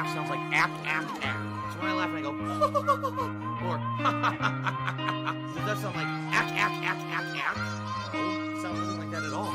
laugh sounds like act. So when I laugh, I go, or does that sound like act? No, it sounds nothing like that at all.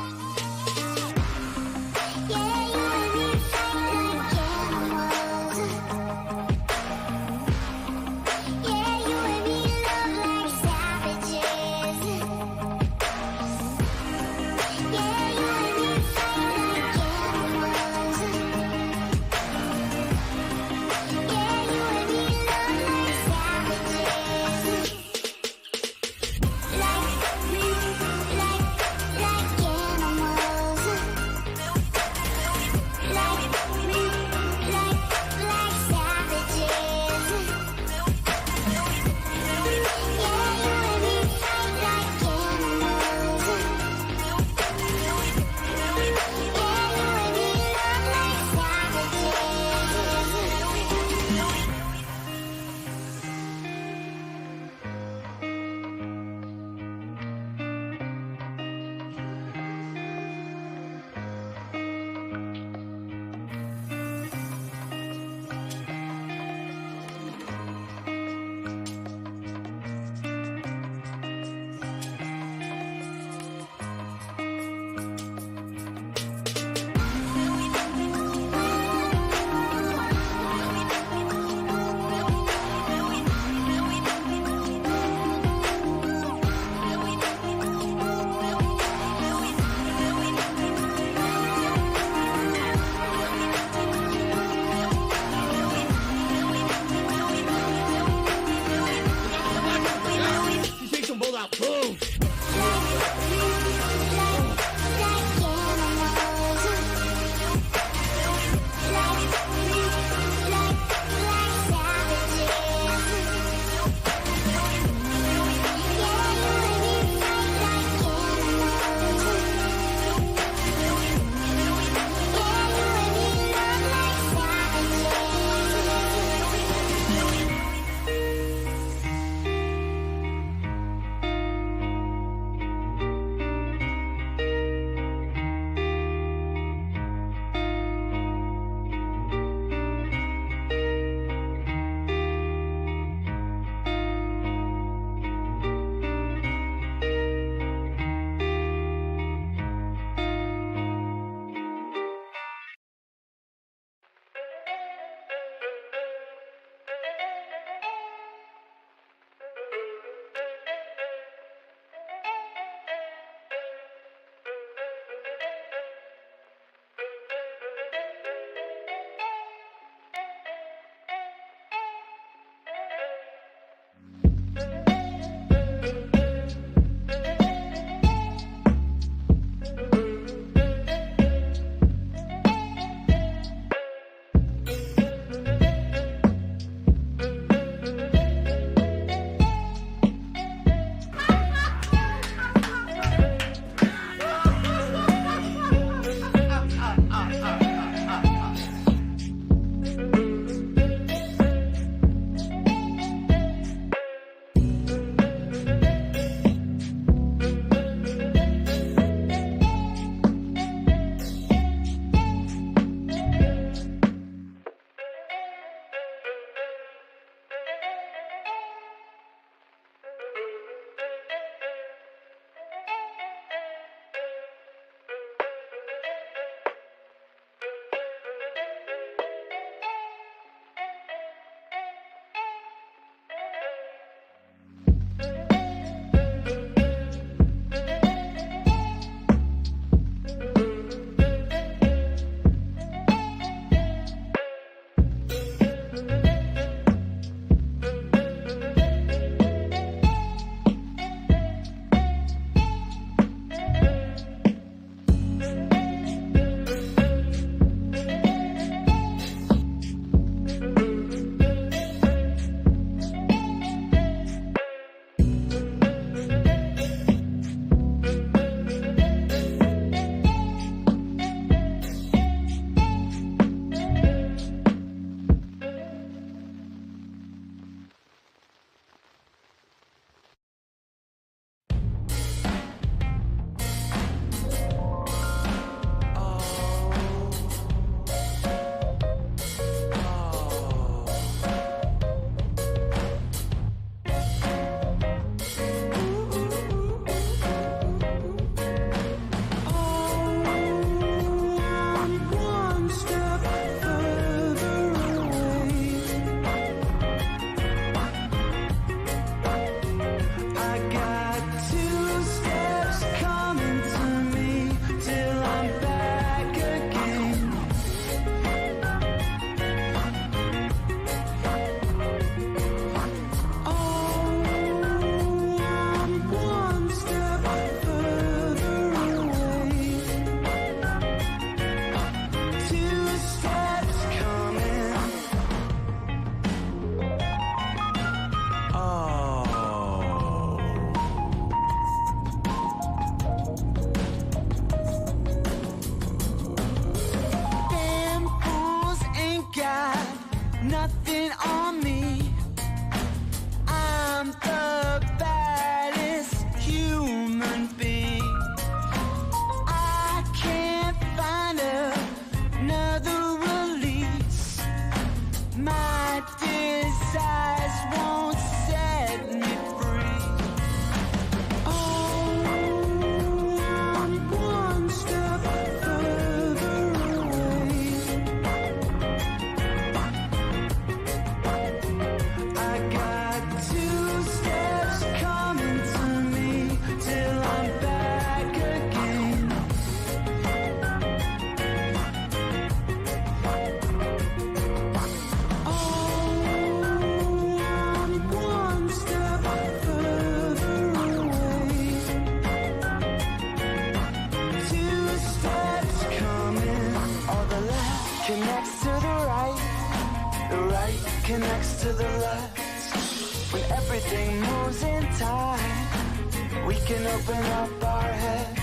connects to the rest. When everything moves in time, we can open up our head.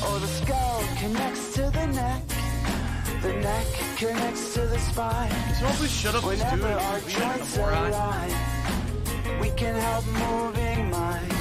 Or the skull connects to the neck connects to the spine. Someone shut up. Whenever our joints align, we can help moving minds.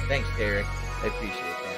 Thanks, Derek. I appreciate that.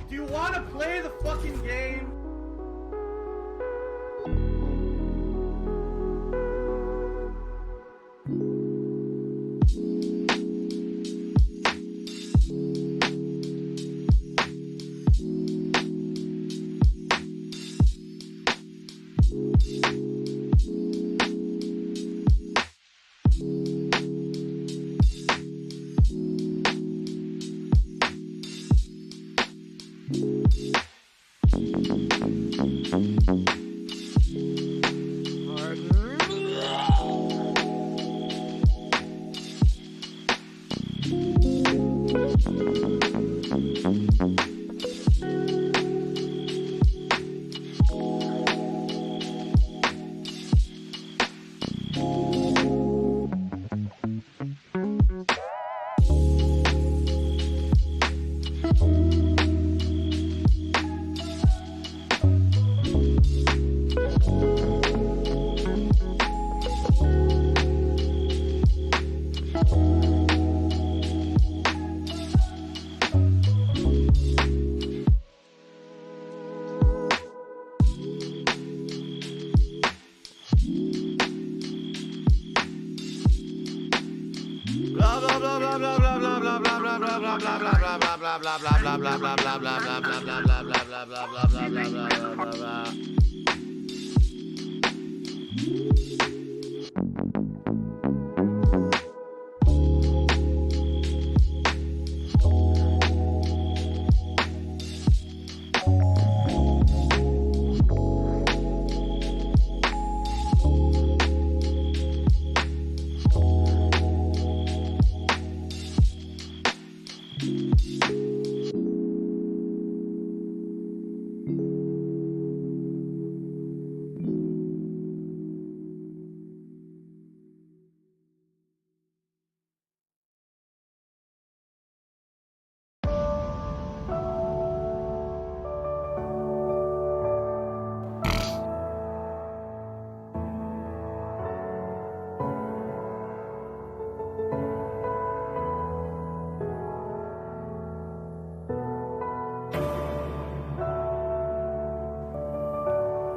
Do you want to play the fucking game?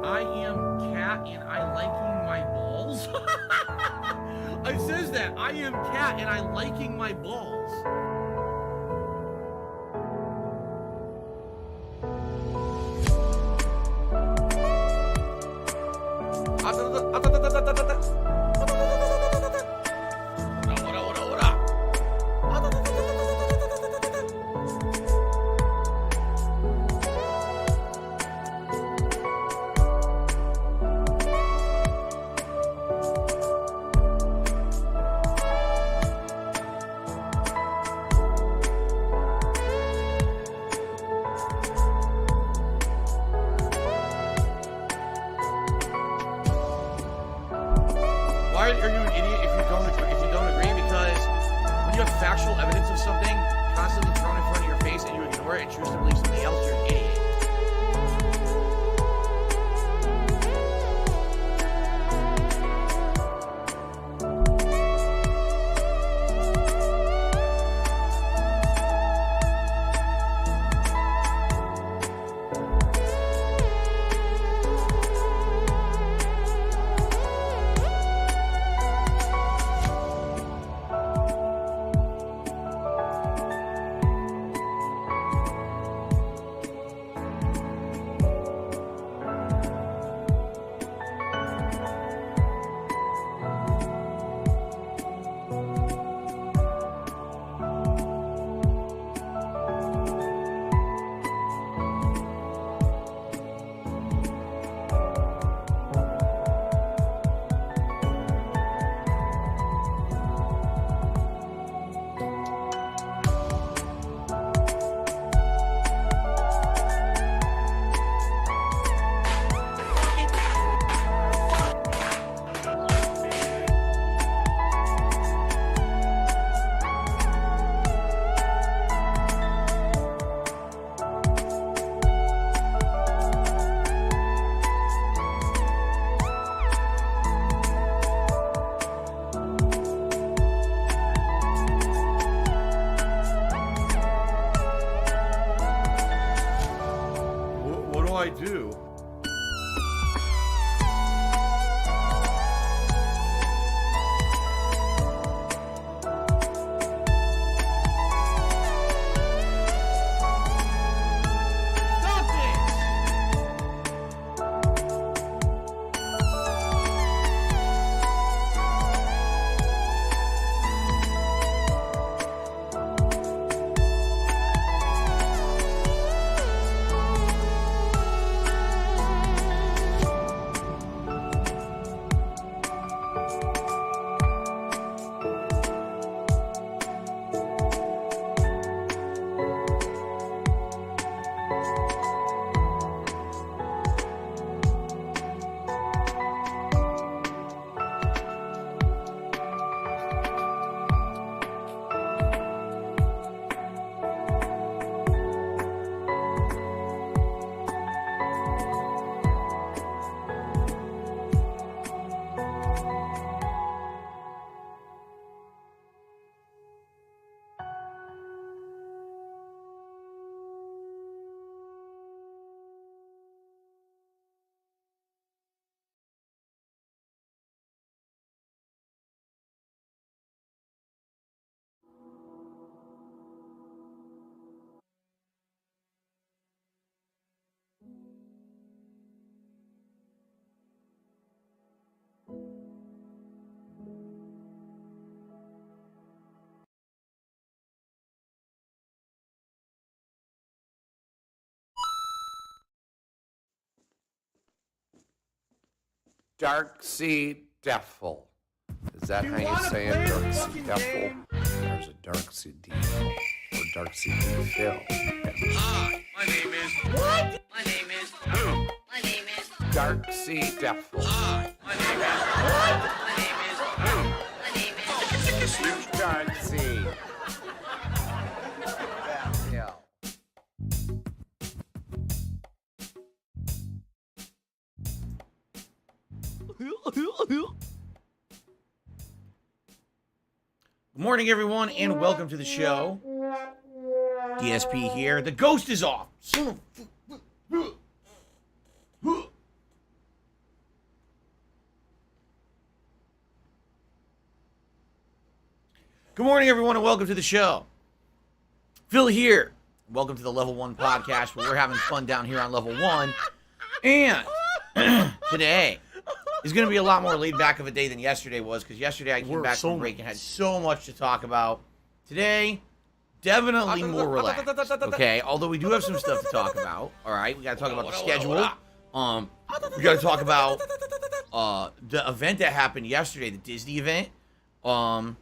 I am cat and I liking my balls. It says that I am cat and I liking my balls. Why are you an idiot if you don't agree? Because when you have factual evidence of something constantly thrown in front of your face and you ignore it and choose to believe something else, you're an idiot. Dark Sea Devil. Is that You how you wanna say play it? the Dark Sea fucking Devil. game? There's a Dark Sea Devil. Or Dark Sea Devil. Hi, my name is. What? My name is. Who? My name is. Dark Sea Devil. Hi, my name is. What? My name is. Who? My name is. Dark Sea. Yeah. Good morning, everyone, and welcome to the show. DSP here. The ghost is off. Son of Good morning, everyone, and welcome to the show. Phil here. Welcome to the Level 1 podcast, where we're having fun down here on Level 1. And today is going to be a lot more laid back of a day than yesterday was, because yesterday I came back from break and had so much to talk about. Today, definitely more relaxed, okay? Although we do have some stuff to talk about, all right? We got to talk about the schedule. We got to talk about the event that happened yesterday, the Disney event. And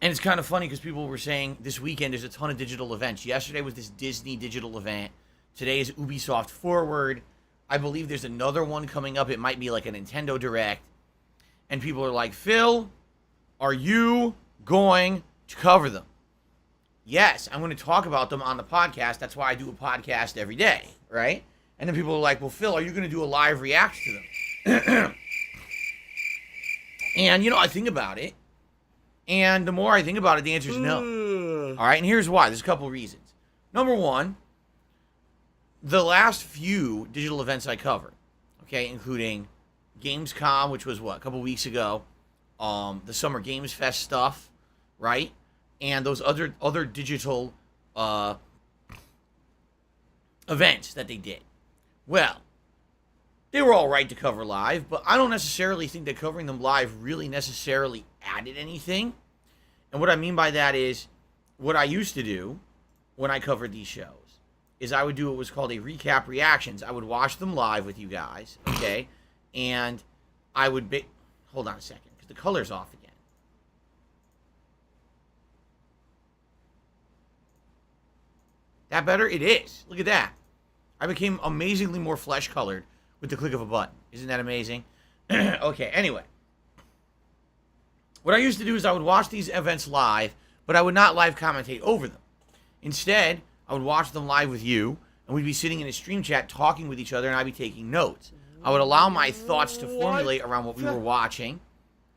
it's kind of funny because people were saying this weekend there's a ton of digital events. Yesterday was this Disney digital event. Today is Ubisoft Forward. I believe there's another one coming up. It might be like a Nintendo Direct. And people are like, Phil, are you going to cover them? Yes, I'm going to talk about them on the podcast. That's why I do a podcast every day, right? And then people are like, well, Phil, are you going to do a live react to them? And, you know, I think about it. And the more I think about it, the answer is no. All right, and here's why. There's a couple reasons. Number one, the last few digital events I covered, okay, including Gamescom, which was, a couple weeks ago, the Summer Games Fest stuff, right, and those other digital events that they did. Well, they were all right to cover live, but I don't necessarily think that covering them live really necessarily added anything. And what I mean by that is, what I used to do when I covered these shows is I would do what was called a recap reactions. I would watch them live with you guys, okay? And I would hold on a second, because the color's off again. That better? It is. Look at that. I became amazingly more flesh colored with the click of a button. Isn't that amazing? Okay, anyway. What I used to do is I would watch these events live, but I would not live commentate over them. Instead, I would watch them live with you, and we'd be sitting in a stream chat talking with each other, and I'd be taking notes. I would allow my thoughts to formulate around what we were watching,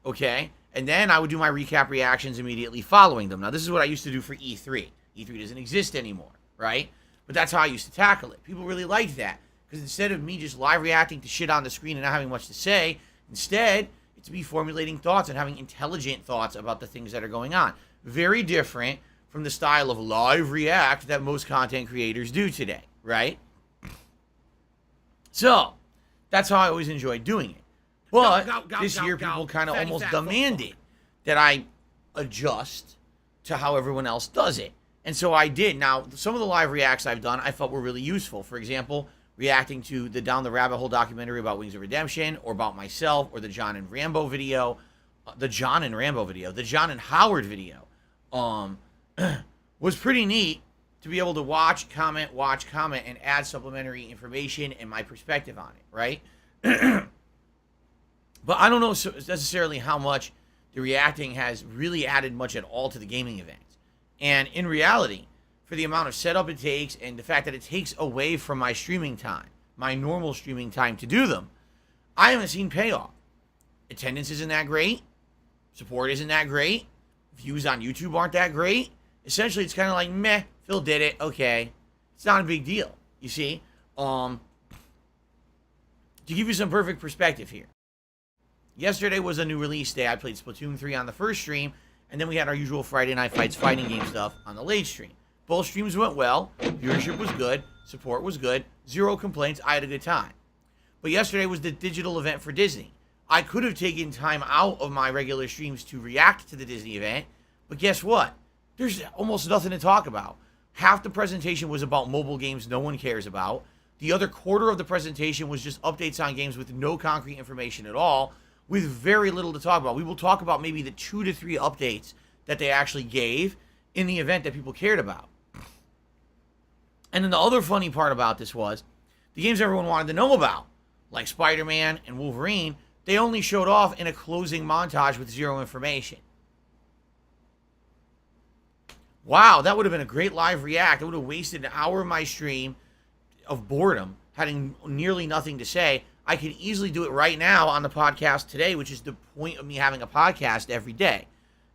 okay? And then I would do my recap reactions immediately following them. Now, this is what I used to do for E3. E3 doesn't exist anymore, right? But that's how I used to tackle it. People really liked that, because instead of me just live reacting to shit on the screen and not having much to say, instead, it's me formulating thoughts and having intelligent thoughts about the things that are going on. Very different from the style of live react that most content creators do today, right? So, that's how I always enjoyed doing it. But this year, people kind of almost demanded that I adjust to how everyone else does it. And so I did. Now, some of the live reacts I've done I felt were really useful. For example, reacting to the Down the Rabbit Hole documentary about Wings of Redemption, or about myself, or the John and Howard video, the John and Howard video, was pretty neat to be able to watch, comment, and add supplementary information and my perspective on it, right? But I don't know necessarily how much the reacting has really added much at all to the gaming events. And in reality, for the amount of setup it takes and the fact that it takes away from my streaming time, my normal streaming time to do them, I haven't seen payoff. Attendance isn't that great. Support isn't that great. Views on YouTube aren't that great. Essentially, it's kind of like, meh, Phil did it, okay. It's not a big deal, you see. To give you some perfect perspective here. Yesterday was a new release day. I played Splatoon 3 on the first stream, and then we had our usual Friday Night Fights fighting game stuff on the late stream. Both streams went well. Viewership was good. Support was good. Zero complaints. I had a good time. But yesterday was the digital event for Disney. I could have taken time out of my regular streams to react to the Disney event, but guess what? There's almost nothing to talk about. Half the presentation was about mobile games no one cares about. The other quarter of the presentation was just updates on games with no concrete information at all, with very little to talk about. We will talk about maybe the 2 to 3 updates that they actually gave in the event that people cared about. And then the other funny part about this was the games everyone wanted to know about, like Spider-Man and Wolverine, they only showed off in a closing montage with zero information. Wow, that would have been a great live react. It would have wasted an hour of my stream of boredom, having nearly nothing to say. I could easily do it right now on the podcast today, which is the point of me having a podcast every day.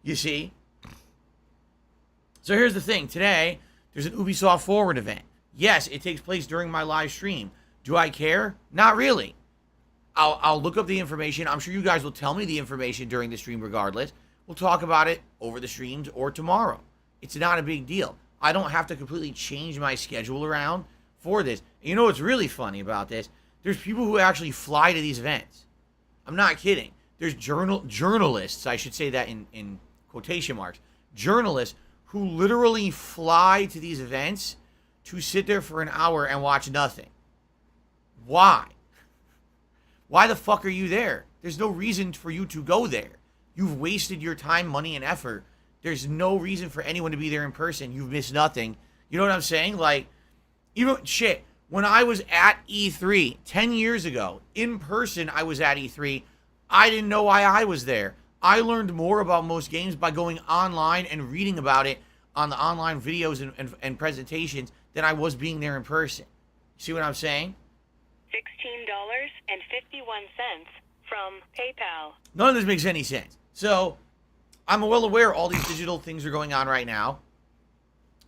You see? So here's the thing. Today, there's an Ubisoft Forward event. Yes, it takes place during my live stream. Do I care? Not really. I'll look up the information. I'm sure you guys will tell me the information during the stream regardless. We'll talk about it over the streams or tomorrow. It's not a big deal. I don't have to completely change my schedule around for this. And you know what's really funny about this? There's people who actually fly to these events. I'm not kidding. There's journalists, I should say that in quotation marks, journalists who literally fly to these events to sit there for an hour and watch nothing. Why? Why the fuck are you there? There's no reason for you to go there. You've wasted your time, money, and effort. There's no reason for anyone to be there in person. You've missed nothing. You know what I'm saying? Like, even shit. When I was at E3 10 years ago, in person, I was at E3. I didn't know why I was there. I learned more about most games by going online and reading about it on the online videos and presentations than I was being there in person. See what I'm saying? $16.51 from PayPal. None of this makes any sense. So, I'm well aware all these digital things are going on right now.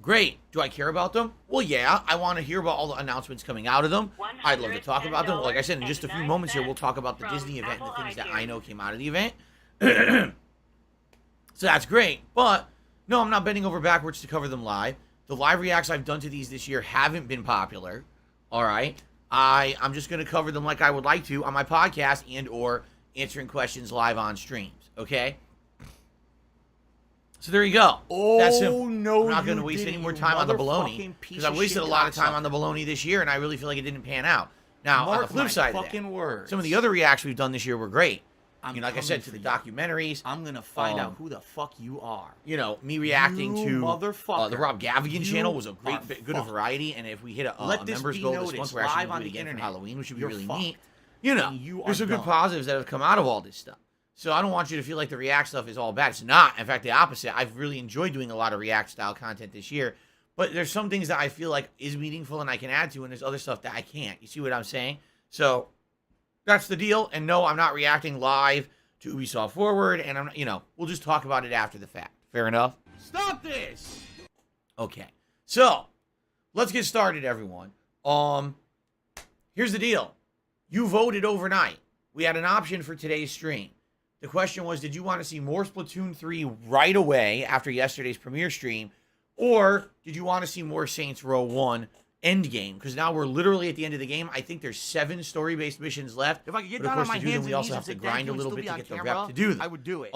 Great. Do I care about them? Well, yeah. I want to hear about all the announcements coming out of them. I'd love to talk about them. Like I said, in just a few moments here, we'll talk about the Disney event and the things that I know came out of the event. So that's great. But, no, I'm not bending over backwards to cover them live. The live reacts I've done to these this year haven't been popular. All right? I'm just going to cover them like I would like to on my podcast and or answering questions live on streams. Okay? So there you go. Oh, that's simple. no, I'm not going to you waste didn't, any more you time on the motherfucking baloney piece because I of wasted shit a lot of time cocksucker. on the baloney this year, and I really feel like it didn't pan out. Now, on the Mark flip my side of fucking that, words. some of the other reacts we've done this year were great. I'm You know, like I coming said, to for the you. documentaries. I'm gonna find out who the fuck you are. You know, me reacting You to motherfucker. the Rob Gavigan You channel was a are great, good fucked. variety. And if we hit a Let this members be goal this noticed month, we're actually live going on to do it the again for internet. Halloween, which would be You're really fucked. neat. You know, And you there's are some good done. positives that have come out of all this stuff. So I don't want you to feel like the React stuff is all bad. It's not. In fact, the opposite. I've really enjoyed doing a lot of React style content this year. But there's some things that I feel like is meaningful and I can add to, and there's other stuff that I can't. You see what I'm saying? So that's the deal. And no, I'm not reacting live to Ubisoft Forward, and I'm, we'll just talk about it after the fact. Fair enough? Stop this! Okay. So, let's get started, everyone. Here's the deal. You voted overnight. We had an option for today's stream. The question was, did you want to see more Splatoon 3 right away after yesterday's premiere stream, or did you want to see more Saints Row 1 endgame? Because now we're literally at the end of the game. I think there's 7 story-based missions left. If I could get But of down on course, my to do them, hands we and also knees have to and say grind thank a you little and bit still to be get the on rep camera, to do them. I would do it.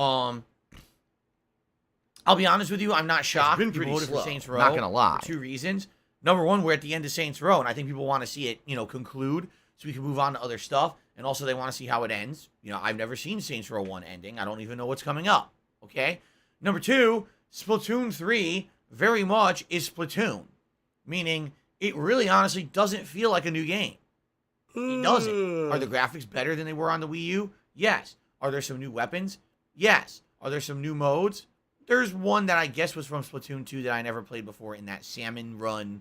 I'll be honest with you, I'm not shocked been people pretty voted slow, for Saints Row. not gonna lie. For 2 reasons. Number one, we're at the end of Saints Row, and I think people want to see it, conclude so we can move on to other stuff. And also, they want to see how it ends. I've never seen Saints Row 1 ending. I don't even know what's coming up. Okay? Number 2, Splatoon 3 very much is Splatoon. Meaning, it really honestly doesn't feel like a new game. It doesn't. Are the graphics better than they were on the Wii U? Yes. Are there some new weapons? Yes. Are there some new modes? There's one that I guess was from Splatoon 2 that I never played before in that Salmon Run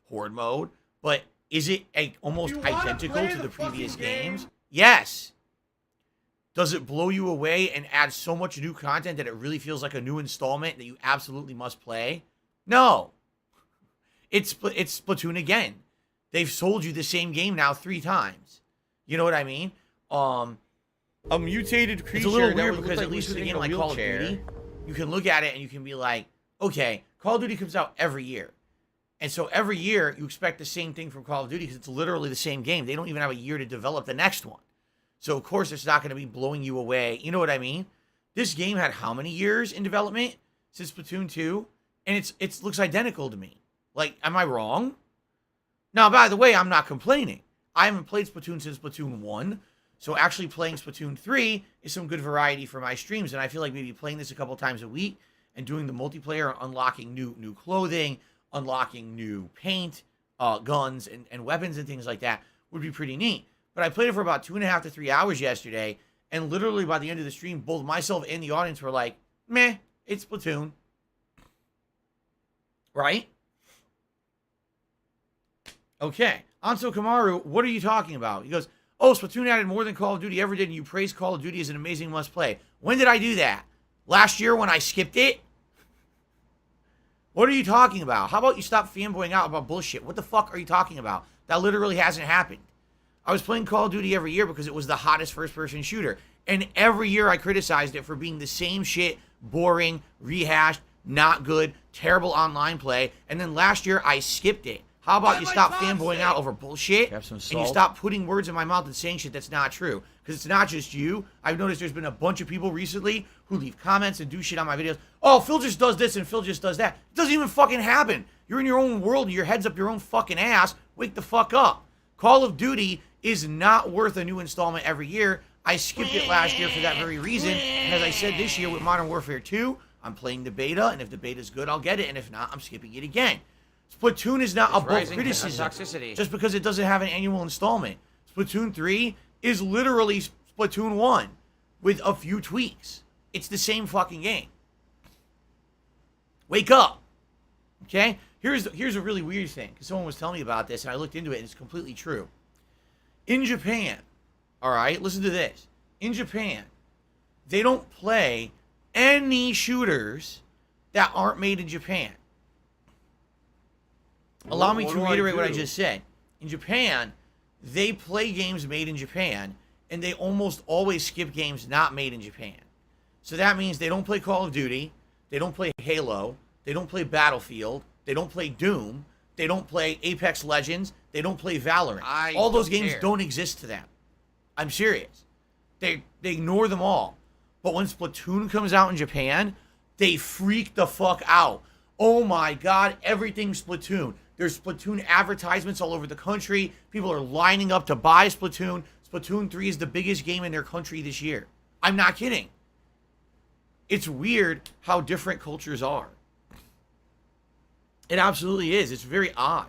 Horde mode. But is it almost identical to the previous games? Yes. Does it blow you away and add so much new content that it really feels like a new installment that you absolutely must play? No. It's Splatoon again. They've sold you the same game now 3 times. You know what I mean? A mutated creature. It's a little that weird would look because like at least with a sitting game in like Call of wheelchair. Duty, you can look at it and you can be like, okay, Call of Duty comes out every year. And so every year you expect the same thing from Call of Duty because it's literally the same game. They don't even have a year to develop the next one. So of course it's not going to be blowing you away. You know what I mean? This game had how many years in development since Splatoon 2? And it looks identical to me. Like, am I wrong? Now, by the way, I'm not complaining. I haven't played Splatoon since Splatoon 1, so actually playing Splatoon 3 is some good variety for my streams, and I feel like maybe playing this a couple times a week and doing the multiplayer, unlocking new clothing, unlocking new paint, guns, and weapons and things like that would be pretty neat. But I played it for about 2.5 to 3 hours yesterday, and literally by the end of the stream, both myself and the audience were like, meh, it's Splatoon. Right? Okay. Anso Kamaru, what are you talking about? He goes, oh, Splatoon added more than Call of Duty ever did, and you praise Call of Duty as an amazing must-play. When did I do that? Last year when I skipped it? What are you talking about? How about you stop fanboying out about bullshit? What the fuck are you talking about? That literally hasn't happened. I was playing Call of Duty every year because it was the hottest first-person shooter. And every year I criticized it for being the same shit, boring, rehashed, not good, terrible online play. And then last year I skipped it. How about you stop fanboying out over bullshit Have some and you salt? stop putting words in my mouth and saying shit that's not true? Because it's not just you. I've noticed there's been a bunch of people recently who leave comments and do shit on my videos. Oh, Phil just does this and Phil just does that. It doesn't even fucking happen. You're in your own world and your head's up your own fucking ass. Wake the fuck up. Call of Duty is not worth a new installment every year. I skipped it last year for that very reason. And as I said this year with Modern Warfare 2, I'm playing the beta, and if the beta's good, I'll get it. And if not, I'm skipping it again. Splatoon is not above rising criticism toxicity. just because it doesn't have an annual installment. Splatoon 3 is literally Splatoon 1 with a few tweaks. It's the same fucking game. Wake up. Okay? Here's a really weird thing, because someone was telling me about this, and I looked into it, and it's completely true. In Japan, all right, listen to this. In Japan, they don't play any shooters that aren't made in Japan. Allow me to reiterate what I just said. In Japan, they play games made in Japan, and they almost always skip games not made in Japan. So that means they don't play Call of Duty, they don't play Halo, they don't play Battlefield, they don't play Doom, they don't play Apex Legends, they don't play Valorant. All those games don't exist to them. I'm serious. They ignore them all. But when Splatoon comes out in Japan, they freak the fuck out. Oh my god, everything's Splatoon. There's Splatoon advertisements all over the country. People are lining up to buy Splatoon. Splatoon 3 is the biggest game in their country this year. I'm not kidding. It's weird how different cultures are. It absolutely is. It's very odd.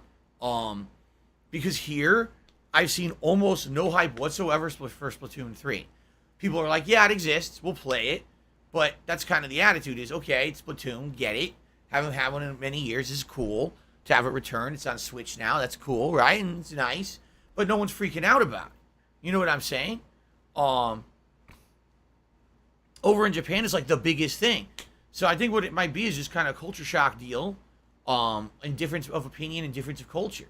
Because here, I've seen almost no hype whatsoever for Splatoon 3. People are like, yeah, it exists. We'll play it. But that's kind of the attitude is, okay, it's Splatoon. Get it. Haven't had one in many years. This is cool to have it returned. It's on Switch now. That's cool, right? And it's nice. But no one's freaking out about it. You know what I'm saying? Over in Japan, it's like the biggest thing. So I think what it might be is just kind of a culture shock deal. And difference of opinion and difference of cultures.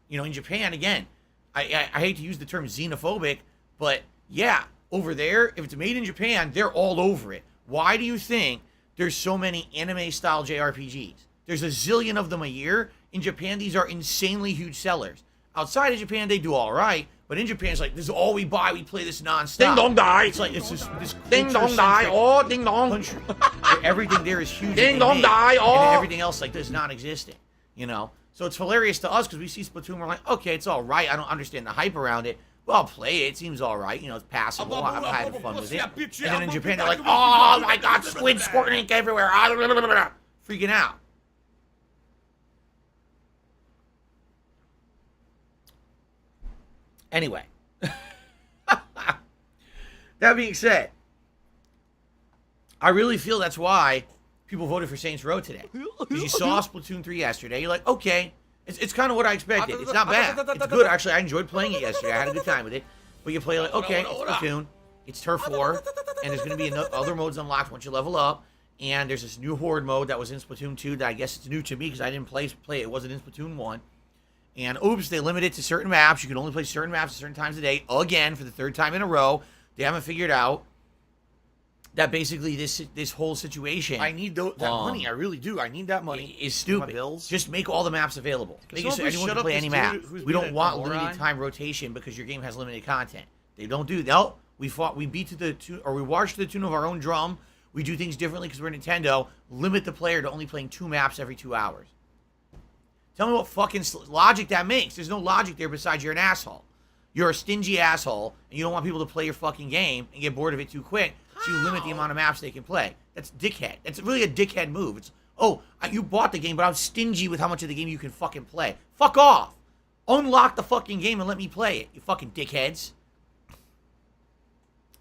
You know, in Japan, again, I hate to use the term xenophobic, but yeah, over there, if it's made in Japan, they're all over it. Why do you think there's so many anime-style JRPGs? There's a zillion of them a year. In Japan, these are insanely huge sellers. Outside of Japan, they do all right, but in Japan, it's like, this is all we buy. We play this nonstop. Ding dong die. It's like, it's this Ding dong die. Oh, ding dong. Country where everything there is huge. Ding dong die. And Oh. everything else, like, does non-existent, you know? So it's hilarious to us because we see Splatoon, we're like, okay, it's all right. I don't understand the hype around it. Well, I'll play it. It seems all right. You know, it's passable. I'm having fun with it. And then in Japan, they're like, oh my god, squid squirting ink everywhere. Freaking out. Anyway. That being said, I really feel that's why people voted for Saints Row today. Because you saw Splatoon 3 yesterday. You're like, okay. It's kind of what I expected. It's not bad. It's good, actually. I enjoyed playing it yesterday. I had a good time with it. But you play like, okay, it's Splatoon. It's Turf War. And there's going to be other modes unlocked once you level up. And there's this new Horde mode that was in Splatoon 2 that I guess it's new to me because I didn't play it. It wasn't in Splatoon 1. And oops, they limit it to certain maps. You can only play certain maps at certain times of the day. Again, for the third time in a row. They haven't figured out that basically this whole situation. I need that money. I really do. I need that money. Is stupid. Bills. Just make all the maps available. Make it so anyone can play any map. We don't want limited time rotation because your game has limited content. They don't do that. No, we beat to the tune, or we march to the tune of our own drum. We do things differently because we're Nintendo. Limit the player to only playing 2 maps every 2 hours. Tell me what fucking logic that makes. There's no logic there besides you're an asshole. You're a stingy asshole, and you don't want people to play your fucking game and get bored of it too quick, so you limit the amount of maps they can play. That's dickhead. That's really a dickhead move. It's, oh, you bought the game, but I'm stingy with how much of the game you can fucking play. Fuck off. Unlock the fucking game and let me play it, you fucking dickheads.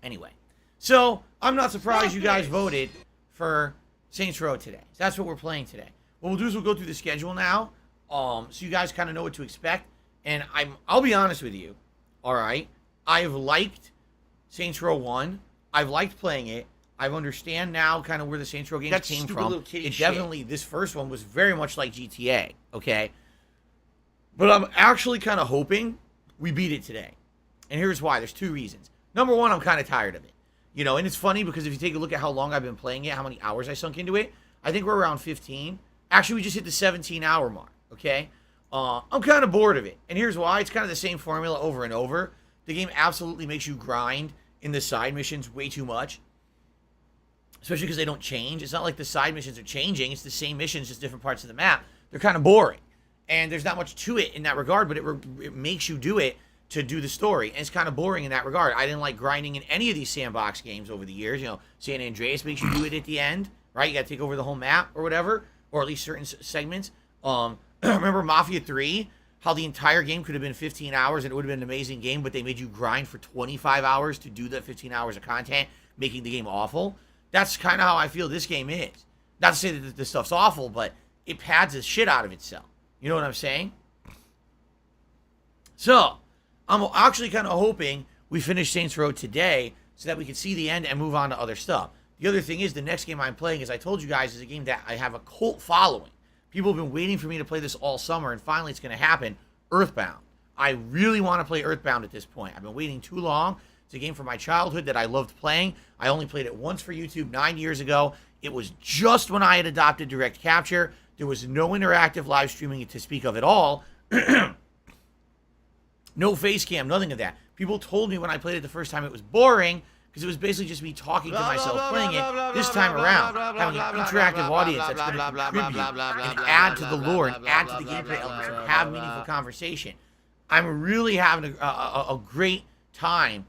Anyway, so I'm not surprised you guys voted for Saints Row today. That's what we're playing today. What we'll do is we'll go through the schedule now, so you guys kind of know what to expect. And I'll be honest with you. All right, I've liked Saints Row 1. I've liked playing it. I understand now kind of where the Saints Row games came from. It definitely, this first one was very much like GTA, okay? But I'm actually kind of hoping we beat it today. And here's why. There's two reasons. Number one, I'm kind of tired of it. You know, and it's funny because if you take a look at how long I've been playing it, how many hours I sunk into it, I think we're around 15. Actually, we just hit the 17-hour mark, okay? I'm kind of bored of it. And here's why. It's kind of the same formula over and over. The game absolutely makes you grind in the side missions way too much. Especially because they don't change. It's not like the side missions are changing. It's the same missions, just different parts of the map. They're kind of boring. And there's not much to it in that regard, but it makes you do it to do the story. And it's kind of boring in that regard. I didn't like grinding in any of these sandbox games over the years. You know, San Andreas makes you do it at the end, right? You got to take over the whole map or whatever, or at least certain segments. Remember Mafia 3? How the entire game could have been 15 hours and it would have been an amazing game, but they made you grind for 25 hours to do the 15 hours of content, making the game awful. That's kind of how I feel this game is. Not to say that this stuff's awful, but it pads the shit out of itself. You know what I'm saying? So, I'm actually kind of hoping we finish Saints Row today so that we can see the end and move on to other stuff. The other thing is, the next game I'm playing, as I told you guys, is a game that I have a cult following. People have been waiting for me to play this all summer, and finally it's going to happen. Earthbound. I really want to play Earthbound at this point. I've been waiting too long. It's a game from my childhood that I loved playing. I only played it once for YouTube 9 years ago. It was just when I had adopted direct capture. There was no interactive live streaming to speak of at all. No face cam, nothing of that. People told me when I played it the first time it was boring, because it was basically just me talking to myself playing it. This time around, having an interactive audience that's going to contribute and add to the lore and add to the gameplay elements and have meaningful conversation. I'm really having a great time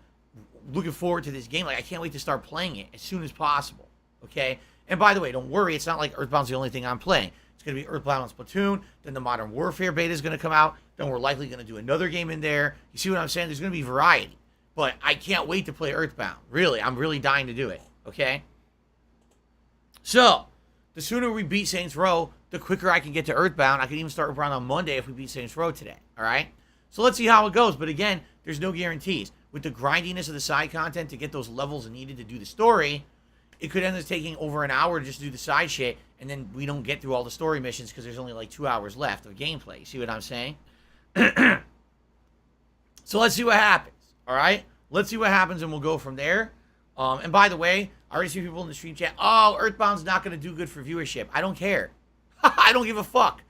looking forward to this game. Like, I can't wait to start playing it as soon as possible, okay? And by the way, don't worry, it's not like Earthbound's the only thing I'm playing. It's going to be Earthbound on Splatoon, then the Modern Warfare beta is going to come out, then we're likely going to do another game in there. You see what I'm saying? There's going to be variety. But I can't wait to play Earthbound. Really, I'm really dying to do it, okay? So, the sooner we beat Saints Row, the quicker I can get to Earthbound. I can even start Earthbound on Monday if we beat Saints Row today, all right? So let's see how it goes. But again, there's no guarantees. With the grindiness of the side content to get those levels needed to do the story, it could end up taking over an hour to just do the side shit, and then we don't get through all the story missions because there's only like 2 hours left of gameplay. You see what I'm saying? So let's see what happens. All right, let's see what happens, and we'll go from there. And by the way, I already see people in the stream chat. Oh, Earthbound's not going to do good for viewership. I don't care. I don't give a fuck.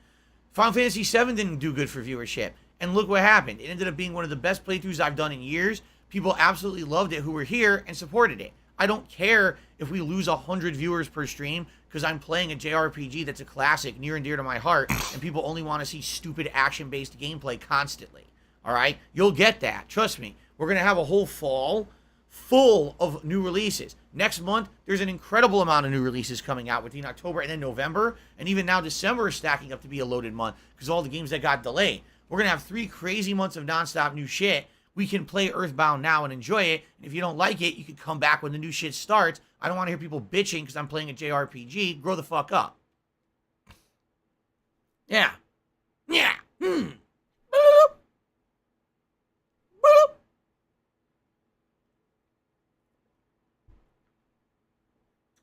Final Fantasy VII didn't do good for viewership, and look what happened. It ended up being one of the best playthroughs I've done in years. People absolutely loved it who were here and supported it. I don't care if we lose 100 viewers per stream because I'm playing a JRPG that's a classic, near and dear to my heart, and people only want to see stupid action-based gameplay constantly. All right? You'll get that. Trust me. We're going to have a whole fall full of new releases. Next month, there's an incredible amount of new releases coming out between October and then November. And even now, December is stacking up to be a loaded month because of all the games that got delayed. We're going to have 3 crazy months of nonstop new shit. We can play Earthbound now and enjoy it. And if you don't like it, you can come back when the new shit starts. I don't want to hear people bitching because I'm playing a JRPG. Grow the fuck up. Yeah. Yeah. Boop. Boop.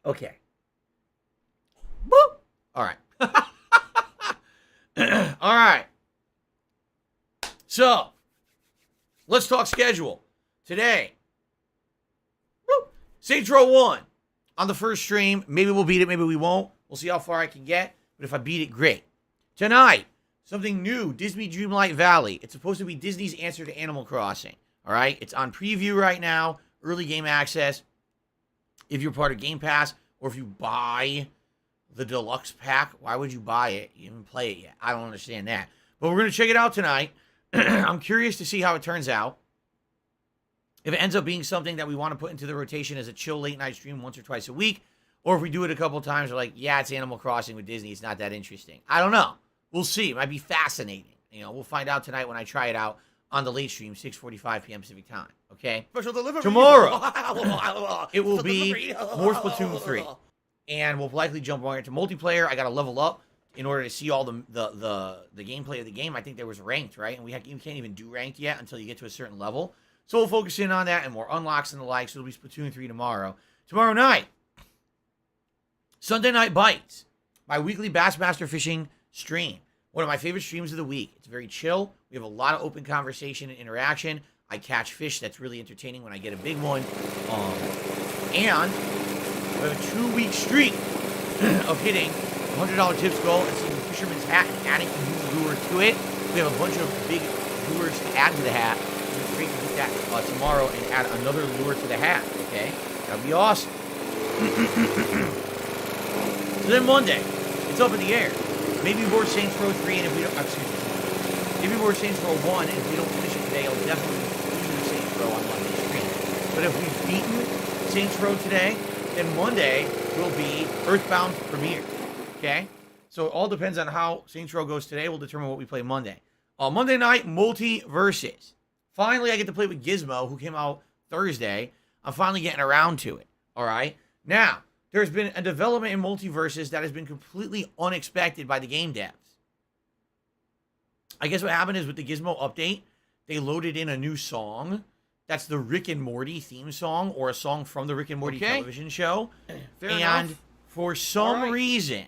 Okay. Boop. All right. All right. So, let's talk schedule. Today, Saints Row 1 on the first stream. Maybe we'll beat it, maybe we won't. We'll see how far I can get. But if I beat it, great. Tonight, something new, Disney Dreamlight Valley. It's supposed to be Disney's answer to Animal Crossing. All right? It's on preview right now, early game access. If you're part of Game Pass or if you buy the deluxe pack. Why would you buy it? You haven't played it yet. I don't understand that. But we're going to check it out tonight. I'm curious to see how it turns out. If it ends up being something that we want to put into the rotation as a chill late night stream once or twice a week, or if we do it a couple times, we're like, yeah, it's Animal Crossing with Disney. It's not that interesting. I don't know. We'll see. It might be fascinating. We'll find out tonight when I try it out on the late stream, 6:45 p.m. Pacific time. Okay? Special delivery. Tomorrow, it will be more Splatoon 3. And we'll likely jump right into multiplayer. I got to level up in order to see all the gameplay of the game. I think there was ranked, right? And you can't even do ranked yet until you get to a certain level. So we'll focus in on that and more unlocks and the like. So it'll be Splatoon 3 tomorrow. Tomorrow night, Sunday Night Bites, my weekly Bassmaster Fishing stream. One of my favorite streams of the week. It's very chill. We have a lot of open conversation and interaction. I catch fish. That's really entertaining when I get a big one. And we have a 2-week streak of hitting $100 tips goal and seeing the fisherman's hat and adding a new lure to it. We have a bunch of big lures to add to the hat. It's great to hit that tomorrow and add another lure to the hat. Okay? That'll be awesome. So then Monday, it's up in the air. Maybe more Saints Row 3, and if we don't, maybe more Saints Row 1, and if we don't finish it today, I'll definitely do Saints Row on Monday's stream. But if we've beaten Saints Row today, then Monday will be Earthbound Premiere. Okay? So it all depends on how Saints Row goes today. We'll determine what we play Monday. Monday night, Multiverses. Finally, I get to play with Gizmo, who came out Thursday. I'm finally getting around to it. All right? Now, there's been a development in Multiverses that has been completely unexpected by the game devs. I guess what happened is with the Gizmo update, they loaded in a new song. That's the Rick and Morty theme song, or a song from the Rick and Morty television show. Fair enough. For some reason,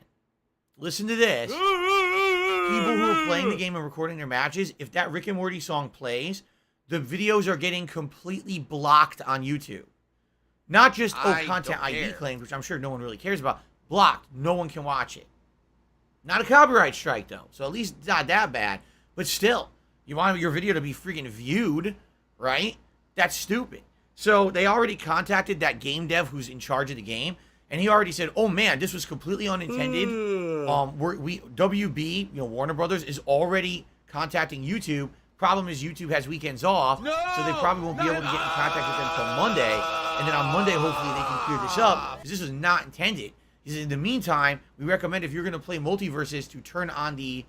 listen to this, people who are playing the game and recording their matches, if that Rick and Morty song plays, the videos are getting completely blocked on YouTube. Not just, content ID claims, which I'm sure no one really cares about. Blocked. No one can watch it. Not a copyright strike, though. So at least it's not that bad. But still, you want your video to be freaking viewed, right? That's stupid. So they already contacted that game dev who's in charge of the game. And he already said, oh, man, this was completely unintended. WB, Warner Brothers, is already contacting YouTube. Problem is YouTube has weekends off, so they probably won't be able to get in contact with them until Monday. And then on Monday, hopefully, they can clear this up, because this was not intended. He said, in the meantime, we recommend if you're going to play Multiverses to turn on the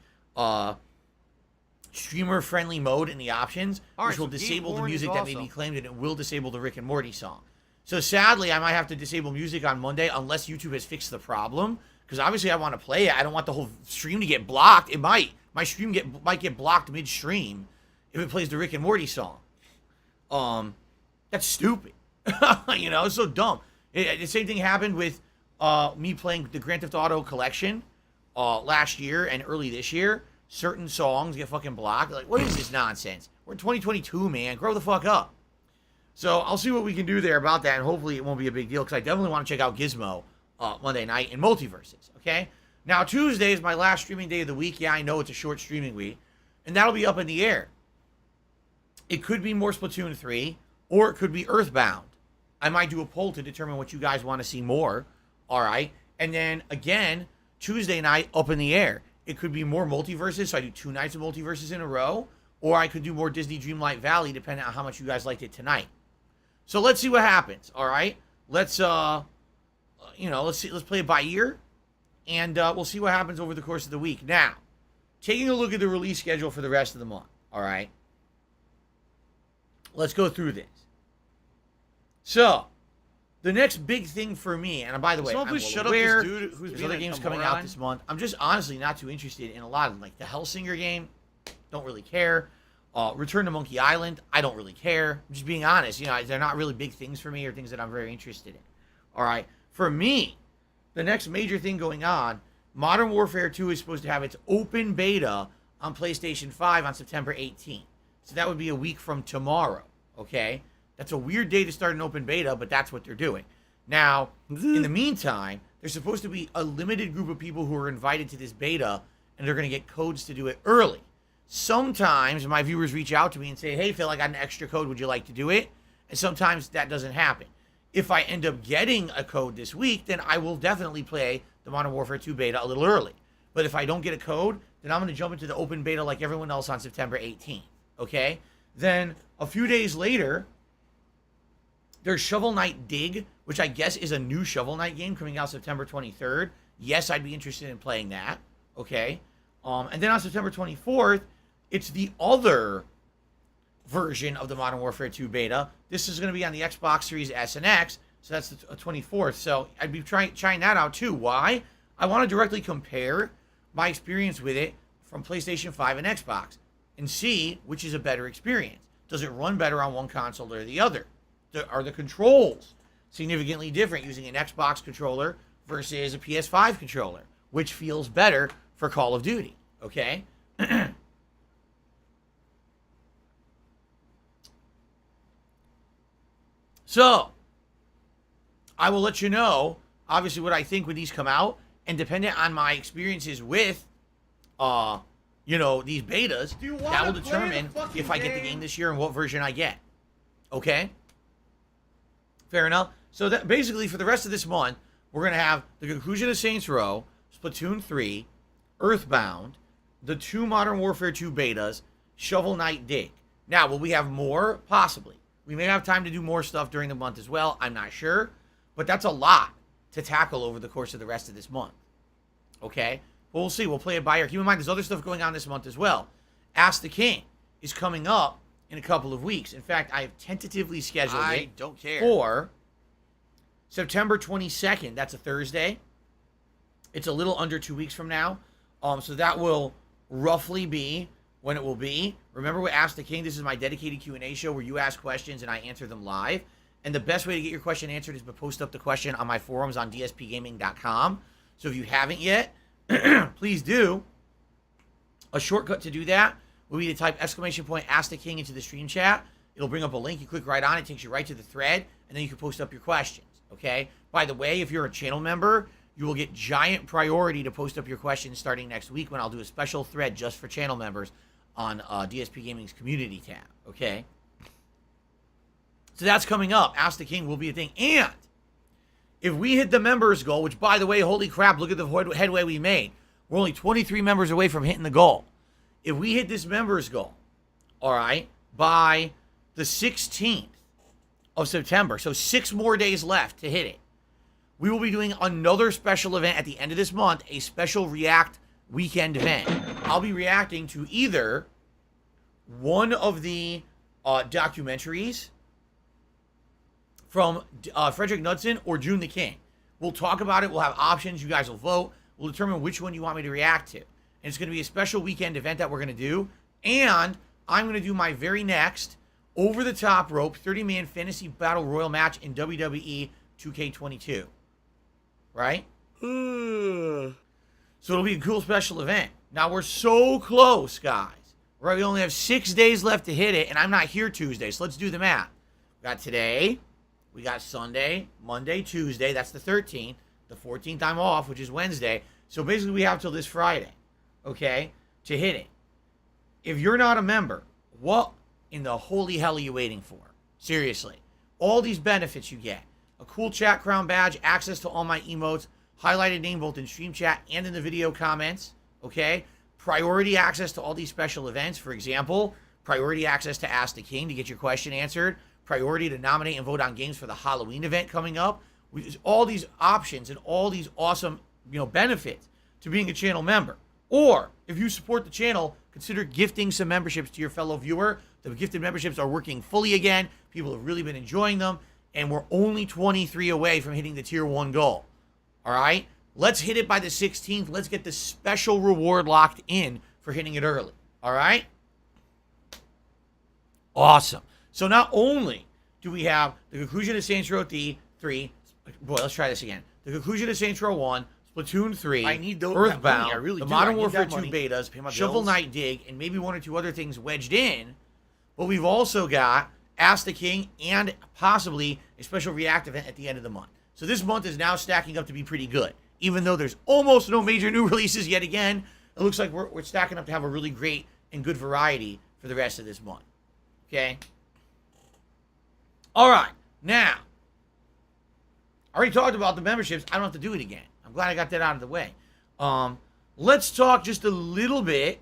streamer-friendly mode in the options, which will disable the music that may be claimed, and it will disable the Rick and Morty song. So sadly, I might have to disable music on Monday unless YouTube has fixed the problem, because obviously I want to play it. I don't want the whole stream to get blocked. It might. My stream might get blocked midstream if it plays the Rick and Morty song. That's stupid. It's so dumb. The same thing happened with me playing the Grand Theft Auto collection last year and early this year. Certain songs get fucking blocked. Like, what is this nonsense? We're in 2022, man. Grow the fuck up. So I'll see what we can do there about that, and hopefully it won't be a big deal, because I definitely want to check out Gizmo Monday night in Multiverses, okay? Now, Tuesday is my last streaming day of the week. Yeah, I know it's a short streaming week, and that'll be up in the air. It could be more Splatoon 3, or it could be Earthbound. I might do a poll to determine what you guys want to see more, all right? And then, again, Tuesday night, up in the air. It could be more Multiverses, so I do 2 nights of Multiverses in a row, or I could do more Disney Dreamlight Valley, depending on how much you guys liked it tonight. So let's see what happens, all right? Let's play it by ear, and we'll see what happens over the course of the week. Now, taking a look at the release schedule for the rest of the month, all right? Let's go through this. So, the next big thing for me, and by the way, I'm well aware there's other games coming out this month. I'm just honestly not too interested in a lot of them. Like the Hellsinger game, don't really care. Return to Monkey Island, I don't really care. I'm just being honest. They're not really big things for me or things that I'm very interested in. All right. For me, the next major thing going on, Modern Warfare 2 is supposed to have its open beta on PlayStation 5 on September 18th. So that would be a week from tomorrow, okay? That's a weird day to start an open beta, but that's what they're doing. Now, in the meantime, there's supposed to be a limited group of people who are invited to this beta, and they're going to get codes to do it early. Sometimes my viewers reach out to me and say, hey, Phil, I got an extra code. Would you like to do it? And sometimes that doesn't happen. If I end up getting a code this week, then I will definitely play the Modern Warfare 2 beta a little early. But if I don't get a code, then I'm going to jump into the open beta like everyone else on September 18th. Okay? Then a few days later, there's Shovel Knight Dig, which I guess is a new Shovel Knight game coming out September 23rd. Yes, I'd be interested in playing that. Okay? And then on September 24th, it's the other version of the Modern Warfare 2 beta. This is going to be on the Xbox Series S and X, so that's the 24th. So I'd be trying that out too. Why? I want to directly compare my experience with it from PlayStation 5 and Xbox and see which is a better experience. Does it run better on one console or the other? Are the controls significantly different using an Xbox controller versus a PS5 controller? Which feels better for Call of Duty? Okay? So, I will let you know, obviously, what I think when these come out, and dependent on my experiences with, these betas, that will determine if I get the game this year and what version I get. Okay? Fair enough. So, that basically, for the rest of this month, we're going to have the conclusion of Saints Row, Splatoon 3, Earthbound, the 2 Modern Warfare 2 betas, Shovel Knight Dig. Now, will we have more? Possibly. We may have time to do more stuff during the month as well. I'm not sure. But that's a lot to tackle over the course of the rest of this month. Okay? But we'll see. We'll play it by ear. Keep in mind, there's other stuff going on this month as well. Ask the King is coming up in a couple of weeks. In fact, I have tentatively scheduled it don't care. for September 22nd. That's a Thursday. It's a little under 2 weeks from now. So that will roughly be when it will be. Remember with Ask the King, this is my dedicated Q&A show where you ask questions and I answer them live. And the best way to get your question answered is to post up the question on my forums on dspgaming.com. So if you haven't yet, please do. A shortcut to do that will be to type !, Ask the King into the stream chat. It'll bring up a link. You click right on it, takes you right to the thread, and then you can post up your questions. Okay? By the way, if you're a channel member, you will get giant priority to post up your questions starting next week when I'll do a special thread just for channel members on DSP Gaming's community tab, okay? So that's coming up. Ask the King will be a thing. And if we hit the members goal, which, by the way, holy crap, look at the headway we made. We're only 23 members away from hitting the goal. If we hit this members goal, all right, by the 16th of September, so 6 more days left to hit it, we will be doing another special event at the end of this month, a special React weekend event. I'll be reacting to either one of the documentaries from Frederick Knudsen or June the King. We'll talk about it. We'll have options. You guys will vote. We'll determine which one you want me to react to. And it's going to be a special weekend event that we're going to do. And I'm going to do my very next over-the-top rope 30-man fantasy battle royal match in WWE 2K22. Right? So it'll be a cool special event. Now, we're so close, guys. Right? We only have 6 days left to hit it, and I'm not here Tuesday, so let's do the math. We got today, we got Sunday, Monday, Tuesday. That's the 13th. The 14th I'm off, which is Wednesday. So basically, we have till this Friday, okay, to hit it. If you're not a member, what in the holy hell are you waiting for? Seriously. All these benefits you get. A cool chat crown badge, access to all my emotes, highlighted name both in stream chat and in the video comments, okay? Priority access to all these special events. For example, priority access to Ask the King to get your question answered. Priority to nominate and vote on games for the Halloween event coming up. All these options and all these awesome, benefits to being a channel member. Or, if you support the channel, consider gifting some memberships to your fellow viewer. The gifted memberships are working fully again. People have really been enjoying them. And we're only 23 away from hitting the tier 1 goal. All right? Let's hit it by the 16th. Let's get the special reward locked in for hitting it early. All right? Awesome. So not only do we have the conclusion of Saints Row 3, let's try this again. The conclusion of Saints Row 1, Splatoon 3, I need that Earthbound, money. I really the do. Modern I need Warfare that 2 money. betas, Pay my Shovel bills. Knight Dig, and maybe 1 or 2 other things wedged in. But we've also got Ask the King and possibly a special React event at the end of the month. So this month is now stacking up to be pretty good. Even though there's almost no major new releases yet again, it looks like we're stacking up to have a really great and good variety for the rest of this month. Okay? All right. Now, I already talked about the memberships. I don't have to do it again. I'm I'm glad I got that out of the way. Let's talk just a little bit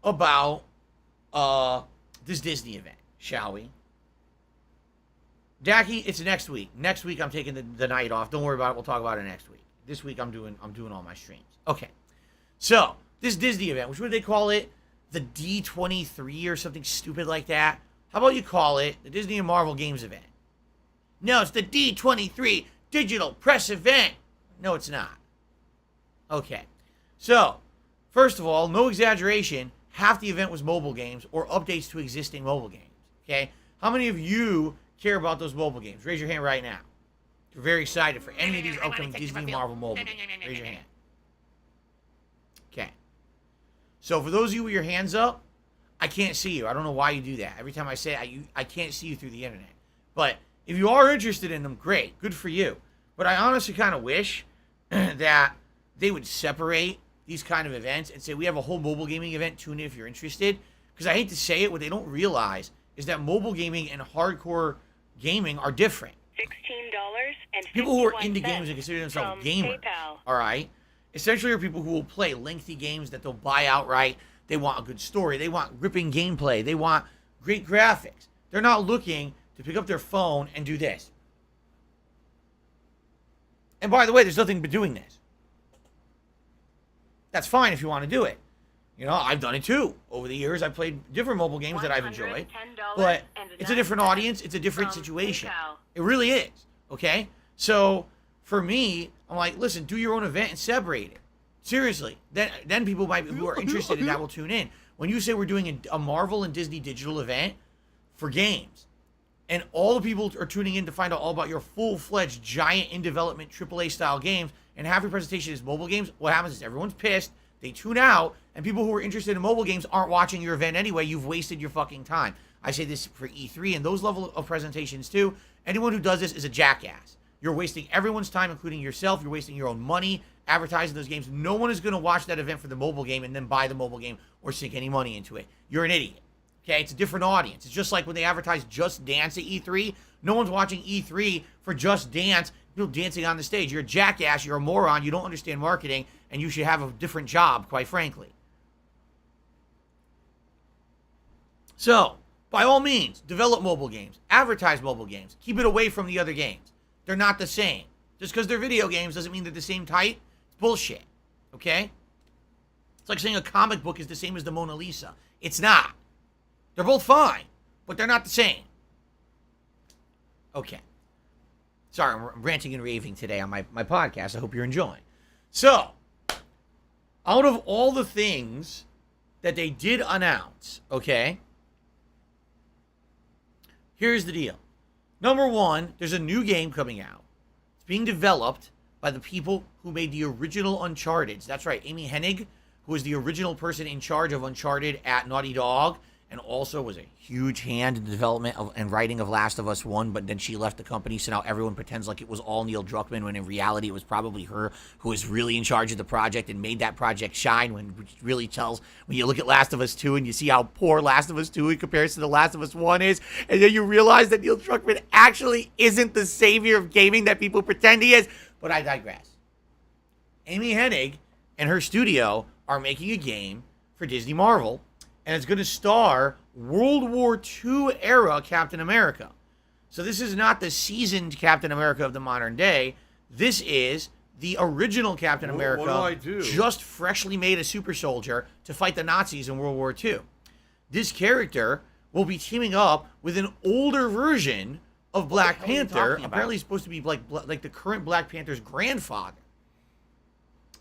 about this Disney event, shall we? Dacky, it's next week. Next week I'm taking the night off. Don't worry about it. We'll talk about it next week. This week I'm doing all my streams. Okay. So, this Disney event, which would they call it? The D23 or something stupid like that? How about you call it the Disney and Marvel Games event? No, it's the D23 Digital Press event. No, it's not. Okay. So, first of all, no exaggeration, half the event was mobile games or updates to existing mobile games. Okay? How many of you care about those mobile games? Raise your hand right now. You're very excited for any of these upcoming Disney Marvel mobile games. Raise your hand. Okay. So for those of you with your hands up, I can't see you. I don't know why you do that. Every time I say it, I can't see you through the internet. But if you are interested in them, great. Good for you. But I honestly kind of wish that they would separate these kind of events and say, we have a whole mobile gaming event. Tune in if you're interested. Because I hate to say it, what they don't realize is that mobile gaming and hardcore gaming are different. $16.51. People who are into games and consider themselves gamers, PayPal. all right, essentially are people who will play lengthy games that they'll buy outright. They want a good story. They want gripping gameplay. They want great graphics. They're not looking to pick up their phone and do this. And by the way, there's nothing but doing this. That's fine if you want to do it. You know, I've done it too. Over the years, I've played different mobile games that I've enjoyed. But it's a different audience. It's a different situation. It really is. Okay? So, for me, I'm like, listen, do your own event and separate it. Seriously. Then people who are interested in that will tune in. When you say we're doing a Marvel and Disney digital event for games, and all the people are tuning in to find out all about your full-fledged, giant, in-development, AAA-style games, and half your presentation is mobile games, what happens is everyone's pissed, they tune out, and people who are interested in mobile games aren't watching your event anyway. You've wasted your fucking time. I say this for E3 and those level of presentations too. Anyone who does this is a jackass. You're wasting everyone's time, including yourself. You're wasting your own money advertising those games. No one is going to watch that event for the mobile game and then buy the mobile game or sink any money into it. You're an idiot. Okay, it's a different audience. It's just like when they advertise Just Dance at E3. No one's watching E3 for Just Dance, people dancing on the stage. You're a jackass, you're a moron, you don't understand marketing, and you should have a different job, quite frankly. So, by all means, develop mobile games. Advertise mobile games. Keep it away from the other games. They're not the same. Just because they're video games doesn't mean they're the same type. It's bullshit. Okay? It's like saying a comic book is the same as the Mona Lisa. It's not. They're both fine, but they're not the same. Okay. Sorry, I'm ranting and raving today on my podcast. I hope you're enjoying. So, out of all the things that they did announce, okay, here's the deal. Number one, there's a new game coming out. It's being developed by the people who made the original Uncharted. That's right, Amy Hennig, who was the original person in charge of Uncharted at Naughty Dog, and also was a huge hand in the development and writing of Last of Us 1, but then she left the company, so now everyone pretends like it was all Neil Druckmann, when in reality it was probably her who was really in charge of the project and made that project shine, when it really tells, when you look at Last of Us 2 and you see how poor Last of Us 2 in comparison to The Last of Us 1 is, and then you realize that Neil Druckmann actually isn't the savior of gaming that people pretend he is. But I digress. Amy Hennig and her studio are making a game for Disney Marvel, and it's going to star World War II era Captain America. So this is not the seasoned Captain America of the modern day. This is the original Captain America, what do I do? just freshly made a super soldier to fight the Nazis in World War II. This character will be teaming up with an older version of Black Panther. Apparently he's supposed to be like the current Black Panther's grandfather.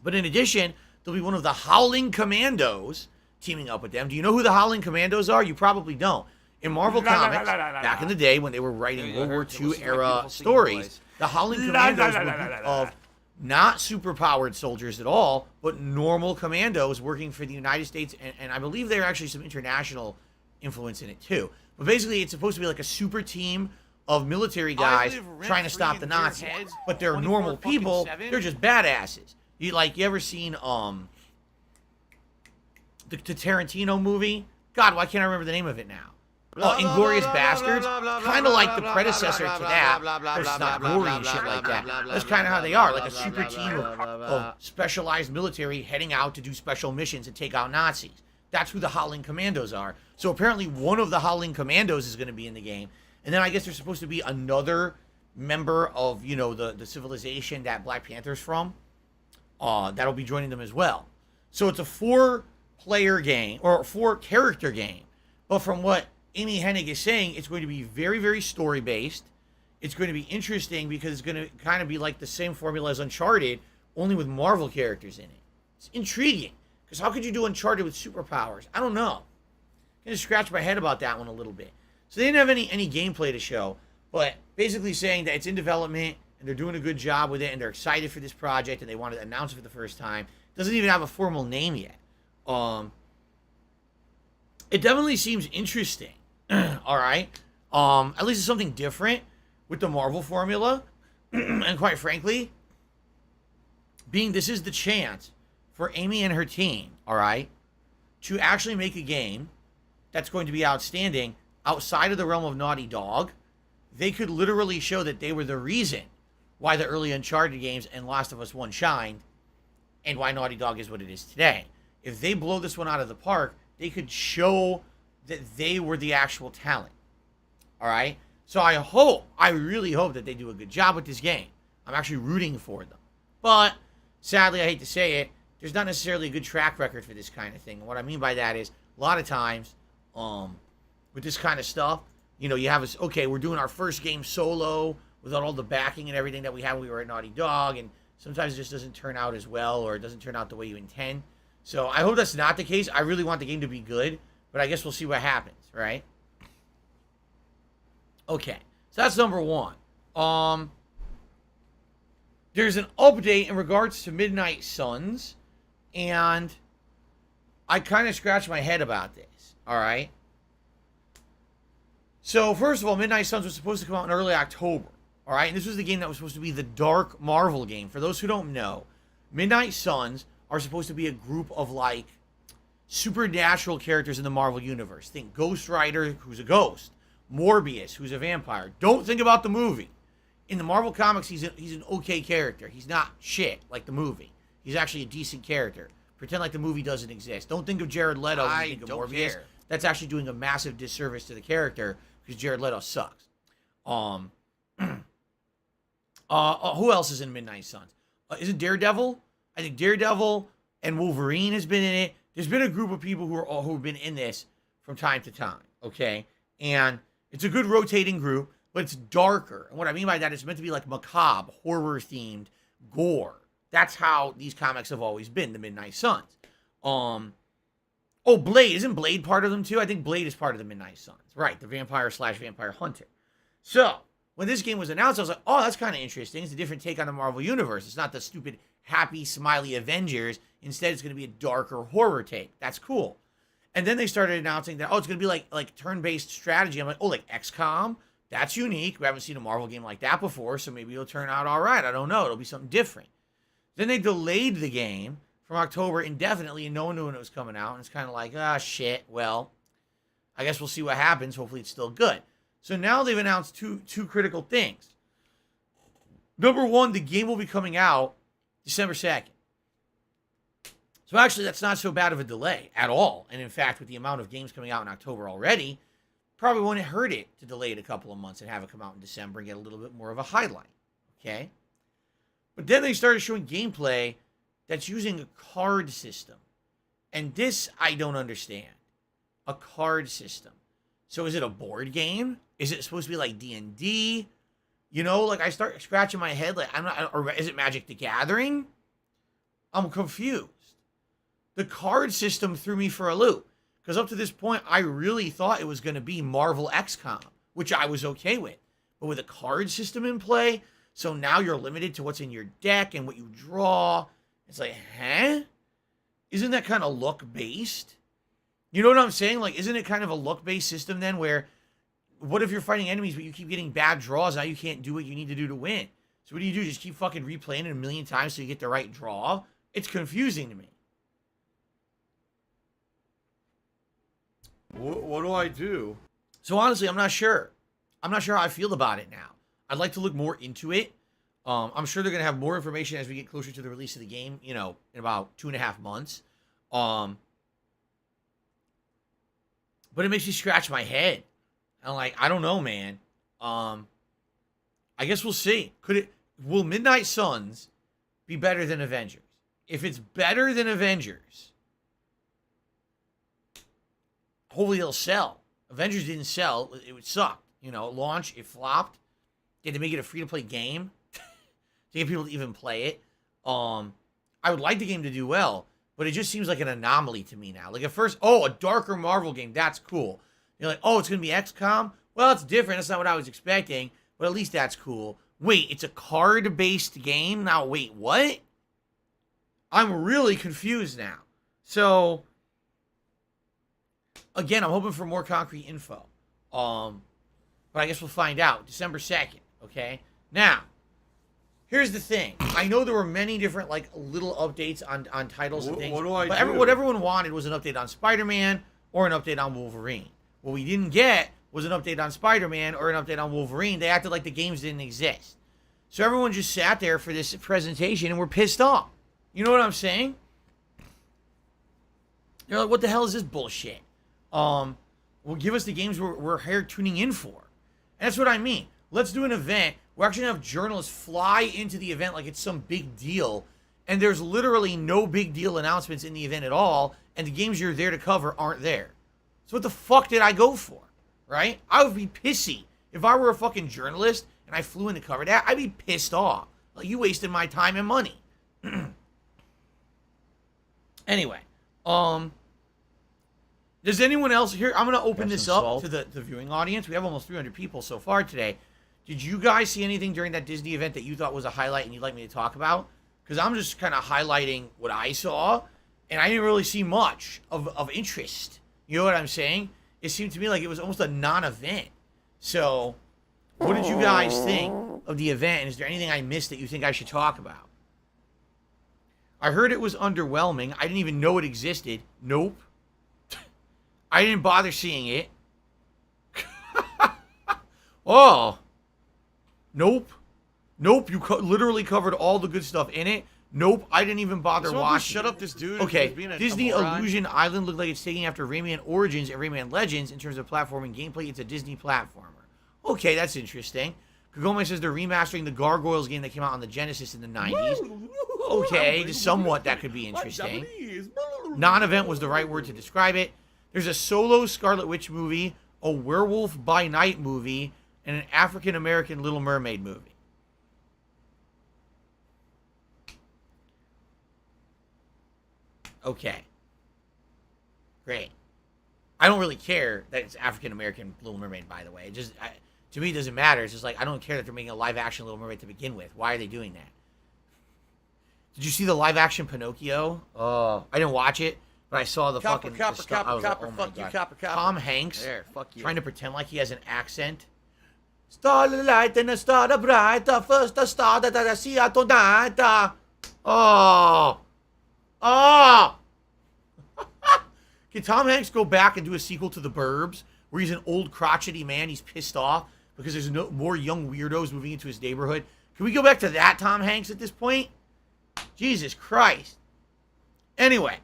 But in addition, there'll be one of the Howling Commandos teaming up with them. Do you know who the Howling Commandos are? You probably don't. In Marvel Comics, back in the day when they were writing World War II era stories, the Howling Commandos were a group of not superpowered soldiers at all, but normal commandos working for the United States, and I believe there are actually some international influence in it too. But basically, it's supposed to be like a super team of military guys trying to stop the Nazis. But they're normal people. They're just badasses. You ever seen the Tarantino movie? God, why can't I remember the name of it now? Inglorious Bastards, kind of like the predecessor to that, but it's not gory and shit like that. That's kind of how they are, like a super team of specialized military heading out to do special missions and take out Nazis. That's who the Howling Commandos are. So apparently one of the Howling Commandos is going to be in the game. And then I guess there's supposed to be another member of, you know, the civilization that Black Panther's from. That'll be joining them as well. So it's a 4-player game, or a 4-character game. But from what Amy Hennig is saying, it's going to be very, very story-based. It's going to be interesting because it's going to kind of be like the same formula as Uncharted, only with Marvel characters in it. It's intriguing. Because how could you do Uncharted with superpowers? I don't know. I just scratch my head about that one a little bit. So they didn't have any gameplay to show, but basically saying that it's in development and they're doing a good job with it and they're excited for this project and they want to announce it for the first time. It doesn't even have a formal name yet. It definitely seems interesting. All right. At least it's something different with the Marvel formula. And quite frankly, this is the chance for Amy and her team, all right, to actually make a game that's going to be outstanding outside of the realm of Naughty Dog. They could literally show that they were the reason why the early Uncharted games and Last of Us 1 shined and why Naughty Dog is what it is today. If they blow this one out of the park, they could show that they were the actual talent. All right? So I really hope that they do a good job with this game. I'm actually rooting for them. But sadly, I hate to say it, there's not necessarily a good track record for this kind of thing. And what I mean by that is, a lot of times, with this kind of stuff, you know, you have this, okay, we're doing our first game solo without all the backing and everything that we had when we were at Naughty Dog, and sometimes it just doesn't turn out as well, or it doesn't turn out the way you intend. So I hope that's not the case. I really want the game to be good, but I guess we'll see what happens, right? Okay, so that's number one. There's an update in regards to Midnight Suns, and I kind of scratched my head about this, all right? So, first of all, Midnight Suns was supposed to come out in early October, all right? And this was the game that was supposed to be the Dark Marvel game. For those who don't know, Midnight Suns are supposed to be a group of, like, supernatural characters in the Marvel Universe. Think Ghost Rider, who's a ghost. Morbius, who's a vampire. Don't think about the movie. In the Marvel comics, he's an okay character. He's not shit like the movie. He's actually a decent character. Pretend like the movie doesn't exist. Don't think of Jared Leto when you think of Morbius. Care. That's actually doing a massive disservice to the character because Jared Leto sucks. Who else is in Midnight Suns? Is it Daredevil? I think Daredevil and Wolverine has been in it. There's been a group of people who've been in this from time to time, okay? And it's a good rotating group, but it's darker. And what I mean by that, it's meant to be like macabre, horror-themed gore. That's how these comics have always been, the Midnight Suns. Oh, Blade. Isn't Blade part of them too? I think Blade is part of the Midnight Suns. Right, the vampire/vampire hunter. So, when this game was announced, I was like, oh, that's kind of interesting. It's a different take on the Marvel Universe. It's not the stupid, happy, smiley Avengers. Instead, it's going to be a darker horror take. That's cool. And then they started announcing that, oh, it's going to be like turn-based strategy. I'm like, oh, like XCOM? That's unique. We haven't seen a Marvel game like that before, so maybe it'll turn out all right. I don't know. It'll be something different. Then they delayed the game from October indefinitely, and no one knew when it was coming out. And it's kind of like, shit. Well, I guess we'll see what happens. Hopefully it's still good. So now they've announced two critical things. Number one, the game will be coming out December 2nd. So actually, that's not so bad of a delay at all. And in fact, with the amount of games coming out in October already, probably wouldn't hurt it to delay it a couple of months and have it come out in December and get a little bit more of a highlight. Okay? But then they started showing gameplay that's using a card system. And this I don't understand. A card system. So is it a board game? Is it supposed to be like D&D? You know, like I start scratching my head like or is it Magic the Gathering? I'm confused. The card system threw me for a loop. Because up to this point, I really thought it was going to be Marvel XCOM, which I was okay with. But with a card system in play, so now you're limited to what's in your deck and what you draw. It's like, huh? Isn't that kind of luck-based? You know what I'm saying? Like, isn't it kind of a luck-based system then where, what if you're fighting enemies but you keep getting bad draws, now you can't do what you need to do to win? So what do? Just keep fucking replaying it a million times so you get the right draw? It's confusing to me. What do I do? So honestly, I'm not sure. I'm not sure how I feel about it now. I'd like to look more into it. I'm sure they're gonna have more information as we get closer to the release of the game. You know, in about 2.5 months. But it makes me scratch my head. I'm like, I don't know, man. I guess we'll see. Will Midnight Suns be better than Avengers? If it's better than Avengers, hopefully it'll sell. Avengers didn't sell. It would suck. You know, launch, it flopped. They had to make it a free-to-play game to get people to even play it. I would like the game to do well, but it just seems like an anomaly to me now. Like at first, a darker Marvel game, that's cool. You're like, it's going to be XCOM? Well, it's different. That's not what I was expecting, but at least that's cool. Wait, it's a card-based game? Now, wait, what? I'm really confused now. So, again, I'm hoping for more concrete info. But I guess we'll find out. December 2nd, okay? Now, here's the thing. I know there were many different, like, little updates on titles and things. What do I but do? What everyone wanted was an update on Spider-Man or an update on Wolverine. What we didn't get was an update on Spider-Man or an update on Wolverine. They acted like the games didn't exist. So everyone just sat there for this presentation and were pissed off. You know what I'm saying? They're like, what the hell is this bullshit? Well, give us the games we're here tuning in for. And that's what I mean. Let's do an event. We're actually going to have journalists fly into the event like it's some big deal. And there's literally no big deal announcements in the event at all. And the games you're there to cover aren't there. So what the fuck did I go for? Right? I would be pissy. If I were a fucking journalist and I flew in to cover that, I'd be pissed off. Like, you wasted my time and money. Anyway, does anyone else here? I'm going to open this up to the viewing audience. We have almost 300 people so far today. Did you guys see anything during that Disney event that you thought was a highlight and you'd like me to talk about? Because I'm just kind of highlighting what I saw, and I didn't really see much of interest. You know what I'm saying? It seemed to me like it was almost a non-event. So, what did you guys think of the event? And is there anything I missed that you think I should talk about? I heard it was underwhelming. I didn't even know it existed. Nope. I didn't bother seeing it. Oh. Nope. Nope. You literally covered all the good stuff in it. Nope. I didn't even bother watching. Shut up, this dude. Okay. He's being a Disney moron. Illusion Island looked like it's taking after Rayman Origins and Rayman Legends in terms of platforming gameplay. It's a Disney platformer. Okay, that's interesting. Kagome says they're remastering the Gargoyles game that came out on the Genesis in the 90s. Okay, just somewhat that could be interesting. Non-event was the right word to describe it. There's a solo Scarlet Witch movie, a Werewolf by Night movie, and an African-American Little Mermaid movie. Okay. Great. I don't really care that it's African-American Little Mermaid, by the way. It just... to me, it doesn't matter. It's just like, I don't care that they're making a live-action Little Mermaid to begin with. Why are they doing that? Did you see the live-action Pinocchio? I didn't watch it, but I saw the Copper, fucking... copper, the stuff. I was copper, like, oh fuck my you, God. copper, copper. Tom Hanks There, fuck you. trying to pretend like he has an accent. Starlight and the star the bright, the first the star that I see at tonight. Oh. Can Tom Hanks go back and do a sequel to The Burbs, where he's an old crotchety man, he's pissed off because there's no more young weirdos moving into his neighborhood? Can we go back to that Tom Hanks at this point? Jesus Christ. Anyway.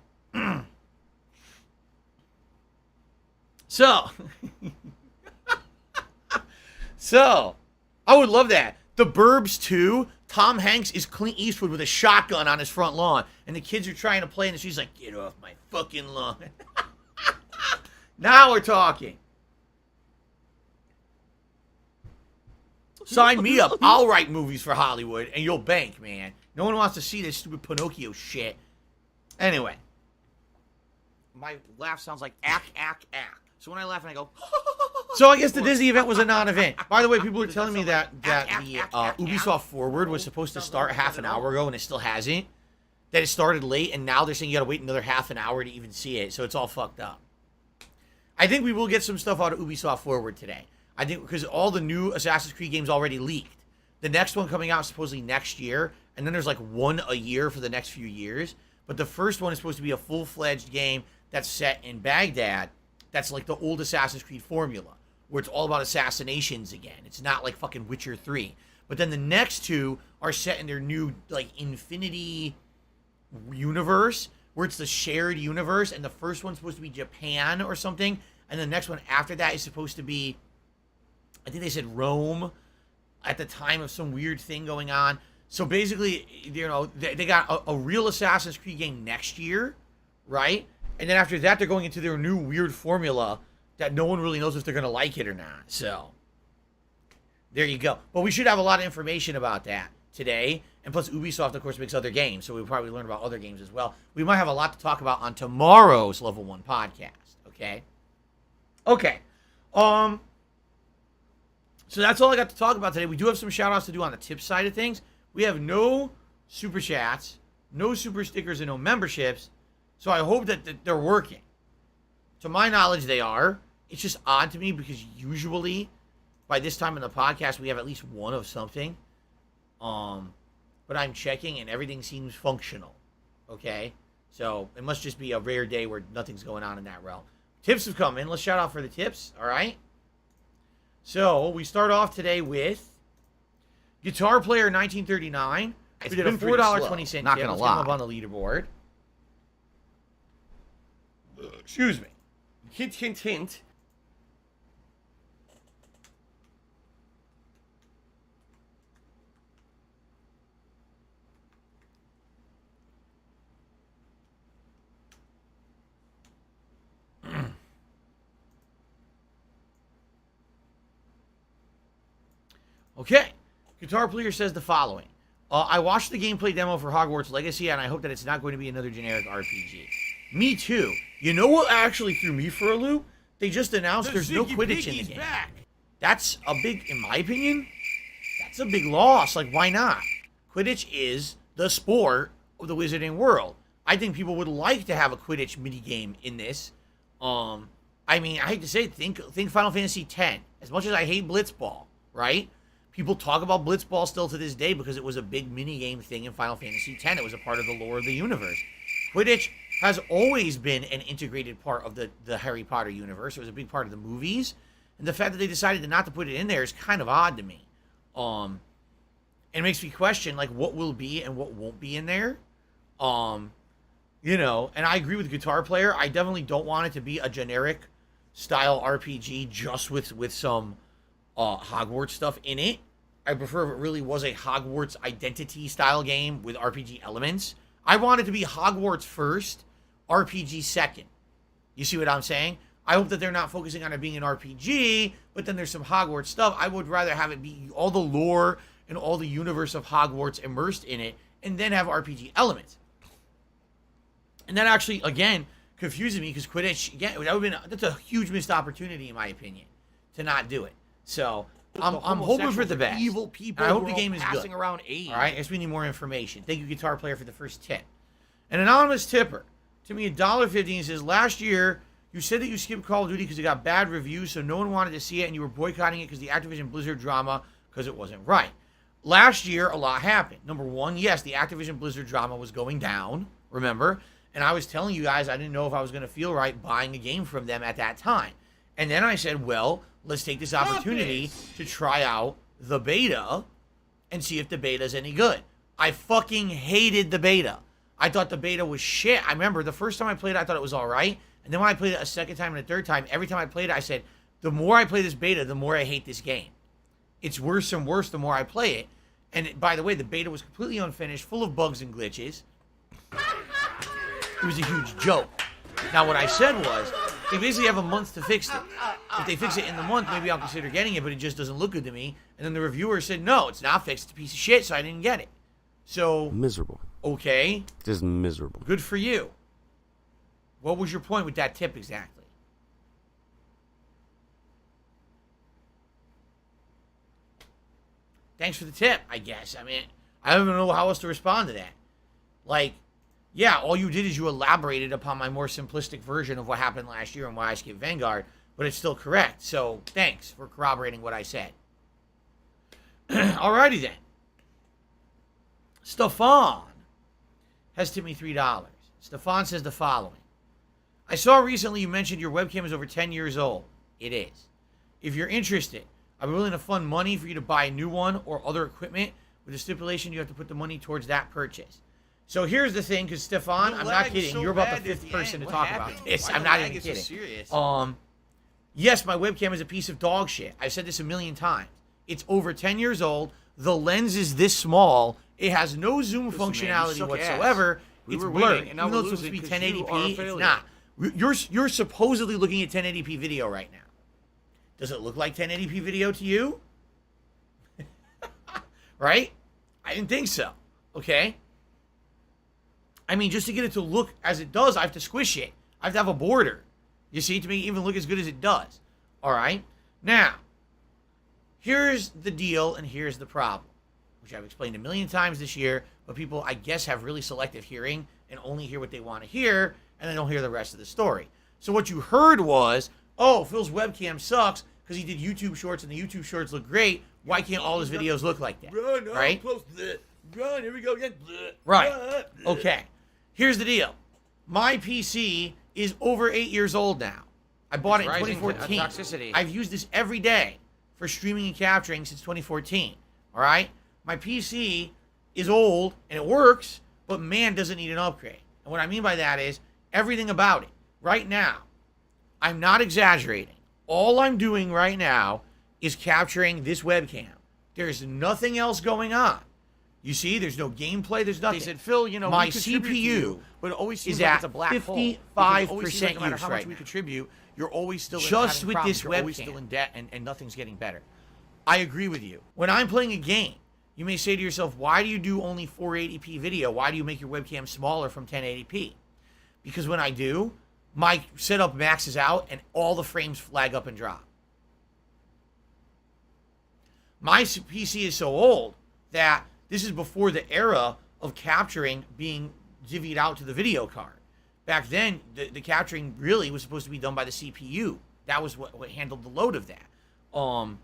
So, I would love that. The Burbs 2, Tom Hanks is Clint Eastwood with a shotgun on his front lawn, and the kids are trying to play, and she's like, get off my fucking lawn. Now we're talking. Sign me up. I'll write movies for Hollywood, and you'll bank, man. No one wants to see this stupid Pinocchio shit. Anyway. My laugh sounds like ack, ack, ack. So when I laugh and I go... So I guess the Disney event was a non-event. By the way, people are telling me that the Ubisoft Forward was supposed to start half an hour ago, and it still hasn't. That it started late, and now they're saying you gotta wait another half an hour to even see it. So it's all fucked up. I think we will get some stuff out of Ubisoft Forward today. I think because all the new Assassin's Creed games already leaked. The next one coming out is supposedly next year, and then there's like one a year for the next few years. But the first one is supposed to be a full-fledged game that's set in Baghdad. That's like the old Assassin's Creed formula. where it's all about assassinations again. It's not like fucking Witcher 3. But then the next two are set in their new, like, Infinity universe, where it's the shared universe, and the first one's supposed to be Japan or something, and the next one after that is supposed to be, I think they said Rome, at the time of some weird thing going on. So basically, you know, they got a real Assassin's Creed game next year, right? And then after that, they're going into their new weird formula that no one really knows if they're going to like it or not. So, there you go. But we should have a lot of information about that today. And plus, Ubisoft, of course, makes other games. So we'll probably learn about other games as well. We might have a lot to talk about on tomorrow's Level 1 podcast. Okay? Okay. So that's all I got to talk about today. We do have some shout-outs to do on the tip side of things. We have no super chats, no super stickers, and no memberships. So I hope that they're working. To my knowledge, they are. It's just odd to me because usually by this time in the podcast, we have at least one of something. But I'm checking and everything seems functional. Okay? So it must just be a rare day where nothing's going on in that realm. Tips have come in. Let's shout out for the tips. All right? So we start off today with Guitar Player 1939. We did a $4.20 tip. Not gonna Let's lie. get him up on the leaderboard. Excuse me. Hint, hint, hint. Okay. Guitar Player says the following. I watched the gameplay demo for Hogwarts Legacy, and I hope that it's not going to be another generic RPG. Me too. You know what actually threw me for a loop? They just announced there's no Quidditch in the game. Back. That's a big, in my opinion, that's a big loss. Like, why not? Quidditch is the sport of the wizarding world. I think people would like to have a Quidditch minigame in this. I mean, I hate to say it, think Final Fantasy X. As much as I hate Blitzball, right? People talk about Blitzball still to this day because it was a big minigame thing in Final Fantasy X. It was a part of the lore of the universe. Quidditch has always been an integrated part of the Harry Potter universe. It was a big part of the movies. And the fact that they decided not to put it in there is kind of odd to me. It makes me question, like, what will be and what won't be in there. You know, and I agree with Guitar Player. I definitely don't want it to be a generic style RPG just with some Hogwarts stuff in it. I prefer if it really was a Hogwarts identity style game with RPG elements. I want it to be Hogwarts first, RPG second. You see what I'm saying? I hope that they're not focusing on it being an RPG, but then there's some Hogwarts stuff. I would rather have it be all the lore and all the universe of Hogwarts immersed in it, and then have RPG elements. And that actually, again, confuses me because Quidditch, again, that's a huge missed opportunity in my opinion to not do it. So I'm hoping for the best. Evil people. And I hope the game is passing good. around AIDS. All right, I guess we need more information. Thank you, Guitar Player, for the first tip. An anonymous tipper to me $1.50 says, last year you said that you skipped Call of Duty because it got bad reviews, so no one wanted to see it, and you were boycotting it because the Activision Blizzard drama because it wasn't right. Last year, a lot happened. Number one, yes, the Activision Blizzard drama was going down, remember? And I was telling you guys I didn't know if I was going to feel right buying a game from them at that time. And then I said, well, let's take this opportunity to try out the beta and see if the beta is any good. I fucking hated the beta. I thought the beta was shit. I remember the first time I played it, I thought it was all right. And then when I played it a second time and a third time, every time I played it, I said, the more I play this beta, the more I hate this game. It's worse and worse the more I play it. And by the way, the beta was completely unfinished, full of bugs and glitches. It was a huge joke. Now, what I said was, they basically have a month to fix it. If they fix it in the month, maybe I'll consider getting it, but it just doesn't look good to me. And then the reviewer said, no, it's not fixed. It's a piece of shit, so I didn't get it. So, Miserable. okay, Just miserable. good for you. What was your point with that tip exactly? Thanks for the tip, I guess. I mean, I don't even know how else to respond to that. Like, yeah, all you did is you elaborated upon my more simplistic version of what happened last year and why I skipped Vanguard, but it's still correct. So, thanks for corroborating what I said. Alrighty then. Stefan has tipped me $3. Stefan says the following. I saw recently you mentioned your webcam is over 10 years old. It is. if you're interested, I'm willing to fund money for you to buy a new one or other equipment with the stipulation you have to put the money towards that purchase. So here's the thing, because Stefan, I'm not kidding. You're about the fifth person to talk about this. I'm not even kidding. Yes, my webcam is a piece of dog shit. I've said this a million times. It's over 10 years old. The lens is this small. It has no zoom functionality whatsoever. It's blurred. Even though it's supposed to be 1080p, it's not. You're supposedly looking at 1080p video right now. Does it look like 1080p video to you? Right? I didn't think so. Okay? I mean, just to get it to look as it does, I have to squish it. I have to have a border. You see, to make it even look as good as it does. All right? Now, here's the deal and here's the problem, which I've explained a million times this year, but people, I guess, have really selective hearing and only hear what they want to hear, and they don't hear the rest of the story. So what you heard was, oh, Phil's webcam sucks because he did YouTube shorts and the YouTube shorts look great. Why can't all his videos look like that? Right? Run, here we go again. Right. Okay. Here's the deal. My PC is over 8 years old now. I bought it in 2014. Toxicity. I've used this every day for streaming and capturing since 2014. All right? My PC is old and it works, but man, doesn't need an upgrade. And what I mean by that is everything about it. Right now, I'm not exaggerating. All I'm doing right now is capturing this webcam. There's nothing else going on. You see, there's no gameplay, there's nothing. They said, Phil, you know, my we contribute to CPU you, but it always seems is like at it's a black hole. 55% No matter use how much right we now. contribute, you're always still Just having with problems. this You're always webcam. still in debt, and nothing's getting better. I agree with you. When I'm playing a game, you may say to yourself, why do you do only 480p video? Why do you make your webcam smaller from 1080p? Because when I do, my setup maxes out and all the frames flag up and drop. My PC is so old that this is before the era of capturing being divvied out to the video card. Back then, the capturing really was supposed to be done by the CPU. That was what handled the load of that.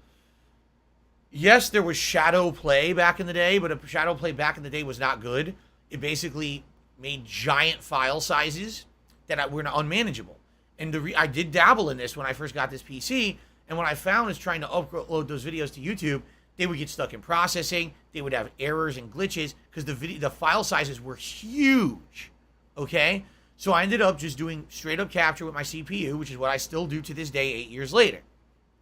Yes, there was shadow play back in the day, but a shadow play back in the day was not good. It basically made giant file sizes that were unmanageable. And I did dabble in this when I first got this PC, and what I found is trying to upload those videos to YouTube, they would get stuck in processing. They would have errors and glitches because the file sizes were huge. Okay, so I ended up just doing straight up capture with my CPU, which is what I still do to this day 8 years later.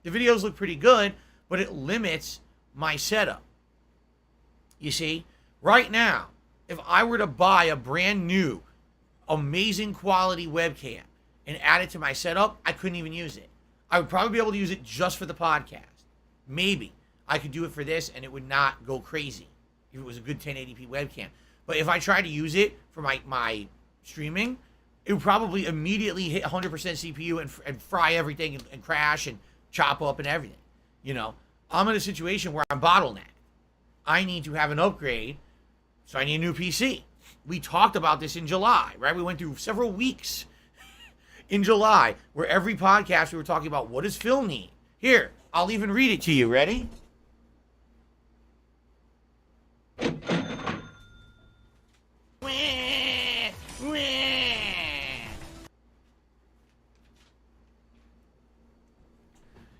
The videos look pretty good, but it limits my setup. You see, right now, if I were to buy a brand new, amazing quality webcam and add it to my setup, I couldn't even use it. I would probably be able to use it just for the podcast. Maybe I could do it for this and it would not go crazy if it was a good 1080p webcam. But if I tried to use it for my streaming, it would probably immediately hit 100% CPU and fry everything and crash and chop up and everything. You know, I'm in a situation where I'm bottlenecked. I need to have an upgrade, so I need a new PC. We talked about this in July, right? We went through several weeks in July where every podcast we were talking about what does Phil need. Here, I'll even read it to you. Ready?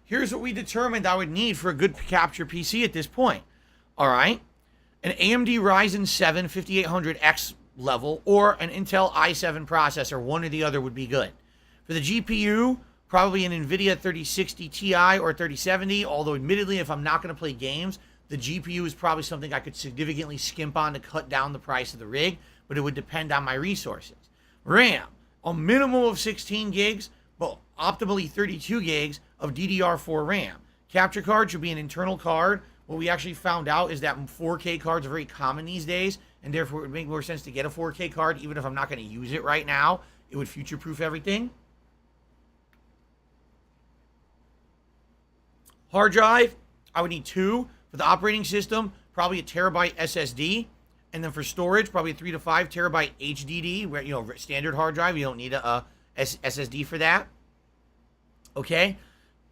Here's what we determined I would need for a good capture PC at this point. All right. An AMD Ryzen 7 5800X level or an Intel i7 processor. One or the other would be good. For the GPU, probably an NVIDIA 3060 Ti or 3070. Although admittedly, if I'm not going to play games, the GPU is probably something I could significantly skimp on to cut down the price of the rig, but it would depend on my resources. RAM, a minimum of 16 gigs, but optimally 32 gigs of DDR4 RAM. Capture card should be an internal card. What we actually found out is that 4K cards are very common these days, and therefore it would make more sense to get a 4K card, even if I'm not going to use it right now. It would future-proof everything. Hard drive, I would need 2. For the operating system, probably a terabyte SSD. And then for storage, probably a 3 to 5 terabyte HDD, where, you know, standard hard drive. You don't need a SSD for that. Okay.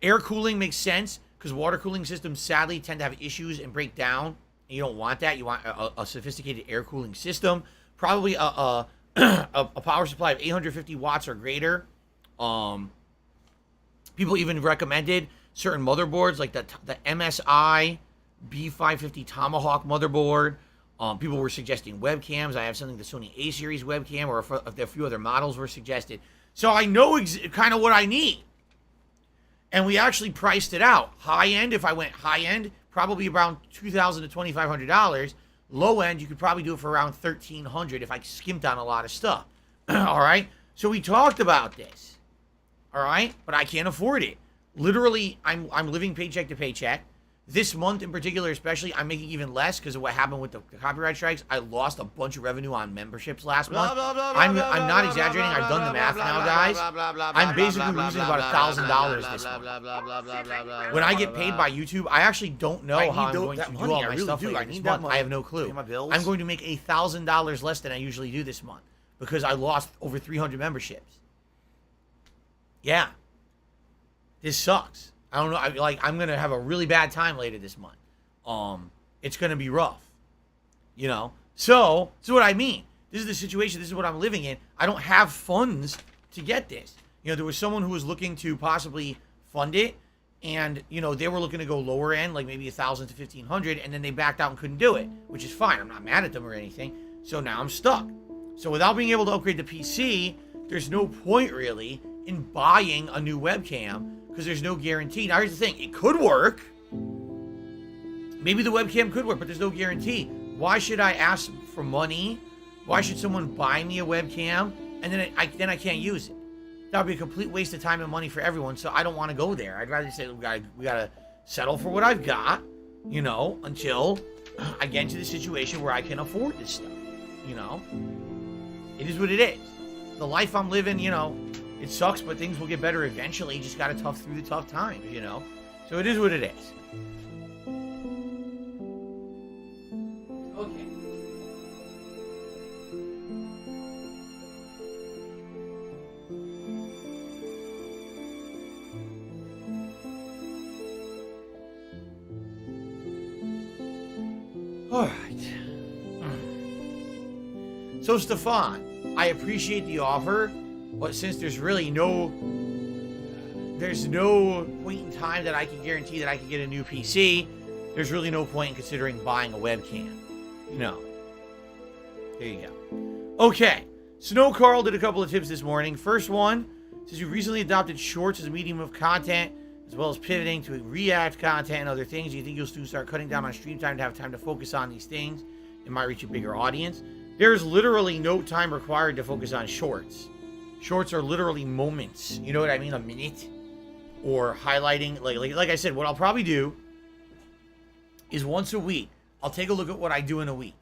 Air cooling makes sense because water cooling systems sadly tend to have issues and break down. And you don't want that. You want a sophisticated air cooling system. Probably a power supply of 850 watts or greater. People even recommended certain motherboards, like the MSI B550 Tomahawk motherboard. People were suggesting webcams. I have something, the Sony A-series webcam, or a few other models were suggested. So I know kind of what I need. And we actually priced it out. High end, if I went high end, probably around $2,000 to $2,500. Low end, you could probably do it for around $1,300 if I skimped on a lot of stuff. All right? So we talked about this. All right? But I can't afford it. Literally, I'm living paycheck to paycheck. This month in particular, especially, I'm making even less because of what happened with the copyright strikes. I lost a bunch of revenue on memberships last month. I'm not exaggerating. I've done the math now, guys. I'm basically losing about $1,000 this month. When I get paid by YouTube, I actually don't know how I'm going to do all my stuff later this month. I have no clue. I'm going to make $1,000 less than I usually do this month because I lost over 300 memberships. Yeah. This sucks. I don't know. I'm gonna have a really bad time later this month. It's gonna be rough, you know. So this is what I mean. This is the situation. This is what I'm living in. I don't have funds to get this. You know, there was someone who was looking to possibly fund it, and you know they were looking to go lower end, like maybe $1,000 to $1,500, and then they backed out and couldn't do it, which is fine. I'm not mad at them or anything. So now I'm stuck. So without being able to upgrade the PC, there's no point really in buying a new webcam. Because there's no guarantee. Now, here's the thing. It could work. Maybe the webcam could work, but there's no guarantee. Why should I ask for money? Why should someone buy me a webcam and then I can't use it? That would be a complete waste of time and money for everyone, so I don't want to go there. I'd rather say we gotta settle for what I've got, you know, until I get into the situation where I can afford this stuff, you know? It is what it is. The life I'm living, you know, it sucks, but things will get better eventually. You just got to tough through the tough times, you know? So it is what it is. Okay. All right. So, Stefan, I appreciate the offer. But since there's really no point in time that I can guarantee that I can get a new PC, there's really no point in considering buying a webcam. No. There you go. Okay. Snow Carl did a couple of tips this morning. First one says you recently adopted shorts as a medium of content, as well as pivoting to React content and other things. Do you think you'll soon start cutting down on stream time to have time to focus on these things? It might reach a bigger audience. There's literally no time required to focus on shorts. Shorts are literally moments. You know what I mean? A minute. Or highlighting. Like I said, what I'll probably do is once a week, I'll take a look at what I do in a week.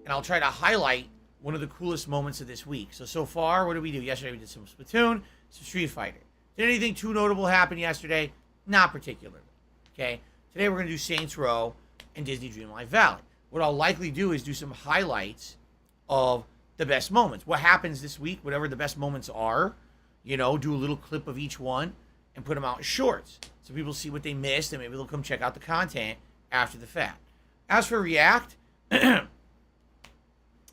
And I'll try to highlight one of the coolest moments of this week. So far, what did we do? Yesterday we did some Splatoon, some Street Fighter. Did anything too notable happen yesterday? Not particularly. Okay? Today we're going to do Saints Row and Disney Dreamlight Valley. What I'll likely do is do some highlights of the best moments. What happens this week, whatever the best moments are, you know, do a little clip of each one and put them out in shorts. So people see what they missed and maybe they'll come check out the content after the fact. As for React, I've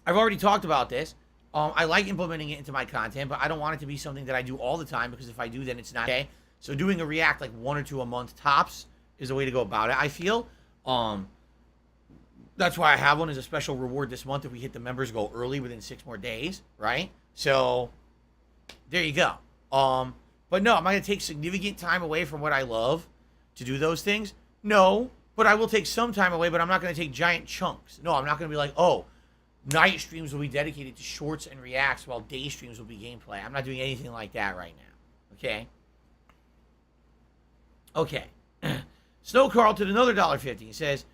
already talked about this. I like implementing it into my content, but I don't want it to be something that I do all the time because if I do, then it's not okay. So doing a React like 1 or 2 a month tops is the way to go about it, I feel. That's why I have one as a special reward this month if we hit the members goal early within 6 more days, right? So there you go. But no, am I going to take significant time away from what I love to do those things? No, but I will take some time away, but I'm not going to take giant chunks. No, I'm not going to be like, oh, night streams will be dedicated to shorts and reacts while day streams will be gameplay. I'm not doing anything like that right now, okay? Okay. Snow Carl to another $1.50. He says,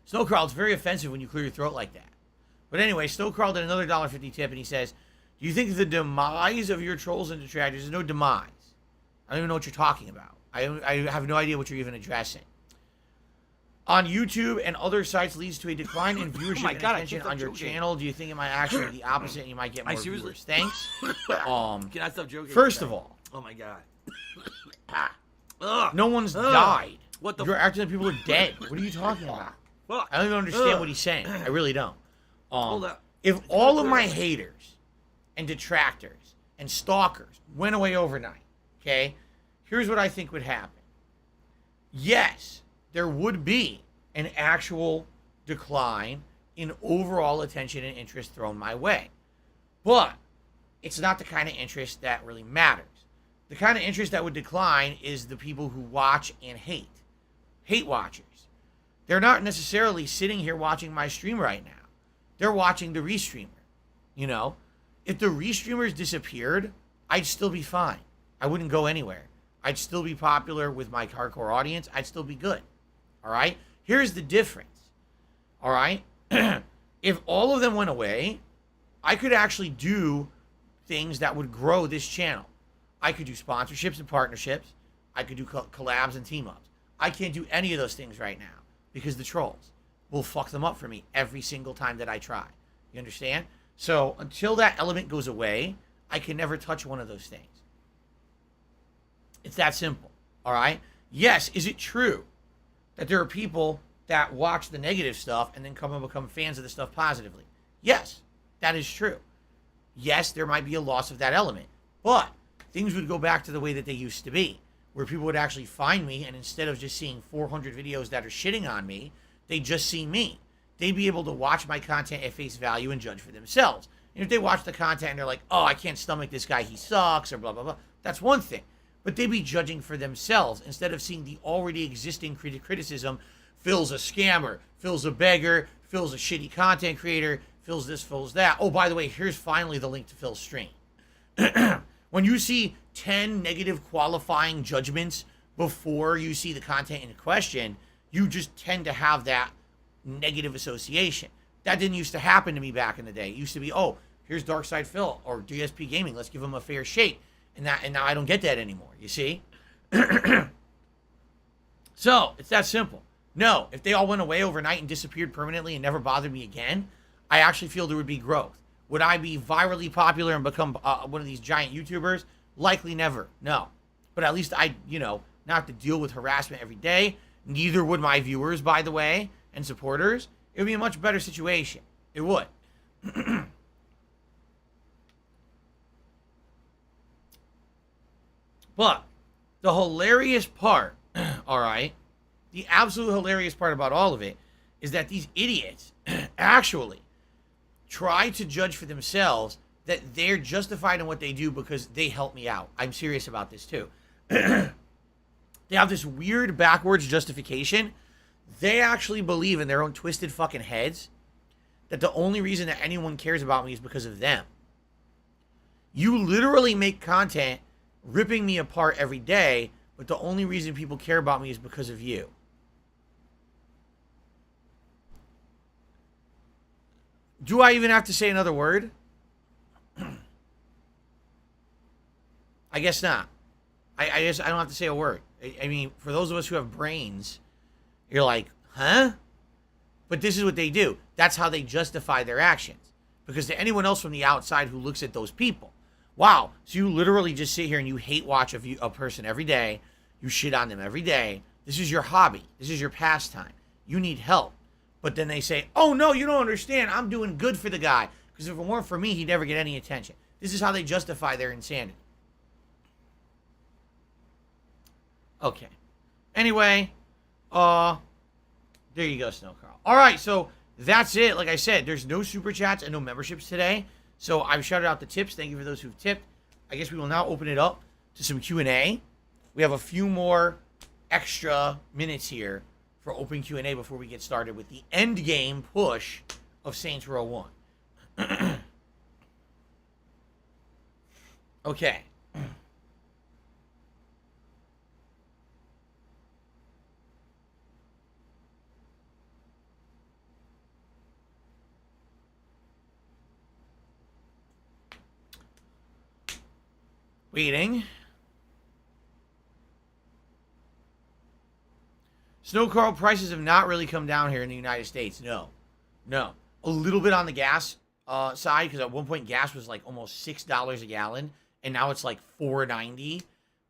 Snow Carl, it's very offensive when you clear your throat like that. But anyway, Snow Carl did another $1.50 tip, and he says, do you think the demise of your trolls and detractors is no demise? I don't even know what you're talking about. I have no idea what you're even addressing. On YouTube and other sites leads to a decline in viewership and attention on your channel. Do you think it might actually be the opposite and you might get more viewers? Thanks. Can I stop joking? First of all. Oh my god. No one's died. What the? You're acting like people are dead. What are you talking about? I don't even understand what he's saying. I really don't. Hold up. If all of my haters and detractors and stalkers went away overnight, okay, here's what I think would happen. Yes, there would be an actual decline in overall attention and interest thrown my way. But it's not the kind of interest that really matters. The kind of interest that would decline is the people who watch and hate. Hate watchers. They're not necessarily sitting here watching my stream right now. They're watching the restreamer. You know? If the restreamers disappeared, I'd still be fine. I wouldn't go anywhere. I'd still be popular with my hardcore audience. I'd still be good. All right? Here's the difference. All right? If all of them went away, I could actually do things that would grow this channel. I could do sponsorships and partnerships. I could do collabs and team-ups. I can't do any of those things right now because the trolls will fuck them up for me every single time that I try. You understand? So until that element goes away, I can never touch one of those things. It's that simple. All right? Yes, is it true that there are people that watch the negative stuff and then come and become fans of the stuff positively? Yes, that is true. Yes, there might be a loss of that element, but things would go back to the way that they used to be, where people would actually find me, and instead of just seeing 400 videos that are shitting on me, they just see me. They'd be able to watch my content at face value and judge for themselves. And if they watch the content and they're like, oh, I can't stomach this guy, he sucks, or blah, blah, blah, that's one thing. But they'd be judging for themselves instead of seeing the already existing criticism. Phil's a scammer, Phil's a beggar, Phil's a shitty content creator, Phil's this, Phil's that. Oh, by the way, here's finally the link to Phil's stream. When you see 10 negative qualifying judgments before you see the content in question, you just tend to have that negative association. That didn't used to happen to me back in the day. It used to be, oh, here's Darkside Phil or DSP Gaming. Let's give him a fair shake. And now I don't get that anymore, you see? So, it's that simple. No, if they all went away overnight and disappeared permanently and never bothered me again, I actually feel there would be growth. Would I be virally popular and become one of these giant YouTubers? Likely never, no. But at least I, not have to deal with harassment every day. Neither would my viewers, by the way, and supporters. It would be a much better situation. It would. But the hilarious part, all right, the absolute hilarious part about all of it is that these idiots actually try to judge for themselves that they're justified in what they do because they help me out. I'm serious about this too. They have this weird backwards justification. They actually believe in their own twisted fucking heads that the only reason that anyone cares about me is because of them. You literally make content ripping me apart every day, but the only reason people care about me is because of you. Do I even have to say another word? I guess not. I guess I don't have to say a word. I mean, for those of us who have brains, you're like, huh? But this is what they do. That's how they justify their actions. Because to anyone else from the outside who looks at those people, wow, so you literally just sit here and you hate watch a person every day. You shit on them every day. This is your hobby. This is your pastime. You need help. But then they say, oh, no, you don't understand. I'm doing good for the guy. Because if it weren't for me, he'd never get any attention. This is how they justify their insanity. Okay. Anyway, there you go, Snow Carl. All right, so that's it. Like I said, there's no super chats and no memberships today. So I've shouted out the tips. Thank you for those who've tipped. I guess we will now open it up to some Q&A. We have a few more extra minutes here for open Q&A before we get started with the end game push of Saints Row 1. Okay. Waiting. Snow Carl, prices have not really come down here in the United States. No. A little bit on the gas side, because at one point gas was like almost $6 a gallon, and now it's like $4.90.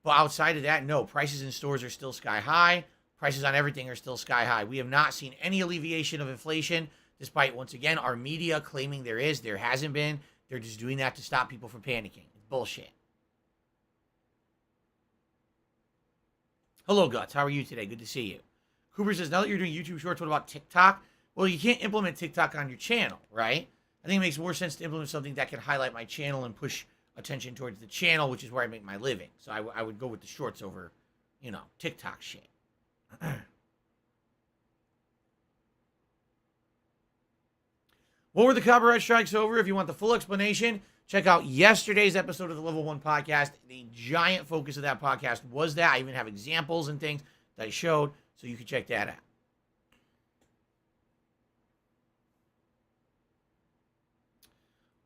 But outside of that, no. Prices in stores are still sky high. Prices on everything are still sky high. We have not seen any alleviation of inflation, despite, once again, our media claiming there is. There hasn't been. They're just doing that to stop people from panicking. Bullshit. Hello, Guts. How are you today? Good to see you. Cooper says, now that you're doing YouTube Shorts, what about TikTok? Well, you can't implement TikTok on your channel, right? I think it makes more sense to implement something that can highlight my channel and push attention towards the channel, which is where I make my living. So I would go with the shorts over, you know, TikTok shit. What were the copyright strikes over? If you want the full explanation, check out yesterday's episode of the Level 1 podcast. The giant focus of that podcast was that. I even have examples and things that I showed, so you can check that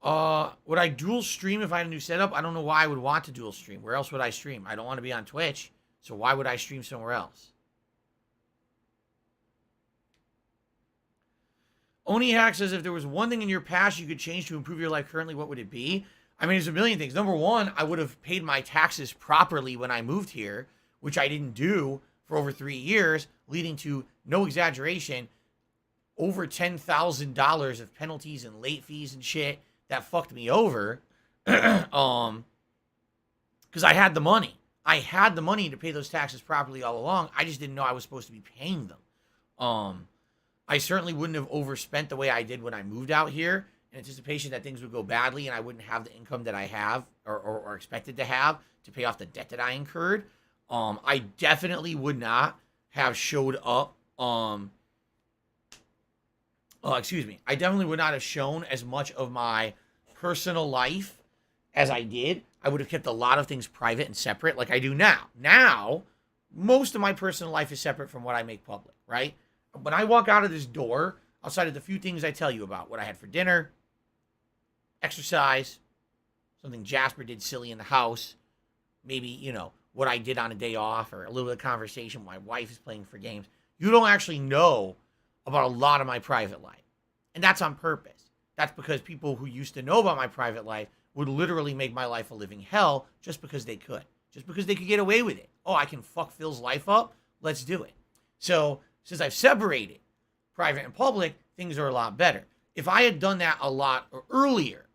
out. Would I dual stream if I had a new setup? I don't know why I would want to dual stream. Where else would I stream? I don't want to be on Twitch, so why would I stream somewhere else? Onihack says, if there was one thing in your past you could change to improve your life currently, what would it be? I mean, there's a million things. Number one, I would have paid my taxes properly when I moved here, which I didn't do for over 3 years, leading to, no exaggeration, over $10,000 of penalties and late fees and shit that fucked me over. Because I had the money. I had the money to pay those taxes properly all along. I just didn't know I was supposed to be paying them. I certainly wouldn't have overspent the way I did when I moved out here in anticipation that things would go badly and I wouldn't have the income that I have or expected to have to pay off the debt that I incurred. I definitely would not have showed up. I definitely would not have shown as much of my personal life as I did. I would have kept a lot of things private and separate like I do now. Now, most of my personal life is separate from what I make public, right? When I walk out of this door, outside of the few things I tell you about, what I had for dinner, exercise, something Jasper did silly in the house, maybe, you know, what I did on a day off, or a little bit of conversation my wife is playing for games, you don't actually know about a lot of my private life. And that's on purpose. That's because people who used to know about my private life would literally make my life a living hell just because they could. Just because they could get away with it. Oh, I can fuck Phil's life up? Let's do it. So, since I've separated private and public, things are a lot better. If I had done that a lot earlier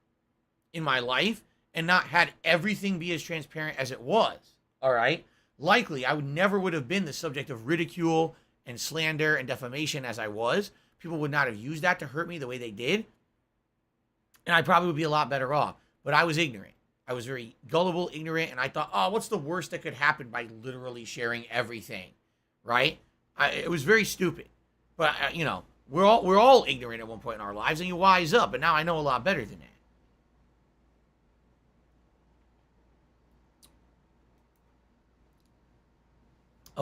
in my life and not had everything be as transparent as it was, all right, likely I would have been the subject of ridicule and slander and defamation as I was. People would not have used that to hurt me the way they did. And I probably would be a lot better off. But I was ignorant. I was very gullible, ignorant, and I thought, oh, what's the worst that could happen by literally sharing everything, right? It was very stupid, but you know, we're all ignorant at one point in our lives, and you wise up. But now I know a lot better than that.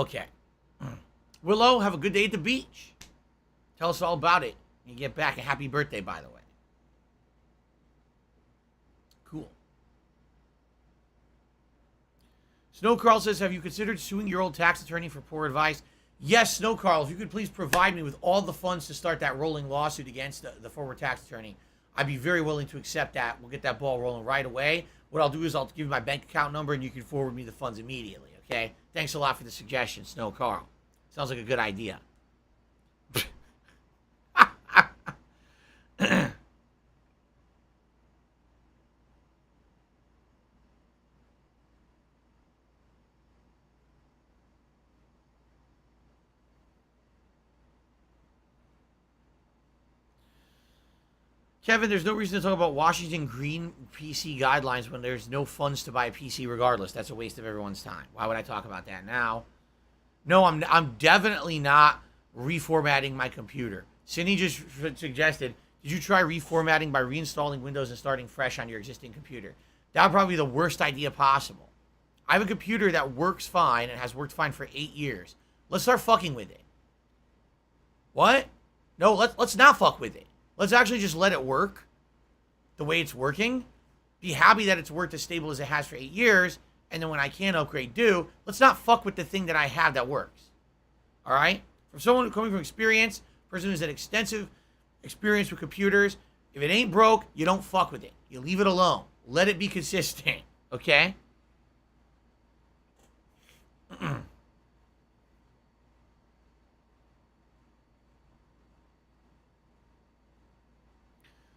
Okay, Willow, have a good day at the beach. Tell us all about it when you get back. A happy birthday, by the way. Cool. Snow Carl says, have you considered suing your old tax attorney for poor advice? Yes, Snow Carl, if you could please provide me with all the funds to start that rolling lawsuit against the former tax attorney, I'd be very willing to accept that. We'll get that ball rolling right away. What I'll do is I'll give you my bank account number and you can forward me the funds immediately, okay? Thanks a lot for the suggestion, Snow Carl. Sounds like a good idea. Kevin, there's no reason to talk about Washington Green PC guidelines when there's no funds to buy a PC regardless. That's a waste of everyone's time. Why would I talk about that now? No, I'm definitely not reformatting my computer. Cindy just suggested, did you try reformatting by reinstalling Windows and starting fresh on your existing computer? That would probably be the worst idea possible. I have a computer that works fine and has worked fine for 8 years. Let's start fucking with it. What? No, let's not fuck with it. Let's actually just let it work the way it's working. Be happy that it's worked as stable as it has for 8 years. And then when I can upgrade, do. Let's not fuck with the thing that I have that works. All right? From someone coming from experience, person who's had extensive experience with computers, if it ain't broke, you don't fuck with it. You leave it alone. Let it be consistent. Okay?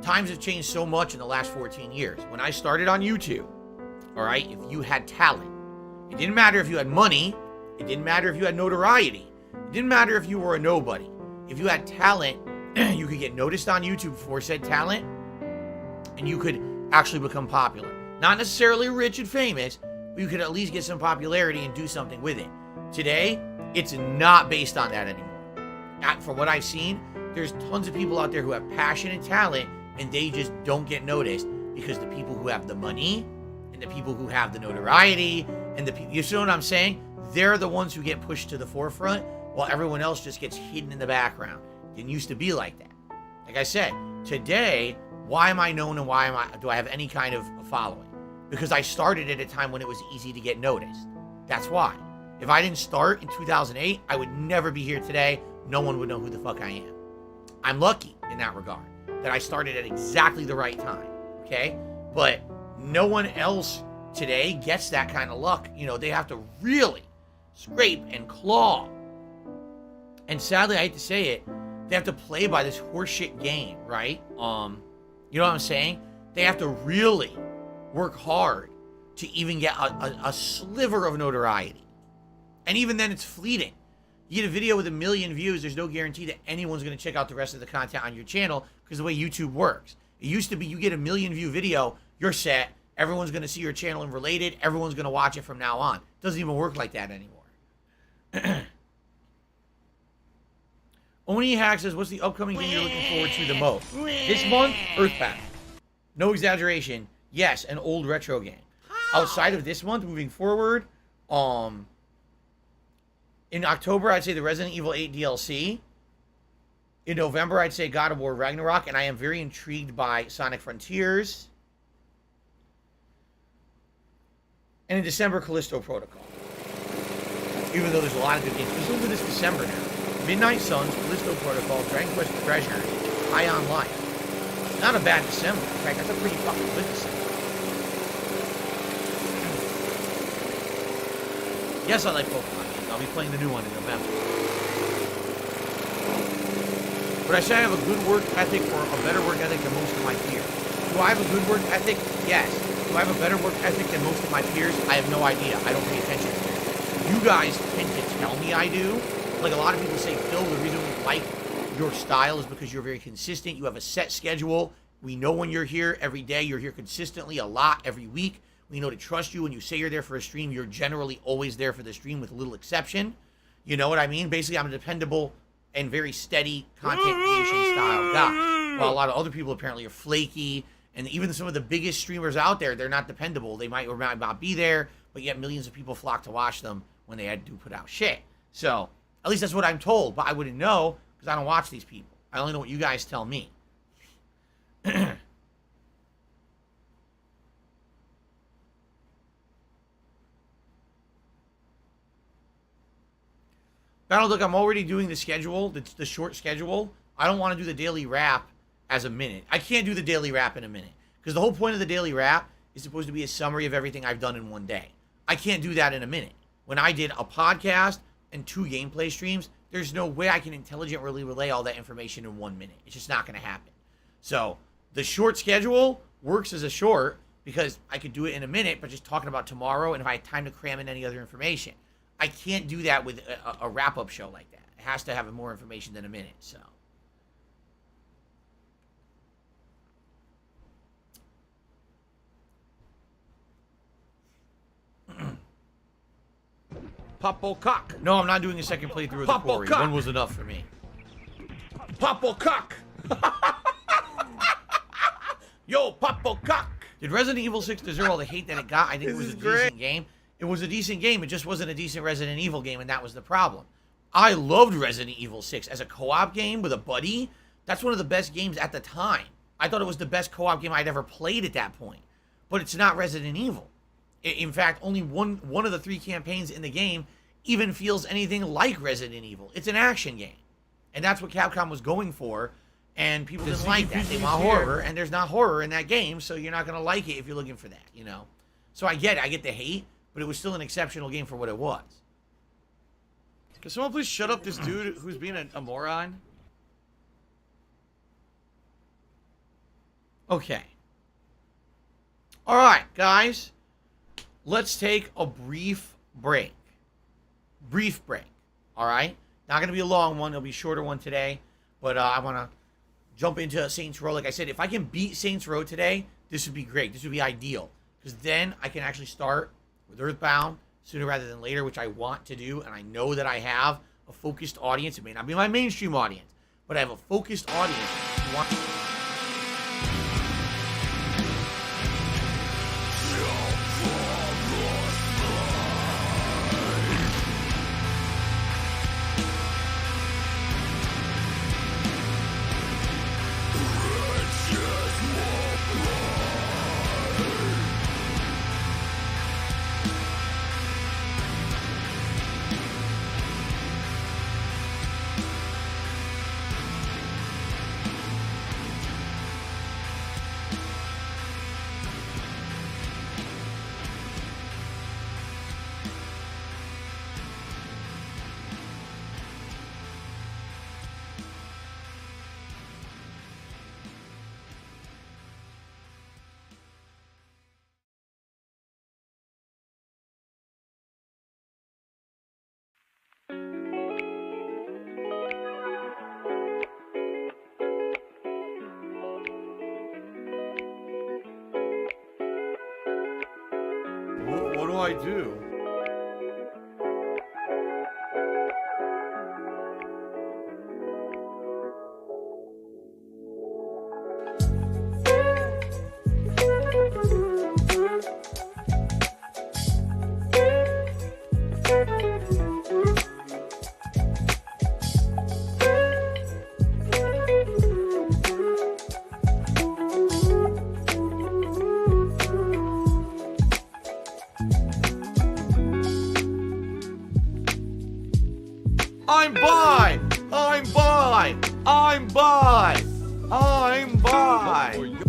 times have changed so much in the last 14 years. When I started on YouTube, all right, if you had talent, it didn't matter if you had money, it didn't matter if you had notoriety, it didn't matter if you were a nobody. If you had talent, you could get noticed on YouTube for said talent, and you could actually become popular. Not necessarily rich and famous, but you could at least get some popularity and do something with it. Today, it's not based on that anymore. From what I've seen, there's tons of people out there who have passion and talent, and they just don't get noticed because the people who have the money and the people who have the notoriety and the people, you see what I'm saying? They're the ones who get pushed to the forefront while everyone else just gets hidden in the background. It didn't used to be like that. Like I said, today, why am I known and do I have any kind of following? Because I started at a time when it was easy to get noticed. That's why. If I didn't start in 2008, I would never be here today. No one would know who the fuck I am. I'm lucky in that regard that I started at exactly the right time, okay? But no one else today gets that kind of luck. You know, they have to really scrape and claw. And sadly, I hate to say it, they have to play by this horseshit game, right? You know what I'm saying? They have to really work hard to even get a sliver of notoriety. And even then, it's fleeting. You get a video with 1 million views, there's no guarantee that anyone's going to check out the rest of the content on your channel because the way YouTube works. It used to be you get 1 million view video, you're set, everyone's going to see your channel and related, everyone's going to watch it from now on. It doesn't even work like that anymore. Oni Hack says, what's the upcoming game you're looking forward to the most? This month, Earthbound. No exaggeration. Yes, an old retro game. Outside of this month, moving forward, in October, I'd say the Resident Evil 8 DLC. In November, I'd say God of War Ragnarok, and I am very intrigued by Sonic Frontiers. And in December, Callisto Protocol. Even though there's a lot of good games. Let's look at this December now. Midnight Suns, Callisto Protocol, Dragon Quest Treasures, High on Life. Not a bad December. In fact, that's a pretty fucking good December. Yes, I like Pokemon games. I'll be playing the new one in November. But I say I have a good work ethic or a better work ethic than most of my peers. Do I have a good work ethic? Yes. Do I have a better work ethic than most of my peers? I have no idea. I don't pay attention to it. You guys tend to tell me I do. Like a lot of people say, Phil, the reason we like your style is because you're very consistent. You have a set schedule. We know when you're here every day. You're here consistently a lot every week. We know to trust you. When you say you're there for a stream, you're generally always there for the stream with a little exception. You know what I mean? Basically, I'm a dependable and very steady content creation style guy. While a lot of other people apparently are flaky. And even some of the biggest streamers out there, they're not dependable. They might or might not be there, but yet millions of people flock to watch them when they had to put out shit. So, at least that's what I'm told, but I wouldn't know because I don't watch these people. I only know what you guys tell me. Battle, look, I'm already doing the schedule, the short schedule. I don't want to do the daily wrap as a minute. I can't do the daily wrap in a minute because the whole point of the daily wrap is supposed to be a summary of everything I've done in one day. I can't do that in a minute. When I did a podcast and 2 gameplay streams, there's no way I can intelligently relay all that information in 1 minute. It's just not going to happen. So the short schedule works as a short because I could do it in a minute, but just talking about tomorrow and if I had time to cram in any other information. I can't do that with a wrap-up show like that. It has to have more information than a minute, so. Popo cock. No, I'm not doing a second playthrough of the Quarry. Cock. One was enough for me. Popo cock. Yo, Popo cock. Did Resident Evil 6 deserve all the hate that it got? I think it was a decent game. It was a decent game. It just wasn't a decent Resident Evil game, and that was the problem. I loved Resident Evil 6 as a co-op game with a buddy. That's one of the best games at the time. I thought it was the best co-op game I'd ever played at that point. But it's not Resident Evil. In fact, only one of the 3 campaigns in the game even feels anything like Resident Evil. It's an action game. And that's what Capcom was going for. And people didn't like that. They want horror, and there's not horror in that game, so you're not going to like it if you're looking for that, you know? So I get it. I get the hate. But it was still an exceptional game for what it was. Can someone please shut up this dude who's being a moron? Okay. All right, guys. Let's take a brief break. Brief break. All right? Not going to be a long one. It'll be a shorter one today. But I want to jump into Saints Row. Like I said, if I can beat Saints Row today, this would be great. This would be ideal. Because then I can actually start with Earthbound sooner rather than later, which I want to do. And I know that I have a focused audience. It may not be my mainstream audience, but I have a focused audience who want. What do I do? I'm by! I'm by! I'm by! I'm by!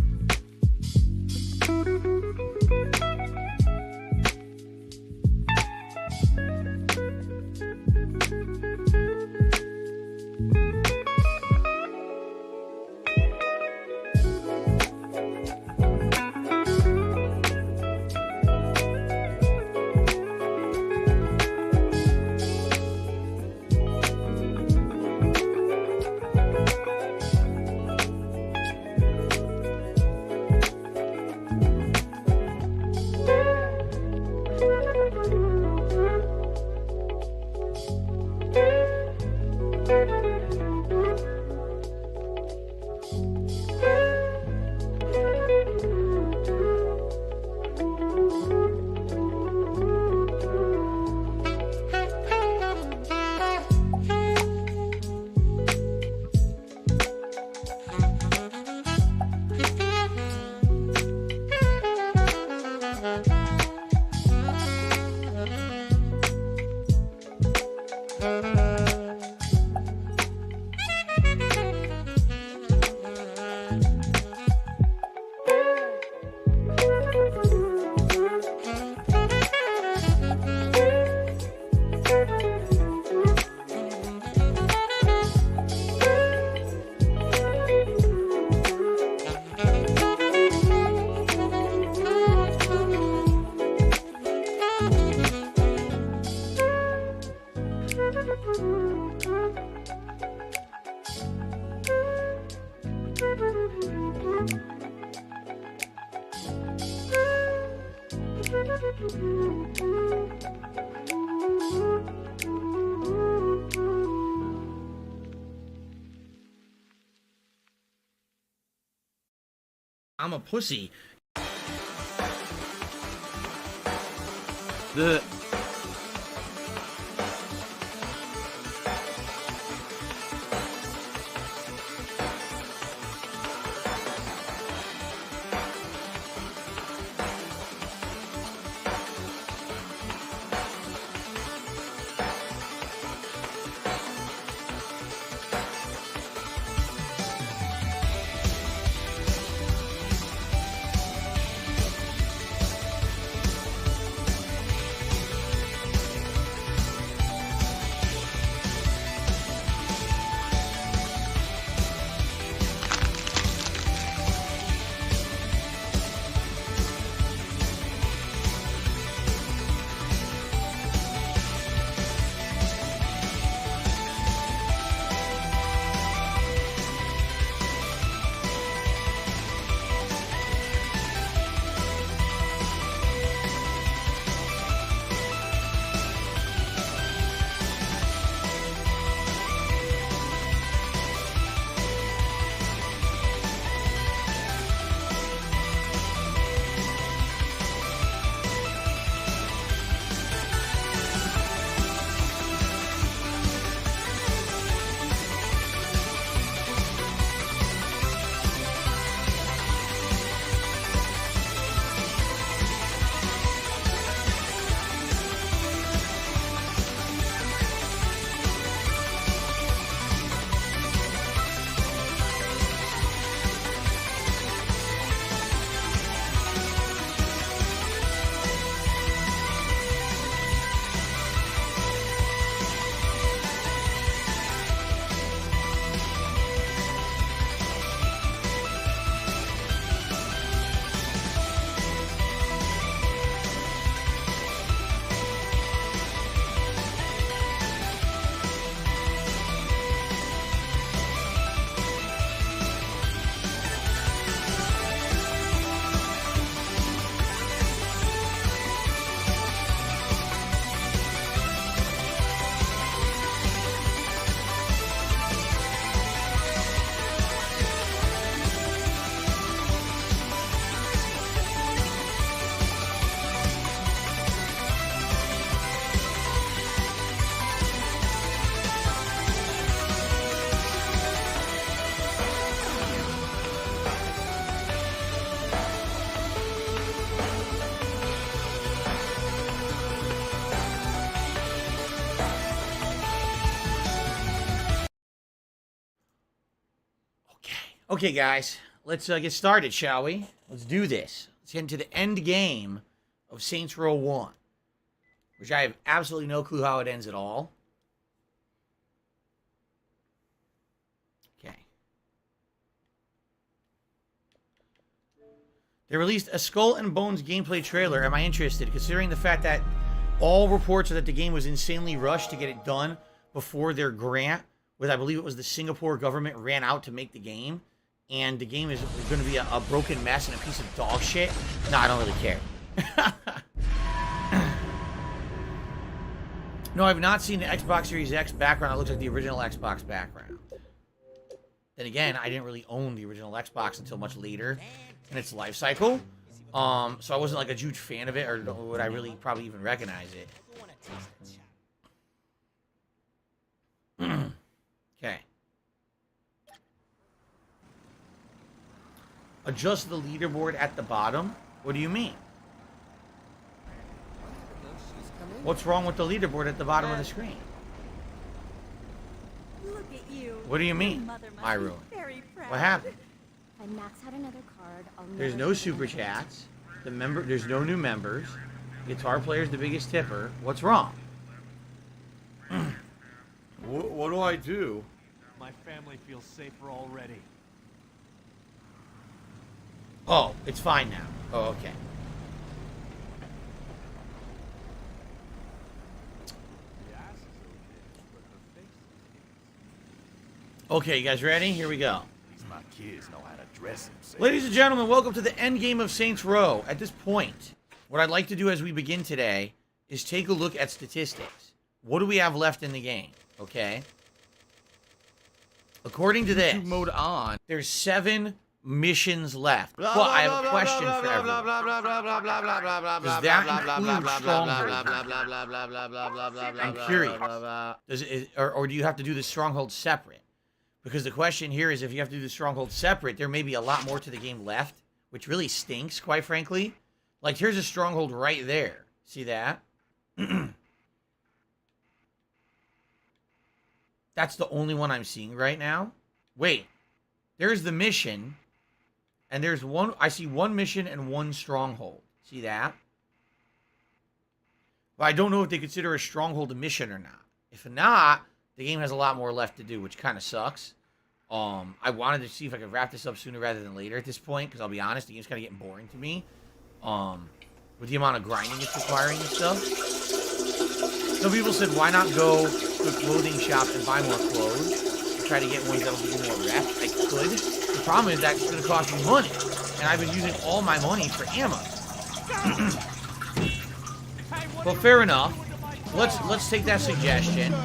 I'm a pussy. Okay, guys, let's get started, shall we? Let's do this. Let's get into the end game of Saints Row 1, which I have absolutely no clue how it ends at all. Okay. They released a Skull and Bones gameplay trailer. Am I interested? Considering the fact that all reports are that the game was insanely rushed to get it done before their grant, with I believe it was the Singapore government, ran out to make the game. And the game is going to be a broken mess and a piece of dog shit. No, I don't really care. No, I've not seen the Xbox Series X background. It looks like the original Xbox background. Then again, I didn't really own the original Xbox until much later in its life cycle. So I wasn't like a huge fan of it, or would I really probably even recognize it. Okay. Adjust the leaderboard at the bottom? What do you mean? What's wrong with the leaderboard at the bottom of the screen? Look at you. What do you mean? Mother must My be ruin. very proud. What happened? I max out another card. There's no super chats. There's no new members. Guitar player's the biggest tipper. What's wrong? What do I do? My family feels safer already. Oh, it's fine now. Oh, okay. The ass is okay, but her face is Okay, you guys ready? Here we go. At least my kids know how to dress themselves. Ladies and gentlemen, welcome to the end game of Saints Row. At this point, what I'd like to do as we begin today is take a look at statistics. What do we have left in the game? Okay. According to this, Mode on. there's 7 missions left. Well, I have a question for everyone. Does that include Stronghold? I'm curious. Or do you have to do the Stronghold separate? Because the question here is, if you have to do the Stronghold separate, there may be a lot more to the game left, which really stinks, quite frankly. Like, here's a Stronghold right there. See that? That's the only one I'm seeing right now. Wait. There's the mission. And there's one... I see one mission and one Stronghold. See that? But I don't know if they consider a Stronghold a mission or not. If not, the game has a lot more left to do, which kind of sucks. I wanted to see if I could wrap this up sooner rather than later at this point, because I'll be honest, the game's kind of getting boring to me. With the amount of grinding it's requiring and stuff. Some people said, why not go to a clothing shop and buy more clothes? To try to get ones that'll give you more rep. I could. The problem is that's going to cost me money. And I've been using all my money for ammo. Well, fair enough. Let's take that suggestion.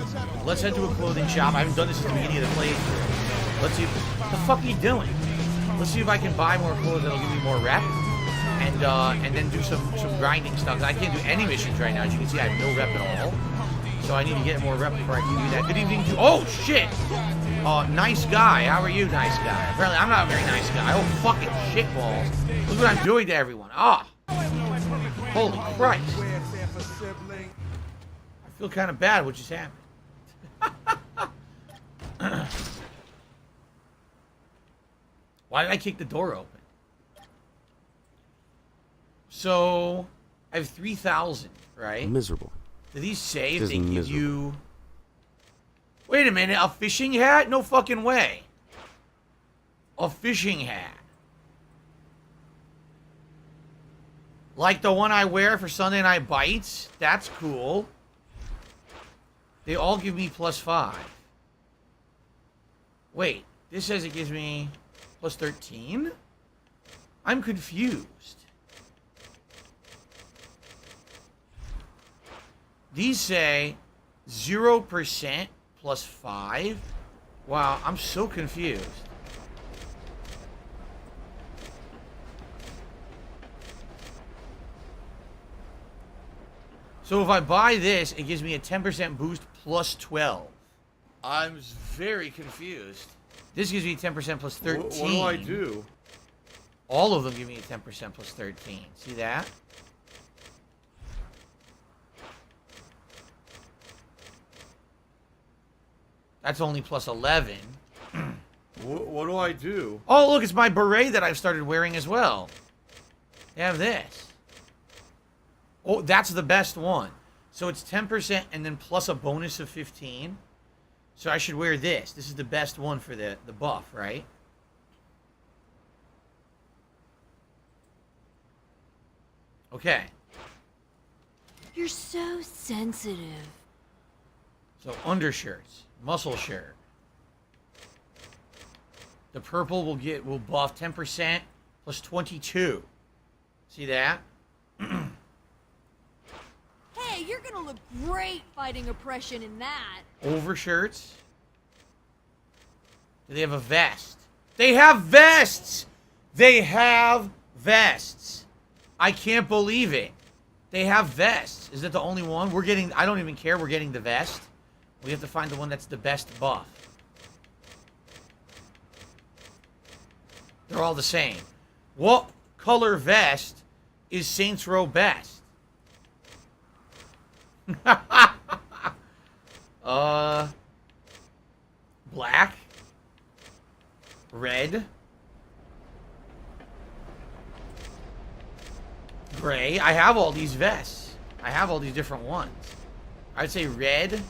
Let's head to a clothing shop. I haven't done this since the beginning of the playthrough. Let's see. What the fuck are you doing? Let's see if I can buy more clothes that'll give me more rep. And then do some grinding stuff. I can't do any missions right now. As you can see, I have no rep at all. So I need to get more rep before I can do that. Good evening to... Oh, shit! Nice guy. How are you, nice guy? Apparently, I'm not a very nice guy. Oh, fucking shitballs. Look what I'm doing to everyone. Ah! Holy Christ. I feel kind of bad what just happened. Why did I kick the door open? So, I have 3,000, right? Miserable. Do these say if Just they give miserable. you... Wait a minute, a fishing hat? No fucking way. A fishing hat. Like the one I wear for Sunday Night Bites? That's cool. They all give me +5. Wait, this says it gives me +13? I'm confused. These say 0% +5. Wow, I'm so confused. So if I buy this, it gives me a 10% boost +12. I'm very confused. This gives me a 10% +13. What do I do? All of them give me a 10% +13. See that? That's only +11. What do I do? Oh, look, it's my beret that I've started wearing as well. They have this. Oh, that's the best one. So it's 10% and then plus a bonus of 15. So I should wear this. This is the best one for the buff, right? Okay. You're so sensitive. So undershirts, muscle shirt. The purple will buff 10% plus 22. See that? Hey, you're gonna look great fighting oppression in that. Overshirts. Do they have a vest? They have vests! They have vests. I can't believe it. They have vests. Is that the only one? We're getting, I don't even care, we're getting the vest. We have to find the one that's the best buff. They're all the same. What color vest is Saints Row best? Black, red, gray. I have all these vests. I have all these different ones. I'd say red.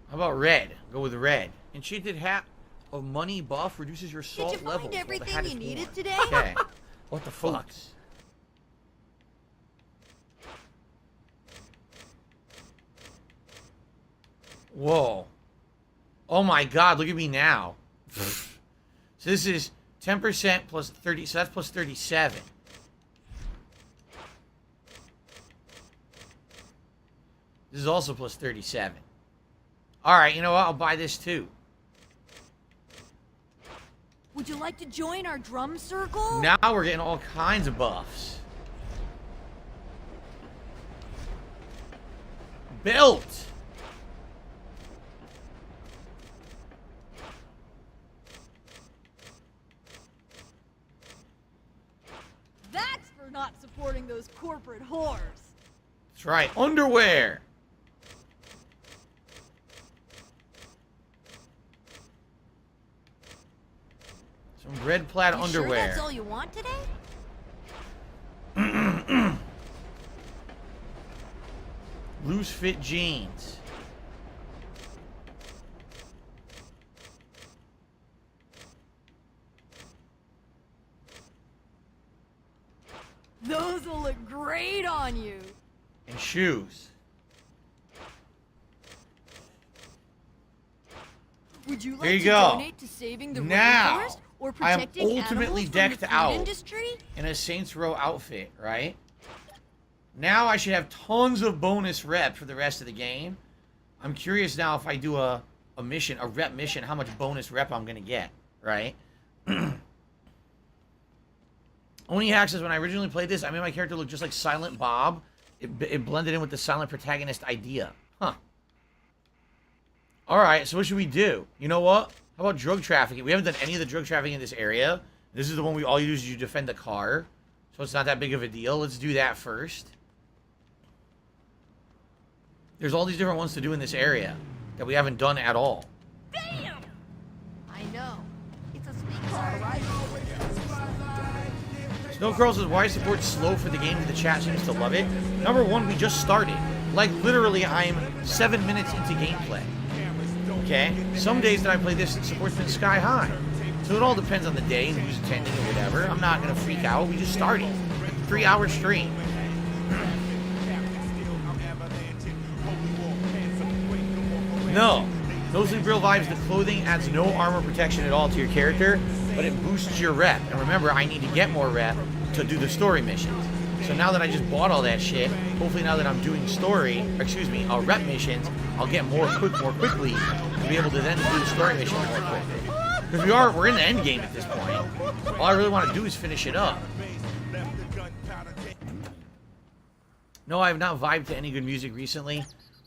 How about red? Go with red. Enchanted hat of money buff reduces your salt Did you level. find everything you needed today? Okay. What the fuck? Whoa. Oh my god, look at me now. So this is 10% plus 30, so that's plus 37. This is also plus 37. Alright, you know what? I'll buy this too. Would you like to join our drum circle? Now we're getting all kinds of buffs. Belt! That's for not supporting those corporate whores. That's right, underwear! Some red plaid You underwear. Sure that's all you want today? Loose fit jeans. Those will look great on you. And shoes. Would you like There you to go. donate to saving the Now, rainforest or I am protecting ultimately animals decked from the food out. industry? In a Saints Row outfit, right? Now I should have tons of bonus rep for the rest of the game. I'm curious now if I do a mission, a rep mission, how much bonus rep I'm going to get, right? Only hacks is when I originally played this, I made my character look just like Silent Bob. It blended in with the silent protagonist idea. Huh. Alright, so what should we do? You know what? How about drug trafficking? We haven't done any of the drug trafficking in this area. This is the one all you do is you defend the car. So it's not that big of a deal. Let's do that first. There's all these different ones to do in this area that we haven't done at all. Damn! I know. It's a sweet car, right? Snow Girl says, why support slow for the game? The chat seems to love it. Number one, we just started. Like, literally, I'm 7 minutes into gameplay. Okay? Some days that I play this, support's been sky high. So it all depends on the day and who's attending or whatever. I'm not going to freak out. We just started. 3-hour stream. No. No Sleep Real vibes. The clothing adds no armor protection at all to your character, but it boosts your rep. And remember, I need to get more rep to do the story missions. So now that I just bought all that shit, hopefully now that I'm doing rep missions, I'll get more quickly to be able to then do the story missions more quickly. Because we're in the end game at this point. All I really want to do is finish it up. No, I have not vibed to any good music recently.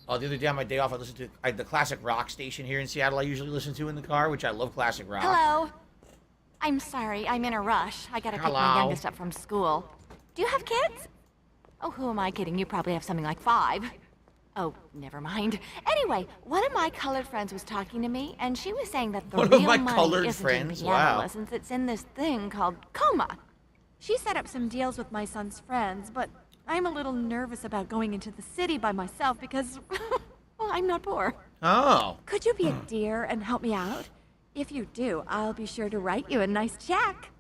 The other day on my day off, I listened to the classic rock station here in Seattle I usually listen to in the car, which I love classic rock. Hello. I'm sorry, I'm in a rush. I gotta pick my youngest up from school. Do you have kids? Oh, who am I kidding? You probably have something like 5. Oh, never mind. Anyway, one of my colored friends was talking to me, and she was saying that the One of real my money colored isn't friends? in piano Wow. lessons. It's in this thing called coma. She set up some deals with my son's friends, but I'm a little nervous about going into the city by myself because, well, I'm not poor. Oh. Could you be a dear and help me out? If you do, I'll be sure to write you a nice check.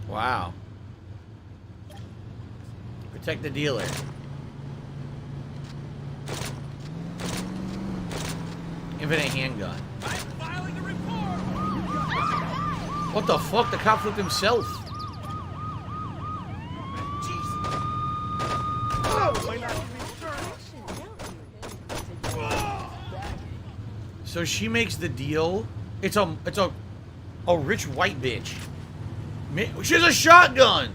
Wow. Protect the dealer. Infinite handgun. What the fuck? The cop flipped himself. So she makes the deal. It's a rich white bitch. She has a shotgun.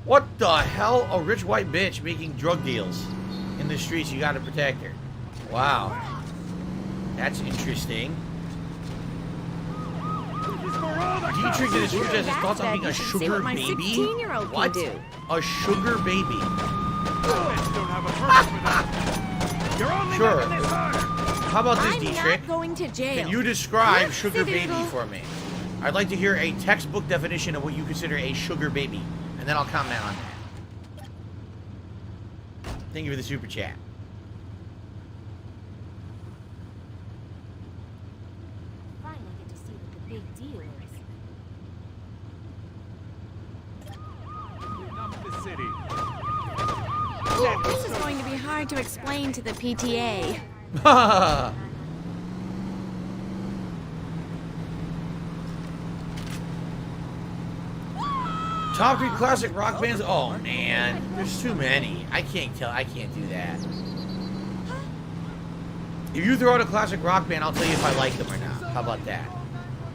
What the hell? A rich white bitch making drug deals in the streets. You gotta protect her. Wow. That's interesting. Dietrich did his thoughts on being a sugar baby. What? A sugar baby. Sure. How about this, Dietrich? going to jail. Can you describe sugar baby for me? I'd like to hear a textbook definition of what you consider a sugar baby, and then I'll comment on that. Thank you for the super chat. Finally get to see what the big deal is. This is going to be hard to explain to the PTA. Top 3 classic rock bands. Oh man, there's too many. I can't do that. If you throw out a classic rock band, I'll tell you if I like them or not. How about that?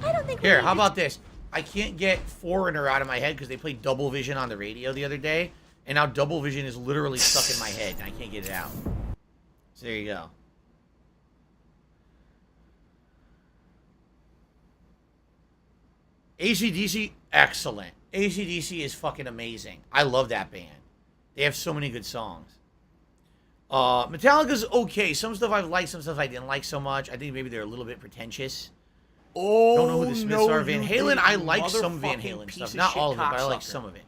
I don't think Here, how about this? I can't get Foreigner out of my head because they played Double Vision on the radio the other day, and now Double Vision is literally stuck in my head, and I can't get it out. So there you go. AC/DC, excellent. AC/DC is fucking amazing. I love that band. They have so many good songs. Metallica's okay. Some stuff I've liked, some stuff I didn't like so much. I think maybe they're a little bit pretentious. Oh, Don't know who the Smiths are. Van you Halen, big I like some Van motherfucking Halen piece stuff. of Not shit all of it, but I like cocksucker. some of it.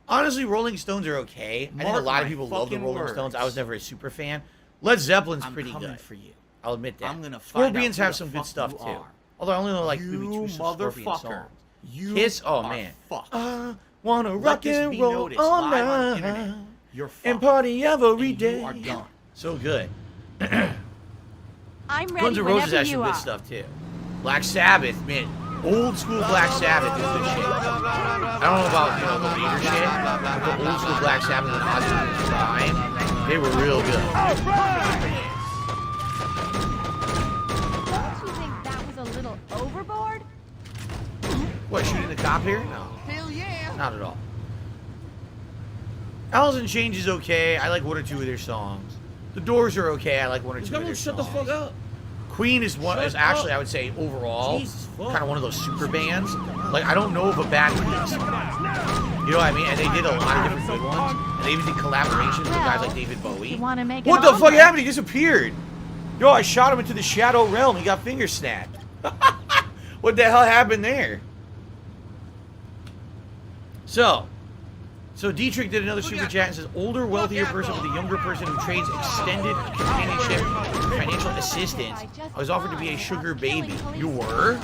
Honestly, Rolling Stones are okay. I think a Mark lot of my people love the fucking Rolling words. Stones. I was never a super fan. Led Zeppelin's I'm pretty coming good. for you. I'll admit that. I'm gonna find Scorpions out who have the some good fuck stuff you too. are. Although I only know like maybe You two Scorpion motherfucker. songs. You Kiss, oh are man. fucked. I wanna Let rock this and be roll noticed all live on the night internet. You're fucked. and party every And day. you are done. So good. I'm ready Guns N' Roses whenever has you some are. good stuff too. Black Sabbath, man. Old school Black Sabbath is good shit. I don't know about the later shit, but the old school Black Sabbath and Ozzy at the time, they were real good. Don't you think that was a little overboard? What, shooting the cop here? No. Hell yeah. Not at all. Alice in Chains is okay. I like one or two of their songs. The Doors are okay. I like one or two of their Shut songs. the fuck up. Queen is actually, I would say, overall, Jesus fuck. kind of one of those super bands. Like, I don't know of a bad Queen song. You know what I mean? And they did a lot of different good ones. And they even did collaborations with guys like David Bowie. You want to make What it the over? fuck happened? He disappeared. Yo, I shot him into the shadow realm. He got finger snapped. What the hell happened there? So Dietrich did another super chat and says, older, wealthier person with a younger person who trades extended companionship and financial assistance. I was offered to be a sugar baby. You were?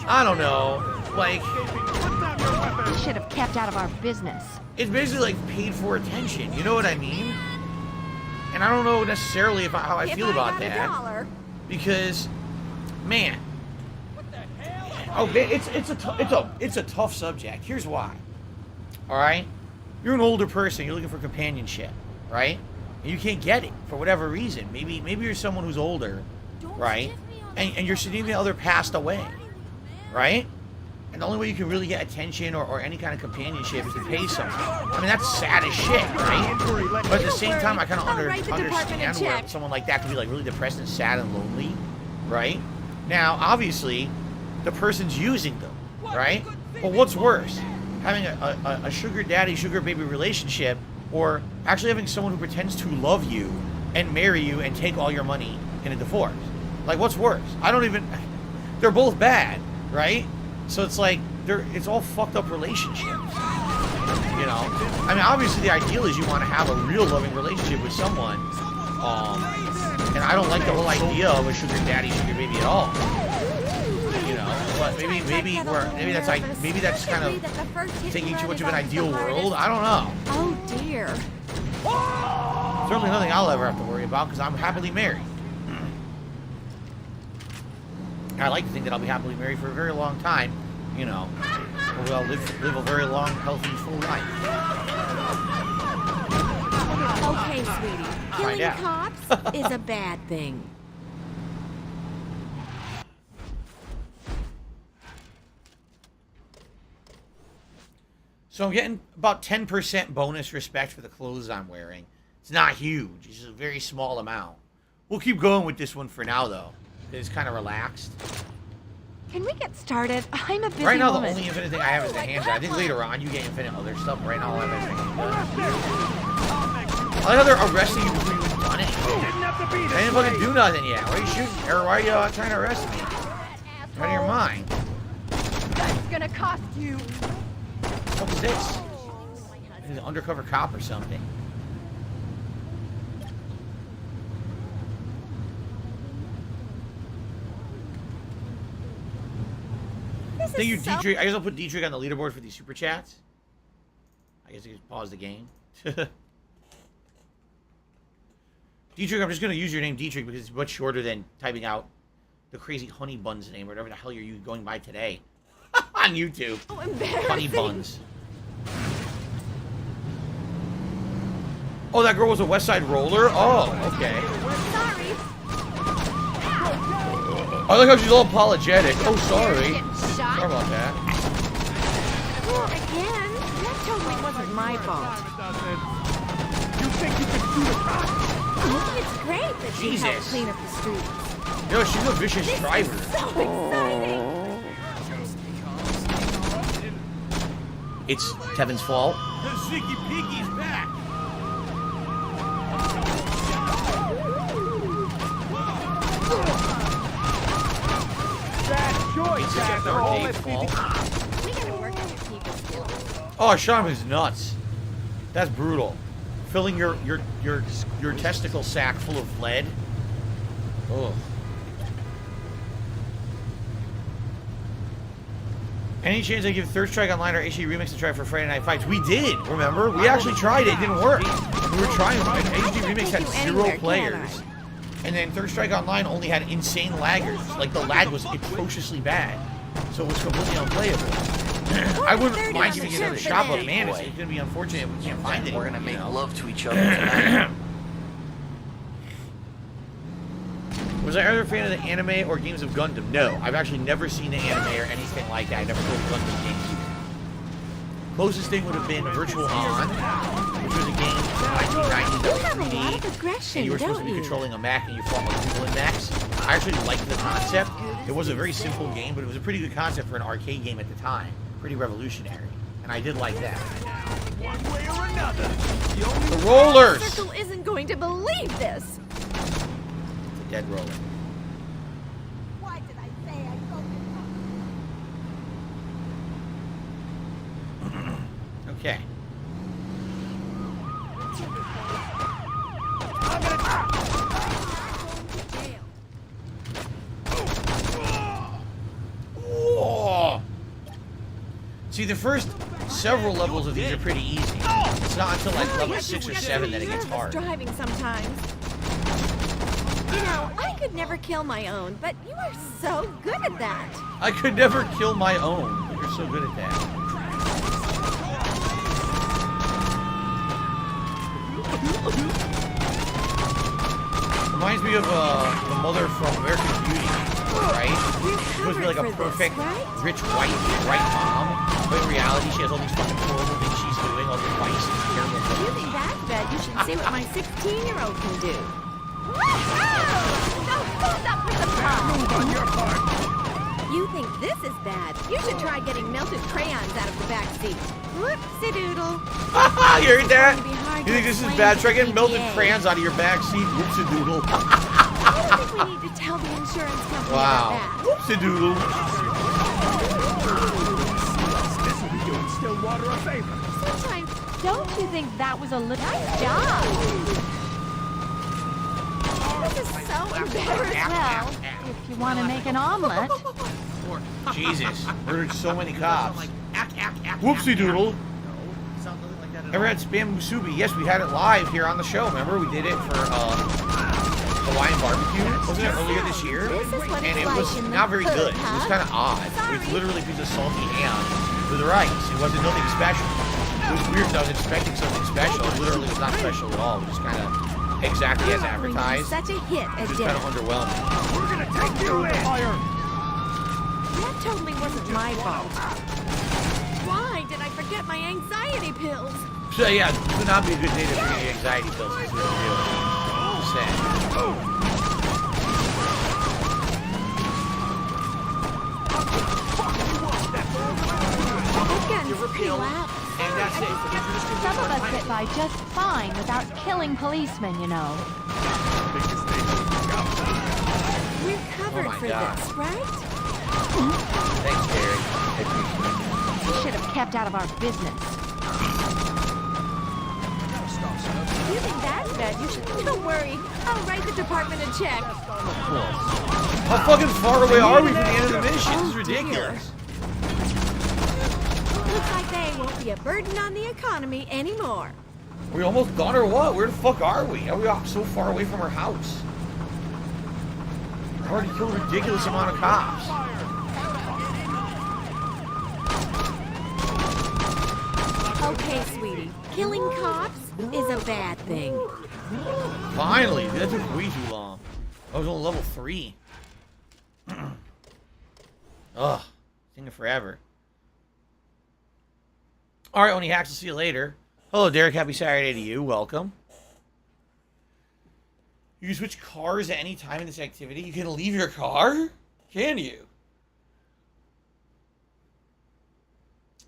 I don't know. Like, You should have kept out of our business. it's basically like paid for attention. You know what I mean? And I don't know necessarily how I feel about that. Because, man. Oh, it's a tough subject. Here's why. All right, you're an older person. You're looking for companionship, right? And you can't get it for whatever reason. Maybe you're someone who's older, right? And your significant other passed away, right? And the only way you can really get attention or any kind of companionship is to pay someone. I mean, that's sad as shit, right? But at the same time, I kind of understand where someone like that can be like really depressed and sad and lonely, right? Now, obviously, the person's using them, right? But what's worse? having a sugar daddy, sugar baby relationship, or actually having someone who pretends to love you and marry you and take all your money in a divorce? Like, what's worse? I don't even... They're both bad, right? So it's like, it's all fucked up relationships. You know? I mean, obviously the ideal is you want to have a real loving relationship with someone. And I don't like the whole idea of a sugar daddy, sugar baby at all. You know? But maybe that's kind of taking too much of an ideal world. I don't know. Oh dear. Certainly nothing I'll ever have to worry about because I'm happily married. I like to think that I'll be happily married for a very long time. You know, we'll live a very long, healthy, full life. Okay, sweetie. Killing out. cops is a bad thing. So I'm getting about 10% bonus respect for the clothes I'm wearing. It's not huge. It's just a very small amount. We'll keep going with this one for now, though. It's kind of relaxed. Can we get started? I'm a busy Right now, woman. the only infinite thing I have is the hand. I think later on you get infinite other stuff. Right now, all I have is the hand. I like how they're arresting you before you even done it. I didn't fucking do nothing yet. Why are you shooting? Or why are you trying to arrest me? Out of your mind. That's gonna cost you. What is this? He's an undercover cop or something. Thank you, Dietrich. I guess I'll put Dietrich on the leaderboard for these super chats. I guess I can pause the game. Dietrich, I'm just going to use your name Dietrich because it's much shorter than typing out the crazy Honey Buns name or whatever the hell you're going by today. On YouTube. Oh, embarrassing. Honey Buns. Oh, that girl was a West Side Roller? Oh, okay. Sorry. I like how she's all apologetic. Oh, sorry. Shot. Sorry about that. Well, again, that totally wasn't my fault. You think you can do it? It's great that she helped Jesus. clean up the streets. Yo, she's a vicious driver. So exciting. It's Tevin's fault. The Ziggy Piggy's back. Bad choice, It's asshole. Dave's fault. We gotta work on your people skills. Oh, I shot him in his nuts. That's brutal. Filling your testicle sack full of lead. Ugh. Any chance I give Third Strike Online or HD Remix a try for Friday Night Fights? We did, remember? We actually tried it. It didn't work. We were trying. HD Remix had 0 players. And then Third Strike Online only had insane laggers. Like, the lag was atrociously bad. So it was completely unplayable. I wouldn't mind giving it another shot, but man, it's going to be unfortunate if we can't find it. We're gonna make love to each other tonight. Was I ever a fan of the anime or games of Gundam? No, I've actually never seen the anime or anything like that. I never played Gundam games either. Closest thing would have been Virtual On, which was a game from 1990 that was 3D, and you were supposed to be controlling a mech and you fought other people in mechs. I actually liked the concept. It was a very simple game, but it was a pretty good concept for an arcade game at the time. Pretty revolutionary, and I did like that. One way or another. The rollers! Circle isn't going to believe this. The dead roller. Why did I say I go Okay. Oh. See, the first several levels of these are pretty easy. It's not until like level 6 or 7 that it gets hard. Driving sometimes. You know, I could never kill my own, but you are so good at that. I could never kill my own, but you're so good at that. Reminds me of the mother from American Beauty, right? She's supposed to be like a perfect, rich, white mom, but in reality she has all these fucking horrible things she's doing, all these vices and terrible If you think that's bad, you should see what my 16-year-old can do. No, hold up with the pump. On your part. You think this is bad? You should try try getting melted crayons out of the back seat. Whoopsie-doodle. You heard that? Gonna be hard You to think this is explain bad? to Try getting melted PTA. crayons out of your back seat. Whoopsie-doodle. I don't think we need to tell the insurance company Wow. about that. Whoopsie-doodle. Stillwater a favor. Sometimes, don't you think that was a nice job? This is so embarrassing. Well, if you want to make an omelet. Jesus. Murdered so many cops. Whoopsie-doodle. Ever had spam musubi? Yes, we had it live here on the show. Remember? We did it for Hawaiian barbecue. Wasn't it earlier this year? This is what And it's it like was in the not very hood, good. It was huh? kind of odd. It was Sorry. literally a piece of salty ham with rice. It wasn't nothing special. It was weird. I was expecting something special. It literally was not special at all. It was just kind of exactly as advertised. Such a hit at Just kind dinner. of underwhelming. We're gonna take you in. That totally wasn't my fault. Why did I forget my anxiety pills? So yeah, this would not be a good day to bring any anxiety pills. Is what we're doing. Sad. You're repealed. And that's it. Some of us get by just fine without killing policemen, you know. We're covered Oh my for God. this, right? Thanks, Derek. We should have kept out of our business. If you think that's bad, you should. Don't worry. I'll write the department a check. How fucking far away are we from the end of the mission? This is ridiculous. Looks like they won't be a burden on the economy anymore. Are we almost done or what? Where the fuck are we? Are we so far away from our house? We've already killed a ridiculous amount of cops. Okay, sweetie. Killing cops is a bad thing. Finally, that took way too long. I was on level 3. Ugh, taking forever. All right, Oni Hacks, I'll see you later. Hello, Derek. Happy Saturday to you. Welcome. You can switch cars at any time in this activity. You can leave your car? Can you?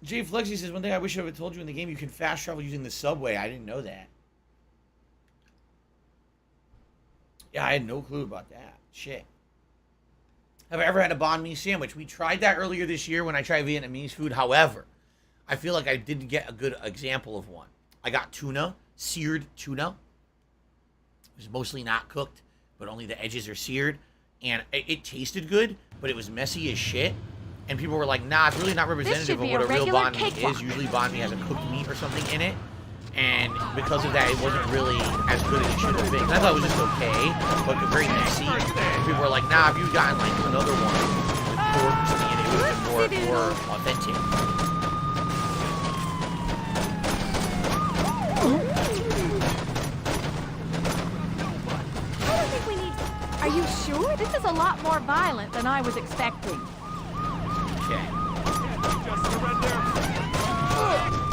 Jay Flexi says, one thing I wish I would have told you in the game, you can fast travel using the subway. I didn't know that. Yeah, I had no clue about that. Shit. Have I ever had a banh mi sandwich? We tried that earlier this year when I tried Vietnamese food. However, I feel like I didn't get a good example of one. I got tuna, seared tuna. It was mostly not cooked, but only the edges are seared. And it tasted good, but it was messy as shit. And people were like, nah, it's really not representative of what a real banh mi is. Usually banh mi has a cooked meat or something in it. And because of that, it wasn't really as good as it should have been. And I thought it was just okay, but very messy. And people were like, nah, if you'd gotten like another one with pork or something in it, it would have been more authentic. I don't think we need. Are you sure? This is a lot more violent than I was expecting. Okay. Just surrender.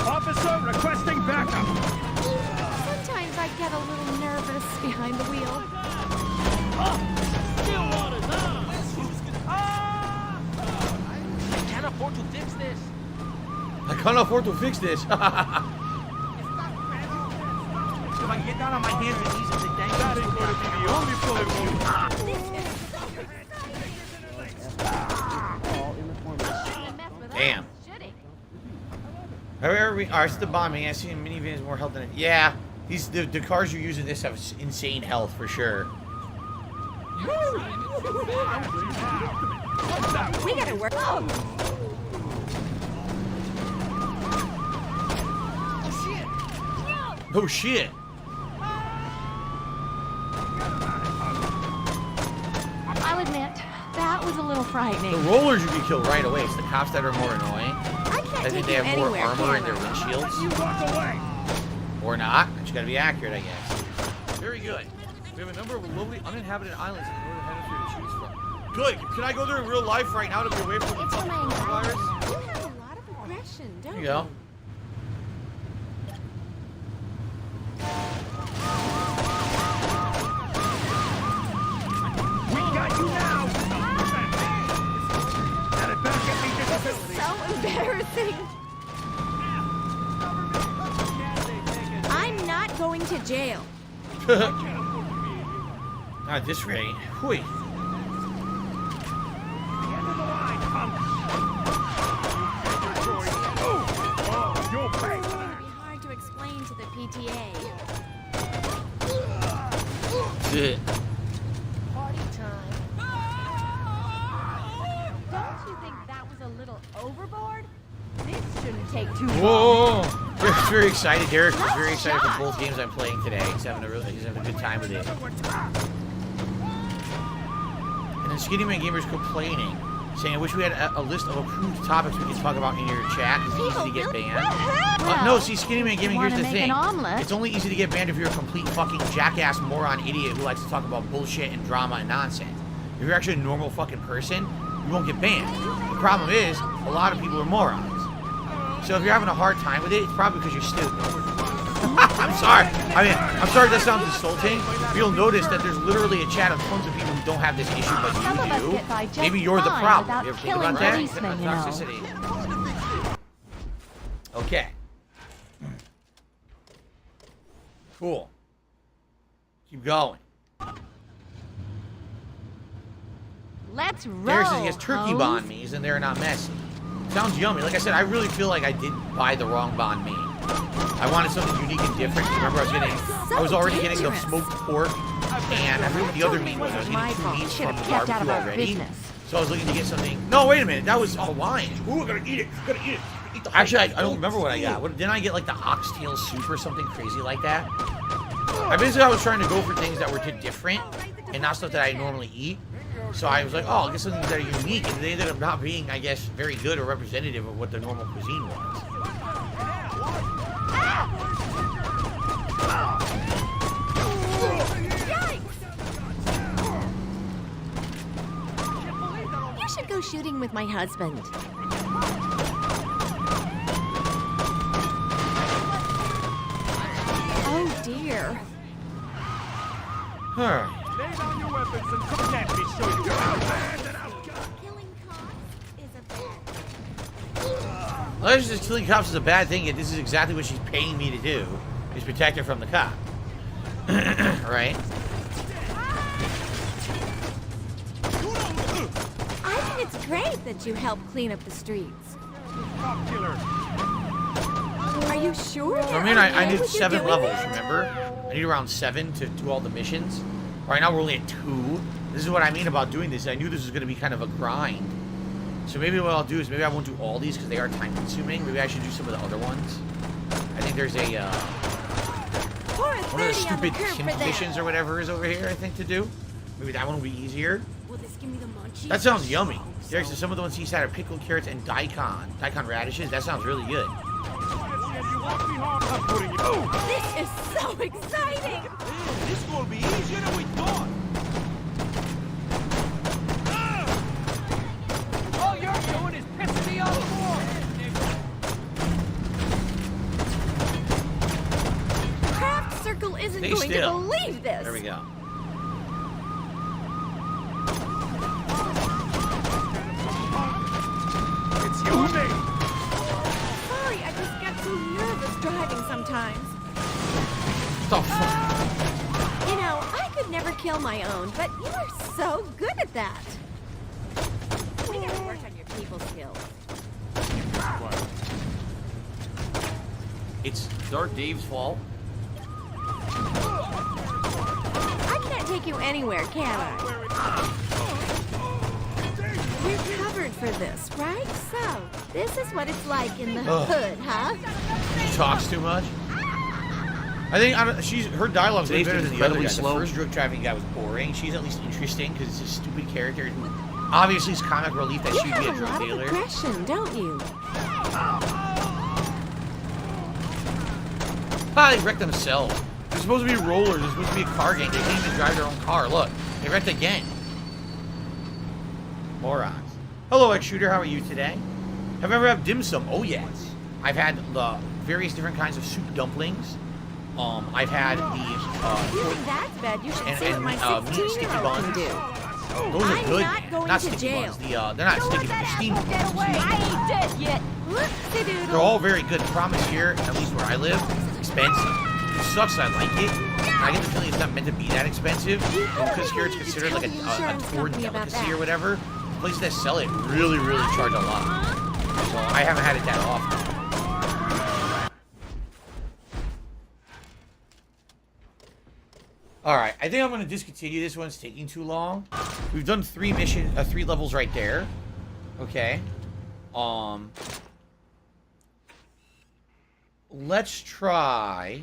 Officer requesting backup. Sometimes I get a little nervous behind the wheel. I can't afford to fix this. I can't afford to fix this. If I can get down on my hands and knees and say thank That ain't going to be the only bullet wound. Damn. However, it's the bombing. I see minivans more health than it. Yeah, the cars you use in this have insane health for sure. We gotta work. Oh shit! I'll admit, that was a little frightening. The rollers you can kill right away. It's the cops that are more annoying. I can't I take think they you have more anywhere, armor in can their I? windshields. You walk away. Or not. I just gotta be accurate, I guess. Very good. We have a number of lovely uninhabited islands in the northern hemisphere to choose from. Good. Can I go there in real life right now to be away from the It's fucking my anxiety. coronavirus? You have a lot of aggression, don't There you go. We got you now. Got it back at me, This is disability. so to jail. Not at this rate. Whew. You'll pay. It's going to be hard to explain to the PTA. Shit. Party time. Don't you think that was a little overboard? This shouldn't take too long. Whoa! Derek's very excited. Derek is very excited for both games I'm playing today. He's having a good time with it. And then Skinny Man Gamer's complaining, saying, "I wish we had a list of approved topics we could talk about in your chat. It's easy to get banned." No, see, Skinny Man Gaming, here's the thing. It's only easy to get banned if you're a complete fucking jackass, moron, idiot who likes to talk about bullshit and drama and nonsense. If you're actually a normal fucking person, you won't get banned. The problem is, a lot of people are morons. So if you're having a hard time with it, it's probably because you're stupid. I'm sorry. I mean, I'm sorry that sounds insulting. You'll notice that there's literally a chat of tons of people who don't have this issue, but you do. Maybe you're the problem. You ever think about that? Toxicity. Okay. Cool. Keep going. Let's roll. Derek says he has turkey Holmes. banh mi's and they're not messy. Sounds yummy. Like I said, I really feel like I didn't buy the wrong banh mi. I wanted something unique and different. Remember, I was already getting the smoked pork, and I forget what the other meat was. I was getting 2 meats from the barbecue already. So I was looking to get something. No, wait a minute. That was Hawaiian. Ooh, we're gonna eat it. We're gonna eat it. Eat the Actually, I don't remember what I got. Didn't I get like the oxtail soup or something crazy like that? I was trying to go for things that were different and not stuff that I normally eat. So I was like, oh, I'll get something that are unique. And they ended up not being, I guess, very good or representative of what the normal cuisine was. You should go shooting with my husband. Oh dear. Huh. Lay down your weapons and come let me show you how bad and how good. Killing cops is a bad. Well, just killing cops is a bad thing, yet this is exactly what she's paying me to do, is protect her from the cop. Right? I think it's great that you help clean up the streets. Cop killer. Are you sure? I mean, I need 7 levels, remember? I need around 7 to do all the missions. Right now we're only at 2. This is what I mean about doing this. I knew this was going to be kind of a grind. So maybe what I'll do is maybe I won't do all these because they are time consuming. Maybe I should do some of the other ones. I think there's a one of the stupid missions or whatever is over here, I think, to do. Maybe that one will be easier. Will this give me the munchies? That sounds yummy. There's some of the ones he's had are pickled carrots and daikon radishes. That sounds really good. This is so exciting! This gonna be easier than we thought. All you're doing is pissing me off more. Craft Circle isn't Stay going still. to believe this. There we go. It's you and me. Sorry, I just get so nervous driving sometimes. Oh, fuck. You know, I could never kill my own, but you are so good at that. We gotta work on your people skills. It's Dark Dave's fault. I can't take you anywhere, can I? We're covered for this, right? So, this is what it's like in the hood, huh? She talks too much. I think her dialogue's way better than the other guy. Slow. The first drug trafficking guy was boring. She's at least interesting because it's a stupid character who obviously is comic relief that You she'd be a have a drug lot of dealer. aggression, don't you? Ah, they wrecked themselves. They're supposed to be rollers. They're supposed to be a car gang. They can't even drive their own car. Look, they wrecked again. Morons. Hello, X-Shooter. How are you today? Have you ever had dim sum? Oh, yes. I've had the various different kinds of soup dumplings. I've had If you think that's bad, you should see what my meat sticky 16-year-old can buns. do. Those are I'm good. not going Not to sticky jail. buns. They're not sticky, but the steamed ones. I ain't dead yet. Whoop-de-doodle. They're all very good. The problem is here, at least where I live, expensive. sucks. I like it. I get the feeling it's not meant to be that expensive. Because here it's considered like a tour delicacy or whatever. Places that sell it really, really charge a lot. So I haven't had it that often. Alright, I think I'm going to discontinue this one. It's taking too long. We've done 3 levels right there. Okay. Let's try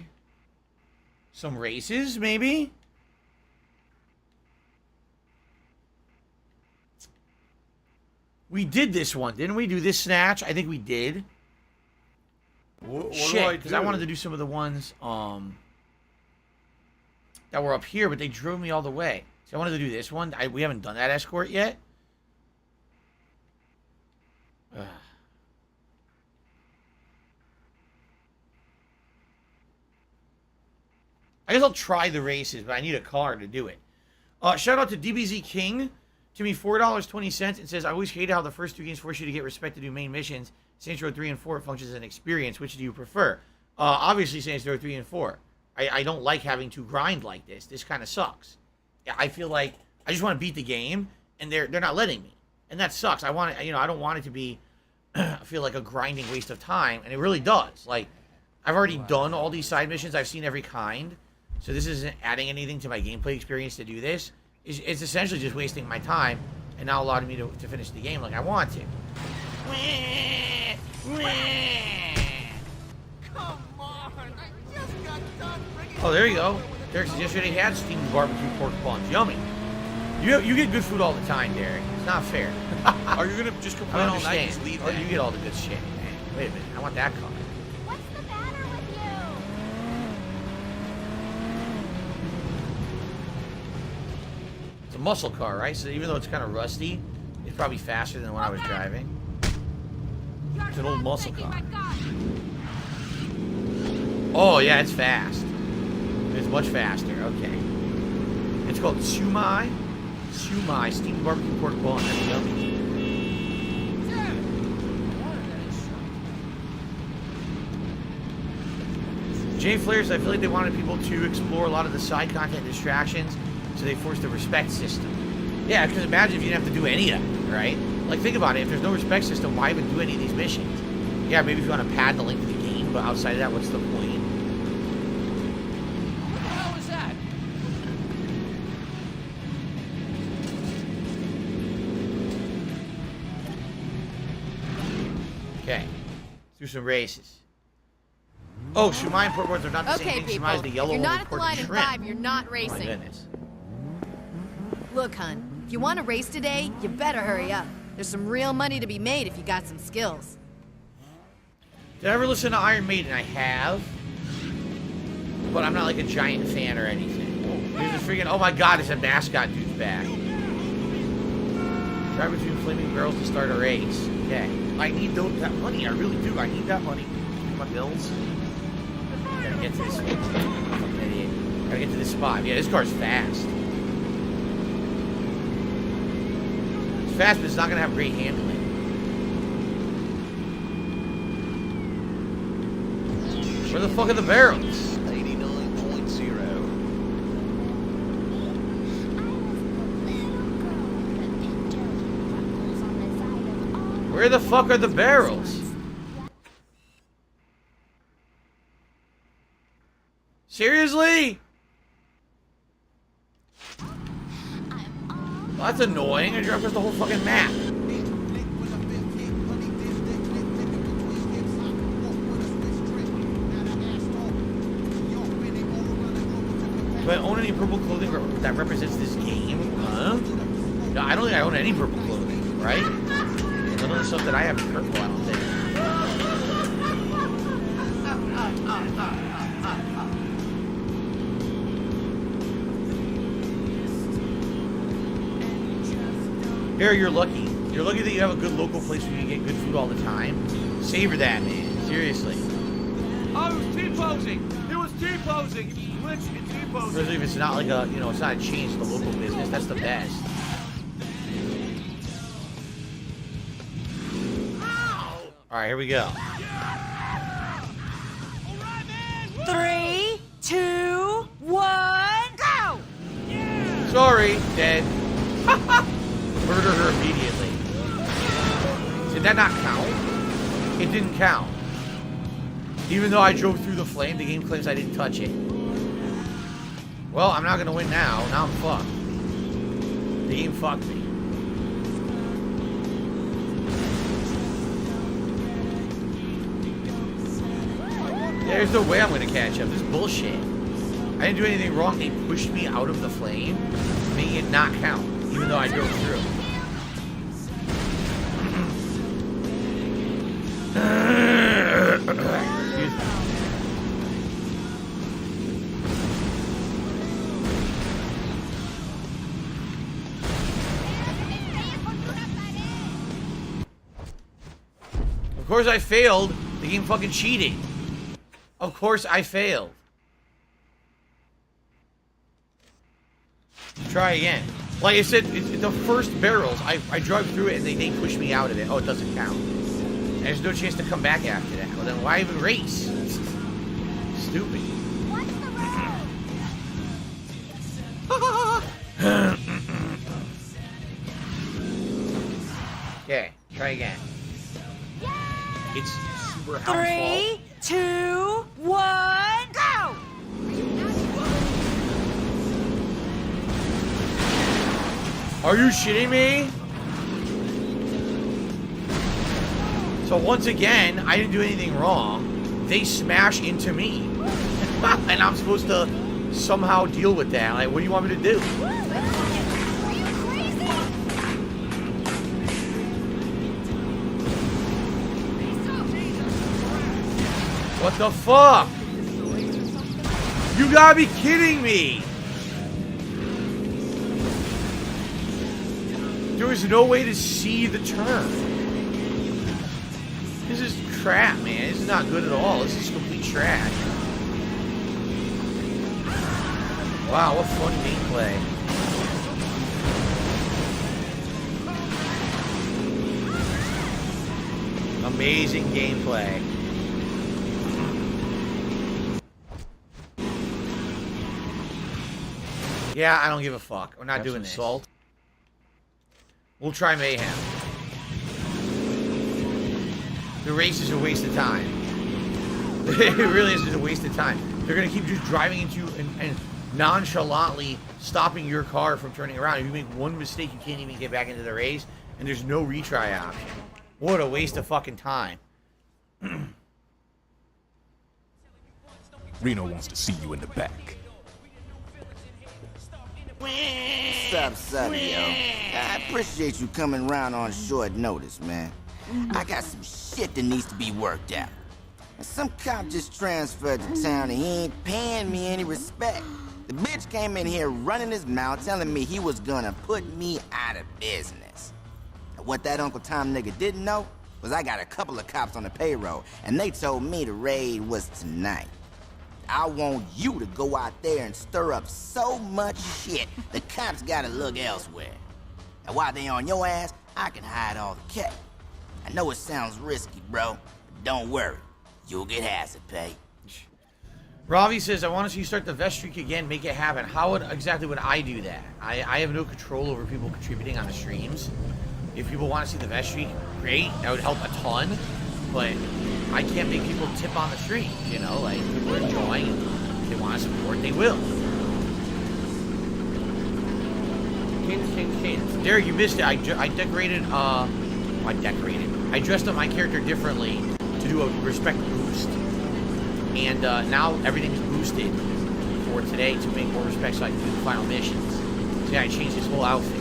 some races, maybe? We did this one, didn't we? Do this snatch? I think we did. What Shit, because I do? wanted to do some of the ones that were up here, but they drove me all the way. So I wanted to do this one. We haven't done that escort yet. Ugh. I guess I'll try the races, but I need a car to do it. Shout out to DBZ King. To me, $4.20. It says, I always hated how the first 2 games force you to get respect to do main missions. Saints Row 3 and 4 functions as an experience. Which do you prefer? Obviously, Saints Row 3 and 4. I don't like having to grind like this. This kind of sucks. I feel like I just want to beat the game, and they're not letting me. And that sucks. I don't want it to be, I feel like a grinding waste of time, and it really does. Like, I've already done all these side missions. I've seen every kind. So this isn't adding anything to my gameplay experience to do this. It's essentially just wasting my time and not allowing me to finish the game like I want to. Come on, I just got done bringing. Oh, there you go. Derek says yesterday he had steamed barbecue pork buns. Yummy. You get good food all the time, Derek. It's not fair. Are you gonna just I complain don't all night and understand. just leave Or that? you get all the good shit. Man, wait a minute. I want that car. What's the matter with you? It's a muscle car, right? So even though it's kind of rusty, it's probably faster than when I was driving. It's an old muscle car. Oh, yeah, it's fast. It's much faster. Okay. It's called Sumai. Sumai steamed barbecue pork bun. That's yummy. Jay Flares, I feel like they wanted people to explore a lot of the side content distractions, so they forced a respect system. Yeah, because imagine if you didn't have to do any of it, right? Like, think about it. If there's no respect system, why even do any of these missions? Yeah, maybe if you want to pad the link to the game, but outside of that, what's the point? What the hell is that? Okay. Let's do some races. Oh, Shumai and Port Worth are not the Okay, same thing. people. Shumai is the yellow You're one not with at the pork line and in shrimp. 5. You're not Oh, my racing. goodness. Look, hun, if you want to race today, you better hurry up. There's some real money to be made if you got some skills. Did I ever listen to Iron Maiden? I have. But I'm not like a giant fan or anything. There's a freaking, oh my god, it's a mascot dude's back. Drive between flaming barrels to start a race. Okay. I need that money, I really do. I need that money. My bills. Gotta get to this one. Fucking idiot. Gotta get to this spot. Yeah, this car's fast. It's fast, but it's not gonna have great handling. Where the fuck are the barrels? 89.0. Where the fuck are the barrels? Seriously? Well, that's annoying. I dropped us the whole fucking map. Do I own any purple clothing that represents this game? Huh? No, I don't think I own any purple clothing, right? None of the stuff that I have is purple, I don't think. Here, you're lucky. You're lucky that you have a good local place where you can get good food all the time. Savor that, man. Seriously. Oh, it was T-posing. It was T-posing. It was glitching and T-posing. Especially if it's not like a, it's not a change to the local business. That's the best. All right, here we go. 3, 2, 1, go! Sorry, dead. Murder her immediately. Did that not count? It didn't count. Even though I drove through the flame, the game claims I didn't touch it. Well, I'm not gonna win now. Now I'm fucked. The game fucked me. There's no way I'm gonna catch up. This is bullshit. I didn't do anything wrong. They pushed me out of the flame, making it not count, even though I drove through. Excuse me. Of course I failed. The game fucking cheated. Of course I failed. Try again. Like I said, the first barrels, I drove through it and they pushed me out of it. Oh, it doesn't count. And there's no chance to come back after that. Well, then why even race? Stupid. Okay, try again. It's super helpful. 3, 2, 1, go! Are you shitting me? So once again, I didn't do anything wrong. They smash into me. And I'm supposed to somehow deal with that. Like, what do you want me to do? What the fuck? You gotta be kidding me! There was no way to see the turn. This is crap, man. This is not good at all. This is complete trash. Wow, what fun gameplay. Amazing gameplay. Yeah, I don't give a fuck. We're not doing this. Salt. We'll try mayhem. The race is a waste of time. It really is just a waste of time. They're gonna keep just driving into you and nonchalantly stopping your car from turning around. If you make one mistake, you can't even get back into the race, and there's no retry option. What a waste of fucking time. Reno wants to see you in the back. What's up, Sonny, yo? I appreciate you coming around on short notice, man. I got some shit that needs to be worked out. And some cop just transferred to town and he ain't paying me any respect. The bitch came in here running his mouth telling me he was gonna put me out of business. And what that Uncle Tom nigga didn't know was I got a couple of cops on the payroll and they told me the raid was tonight. I want you to go out there and stir up so much shit, the cops gotta look elsewhere. And while they on your ass, I can hide all the cash. I know it sounds risky, bro, but don't worry. You'll get hazard pay. Ravi says, I want to see you start the vest streak again, make it happen. How exactly would I do that? I have no control over people contributing on the streams. If people want to see the vest streak, great. That would help a ton. But I can't make people tip on the stream, you know? Like, people are enjoying it. If they want to support, they will. Derek, you missed it. I decorated, I dressed up my character differently to do a respect boost. And now everything's boosted for today to make more respect so I can do the final missions. So yeah, I changed his whole outfit.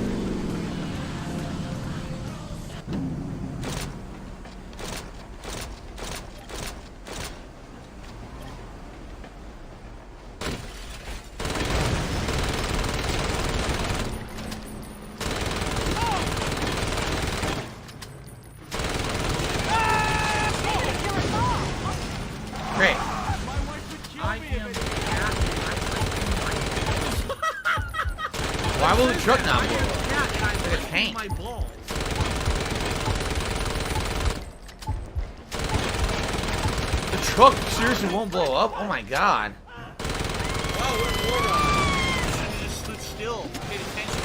Why will the truck not blow up? Like a tank. The truck seriously won't blow up? Oh my god. Just stood still, paid attention.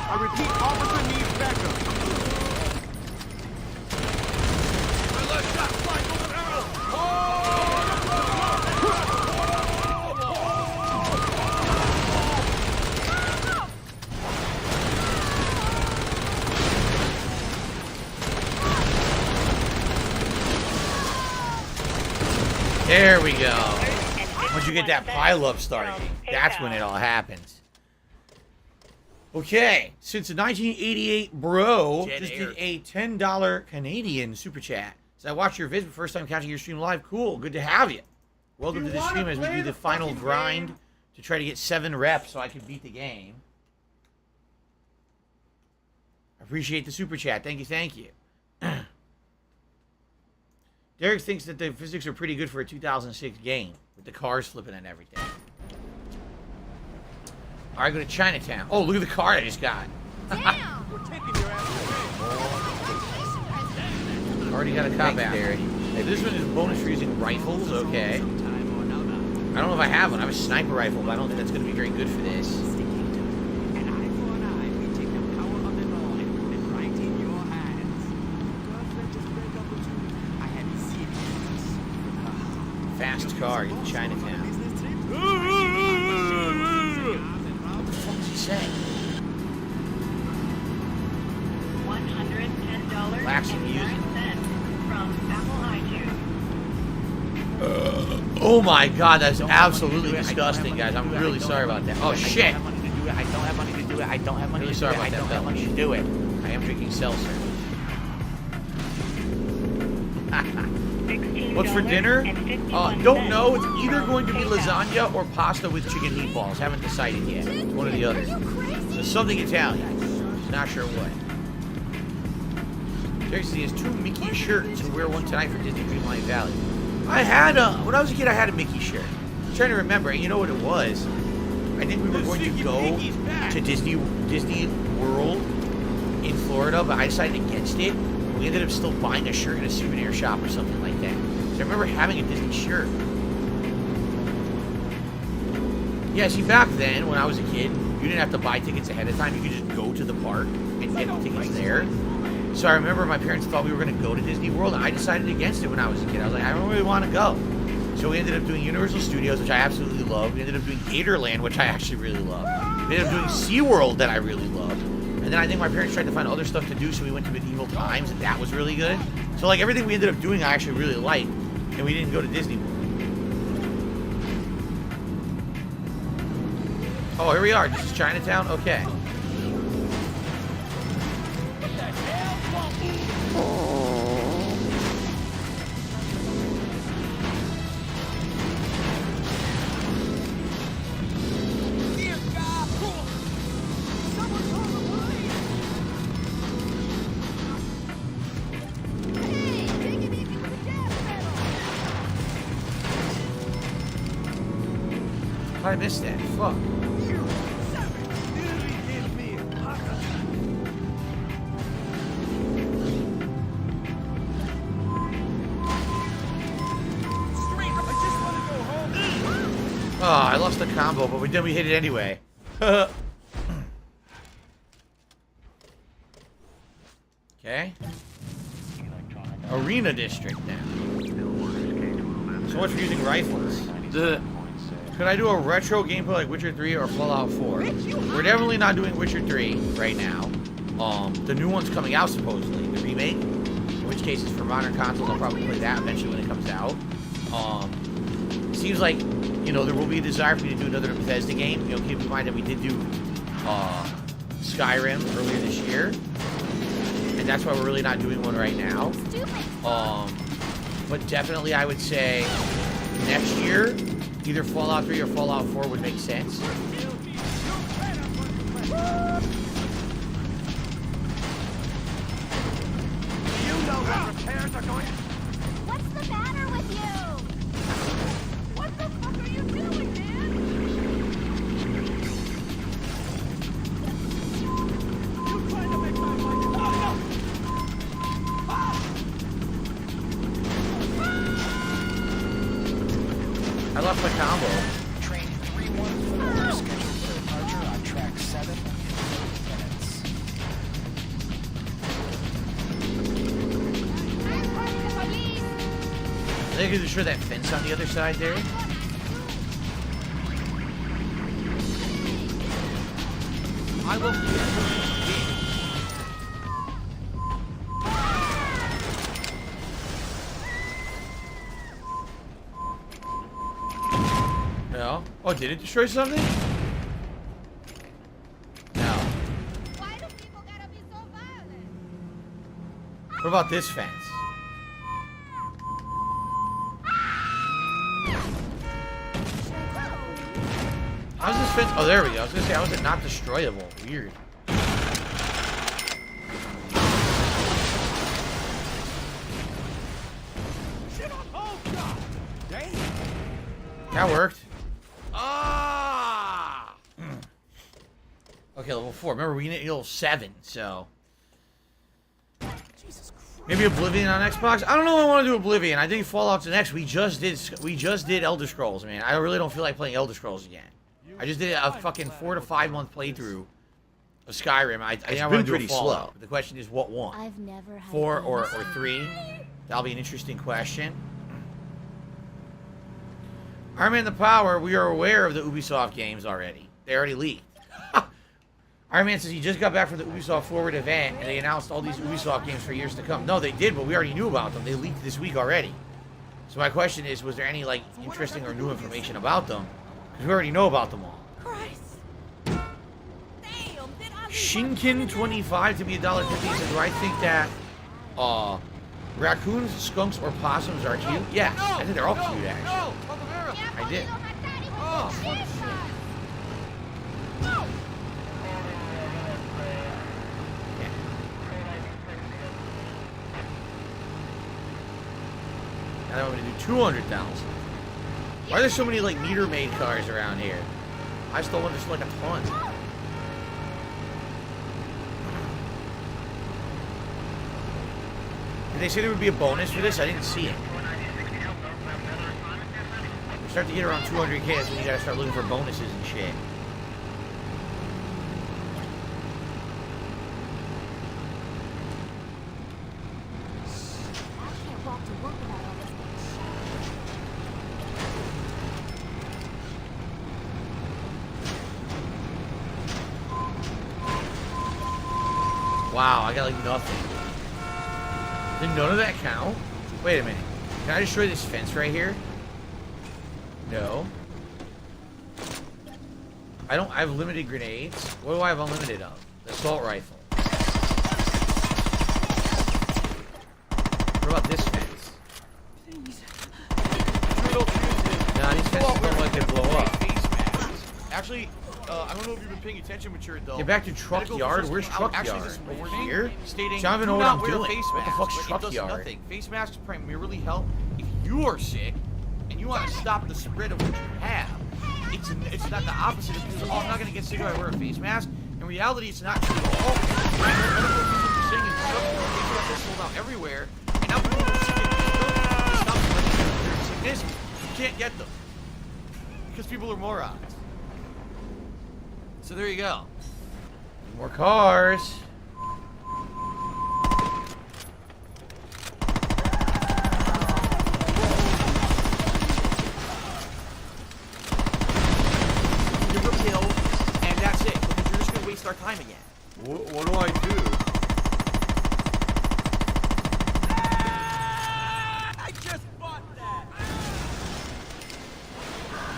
I repeat, officer needs backup. There we go. Once you get that pile-up started, that's when it all happens. Okay, since 1988, bro, just did a $10 Canadian super chat. So I watched your visit, first time catching your stream live. Cool, good to have you. Welcome to the stream as we do the final grind to try to get 7 reps so I can beat the game. I appreciate the super chat. Thank you, thank you. Derek thinks that the physics are pretty good for a 2006 game with the cars flipping and everything. All right, go to Chinatown. Oh, look at the car I just got. Damn! We're taking your ass away. Already got a cop out. Hey, this one is bonus for using rifles. Okay. I don't know if I have one. I have a sniper rifle, but I don't think that's going to be very good for this. Fast car in Chinatown. What the fuck is he saying? $110 Relaxing music. from Apple iTunes. Oh my god, that's absolutely disgusting, guys. I'm really sorry about that. Oh shit. I don't have money to do it. I don't have money to do it. I don't have money Really to do sorry it. I about don't that, have money fellas. to do it. I am drinking seltzer. What's for dinner? Don't know. It's either going to be lasagna or pasta with chicken meatballs. Haven't decided yet. It's one or the other. So something Italian. Just not sure what. Seriously, has 2 Mickey shirts and wear one tonight for Disney Dreamlight Valley. I had when I was a kid, I had a Mickey shirt. I'm trying to remember. You know what it was? I think we were going to go to Disney World in Florida, but I decided against it. We ended up still buying a shirt in a souvenir shop or something like that. So I remember having a Disney shirt. Yeah, see, back then, when I was a kid, you didn't have to buy tickets ahead of time. You could just go to the park and get the tickets there. So I remember my parents thought we were going to go to Disney World, and I decided against it when I was a kid. I was like, I don't really want to go. So we ended up doing Universal Studios, which I absolutely love. We ended up doing Gatorland, which I actually really love. We ended up doing SeaWorld, that I really loved. And then I think my parents tried to find other stuff to do, so we went to Medieval Times, and that was really good. So, like, everything we ended up doing I actually really liked, and we didn't go to Disney World. Oh, here we are. This is Chinatown? Okay. I missed that. Fuck. Oh, I lost the combo, but then we hit it anyway. Okay. Arena District now. So much for using rifles. Could I do a retro gameplay like Witcher 3 or Fallout 4? We're definitely not doing Witcher 3 right now. The new one's coming out supposedly, the remake. In which case it's for modern consoles. I'll probably play that eventually when it comes out. Seems like, you know, there will be a desire for me to do another Bethesda game. You know, keep in mind that we did do Skyrim earlier this year. And that's why we're really not doing one right now. But definitely I would say next year, either Fallout 3 or Fallout 4 would make sense. know what repairs are going? What's the matter with you? What the fuck are you doing, man? You trying to make my life? Oh, no! I lost my combo. Train 314 scheduled for departure on track 7 in 8 minutes. They could destroy that fence on the other side there. I will. No. Oh, did it destroy something? No. Why do people gotta be so violent? What about this fence? How's this fence? Oh, there we go. I was gonna say, how is it not destroyable? Weird. Shit on hold, God! Dang. That worked. Ah! Okay, level 4. Remember, we need level 7, so... Maybe Oblivion on Xbox? I don't know if I want to do Oblivion. I think Fallout's next. We just did Elder Scrolls, man. I really don't feel like playing Elder Scrolls again. I just did a fucking 4 to 5 month playthrough of Skyrim. I think I want to do pretty a Fallout. slow. The question is, what one? I've never had 4 or 3? That'll be an interesting question. Iron Man the Power, we are aware of the Ubisoft games already. They already leaked. Iron Man says he just got back from the Ubisoft Forward event, and they announced all these Ubisoft games for years to come. No, they did, but we already knew about them. They leaked this week already. So my question is, was there any, like, interesting or new information about them? Because we already know about them all. Shinkin25 to be $1.50 says, do I think that raccoons, skunks, or possums are cute? Yeah, I think they're all cute, actually. I did. Oh, Now I'm going to do 200,000. Why are there so many, like, meter-made cars around here? I stole one just like a ton. Did they say there would be a bonus for this? I didn't see it. We start to get around 200K, that's when you gotta start looking for bonuses and shit. Wow, I got like nothing. Did none of that count? Wait a minute. Can I destroy this fence right here? No. I have limited grenades. What do I have unlimited of? The assault rifle. What about this fence? Nah, these fences don't like they blow up. actually, I don't know if you've been paying attention, Mature Adult. Get back to Truck Yard. Where's Truck Actually, Yard? this Over morning, here? stating, I don't even know do what not I'm wear doing. face What the masks. fuck's Like, Truck it does Yard? nothing. Face masks primarily help if you are sick and you want to stop the spread of what you have. It's not the opposite. It's because, oh, I'm not going to get sick if I wear a face mask. In reality, it's not true at all. Medical people are saying it's face masks sold out everywhere, and now people are sick and stop spreading their sickness. You can't get them because people are morons. So there you go. More cars. Give her a kill, and that's it. Because you're just gonna waste our time again. What do I do? I just bought that.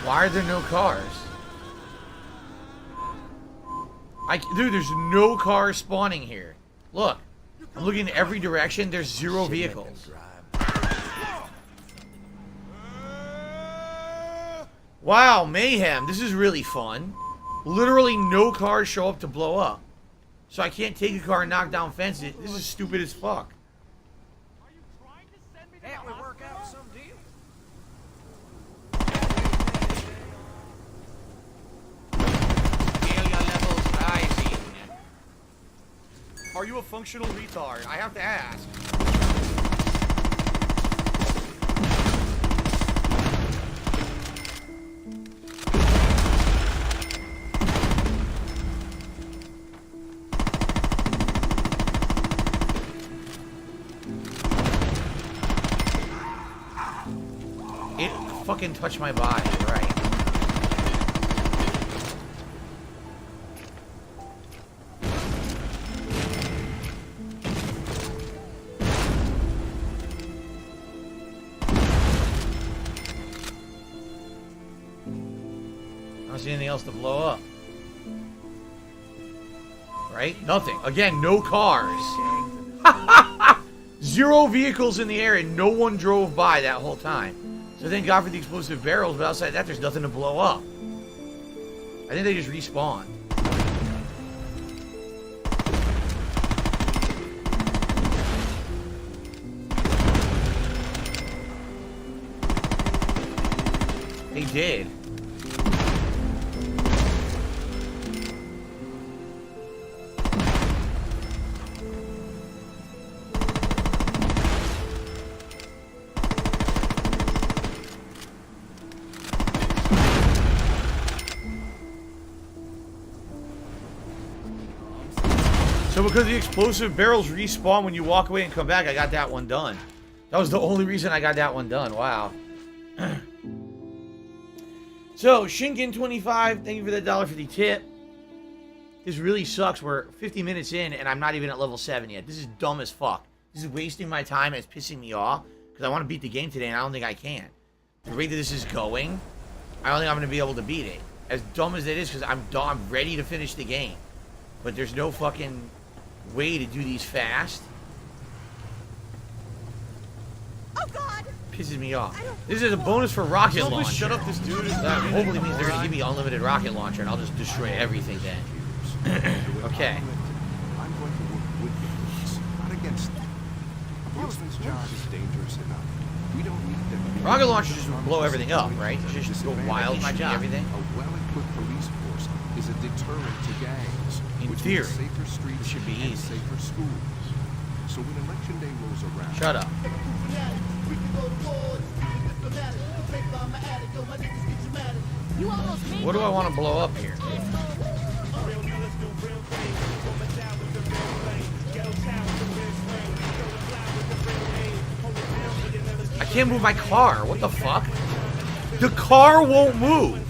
Why are there no cars? Dude, there's no cars spawning here. Look, I'm looking in every direction. There's zero vehicles. Wow, mayhem. This is really fun. Literally no cars show up to blow up. So I can't take a car and knock down fences. This is stupid as fuck. Are you a functional retard? I have to ask. It fucking touched my body, right? I don't see anything else to blow up. Right? Nothing. Again, no cars. 0 vehicles in the air and no one drove by that whole time. So thank God for the explosive barrels, but outside that, there's nothing to blow up. I think they just respawn. They did. So because the explosive barrels respawn when you walk away and come back, I got that one done. That was the only reason I got that one done. Wow. So, Shinkin25, thank you for that $1.50 tip. This really sucks. We're 50 minutes in and I'm not even at level 7 yet. This is dumb as fuck. This is wasting my time and it's pissing me off because I want to beat the game today and I don't think I can. The rate that this is going, I don't think I'm going to be able to beat it. As dumb as it is, because I'm ready to finish the game. But there's no fucking way to do these fast. Oh God! Pisses me off. This is a bonus for rocket Someone launcher. shut up this dude. That hopefully means they're going to give me unlimited rocket launcher and I'll just destroy everything then. Okay. I'm going to work with the police, not against them. A policeman's job is dangerous enough. We don't need them. Rocket launcher just would blow everything up, right? Just go wild and shoot everything. A well-equipped police force is a deterrent to gangs. In which theory, means safer streets it should be and easy. safer schools. So when election day rolls around, Shut up. What do I want to blow up here? I can't move my car. What the fuck? The car won't move.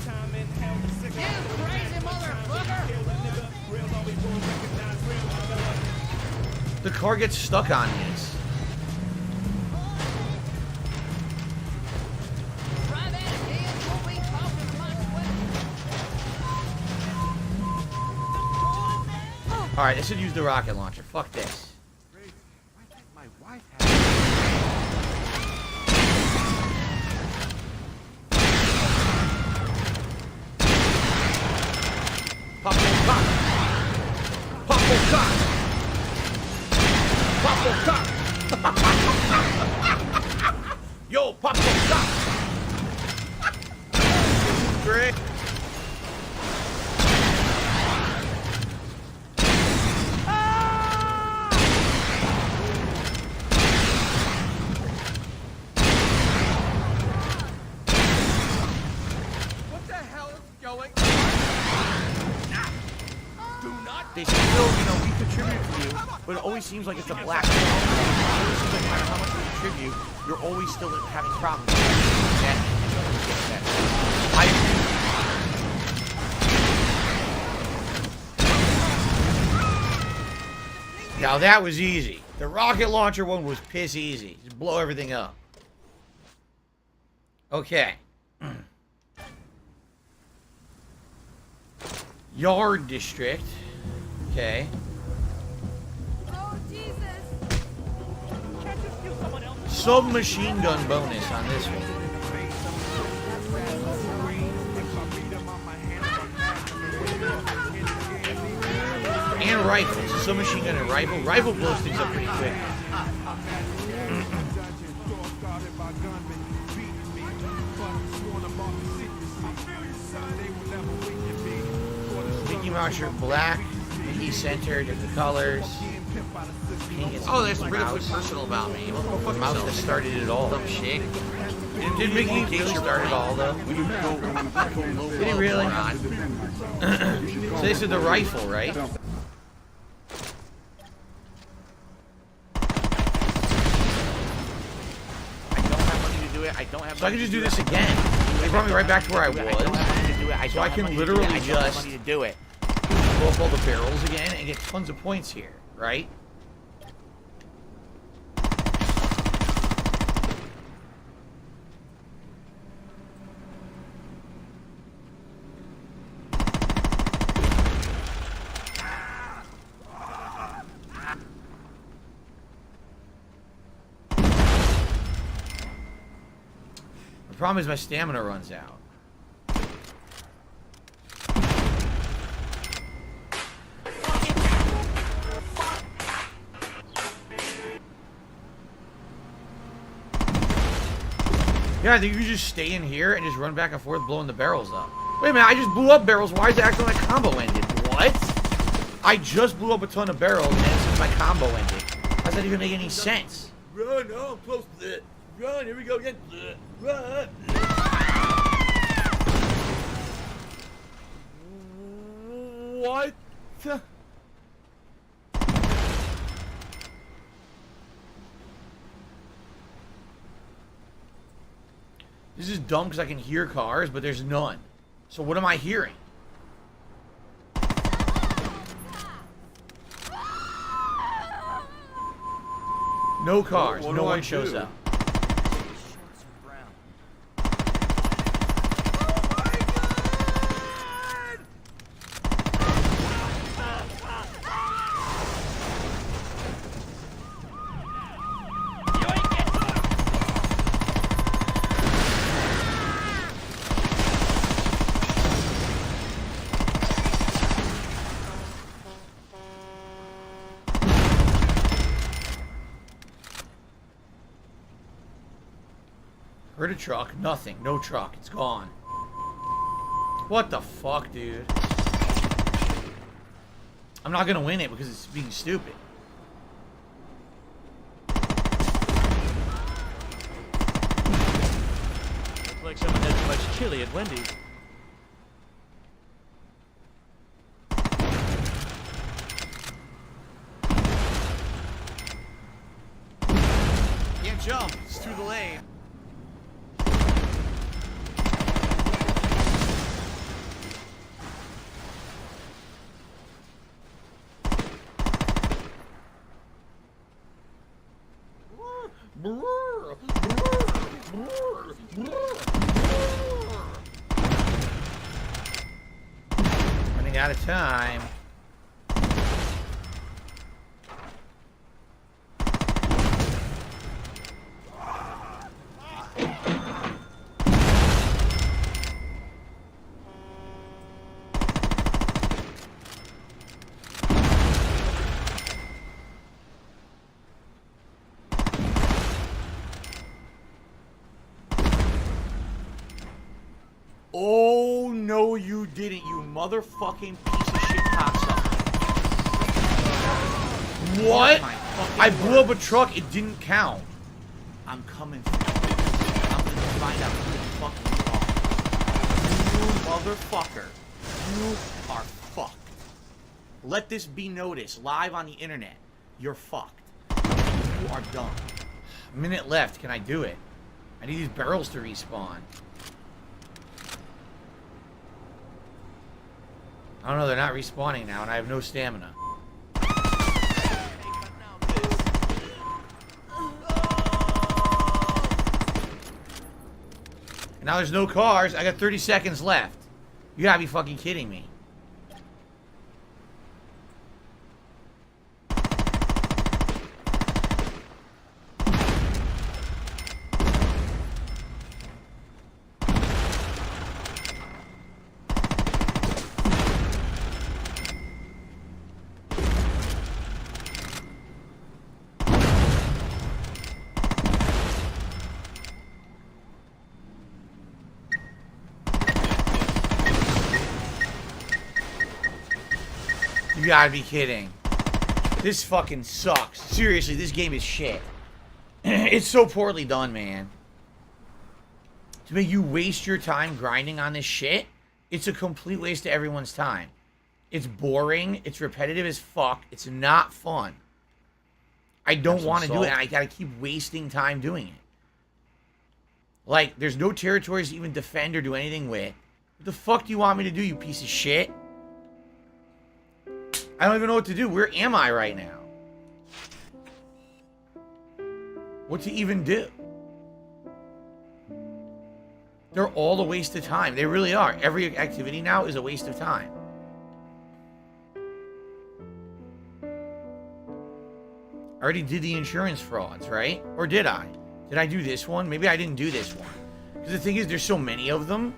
The car gets stuck on this. Alright, I should use the rocket launcher. Fuck this. my wife has... Popo cock. Popo cock. Popo cock. Yo, Popo cock. Great. They still, we contribute to you, but it always seems like it's a black hole. It always seems like no matter how much we contribute, you're always still having problems. Now that was easy. The rocket launcher one was piss easy. Just blow everything up. Okay. Yard district. Okay. Oh, Jesus. Submachine gun bonus on this one. And rifle. So submachine gun and rifle. Rifle blows things up pretty quick. Mickey Mouse shirt black. Mickey center, different colors. Oh, there's some really personal about me. Well, go fuck The mouse yourself. that started it all. Dumb shit. Did Mickey really start it all, though? Did he really? So this is the rifle, right? I don't have So I can just do this again. They brought me right back to where I was. So I can literally just do it. blow up all the barrels again and get tons of points here, right? The problem is my stamina runs out. Yeah, I think you just stay in here and just run back and forth blowing the barrels up. Wait a minute, I just blew up barrels. Why is it acting like combo ended? What? I just blew up a ton of barrels and it says my combo ended. How does that even make any sense? Run, oh, I'm close to it. Run, here we go again. Run. What? This is dumb because I can hear cars, but there's none. So what am I hearing? No cars. What no do I one shows do? up. Heard a truck. Nothing. No truck. It's gone. What the fuck, dude? I'm not gonna win it because it's being stupid. Looks like someone had too much chili at Wendy's. Can't jump. It's through the lane. Running out of time. Oh, no, you didn't, you motherfucking piece of shit cocksucker. What? I blew up a truck, it didn't count. I'm coming for you. I'm gonna find out who the fuck you are. You motherfucker. You are fucked. Let this be noticed live on the internet. You're fucked. You are done. A minute left, can I do it? I need these barrels to respawn. I don't know, they're not respawning now, and I have no stamina. And now there's no cars. I got 30 seconds left. You gotta be fucking kidding me. You gotta be kidding. This fucking sucks. Seriously, this game is shit. It's so poorly done, man. To make you waste your time grinding on this shit, it's a complete waste of everyone's time. It's boring. It's repetitive as fuck. It's not fun. I don't want to do it, and I gotta keep wasting time doing it. Like, there's no territories to even defend or do anything with. What the fuck do you want me to do, you piece of shit? I don't even know what to do. Where am I right now? What to even do? They're all a waste of time. They really are. Every activity now is a waste of time. I already did the insurance frauds, right? Or did I? Did I do this one? Maybe I didn't do this one. Because the thing is, there's so many of them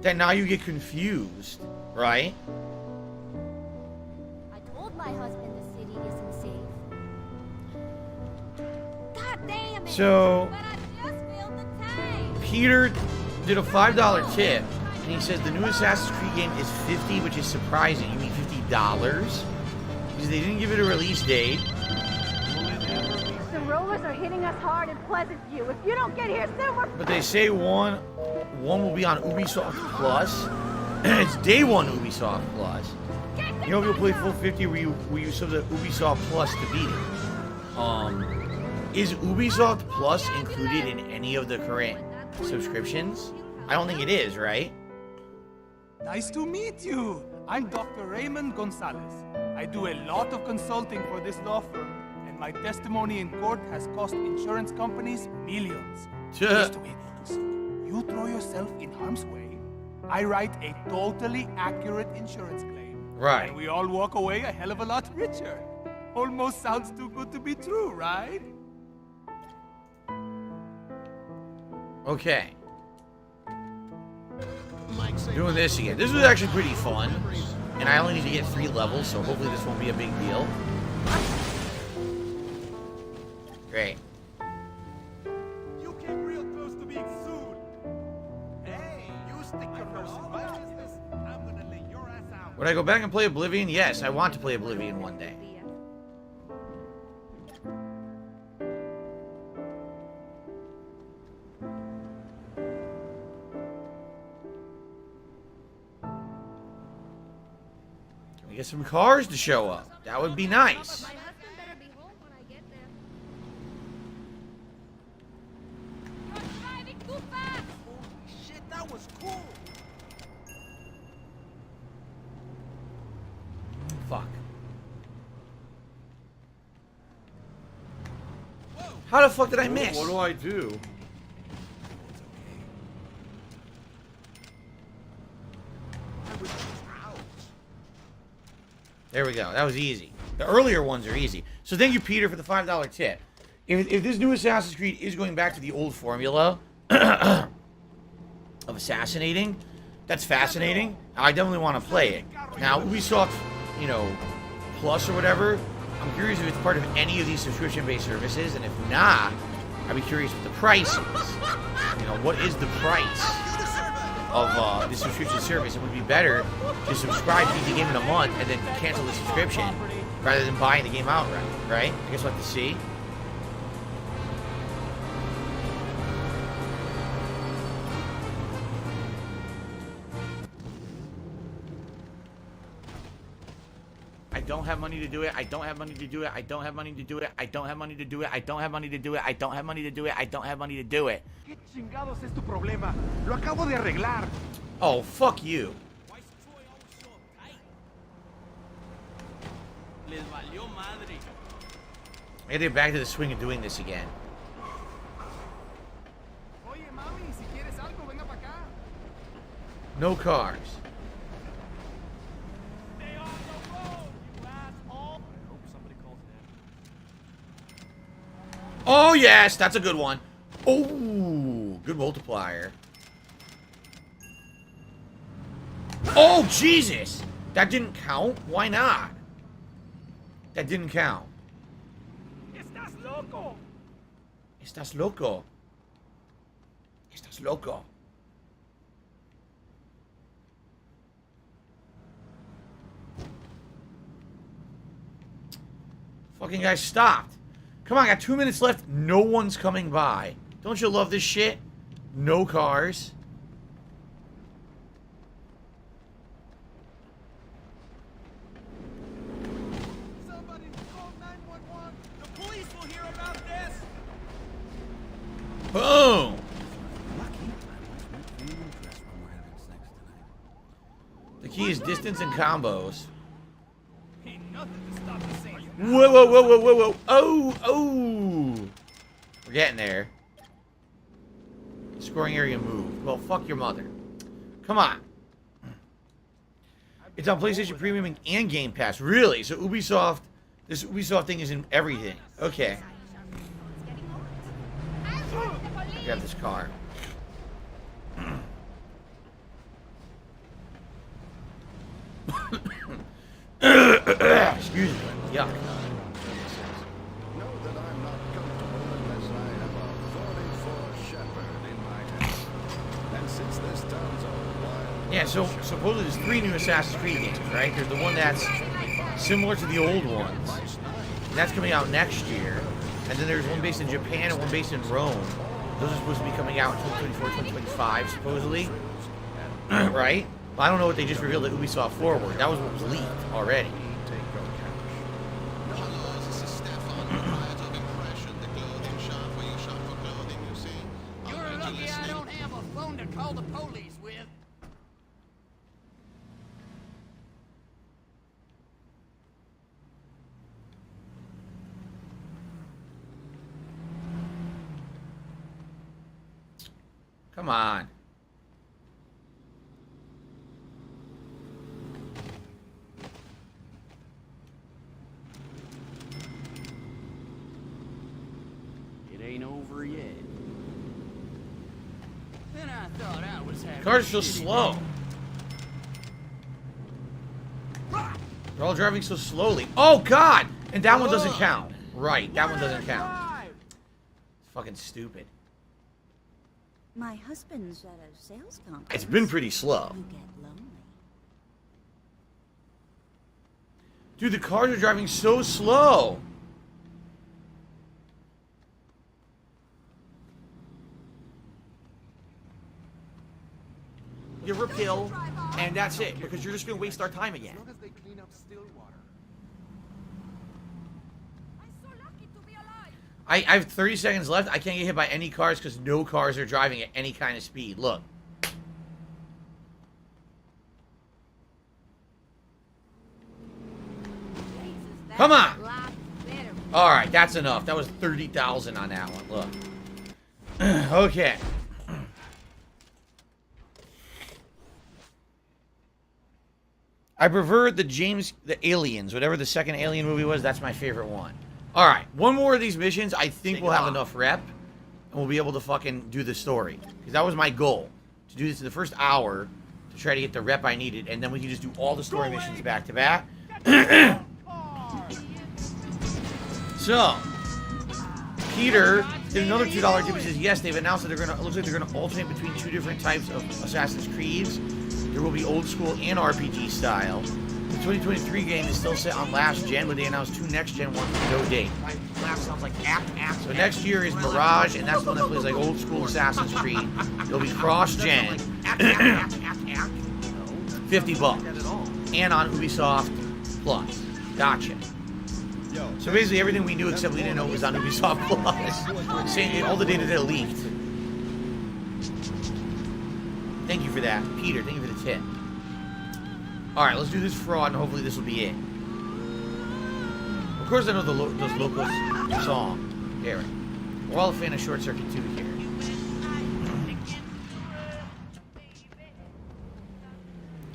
that now you get confused, right? I told my husband the city isn't safe. God damn it! So, But I just filled the tank. Peter did a $5 tip, and he says the new Assassin's Creed game is $50, which is surprising. You mean $50? Because they didn't give it a release date. The rollers are hitting us hard in Pleasant View. If you don't get here soon, we're... But they say one will be on Ubisoft Plus. It's day one Ubisoft Plus. You know, if you play full 50, where you sub the Ubisoft Plus to beat it. Is Ubisoft Plus included in any of the current subscriptions? I don't think it is, right? Nice to meet you. I'm Dr. Raymond Gonzalez. I do a lot of consulting for this law firm, and my testimony in court has cost insurance companies millions. Here's the way it works. You throw yourself in harm's way, I write a totally accurate insurance claim. Right. And we all walk away a hell of a lot richer. Almost sounds too good to be true, right? Okay. Doing this again. This was actually pretty fun. And I only need to get 3 levels, so hopefully this won't be a big deal. Great. You came real close to being sued. Hey, you stick your nose in my business. I'm gonna lay your ass out. Would I go back and play Oblivion? Yes, I want to play Oblivion one day. Can we get some cars to show up? That would be nice. Shit, that was cool. Fuck. How the fuck did I miss? What do I do? There we go. That was easy. The earlier ones are easy. So thank you, Peter, for the $5 tip. If this new Assassin's Creed is going back to the old formula of assassinating, that's fascinating. I definitely want to play it. Now, Ubisoft, you know, Plus or whatever, I'm curious if it's part of any of these subscription-based services, and if not, I'd be curious what the price is. You know, what is the price of the subscription service? It would be better to subscribe, beat the game in a month, and then cancel the subscription rather than buying the game outright, right? I guess we'll have to see. I don't have money to do it. I don't have money to do it. I don't have money to do it. I don't have money to do it. I don't have money to do it. I don't have money to do it. I don't have money to do it. ¿Qué chingados es tu problema? Lo acabo de arreglar. Oh, fuck you. Les valió madre. I gotta get back to the swing of doing this again. Oye, mami, si quieres algo, venga para acá. No cars. Stay on the road, you asshole. I hope somebody calls in. Oh, yes, that's a good one. Oh, good multiplier. Oh, Jesus. That didn't count? Why not? That didn't count. Estás loco. Estás loco. Estás loco. Fucking guy stopped. Come on, I got 2 minutes left. No one's coming by. Don't you love this shit? No cars. Somebody call 911. The police will hear about this. Boom. The key is distance and combos. Ain't nothing to stop the same. Whoa, whoa, whoa, whoa, whoa, whoa. Oh, oh. We're getting there. Scoring area moved. Well, fuck your mother. Come on. It's on PlayStation Premium and Game Pass. Really? So Ubisoft, this Ubisoft thing is in everything. Okay. Grab this car. Excuse me. Yuck. Know that I'm not comfortable unless I have a 44 Shepherd in my hand. And since this town's a wild... Yeah, so supposedly there's 3 new Assassin's Creed games, right? There's the one that's similar to the old ones. And that's coming out next year. And then there's one based in Japan and one based in Rome. Those are supposed to be coming out in 2024, 2025, supposedly. Right? But I don't know what they just revealed at Ubisoft Forward. That was what was leaked already. You're lucky I don't have a phone to call the police with. Come on. It ain't over yet. Then I thought I was having Cars are so shitty slow. day. They're all driving so slowly. Oh, God! And that one doesn't count. Right, that one doesn't count. It's fucking stupid. My husband's at a sales conference. It's been pretty slow. You get lonely. Dude, the cars are driving so slow. Give her a pill, and that's it, because you're just going to waste our time again. As long as they clean up Stillwater. I have 30 seconds left. I can't get hit by any cars because no cars are driving at any kind of speed. Look. Come on. All right, that's enough. That was 30,000 on that one. Look. Okay. I prefer the Aliens, whatever the second Alien movie was. That's my favorite one. All right, one more of these missions. I think we'll have enough rep, and we'll be able to fucking do the story. Because that was my goal, to do this in the first hour, to try to get the rep I needed, and then we can just do all the story missions back to back. So, Peter did another $2 tip. He says, yes, they've announced that they're gonna. It looks like they're gonna alternate between 2 different types of Assassin's Creeds. There will be old school and RPG style. The 2023 game is still set on last gen, but they announced 2 next gen ones with no date. My laugh sounds like act. So next year is Mirage, and that's the one that plays like old school Assassin's Creed. It'll be cross gen. $50. And on Ubisoft Plus. Gotcha. So basically everything we knew except we didn't know it was on Ubisoft Plus. Saying all the data that leaked. Thank you for that, Peter. Thank you for the tip. Alright, let's do this fraud and hopefully this will be it. Of course I know those Locos song. Eric. We're all a fan of Short Circuit 2 here.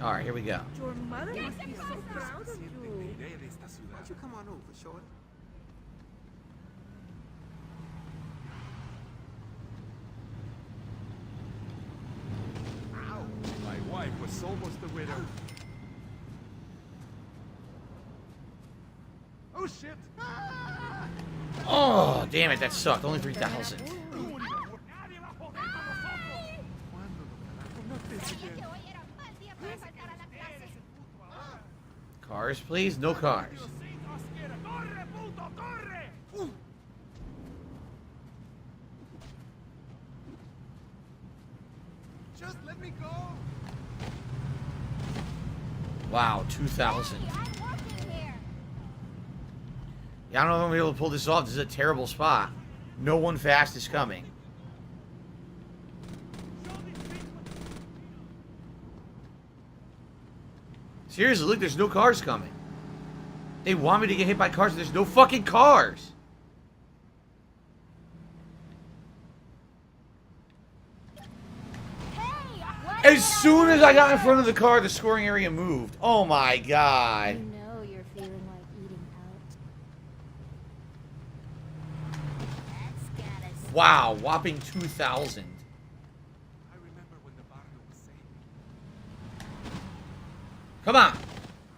Alright, here we go. Your mother must be so proud of you. Why don't you come on over, Short? Ow! My wife was almost a widow. Oh shit! Oh, damn it, that sucked. Only 3,000. Cars, please? No cars. Wow, 2,000. Yeah, I don't know if I'm gonna be able to pull this off. This is a terrible spot. No one fast is coming. Seriously, look, there's no cars coming. They want me to get hit by cars, there's no fucking cars. As soon as I got in front of the car, the scoring area moved. Oh my god. You know you're feeling like eating out. Wow, whopping 2,000. Come on.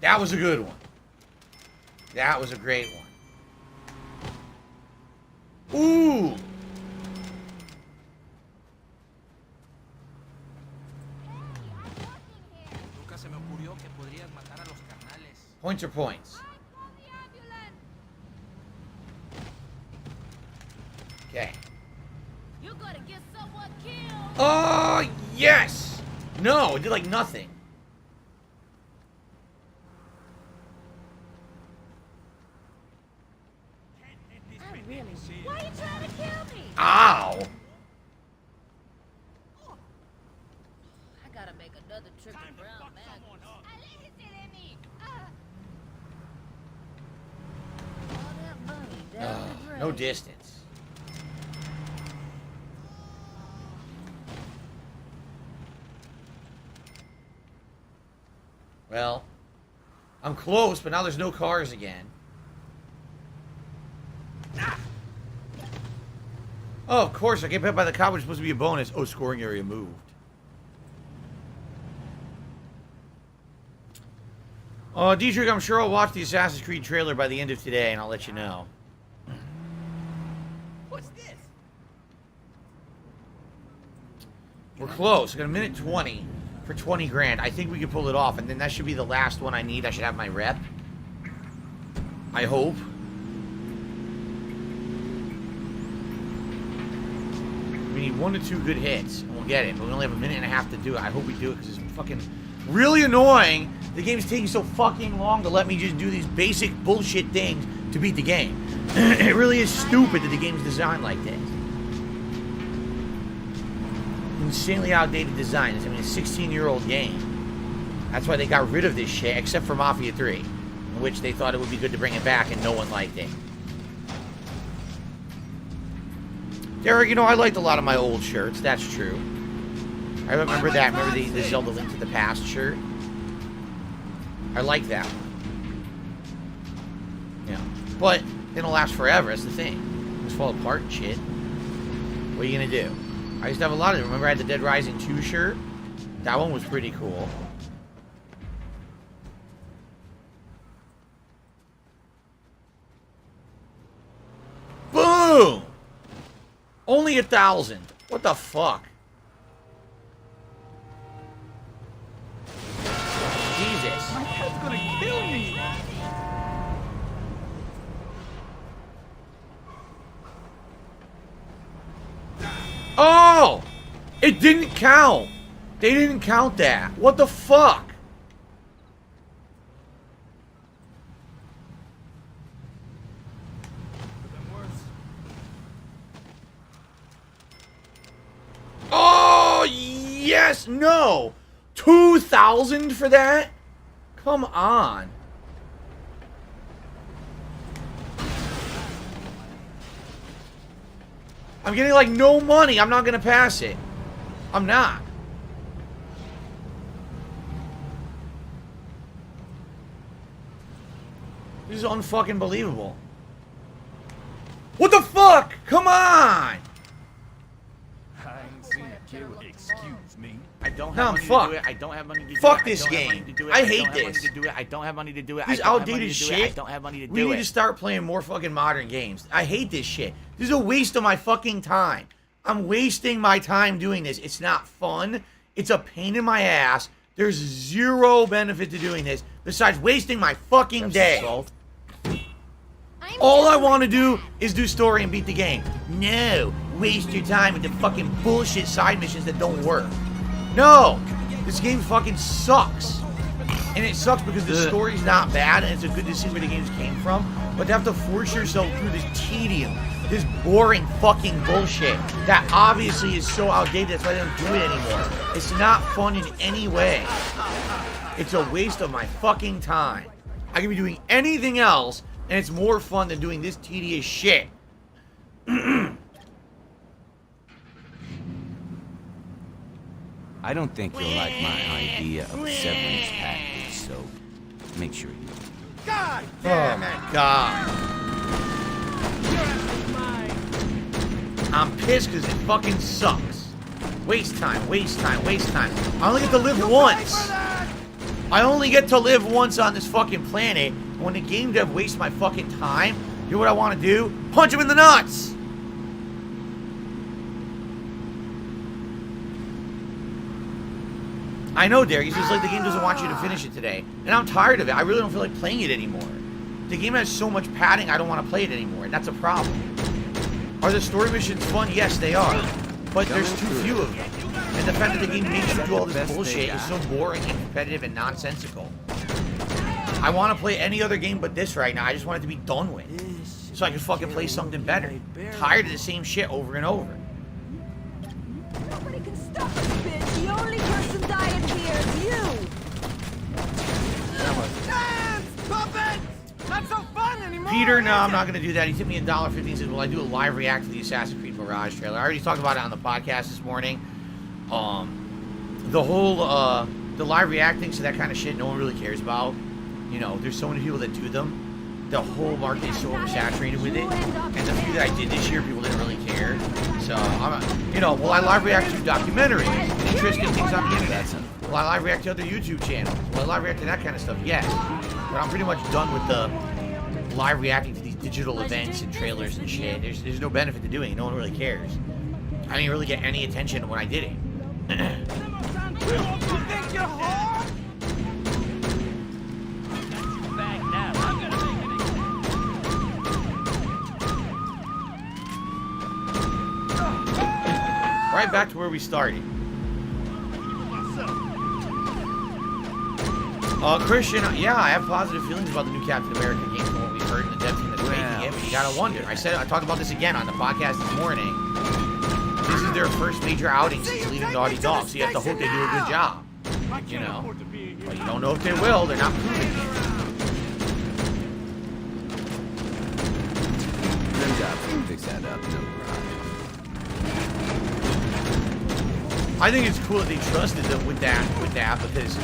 That was a good one. That was a great one. Ooh. Nunca se me ocurrió que podrías matar a los carnales. Points are points. Okay. You gotta get someone killed. Oh, yes. No, it did like nothing. Really? Why are you trying to kill me? Ow. I gotta make another trip to Brown Mountain. All that money down the drain. No distance. Well, I'm close, but now there's no cars again. Oh, of course, I get hit by the cop, which is supposed to be a bonus. Oh, scoring area moved. Oh, Dietrich, I'm sure I'll watch the Assassin's Creed trailer by the end of today, and I'll let you know. What's this? We're close. I got a minute 20 for 20 grand. I think we can pull it off, and then that should be the last one I need. I should have my rep. I hope. We need 1 to 2 good hits, and we'll get it. But we only have a minute and a half to do it. I hope we do it, because it's fucking really annoying. The game's taking so fucking long to let me just do these basic bullshit things to beat the game. It really is stupid that the game's designed like this. Insanely outdated design. It's, I mean, a 16-year-old game. That's why they got rid of this shit, except for Mafia 3, in which they thought it would be good to bring it back, and no one liked it. Derek, you know, I liked a lot of my old shirts. That's true. I remember that. Remember the Zelda Link to the Past shirt? I like that one. Yeah. But they don't last forever. That's the thing. Things fall apart and shit. What are you going to do? I used to have a lot of them. Remember I had the Dead Rising 2 shirt? That one was pretty cool. Boom! Only 1,000. What the fuck? Jesus. My cat's gonna kill me. Oh! It didn't count. They didn't count that. What the fuck? Oh, yes. No. 2,000 for that? Come on. I'm getting like no money. I'm not gonna pass it. I'm not. This is unfucking believable. What the fuck? Come on! I ain't seen a kid with excuse me. I don't No, have I'm money to do fucked. it. I don't have money to do it. Fuck I this don't have money game. to do it. I don't hate have money this. to do it. I don't have money to do it. These I don't have money outdated to do it. shit. I don't have money to do We need it. to start playing more fucking modern games. I hate this shit. This is a waste of my fucking time. I'm wasting my time doing this. It's not fun. It's a pain in my ass. There's zero benefit to doing this besides wasting my fucking day. All I want to do is do story and beat the game. No, waste your time with the fucking bullshit side missions that don't work. No, this game fucking sucks. And it sucks because the story's not bad, and it's a good to see where the games came from, but to have to force yourself through this tedium, this boring fucking bullshit that obviously is so outdated, that's why they don't do it anymore. It's not fun in any way. It's a waste of my fucking time. I can be doing anything else, and it's more fun than doing this tedious shit. I don't think you'll like my idea of a severance package, so make sure you... God Oh my god. I'm pissed because it fucking sucks. Waste time, waste time, waste time. I only get to live once. I only get to live once on this fucking planet. When the game dev wastes my fucking time, you know what I want to do? Punch him in the nuts! I know, Derek. It's just like the game doesn't want you to finish it today. And I'm tired of it. I really don't feel like playing it anymore. The game has so much padding, I don't want to play it anymore. And that's a problem. Are the story missions fun? Yes, they are. But there's too few of them. And the fact that the game makes you do all this bullshit is so boring and competitive and nonsensical. I want to play any other game but this right now. I just want it to be done with. So I can fucking play something better. Tired of the same shit over and over. Nobody can stop us, bitch. The only person dying here is you. Dance, puppet! Not so fun anymore. Peter, no, I'm not going to do that. He tipped me $1.50. He says, well, I do a live react to the Assassin's Creed Mirage trailer. I already talked about it on the podcast this morning. The whole, the live reacting to that kind of shit, no one really cares about. You know, there's so many people that do them. The whole market is so oversaturated with it. And the few that I did this year, people didn't really care. So, you know, will I live react to documentaries and interesting things on the internet? Will I live react to other YouTube channels? Will I live react to that kind of stuff? Yes. But I'm pretty much done with the live reacting to these digital events and trailers and shit. There's no benefit to doing it. No one really cares. I didn't really get any attention when I did it. You think you're hard? Right back to where we started. Christian, yeah, I have positive feelings about the new Captain America game from what we've heard in the depth that's making it, but you gotta wonder. I talked about this again on the podcast this morning. This is their first major outing since leaving Naughty Dog, so you have to hope they do a good job. You know? But you don't know if they will, they're not proving it. Them jobs can fix that up, no problem. I think it's cool that they trusted them with that because,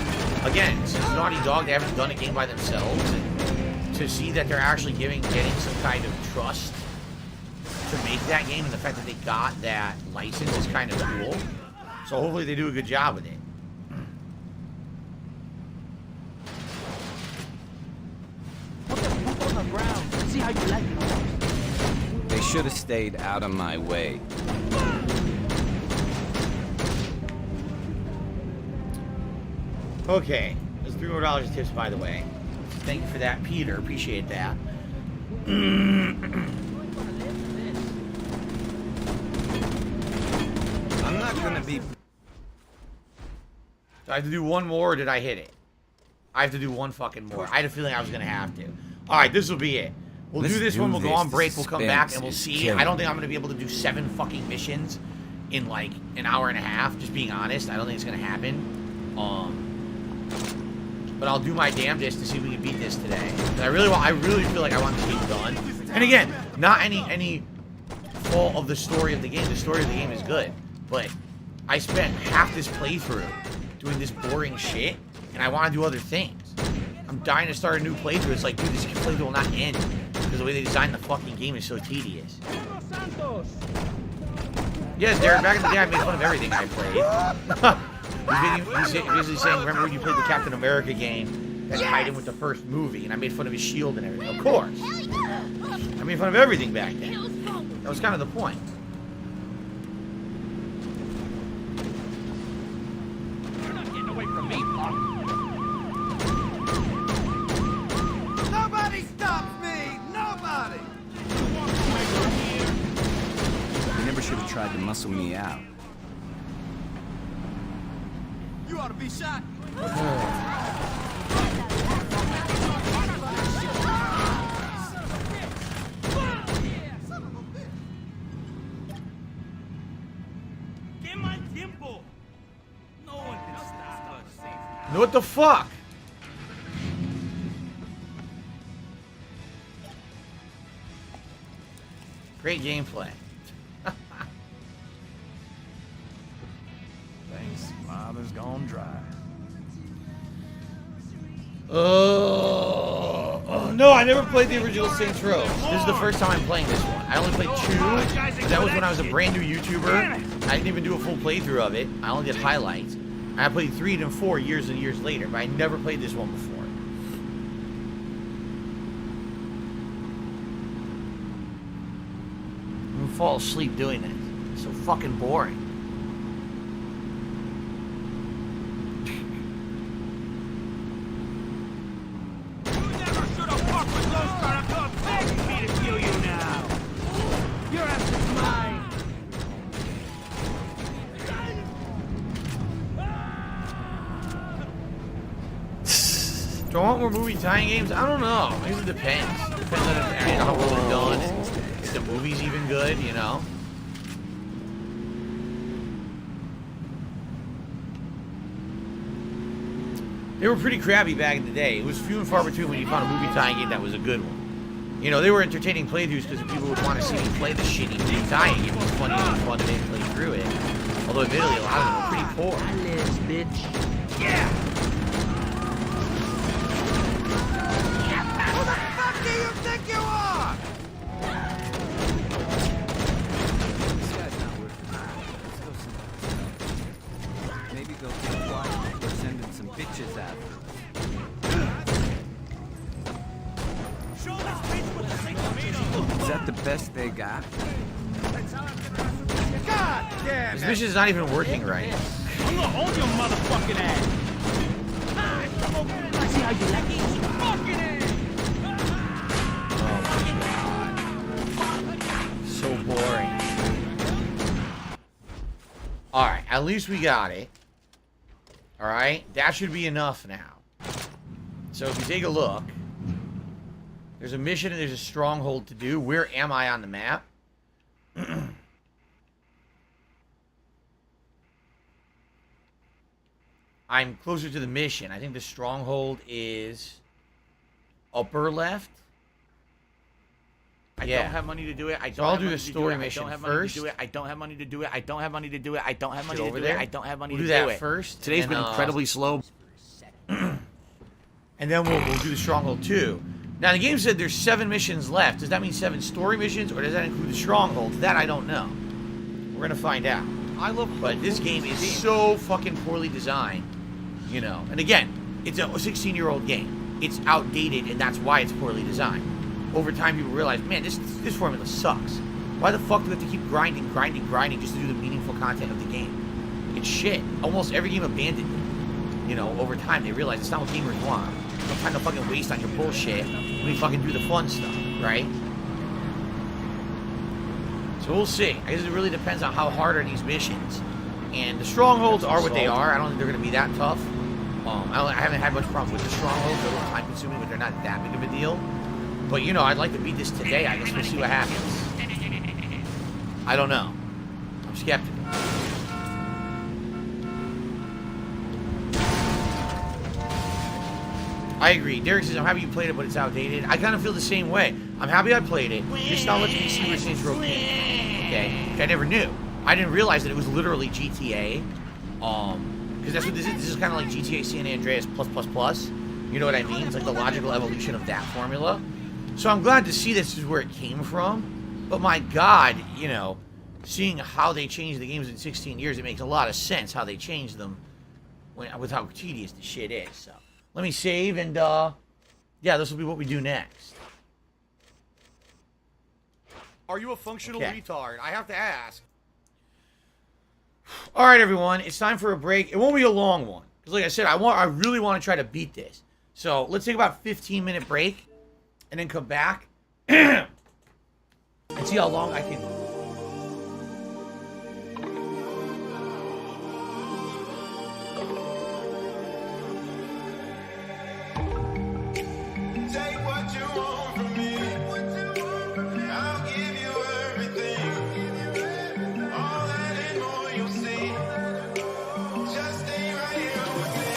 again, since Naughty Dog, they haven't done a game by themselves, and to see that they're actually getting some kind of trust to make that game, and the fact that they got that license is kind of cool. So hopefully they do a good job with it. Put on the ground. See how you like it. They should have stayed out of my way. Okay, there's $3 more tips, by the way. Thank you for that, Peter. Appreciate that. I'm not gonna be... Do I have to do one more, or did I hit it? I have to do one fucking more. I had a feeling I was gonna have to. Alright, this will be it. We'll do this one, we'll go on break, we'll come back, and we'll see. I don't think I'm gonna be able to do 7 fucking missions in like an hour and a half, just being honest. I don't think it's gonna happen. But I'll do my damnedest to see if we can beat this today. I really feel like I want this game done. And again, not any fault of the story of the game. The story of the game is good, but I spent half this playthrough doing this boring shit, and I want to do other things. I'm dying to start a new playthrough. It's like, dude, this playthrough will not end because the way they designed the fucking game is so tedious. Yes, Derek, back in the day I made fun of everything I played. He's basically saying, remember when you played the Captain America game that tied in with the first movie, and I made fun of his shield and everything? Of course. I made fun of everything back then. That was kind of the point. You're not getting away from me, Pop. Nobody stops me! Nobody! You never should have tried to muscle me out. You ought to be shot. What the fuck? Great gameplay. Thanks, mama's gone dry. No, I never played the original Saints Row. This is the first time I'm playing this one. I only played 2. That was when I was a brand new YouTuber. I didn't even do a full playthrough of it. I only did highlights. I played 3 and 4 years and years later, but I never played this one before. I'm gonna fall asleep doing this. It's so fucking boring. Do I want more movie tie-in games? I don't know. I guess it depends. Depends on how well they're done. If the movie's even good, you know? They were pretty crappy back in the day. It was few and far between when you found a movie tie-in game that was a good one. You know, they were entertaining playthroughs because people would want to see me play the shitty movie tie-in game. It was funny and fun to play through it. Although admittedly, a lot of them were pretty poor. I live, bitch. Yeah! Who the fuck do you think you are? This guy's not worth it. Let's go somewhere else. Maybe go to a flight or sending some bitches after us. Is that the best they got? God damn This it! mission is not even working right. I'm gonna hold your motherfucking ass. See how you like it? Fucking ass. So boring. Alright, at least we got it. Alright, that should be enough now. So if you take a look, there's a mission and there's a stronghold to do. Where am I on the map? I'm closer to the mission. I think the stronghold is upper left. I don't have money to do it. I don't So I'll have do money the to do story it. mission I don't have money first. to do it. I don't have money to do it. I don't have money to do it. I don't have money Get to over do there. it. I don't have money We'll to do do that it. first. Today's and been then, incredibly slow. And then we'll do the stronghold 2. Now the game said there's 7 missions left. Does that mean 7 story missions, or does that include the stronghold? That I don't know. We're gonna find out. I love, but this game is so fucking poorly designed, you know. And again, it's a 16-year-old game. It's outdated, and that's why it's poorly designed. Over time, people realize, man, this formula sucks. Why the fuck do we have to keep grinding just to do the meaningful content of the game? It's shit. Almost every game abandoned it. You know, over time, they realize it's not what gamers want. No time to fucking waste on your bullshit when we fucking do the fun stuff, right? So we'll see. I guess it really depends on how hard are these missions. And the strongholds are what they are. I don't think they're going to be that tough. I haven't had much problem with the strongholds. They're a little time-consuming, but they're not that big of a deal. But, you know, I'd like to beat this today. I guess we'll see what happens. I don't know. I'm skeptical. I agree. Derek says, I'm happy you played it, but it's outdated. I kind of feel the same way. I'm happy I played it. It's not letting me see where Saints Row came. Okay? Which I never knew. I didn't realize that it was literally GTA. Because that's what this is. This is kind of like GTA San Andreas plus. You know what I mean? It's like the logical evolution of that formula. So I'm glad to see this is where it came from. But my God, you know, seeing how they changed the games in 16 years, it makes a lot of sense how they changed them with how tedious the shit is. So let me save and, yeah, this will be what we do next. Are you a functional Okay. retard? I have to ask. All right, everyone, it's time for a break. It won't be a long one because, like I said, I really want to try to beat this. So let's take about a 15-minute break and then come back and see how long I can. Take what you want from me. I'll give you everything. All that and more you'll see. Just stay right here with me.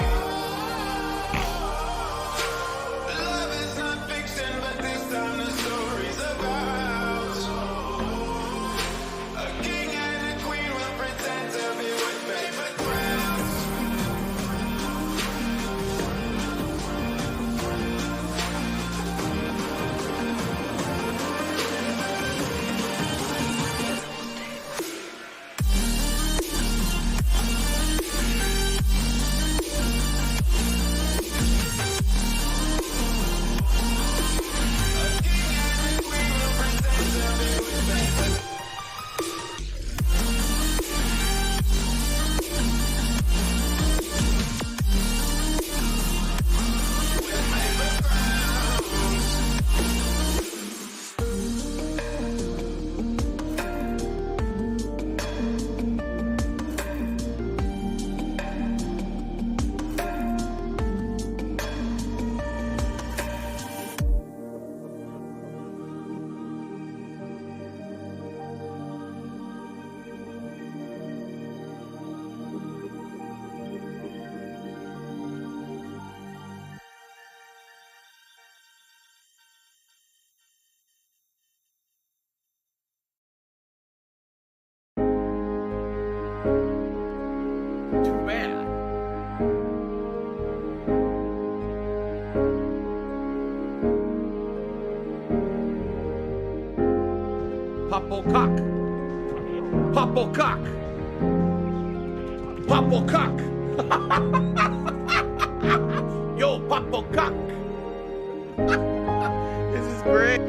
Popplecock. Popplecock. Popplecock. Yo, Popplecock. This is great.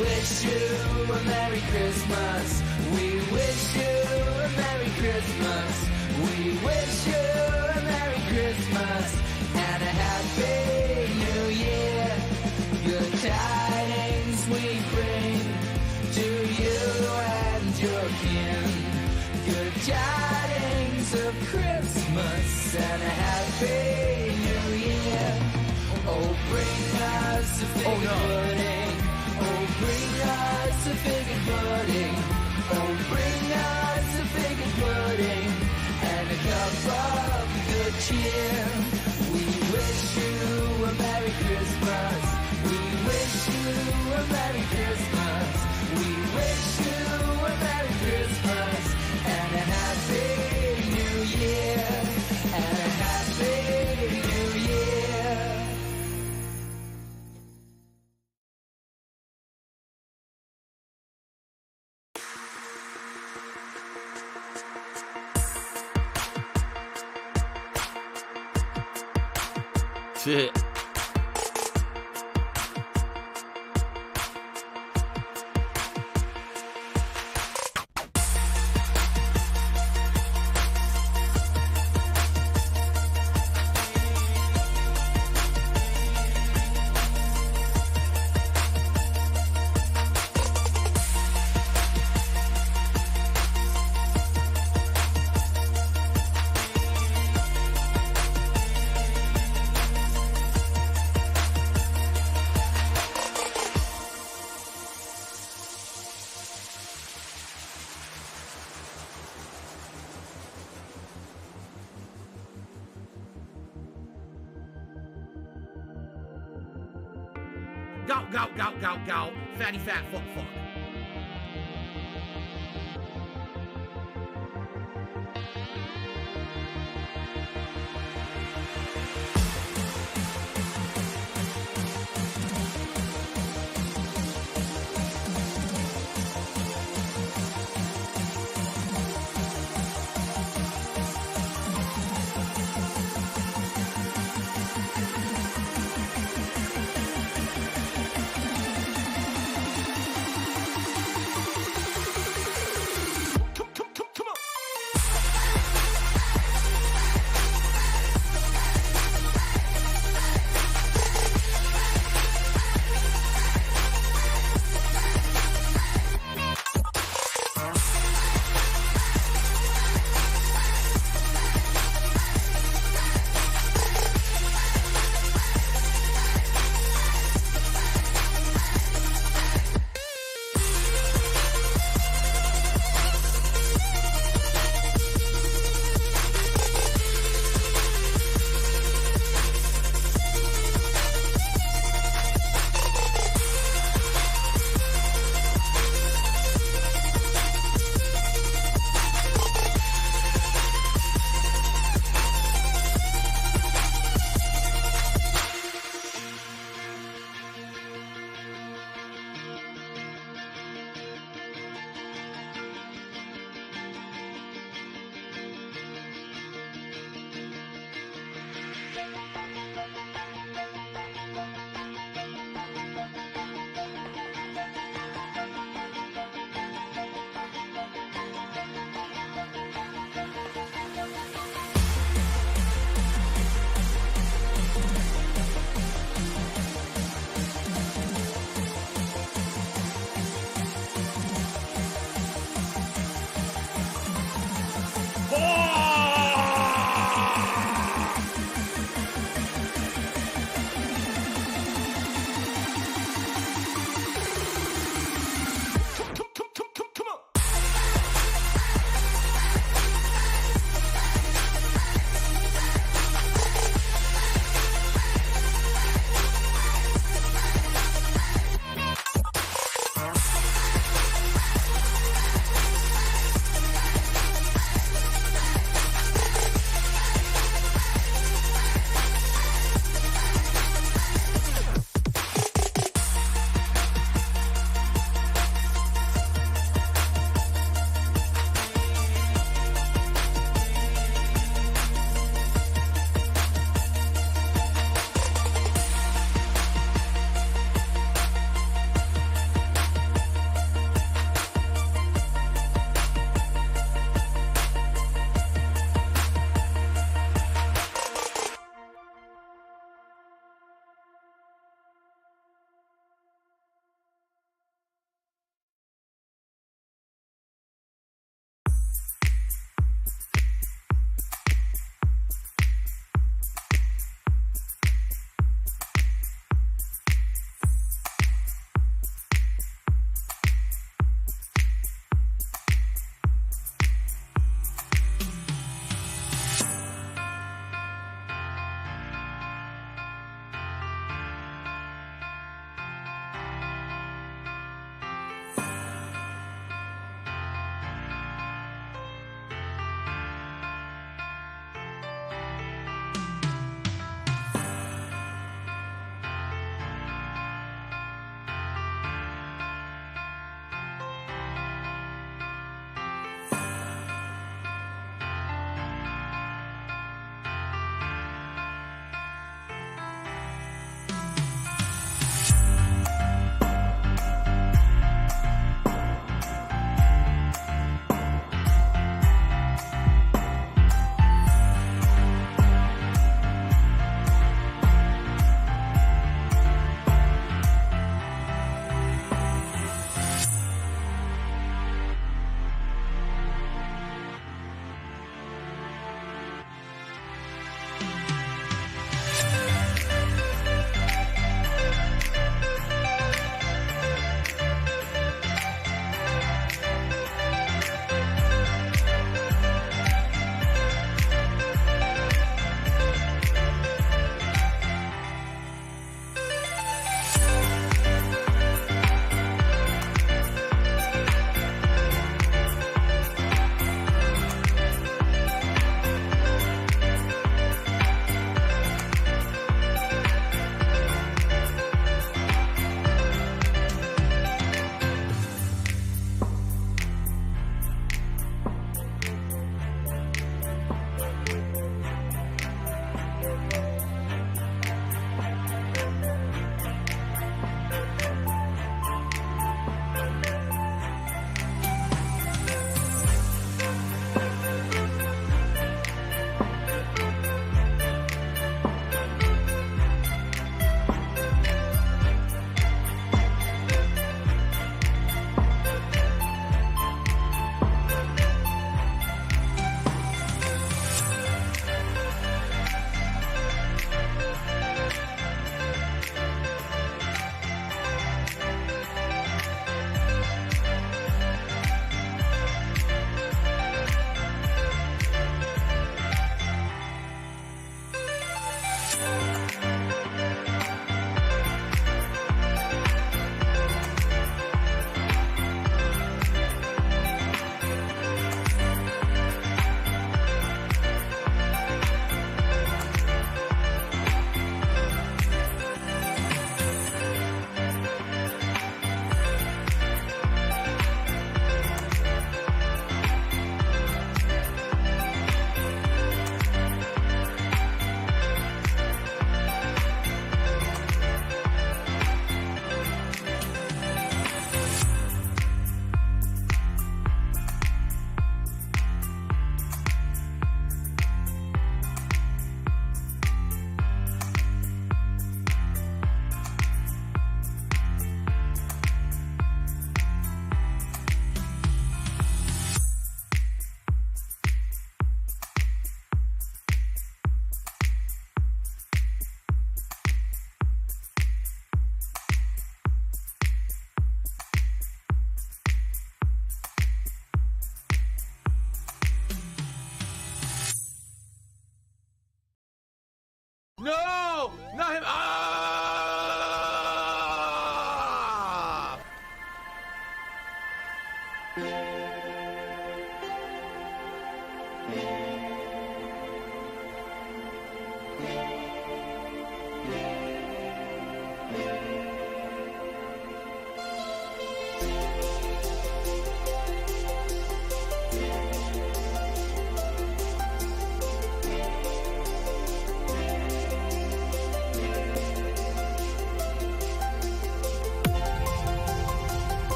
wish you a Merry Christmas. We wish you a Merry Christmas. We wish you a Merry Christmas and a Happy New Year. Good tidings we bring to you and your kin. Good tidings of Christmas and a Happy New Year. Oh, bring us a fig pudding. Oh, bring us a fig pudding. Oh, bring us a fig pudding and a cup of good cheer. We wish you a Merry Christmas. We wish you a Merry Christmas. We wish you a Merry Christmas and a Happy New Year. And a Happy New Year. Shit. Go, go, go, go, go. Fatty fat fuck fuck.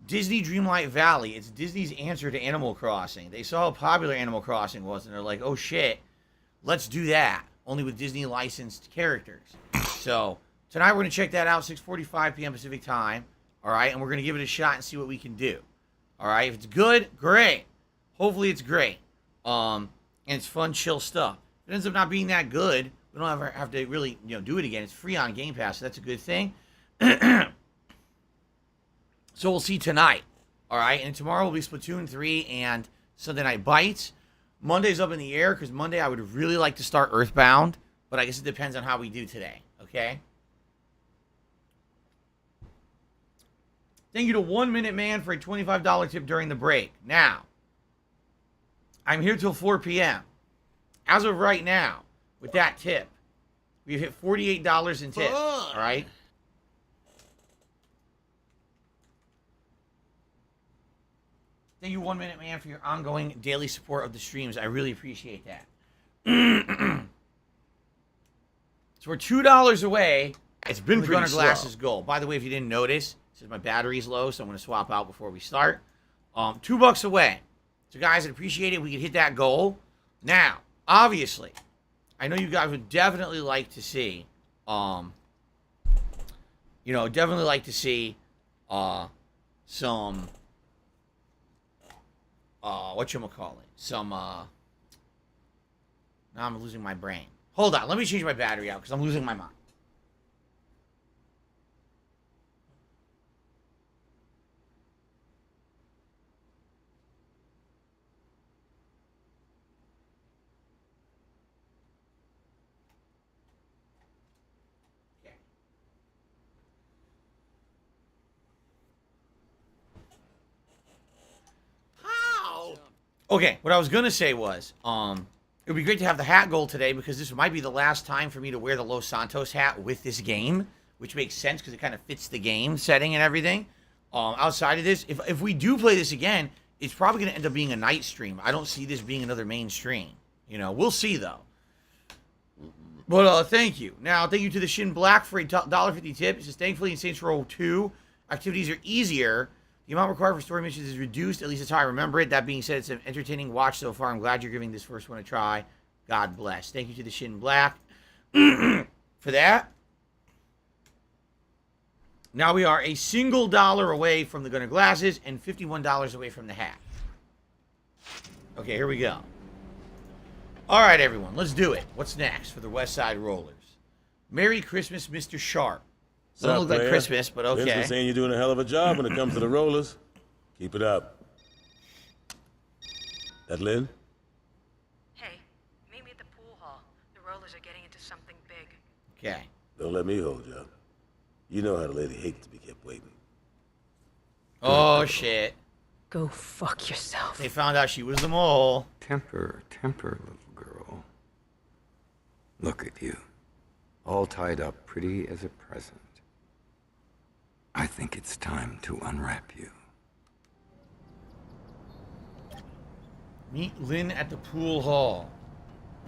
Disney Dreamlight Valley. It's Disney's answer to Animal Crossing. They saw how popular Animal Crossing was, and they're like, oh shit, let's do that. Only with Disney licensed characters. So, tonight we're going to check that out, 6:45 p.m. Pacific time. All right, and we're going to give it a shot and see what we can do. All right, if it's good, great. Hopefully it's great. And it's fun, chill stuff. If it ends up not being that good, we don't ever have to really, do it again. It's free on Game Pass, so that's a good thing. So we'll see tonight. All right, and tomorrow will be Splatoon 3 and Sunday Night Bites. Monday's up in the air because Monday I would really like to start Earthbound, but I guess it depends on how we do today, okay? Thank you to 1 Minute Man for a $25 tip during the break. Now, I'm here till 4 p.m. As of right now, with that tip, we've hit $48 in tips, all right? Thank you, 1 Minute Man, for your ongoing daily support of the streams. I really appreciate that. So we're $2 away. It's been pretty Gunner slow. Glasses goal. By the way, if you didn't notice, it says my battery's low, so I'm going to swap out before we start. $2 away. So, guys, I'd appreciate it if we could hit that goal. Now, obviously, I know you guys would definitely like to see, some, whatchamacallit, some, now I'm losing my brain. Hold on, let me change my battery out, because I'm losing my mind. Okay, what I was going to say was, it would be great to have the hat goal today because this might be the last time for me to wear the Los Santos hat with this game, which makes sense because it kind of fits the game setting and everything. Outside of this, if we do play this again, it's probably going to end up being a night stream. I don't see this being another main stream. We'll see, though. But thank you. Now, thank you to the Shin Black for a $1.50 tip. It says, thankfully, in Saints Row 2, activities are easier. The amount required for story missions is reduced. At least that's how I remember it. That being said, it's an entertaining watch so far. I'm glad you're giving this first one a try. God bless. Thank you to the Shin Black for that. Now we are a single dollar away from the Gunner glasses and $51 away from the hat. Okay, here we go. All right, everyone. Let's do it. What's next for the West Side Rollers? Merry Christmas, Mr. Sharp. Doesn't look like Christmas, but okay. Vince was saying you're doing a hell of a job when it comes to the rollers. Keep it up. That Lynn? Hey, meet me at the pool hall. The rollers are getting into something big. Okay. Don't let me hold you up. You know how the lady hates to be kept waiting. Oh, shit. Go fuck yourself. They found out she was the mole. Temper, little girl. Look at you. All tied up pretty as a present. I think it's time to unwrap you. Meet Lynn at the pool hall.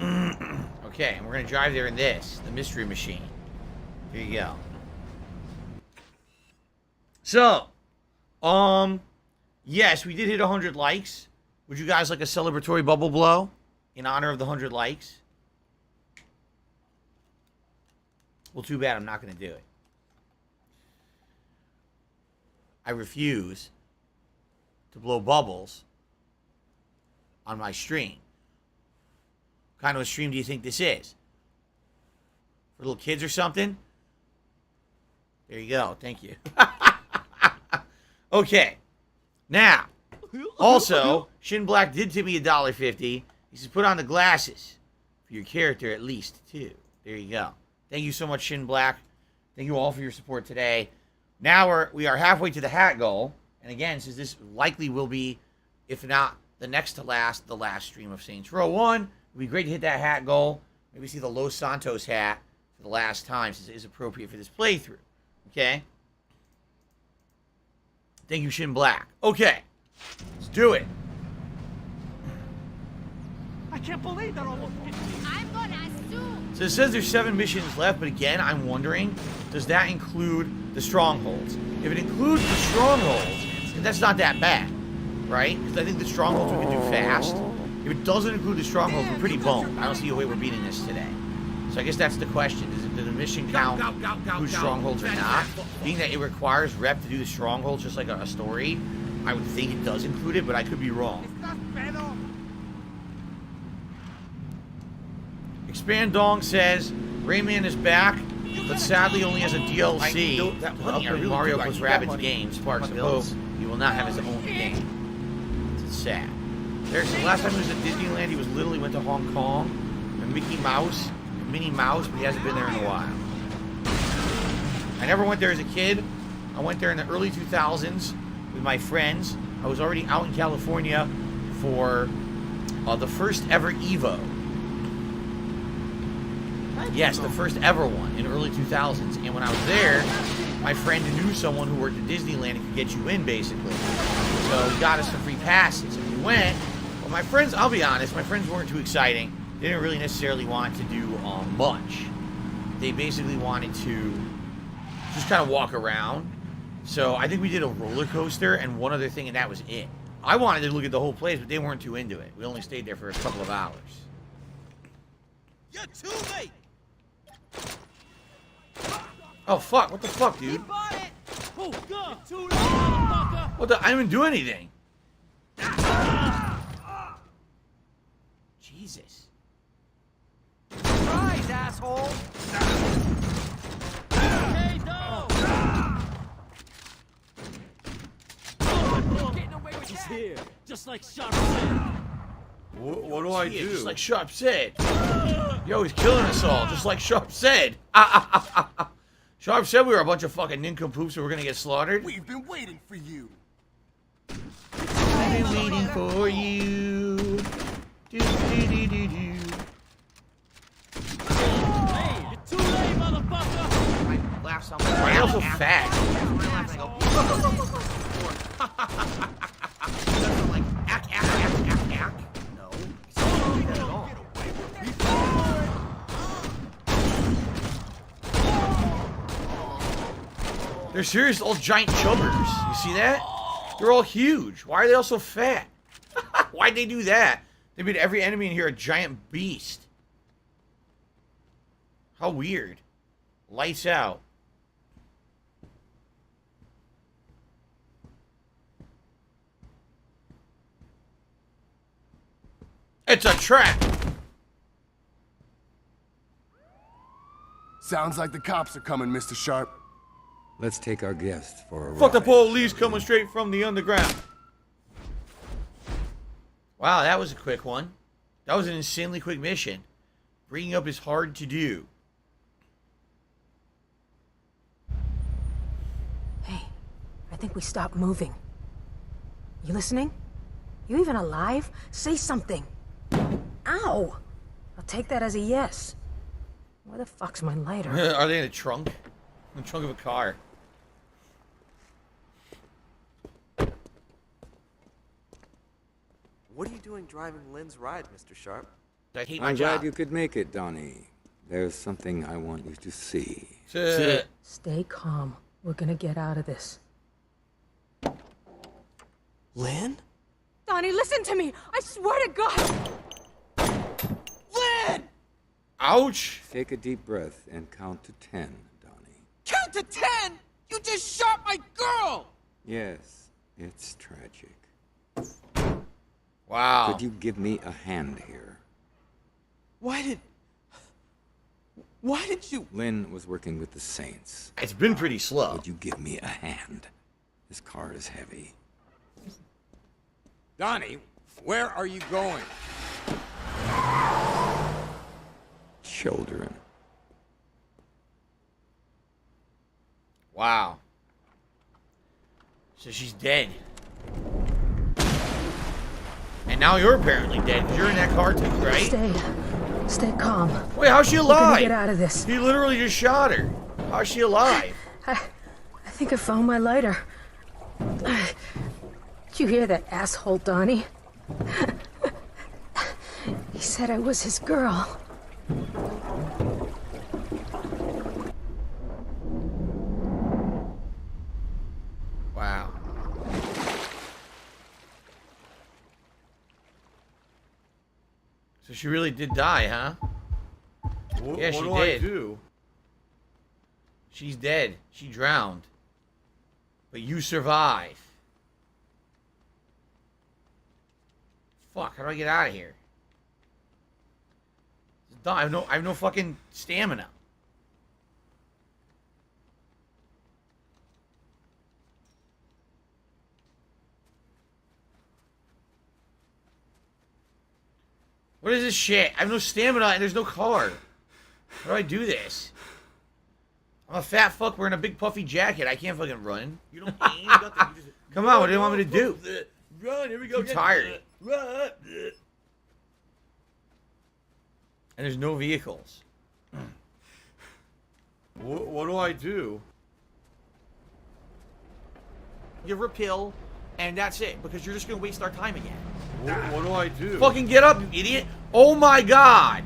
Okay, and we're going to drive there in this, the mystery machine. Here you go. So, yes, we did hit 100 likes. Would you guys like a celebratory bubble blow in honor of the 100 likes? Well, too bad I'm not going to do it. I refuse to blow bubbles on my stream. What kind of a stream do you think this is? For little kids or something? There you go. Thank you. Okay. Now, also, Shin Black did tip me $1.50. He says, put on the glasses for your character at least, too. There you go. Thank you so much, Shin Black. Thank you all for your support today. Now we are halfway to the hat goal. And again, since this likely will be, if not the next to last, the last stream of Saints Row 1, it would be great to hit that hat goal. Maybe see the Los Santos hat for the last time, since it is appropriate for this playthrough. Okay? Thank you, Shin Black. Okay. Let's do it. I can't believe that almost hit me. I'm gonna assume. So it says there's 7 missions left, but again, I'm wondering, does that include the strongholds? If it includes the strongholds, then that's not that bad, right? Because I think the strongholds we can do fast. If it doesn't include the strongholds, we're pretty boned. I don't see a way we're beating this today. So I guess that's the question. Does the mission count whose strongholds or not? Being that it requires rep to do the strongholds just like a story, I would think it does include it, but I could be wrong. Expand Dong says, Rayman is back, but sadly only has a DLC to upgrade Mario plus Rabbids game, Sparks of Hope. He will not have his own game. It's sad. There's the last time he was at Disneyland, he was literally went to Hong Kong, and Minnie Mouse, but he hasn't been there in a while. I never went there as a kid. I went there in the early 2000s with my friends. I was already out in California for the first ever Evo. Yes, the first ever one in early 2000s. And when I was there, my friend knew someone who worked at Disneyland and could get you in, basically. So he got us some free passes. And we went. Well, my friends, I'll be honest, my friends weren't too exciting. They didn't really necessarily want to do much. They basically wanted to just kind of walk around. So I think we did a roller coaster and one other thing, and that was it. I wanted to look at the whole place, but they weren't too into it. We only stayed there for a couple of hours. You're too late. Oh, fuck. What the fuck, dude? Oh, God. You're too late, motherfucker. What the? I didn't even do anything. Jesus. Surprise, asshole. Okay, no. Getting away with that. Here, just like Sharp said. What do I do? Just like Sharp said. Yo, he's killing us all, just like Sharp said. Sharp said we were a bunch of fucking nincompoops who were gonna get slaughtered. We've been waiting for you. I've been waiting for you. Do, do, do, do, do. Hey, you're too late, motherfucker. I laugh so much. Why are you so fat? Like, ack, ack, ack, ack, ack. No. He's not doing that at all. They're serious old giant chuggers. You see that? They're all huge. Why are they all so fat? Why'd they do that? They made every enemy in here a giant beast. How weird. Lights out. It's a trap. Sounds like the cops are coming, Mr. Sharp. Let's take our guest for a Fuck the ride. police coming straight from the underground. Wow, that was a quick one. That was an insanely quick mission. Bringing up is hard to do. Hey, I think we stopped moving. You listening? You even alive? Say something. Ow! I'll take that as a yes. Where the fuck's my lighter? Are they in a trunk? In the trunk of a car. What are you doing driving Lynn's ride, Mr. Sharp? I hate my I'm job. glad you could make it, Donnie. There's something I want you to see. Sit. Stay calm. We're gonna get out of this. Lynn? Donnie, listen to me! I swear to God! Lynn! Ouch! Take a deep breath and count to 10, Donnie. Count to 10! You just shot my girl! Yes, it's tragic. Wow. Could you give me a hand here? Why did you... Lynn was working with the Saints. It's been pretty slow. Would you give me a hand? This car is heavy. Donnie, where are you going? Children. Wow. So she's dead. And now you're apparently dead because you're in that car too, right? Stay calm. Wait, how's she We're gonna alive? get out of this. He literally just shot her. How's she alive? I think I found my lighter. Did you hear that asshole, Donnie? He said I was his girl. Wow. So she really did die, huh? Yeah, she what do did. I do? She's dead. She drowned. But you survive. Fuck, how do I get out of here? It's done. I have no fucking stamina. What is this shit? I have no stamina and there's no car. How do I do this? I'm a fat fuck wearing a big puffy jacket. I can't fucking run. You don't aim nothing. You just Come on, what do you want me to do? run. Here we go. I'm tired. Run. And there's no vehicles. What do I do? Give her a pill, and that's it, because you're just gonna waste our time again. What do I do? Fucking get up, you idiot! Oh my god!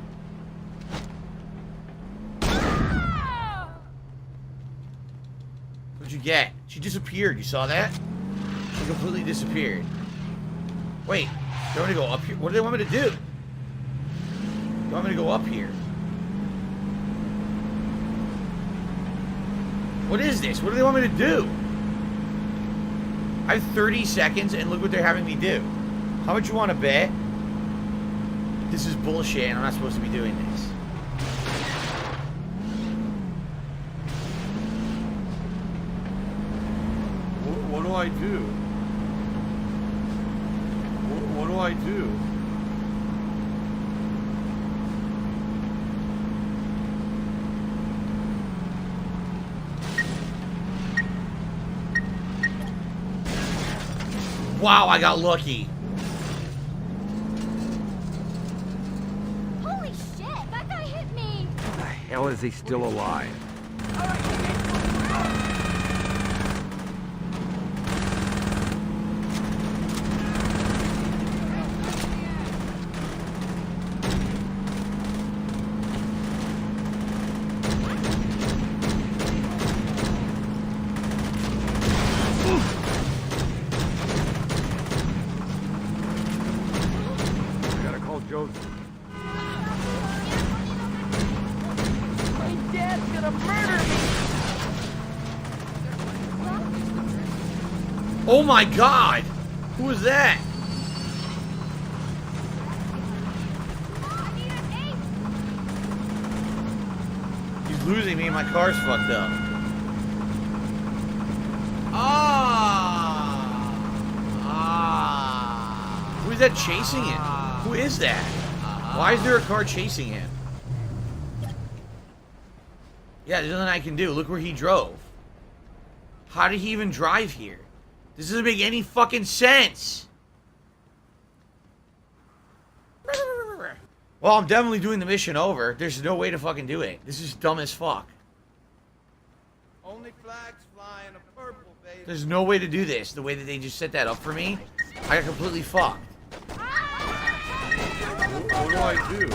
What'd you get? She disappeared, you saw that? She completely disappeared. Wait, they want me to go up here? What do they want me to do? They want me to go up here. What is this? What do they want me to do? I have 30 seconds and look what they're having me do. How much you want to bet? This is bullshit and I'm not supposed to be doing this. What do I do? What do I do? Wow, I got lucky. Holy shit, that guy hit me! How the hell is he still alive? Oh my god! Who was that? He's losing me and my car's fucked up. Who is that chasing him? Who is that? Why is there a car chasing him? Yeah, there's nothing I can do. Look where he drove. How did he even drive here? This doesn't make any fucking sense. Well, I'm definitely doing the mission over. There's no way to fucking do it. This is dumb as fuck. Only flags fly in a purple, baby. There's no way to do this. The way that they just set that up for me, I got completely fucked. What do I do?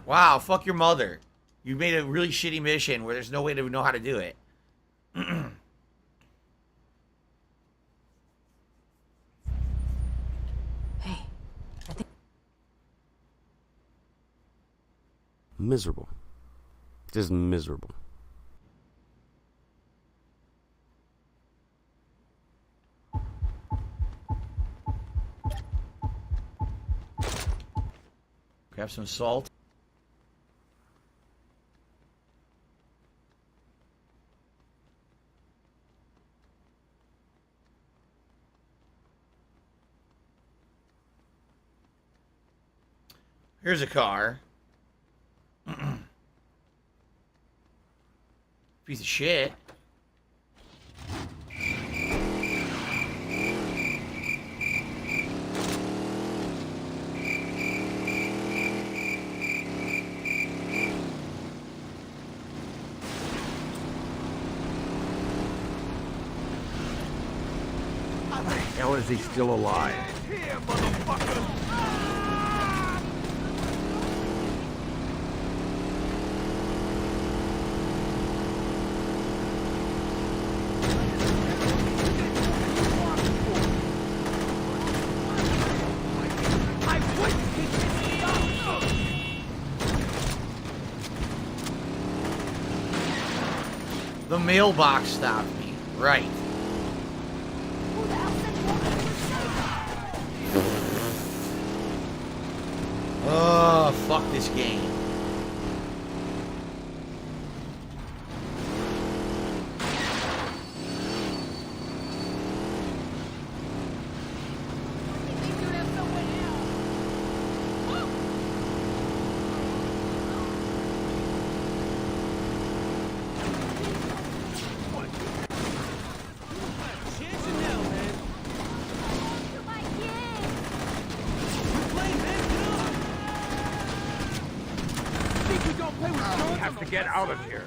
Wow, fuck your mother. You made a really shitty mission where there's no way to know how to do it. Hey, I think... Miserable. Just miserable. Grab some salt. Here's a car. Piece of shit. How the hell is he still alive? Here, motherfucker! The mailbox stopped me. Right. Oh, fuck this game. We have to get out of here.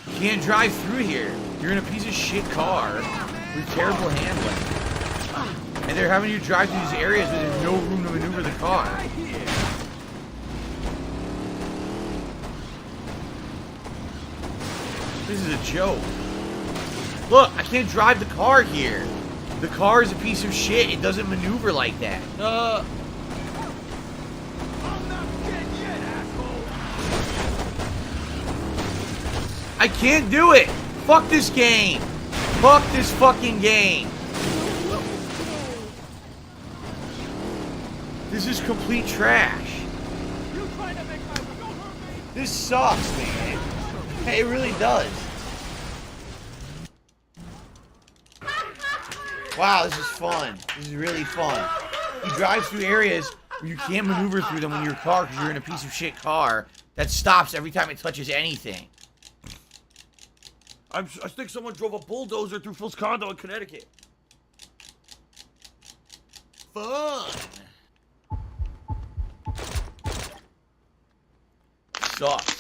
You can't drive through here. You're in a piece of shit car with terrible handling. And they're having you drive through these areas where there's no room to maneuver the car. This is a joke. Look, I can't drive the car here. The car is a piece of shit. It doesn't maneuver like that. I can't do it. Fuck this game. Fuck this fucking game. This is complete trash. This sucks, man. It really does. Wow, this is fun. This is really fun. You drive through areas where you can't maneuver through them in your car because you're in a piece of shit car that stops every time it touches anything. I think someone drove a bulldozer through Phil's condo in Connecticut. Fun. Sucks.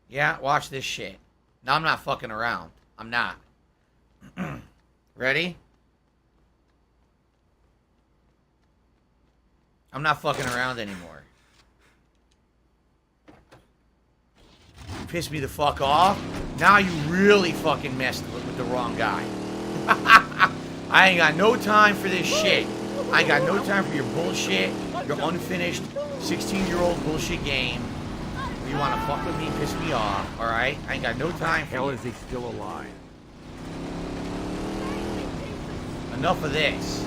Yeah, watch this shit. No, I'm not fucking around. I'm not. Ready? I'm not fucking around anymore. You pissed me the fuck off. Now you really fucking messed with the wrong guy. I ain't got no time for this shit. I ain't got no time for your bullshit, your unfinished 16-year-old bullshit game. You want to fuck with me and piss me off, alright? I ain't got no time for Hell, is he still alive? Enough of this.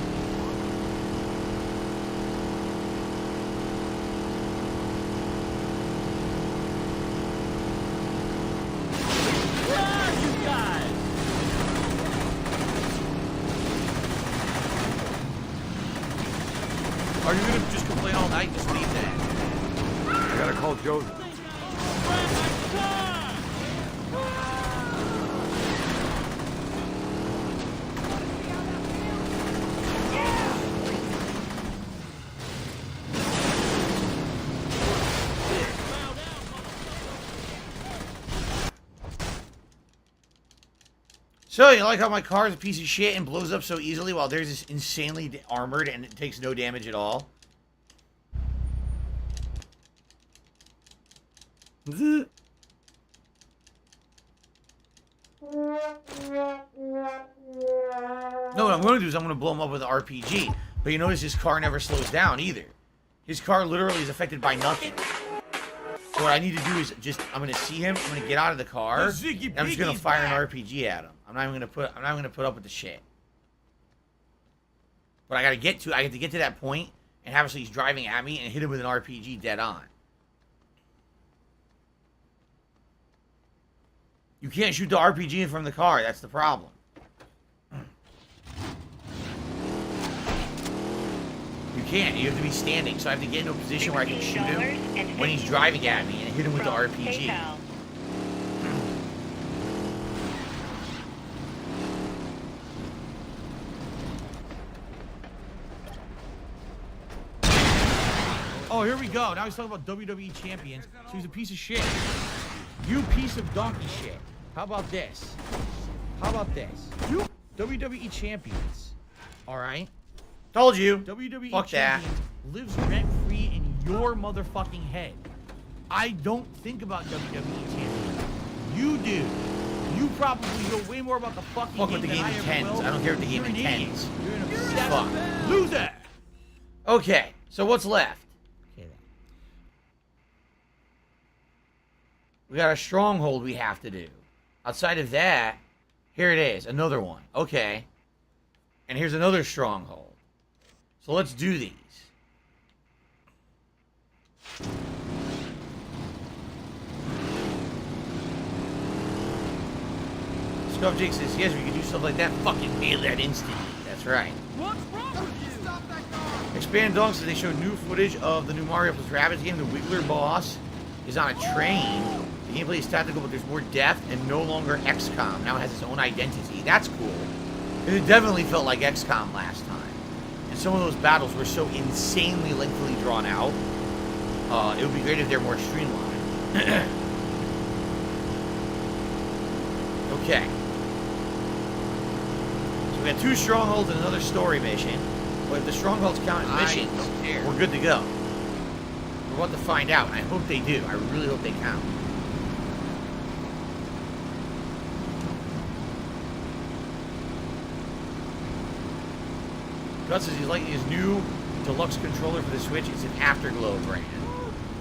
Are you gonna just complain all night? Just leave that. I gotta call Joseph. So, you like how my car is a piece of shit and blows up so easily while theirs is insanely armored and it takes no damage at all? No, what I'm going to do is I'm going to blow him up with an RPG. But you notice his car never slows down either. His car literally is affected by nothing. So what I need to do is just, I'm going to see him, I'm going to get out of the car, and I'm just going to fire an RPG at him. I'm not even going to put up with the shit. But I have to get to that point and have he's driving at me and hit him with an RPG dead on. You can't shoot the RPG from the car, that's the problem. You can't, you have to be standing, so I have to get into a position where I can shoot him when he's driving at me and hit him with the RPG. Oh, here we go. Now he's talking about WWE champions. So he's a piece of shit. You piece of donkey shit. How about this? How about this? You WWE champions. Alright? Told you. WWE Fuck champions lives rent-free in your motherfucking head. I don't think about WWE champions. You do. You probably know way more about the fucking Fuck game what the than game I ever intends. will. I don't care what the game You're an idiot. intends. You're an obsessed Fuck. loser. Okay, so what's left? We got a stronghold we have to do. Outside of that, here it is, another one. Okay. And here's another stronghold. So let's do these. Scuff Jake says, yes, we can do stuff like that. Fucking nail that instantly. That's right. What's wrong with you? Stop that car! Expand Dunk says they showed new footage of the new Mario plus Rabbids game. The Wiggler boss is on a train. The gameplay is tactical, but there's more depth and no longer XCOM. Now it has its own identity. That's cool. It definitely felt like XCOM last time. And some of those battles were so insanely lengthily drawn out. It would be great if they're more streamlined. Okay. So we got 2 strongholds and another story mission. Well, if the strongholds count as missions, we're good to go. We're about to find out, and I hope they do. I really hope they count. Gus says he's liking his new deluxe controller for the Switch. It's an Afterglow brand.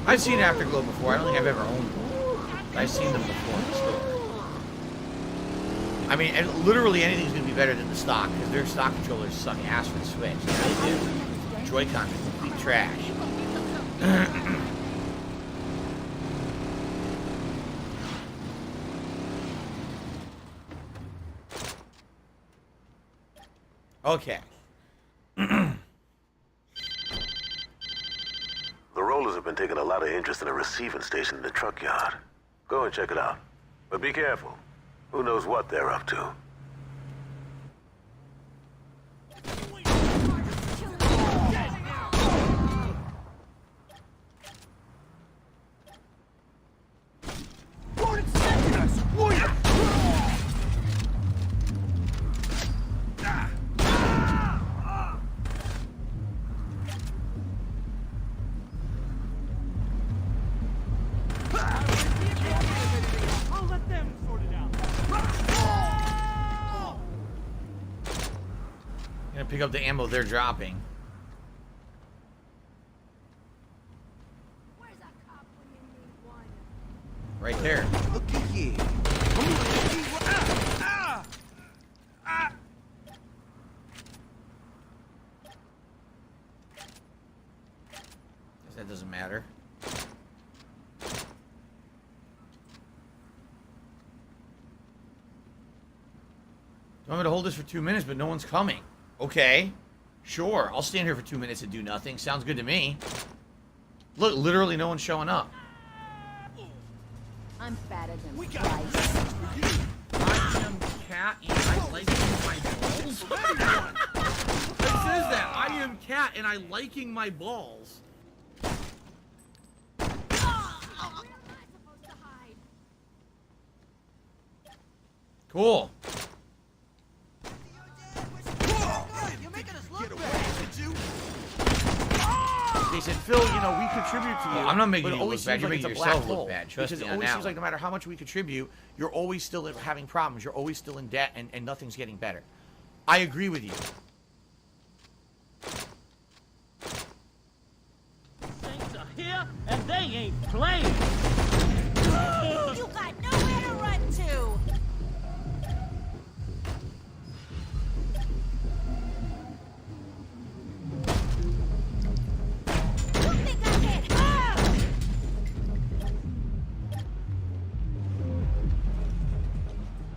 I've seen Afterglow before. I don't think I've ever owned one. I've seen them before in the store. I mean, and literally anything's going to be better than the stock, because their stock controllers suck ass for the Switch. They do. Joy-Con is complete trash. Okay. The Rollers have been taking a lot of interest in a receiving station in the truck yard. Go and check it out. But be careful. Who knows what they're up to? Pick up the ammo they're dropping. Right there. Look at you. Guess that doesn't matter. You want me to hold this for 2 minutes, but no one's coming? Okay, sure. I'll stand here for 2 minutes and do nothing. Sounds good to me. Look, literally no one's showing up. I'm fatter than We got Christ. I am Cat and I liking my balls. It says that. I am Cat and I liking my balls. Cool. They said, Phil, you know, we contribute to you. I'm not making you look bad. You're making yourself look bad. Trust me on that. Because it always seems like no matter how much we contribute, you're always still having problems. You're always still in debt, and nothing's getting better. I agree with you. Things are here, and they ain't playing. You got nowhere to run to.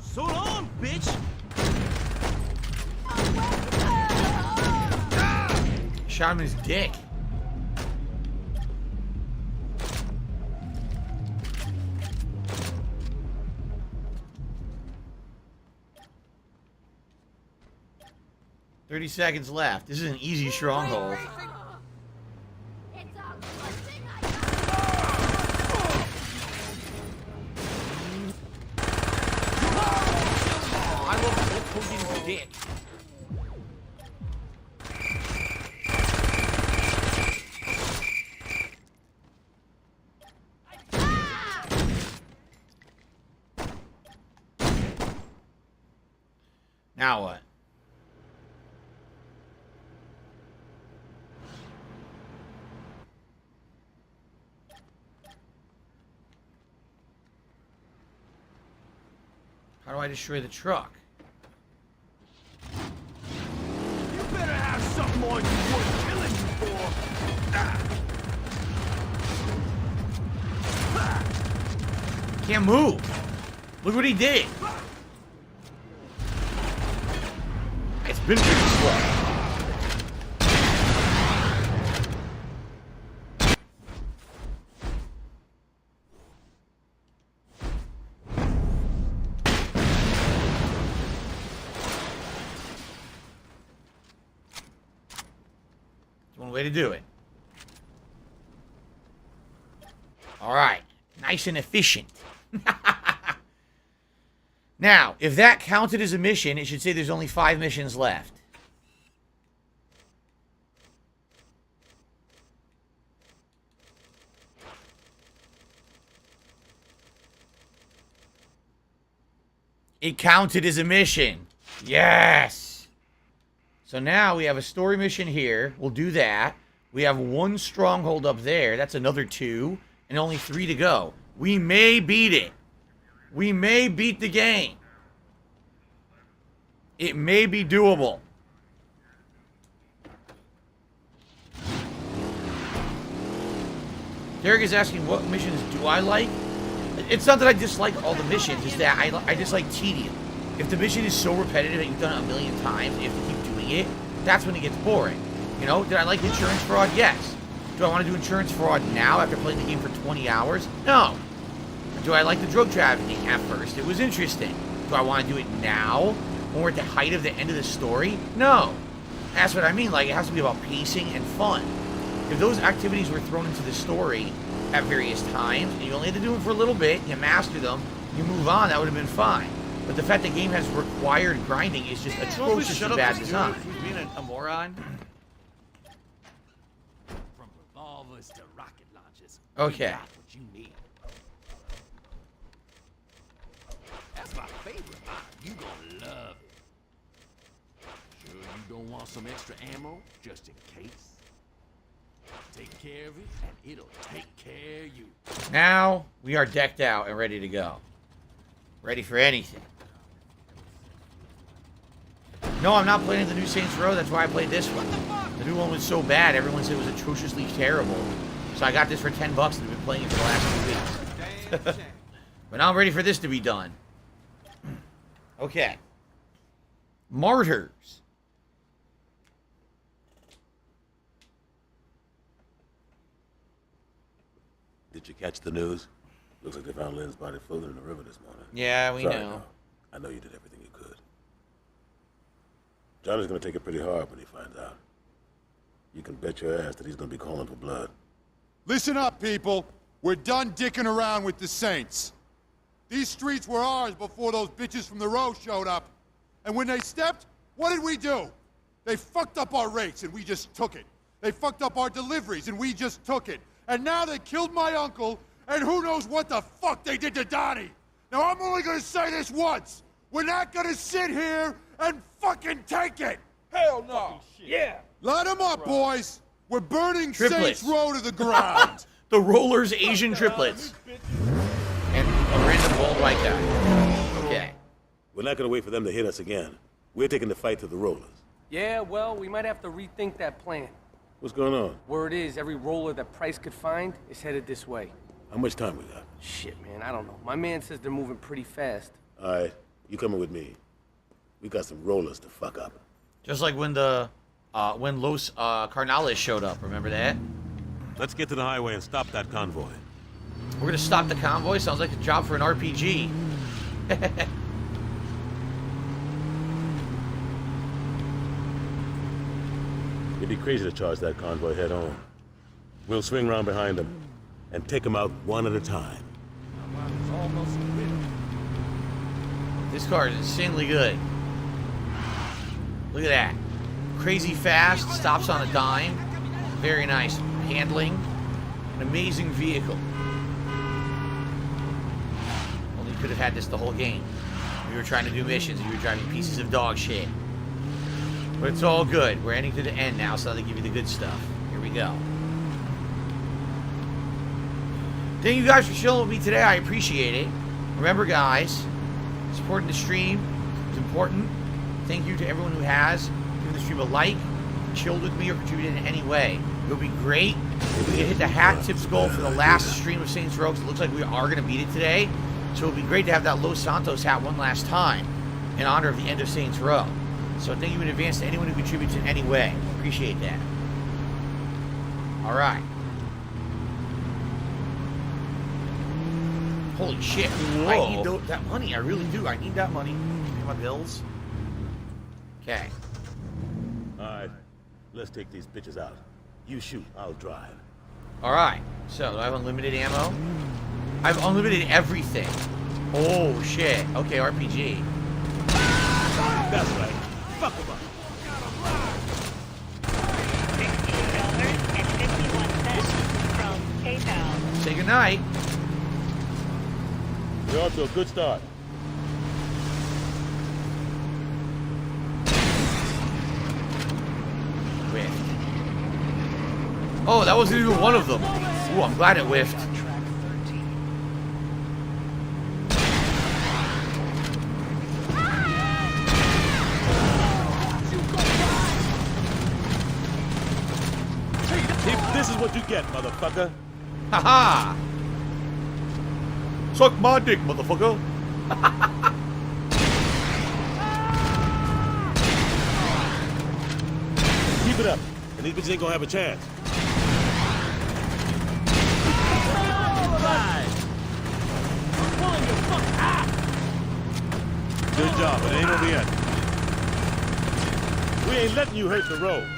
So long, bitch! Shot him in his dick. $30 seconds left. This is an easy stronghold. Dick. Now what? How do I destroy the truck? Better have something more than worth killing you for. Can't move. Look what he did. It's been pretty slow. One way to do it. All right. Nice and efficient. Now, if that counted as a mission, it should say there's only 5 missions left. It counted as a mission. Yes. So now we have a story mission here. We'll do that. We have 1 stronghold up there. That's another 2. And only 3 to go. We may beat it. We may beat the game. It may be doable. Derek is asking, what missions do I like? It's not that I dislike all the missions. It's that I dislike tedium. If the mission is so repetitive that you've done it a million times, and you have to keep doing it, that's when it gets boring. You know, did I like insurance fraud? Yes. Do I want to do insurance fraud now after playing the game for 20 hours? No. Do I like the drug trafficking? At first, it was interesting. Do I want to do it now, when we're at the height of the end of the story? No. That's what I mean. Like, it has to be about pacing and fun. If those activities were thrown into the story at various times, and you only had to do them for a little bit, you master them, you move on, that would have been fine. But the fact the game has required grinding is just atrociously bad design. Who's being a moron? From revolvers to rocket launchers. Okay. We got what you need. That's my favorite line. You gonna love it. Sure you don't want some extra ammo, just in case? Take care of it, and it'll take care of you. Now, we are decked out and ready to go. Ready for anything. No, I'm not playing the new Saints Row. That's why I played this one. The new one was so bad, everyone said it was atrociously terrible. So I got this for $10 and have been playing it for the last 2 weeks. But now I'm ready for this to be done. Okay. Martyrs. Did you catch the news? Looks like they found Lynn's body floating in the river this morning. Yeah, we Sorry, know. no. I know you did everything you could. Johnny's gonna take it pretty hard when he finds out. You can bet your ass that he's gonna be calling for blood. Listen up, people. We're done dicking around with the Saints. These streets were ours before those bitches from the row showed up. And when they stepped, what did we do? They fucked up our rates and we just took it. They fucked up our deliveries and we just took it. And now they killed my uncle, and who knows what the fuck they did to Donnie. Now I'm only gonna say this once. We're not gonna sit here and fucking take it. Hell no. Yeah. Light them up, boys. We're burning Triplets. Saints Row to the ground. The Rollers Asian triplets. And a random bald white guy. Okay. We're not gonna wait for them to hit us again. We're taking the fight to the Rollers. Yeah, well, we might have to rethink that plan. What's going on? Word is, every roller that Price could find is headed this way. How much time we got? Shit, man, I don't know. My man says they're moving pretty fast. All right, you coming with me. We got some rollers to fuck up. Just like when the when Los Carnales showed up. Remember that? Let's get to the highway and stop that convoy. We're gonna stop the convoy. Sounds like a job for an RPG. It'd be crazy to charge that convoy head on. We'll swing round behind them and take them out one at a time. This car is insanely good. Look at that. Crazy fast, stops on a dime. Very nice handling. An amazing vehicle. Only could have had this the whole game. We were trying to do missions and you were driving pieces of dog shit. But it's all good. We're ending to the end now, so they give you the good stuff. Here we go. Thank you guys for chilling with me today. I appreciate it. Remember, guys, supporting the stream is important. Thank you to everyone who has given the stream a like, chilled with me, or contributed in any way. It would be great if we could hit the hat tips goal for the last stream of Saints Row, because it looks like we are going to beat it today. So it would be great to have that Los Santos hat one last time in honor of the end of Saints Row. So thank you in advance to anyone who contributes in any way. Appreciate that. All right. Holy shit. Whoa. I need that money. I really do. I need that money. Pay my bills. Okay. All right, let's take these bitches out. You shoot, I'll drive. All right. So do I have unlimited ammo? I have unlimited everything. Oh, shit. Okay, RPG. That's right. Fuck them up. From PayPal. Say goodnight. We're off to a good start. Oh, that wasn't even one of them. Ooh, I'm glad it whiffed. This is what you get, motherfucker. Haha! Suck my dick, motherfucker. Keep it up, and these bitches ain't gonna have a chance. Good job, but it ain't over yet. We ain't letting you hurt the road.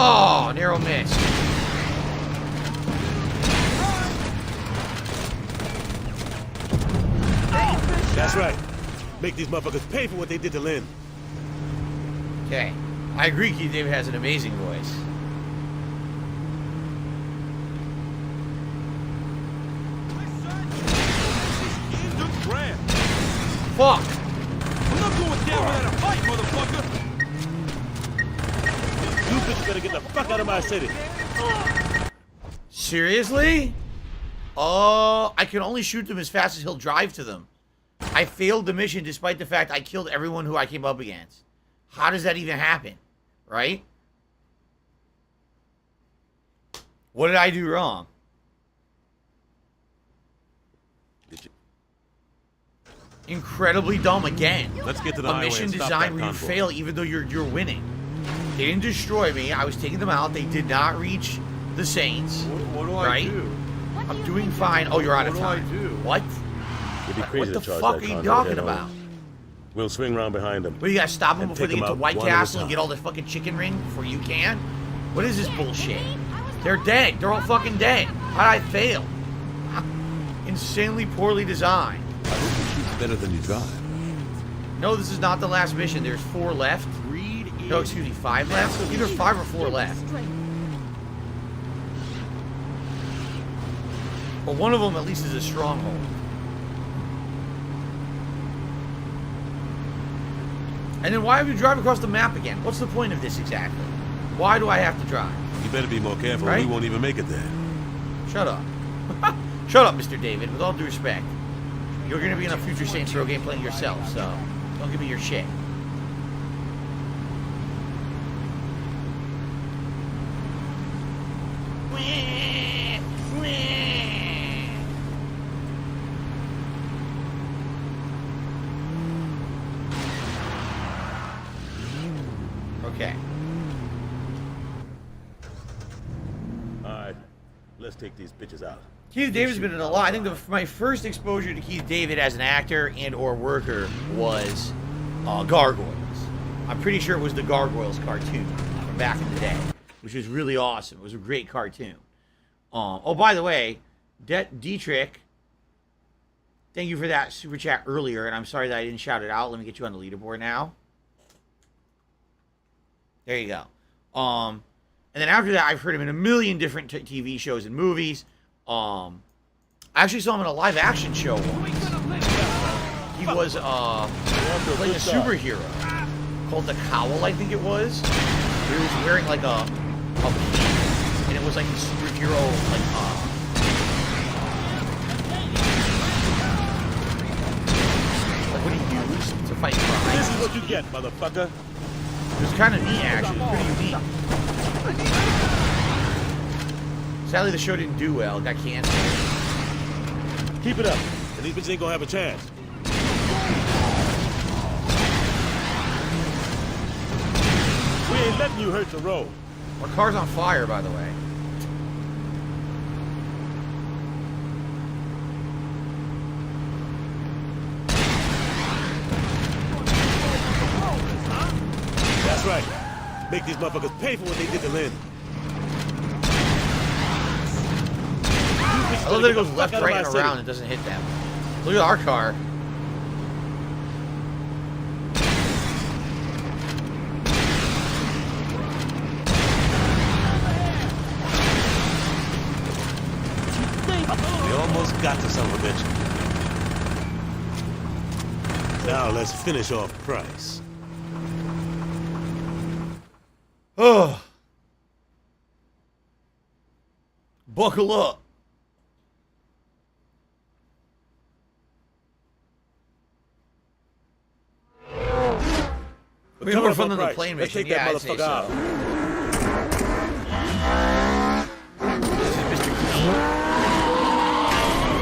Oh, narrow miss. That's right. Make these motherfuckers pay for what they did to Lynn. Okay. I agree Keith David has an amazing voice. Fuck! I'm not going down without a fight, motherfucker! You bitches better get the fuck out of my city. Seriously? Oh, I can only shoot them as fast as he'll drive to them. I failed the mission despite the fact I killed everyone who I came up against. How does that even happen? Right? What did I do wrong? Incredibly dumb again. Let's get to the a highway mission and stop design that where you convoy. fail even though you're winning. They didn't destroy me. I was taking them out. They did not reach the Saints. What do right? I do? I'm doing fine. Oh, you're out of time. What do I do? What? It'd be What crazy the to charge fuck that are you convoy talking head on. about? We'll swing round behind them. Well, you gotta stop them and before take they get to out White one at a Castle and time. get all the fucking chicken ring before you can? What is this bullshit? They're dead. They're all fucking dead. How'd I fail? Insanely poorly designed. I hope you shoot better than you drive. No, this is not the last mission. There's 4 left. No, excuse me, 5 left? Either 5 or 4 left. But one of them at least is a stronghold. And then why have you drive across the map again? What's the point of this exactly? Why do I have to drive? You better be more careful or Right? we won't even make it there. Shut up. Shut up, Mr. David, with all due respect. You're going to be in a future Saints Row game playing yourself, so don't give me your shit. Okay. Alright, let's take these bitches out. Keith David's been in a lot. I think my first exposure to Keith David as an actor and or worker was Gargoyles. I'm pretty sure it was the Gargoyles cartoon from back in the day, which was really awesome. It was a great cartoon. Oh, by the way, Dietrich, thank you for that super chat earlier, and I'm sorry that I didn't shout it out. Let me get you on the leaderboard now. There you go. And then after that, I've heard him in a million different TV shows and movies. I actually saw him in a live action show once. He was playing a superhero called the Cowl, I think it was. He was wearing like a cape, and it was like a superhero like what he used to fight crime. This is what you get, motherfucker. It was kind of neat, actually. Pretty unique. Sadly, the show didn't do well. It got canceled. Keep it up, and these bitches ain't gonna have a chance. We ain't letting you hurt the road. Our car's on fire, by the way. That's right. Make these motherfuckers pay for what they did to Lynn. I love that it goes left, right, and around and doesn't hit them. Look at our car. We almost got to son of a bitch. Now let's finish off Price. Buckle up. We were from the plane mission. Yeah, I'd say so. This is Mr. Clean.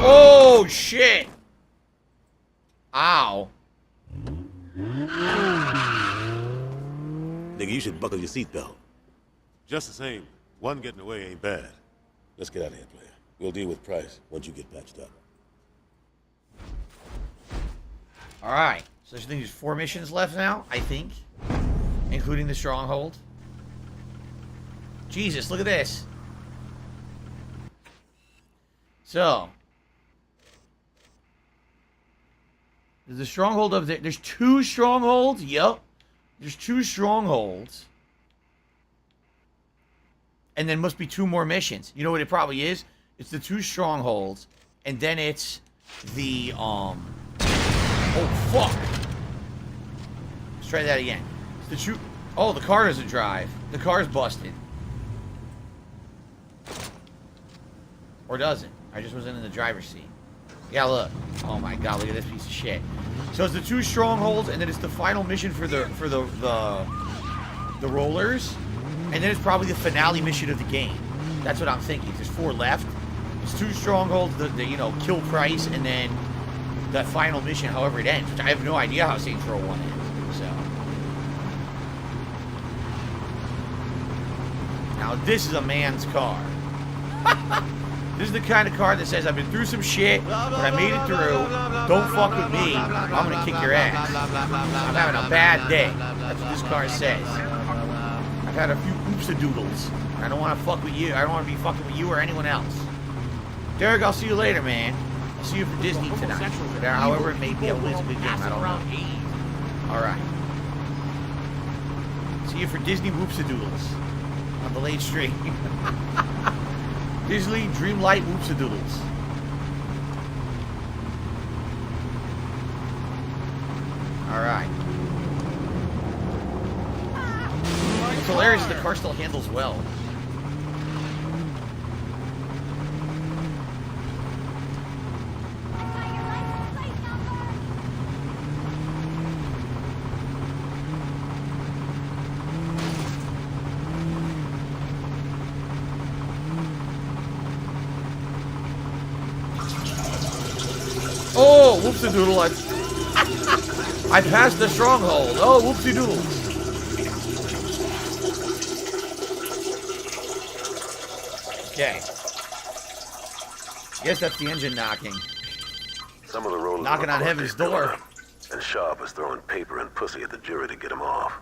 Oh, shit. Ow. Nigga, you should buckle your seatbelt. Just the same, one getting away ain't bad. Let's get out of here, player. We'll deal with Price once you get patched up. Alright. So I think there's 4 missions left now, I think. Including the stronghold. Jesus, look at this. So. There's a stronghold up there. There's 2 strongholds? Yep. There's 2 strongholds. And then must be 2 more missions. You know what it probably is? It's the 2 strongholds. And then it's the, Oh, fuck. Let's try that again. It's the 2... Oh, the car doesn't drive. The car's busted. Or does it? I just wasn't in the driver's seat. Yeah, look. Oh my god, look at this piece of shit. So it's the 2 strongholds, and then it's the final mission for the rollers, and then it's probably the finale mission of the game. That's what I'm thinking. There's 4 left. It's 2 strongholds, the you know, kill Price, and then that final mission, however it ends, which I have no idea how Saints Row 1 ends. So now this is a man's car. This is the kind of car that says, I've been through some shit, but I made it through. Don't fuck with me. I'm going to kick your ass. I'm having a bad day. That's what this car says. I've had a few oops-a-doodles. I don't want to fuck with you. I don't want to be fucking with you or anyone else. Derek, I'll see you later, man. I'll see you for Disney tonight. However it may be, I'll lose a good game. I don't know. Alright. See you for Disney oops-a-doodles. On the late stream. Disney Dreamlight Whoopsie-Doodles. Alright. What's hilarious is the car still handles well. Oh, whoopsie-doodle, I passed the stronghold. Oh, whoopsie-doodles. Okay. Guess that's the engine knocking. Some of the rollers knocking on heaven's door. And Sharp is throwing paper and pussy at the jury to get him off.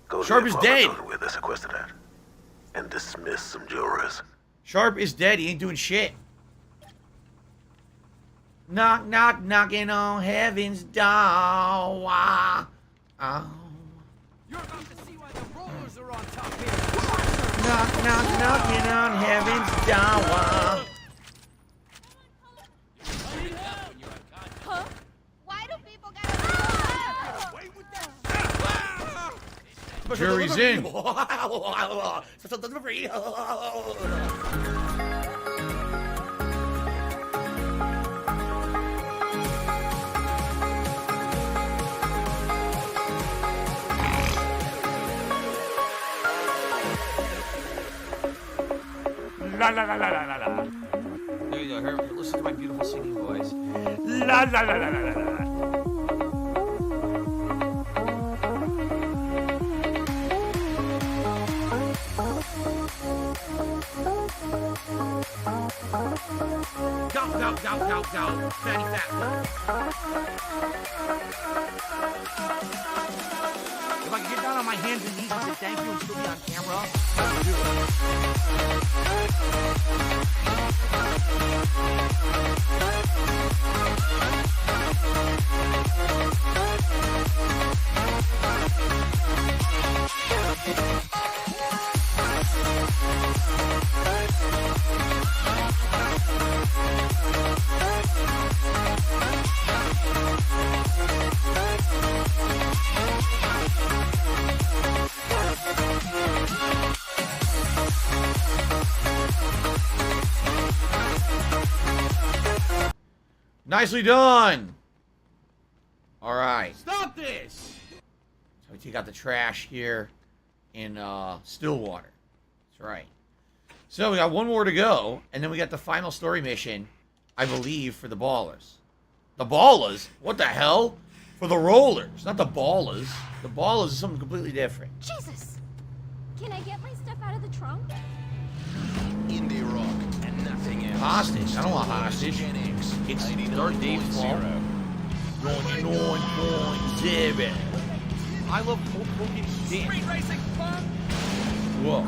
Go Sharp is dead. Where they're sequestered at. And dismiss some jurors. Sharp is dead. He ain't doing shit. Knock, knock, knocking on heaven's door. Oh. You're about to see why the rollers are on top here. Knock, knock, knocking on heaven's door. Huh? Why do people gotta Jury's in. La la la la la la la. There you go. Here, listen to my beautiful singing voice. La la la la la la la. Go, go, go, go, go. Fatty fat. If I could get down on my hands and knees and say thank you and still be on camera, I would do Nicely done. All right. Stop this! So we take out the trash here in Stillwater. That's right. So we got one more to go, and then we got the final story mission, I believe, for the Ballers. The Ballers? What the hell? For the Rollers, not the Ballers. The Ballers is something completely different. Jesus! Can I get my stuff out of the trunk? Indie rock and nothing else. Hostage. I don't want hostage. It's Dark Dave's fault. 99.0. I love Hulk Hogan's dance. Street racing punk! Whoa.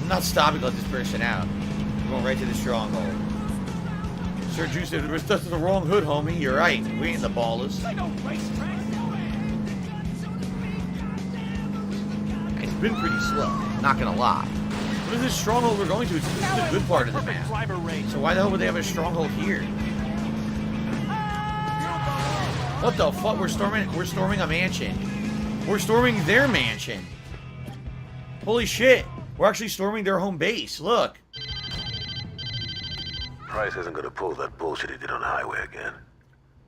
I'm not stopping to let this person out. We're going right to the stronghold. Sir Drew said we're stuck to the wrong hood, homie. You're right. We ain't the Ballers. It's been pretty slow, not gonna lie. What is this stronghold we're going to? This is the good part of the map. So why the hell would they have a stronghold here? What the fuck? We're storming a mansion. We're storming their mansion. Holy shit. We're actually storming their home base. Look. Price isn't gonna pull that bullshit he did on the highway again.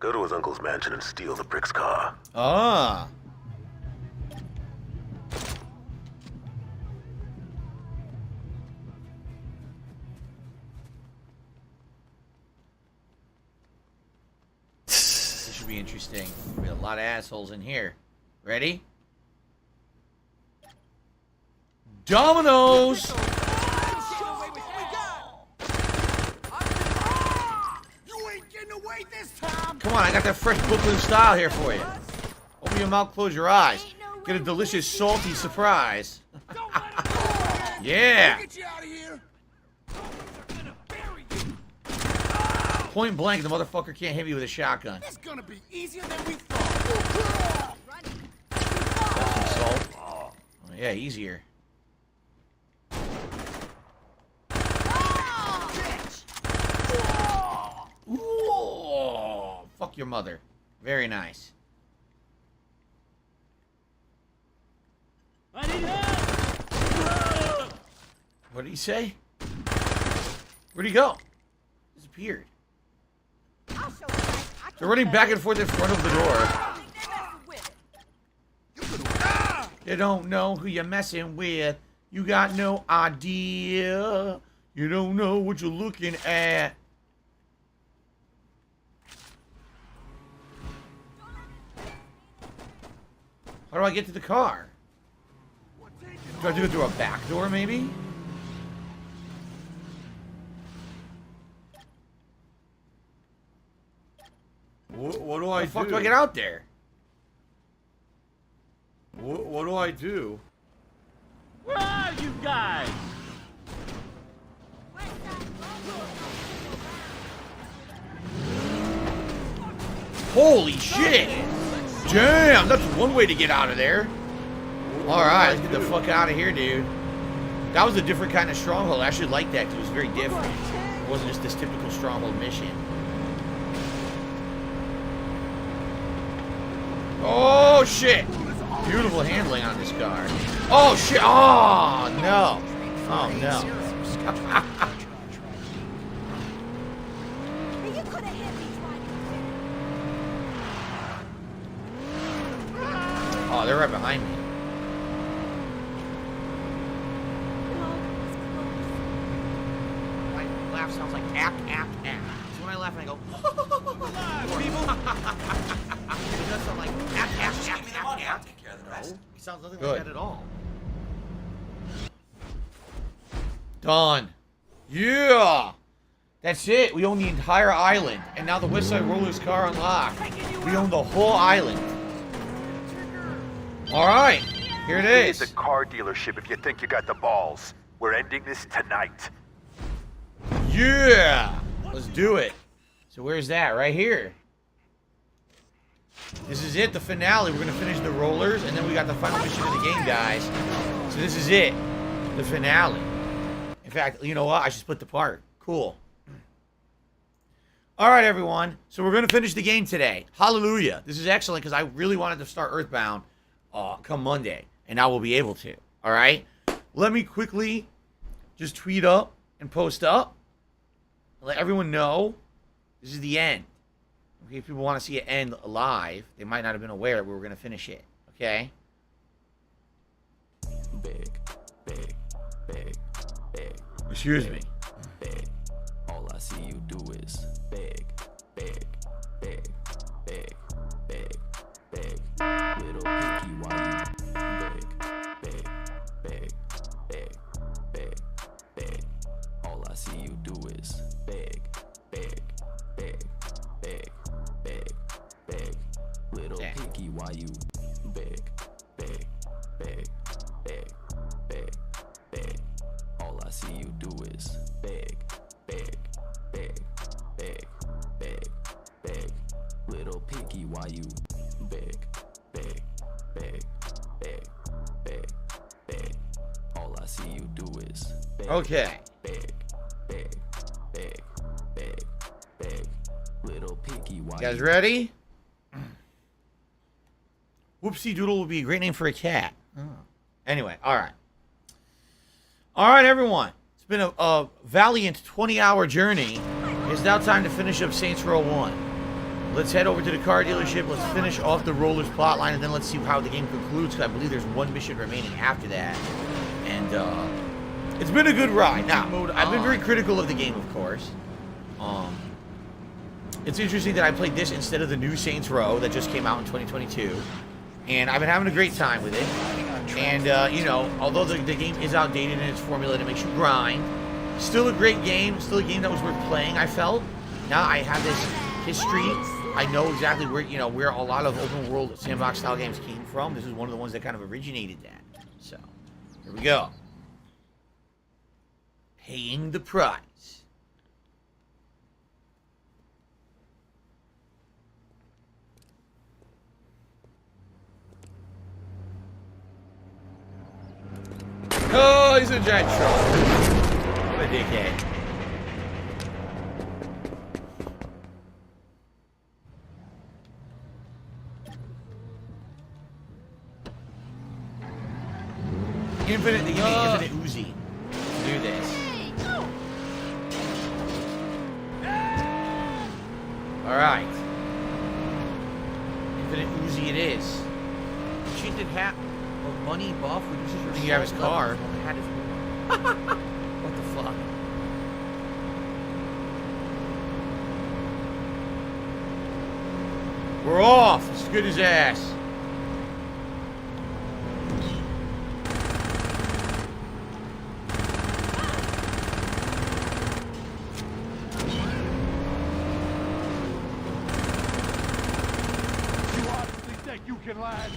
Go to his uncle's mansion and steal the prick's car. Ah. This should be interesting. There'll be a lot of assholes in here. Ready? Dominoes! Come on, I got that fresh Brooklyn style here for you. Open your mouth, close your eyes. Get a delicious, salty surprise. Yeah! Point blank, the motherfucker can't hit me with a shotgun. It's gonna be easier than we thought. Salt. Oh, yeah, easier. Ooh, fuck your mother. Very nice. I need help! What did he say? Where'd he go? Disappeared. They're running back and forth in front of the door. You don't know who you're messing with. You got no idea. You don't know what you're looking at. How do I get to the car? Do I do it through a back door, maybe? What do I do? How the fuck do I get out there? What do I do? Where are you guys? Holy shit! Damn, that's one way to get out of there. Alright, let's get the fuck out of here, dude. That was a different kind of stronghold. I actually like that because it was very different. It wasn't just this typical stronghold mission. Oh, shit! Beautiful handling on this car. Oh, shit! Oh, no! Oh, no. Oh, they're right behind me. My laugh sounds like ack, ack, ack. So when I laugh and I go, people. It does sound like ack, ack, ack, ack, ack. No, it sounds nothing like that at all. Done. Yeah! That's it. We own the entire island. And now the West Side Rollers car unlocked. We own the whole island. Alright. Here it is. It's a car dealership if you think you got the balls. We're ending this tonight. Yeah! Let's do it. So where's that? Right here. This is it, the finale. We're going to finish the rollers, and then we got the final mission of the game, guys. So this is it. The finale. In fact, you know what? I should split the part. Cool. Alright, everyone. So we're going to finish the game today. Hallelujah. This is excellent, because I really wanted to start Earthbound come Monday, and I will be able to. All right? Let me quickly just tweet up and post up. Let everyone know this is the end. Okay, if people want to see it end live, they might not have been aware we were going to finish it. Okay? Big, big, big, big. Excuse me. Big. All I see you do is big, big, big, big, big, big. Little pinky, why you big, big, big, big, big, big. All I see you do is big, big, big, big, big, big. Little pinky, why you big, big, big, big, big, big. All I see you do is big, big, big, big, big, big. Little pinky, why you big, big, big, big, big, big. All I see you do is big, Okay. big, big, big, big, big. Little pinky, why You guys ready? Whoopsie Doodle would be a great name for a cat. Oh. Anyway, all right. All right, everyone. It's been a valiant 20-hour journey. It's now time to finish up Saints Row 1. Let's head over to the car dealership. Let's finish off the Rollers plotline, and then let's see how the game concludes, because I believe there's one mission remaining after that. And it's been a good ride. Now, I've been very critical of the game, of course. It's interesting that I played this instead of the new Saints Row that just came out in 2022. And I've been having a great time with it. And, you know, although the game is outdated in its formula and it makes you grind, still a great game. Still a game that was worth playing, I felt. Now I have this history. I know exactly where, you know, where a lot of open world sandbox style games came from. This is one of the ones that kind of originated that. So, here we go. Paying the price. Oh, he's a giant troll. What a dickhead. Infinite, they give me infinite Uzi to do this. Alright. Infinite Uzi it is. Cheated hat or money buff reduces your you have his car. Hat is what the fuck? We're off. It's good as ass. Lad.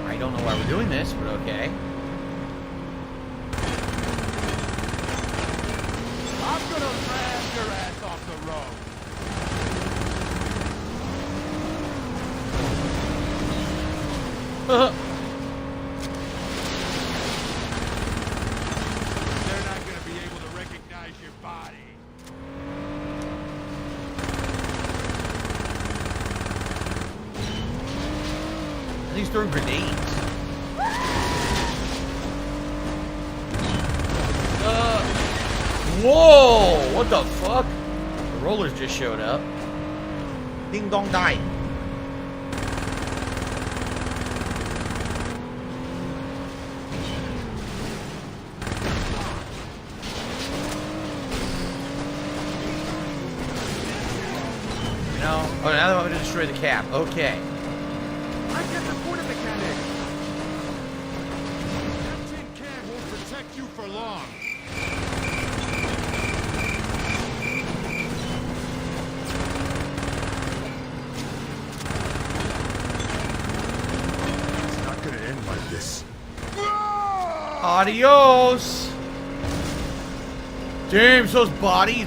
I don't know why we're doing this, but okay. I'm gonna ram your ass off the road. They're not gonna be able to recognize your body. And he's throwing grenades. Whoa! What the fuck? The rollers just showed up. Ding dong die. No. Oh, now I'm going to destroy the cap. Okay. I get the quarter mechanic. That tin can won't protect you for long. It's not gonna end like this. Adios. Damn, so his body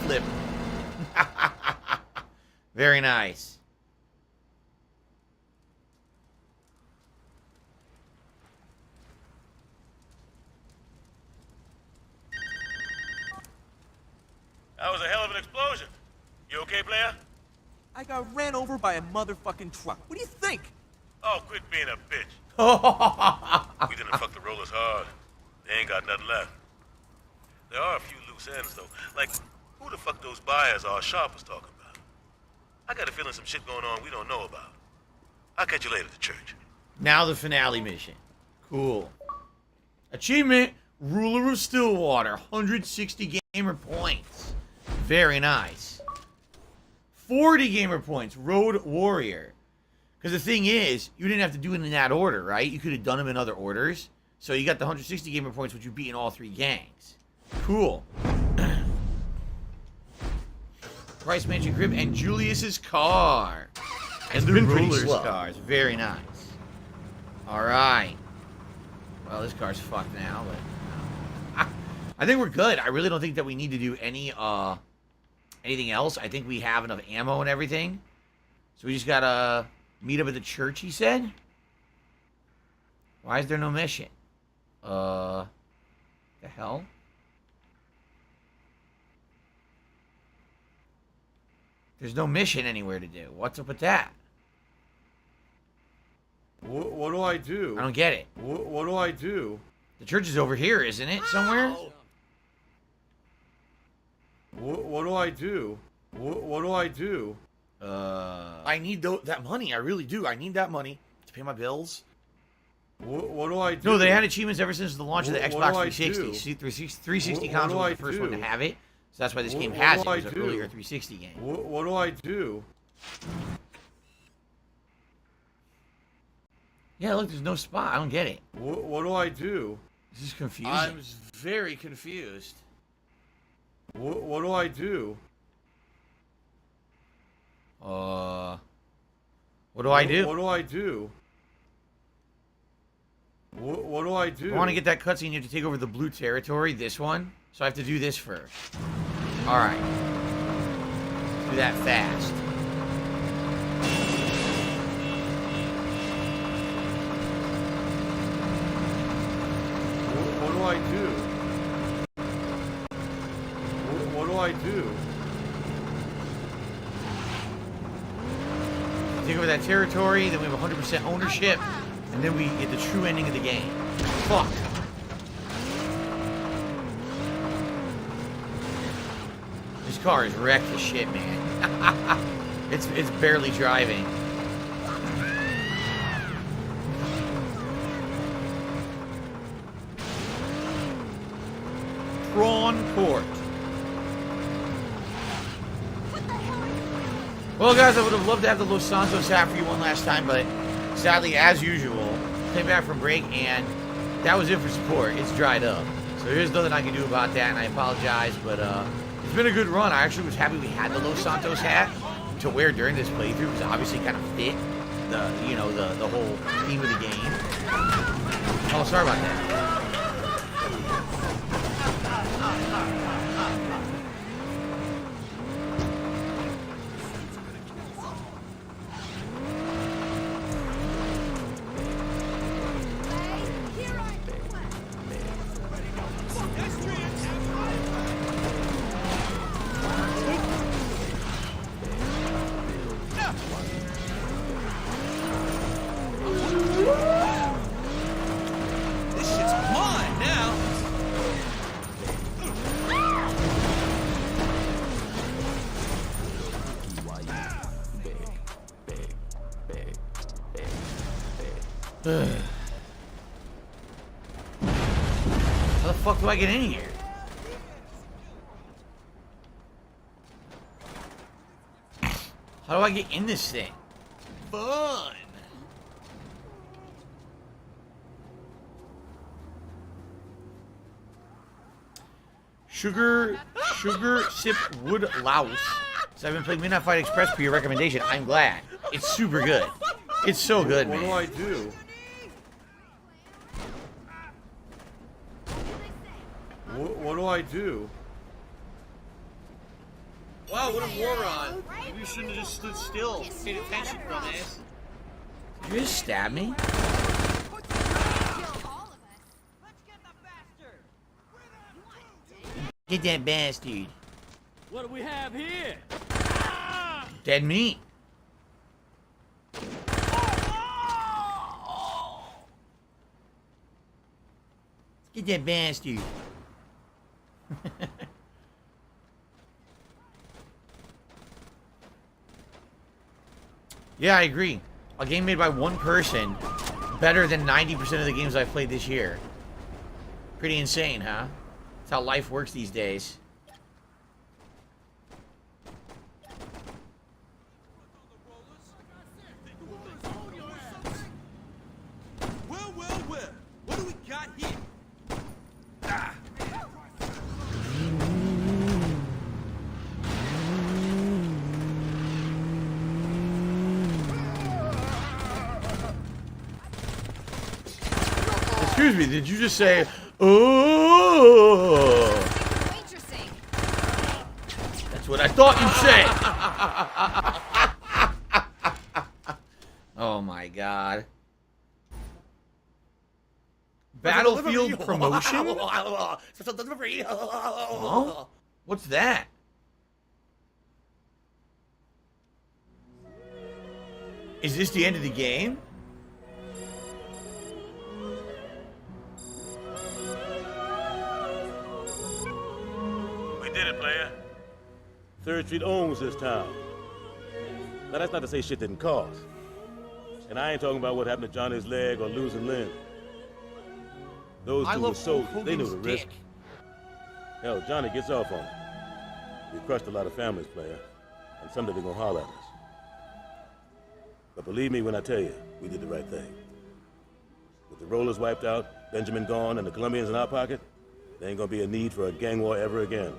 flip. Very nice. That was a hell of an explosion. You okay, player? I got ran over by a motherfucking truck. What do you think? Oh, quit being a bitch. We didn't fuck the rollers hard. They ain't got nothing left. There are a few loose ends, though. Like, who the fuck those buyers are Sharp was talking about? I got a feeling some shit going on we don't know about. I'll catch you later at the church. Now the finale mission. Cool. Achievement, Ruler of Stillwater. 160 gamer points. Very nice. 40 gamer points, Road Warrior. Because the thing is, you didn't have to do it in that order, right? You could have done them in other orders. So you got the 160 gamer points, which you beat in all 3 gangs. Cool. Price Mansion Crib and Julius's car. And the Ruler's cars. Very nice. Alright. Well, this car's fucked now, but I think we're good. I really don't think that we need to do anything else. I think we have enough ammo and everything. So we just gotta meet up at the church, he said? Why is there no mission? The hell? There's no mission anywhere to do. What's up with that? What do I do? I don't get it. What do I do? The church is over here, isn't it? Somewhere? What do I do? What do I do? I need that money. I really do. I need that money to pay my bills. What do I do? No, they had achievements ever since the launch of the Xbox What do I 360. do? See, 360 console was the first one to have it. So that's why this game What has it. do It was I an do? earlier 360 game. What do I do? Yeah, look, there's no spot. I don't get it. What do I do? This is confusing. I'm very confused. What do I do? What do I do? What do I do? What do I do? I want to get that cutscene. You have to take over the blue territory. This one. So I have to do this first. Alright. Do that fast. What do I do? What do I do? Take over that territory, then we have 100% ownership, and then we get the true ending of the game. Fuck. This car is wrecked to shit, man. it's barely driving. Prawn Court. Well, guys, I would have loved to have the Los Santos hat for you one last time, but sadly, as usual, came back from break, and that was it for support. It's dried up. So there's nothing I can do about that, and I apologize, but it's been a good run. I actually was happy we had the Los Santos hat to wear during this playthrough, because it obviously kind of fit the whole theme of the game. Oh, sorry about that. This shit's mine now. How the fuck do I get in here? How do I get in this thing? Fun. Sugar Sip Wood Louse. So I've been playing Midnight Fight Express per your recommendation. I'm glad. It's super good. It's so good, man. What do I do? What do I do? Wow, what a moron. You shouldn't have just stood still. Paid attention, dumbass. Did you just stab me? Get that bastard. What do we have here? Dead meat. Let's get that bastard. Yeah, I agree. A game made by one person, better than 90% of the games I've played this year. Pretty insane, huh? That's how life works these days. Well, what do we got here? Ah. Excuse me, did you just say, oh? That's what I thought you'd say. Oh my god. Battlefield promotion? Huh? What's that? Is this the end of the game? We did it, player. 3rd Street owns this town. Now, that's not to say shit didn't cost. And I ain't talking about what happened to Johnny's leg or losing limb. Those two were soldiers. They knew the risk. Hell, Johnny gets off on it. We crushed a lot of families, player. And someday they're gonna holler at us. But believe me when I tell you, we did the right thing. With the rollers wiped out, Benjamin gone, and the Colombians in our pocket, there ain't gonna be a need for a gang war ever again.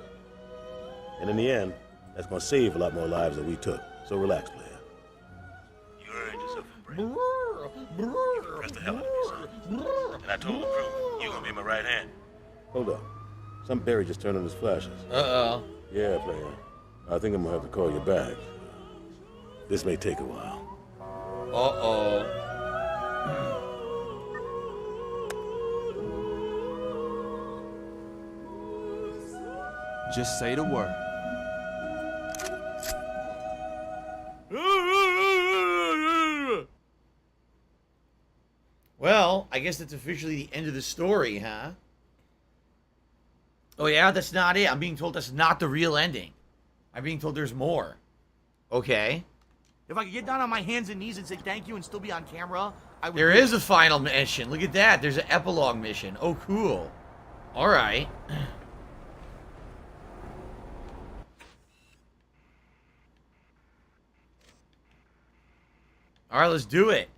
And in the end, that's gonna save a lot more lives than we took. So relax, player. You earned yourself a break. You impressed the hell out of me, son. And I told the crew, you're gonna be my right hand. Hold up. Some berry just turned on his flashes. Uh-oh. Yeah, player. I think I'm gonna have to call you back. This may take a while. Uh-oh. Just say the word. Well, I guess that's officially the end of the story, huh? Oh yeah, that's not it. I'm being told that's not the real ending. I'm being told there's more. Okay. If I could get down on my hands and knees and say thank you and still be on camera, I would. There is a final mission. Look at that. There's an epilogue mission. Oh, cool. All right. All right, let's do it.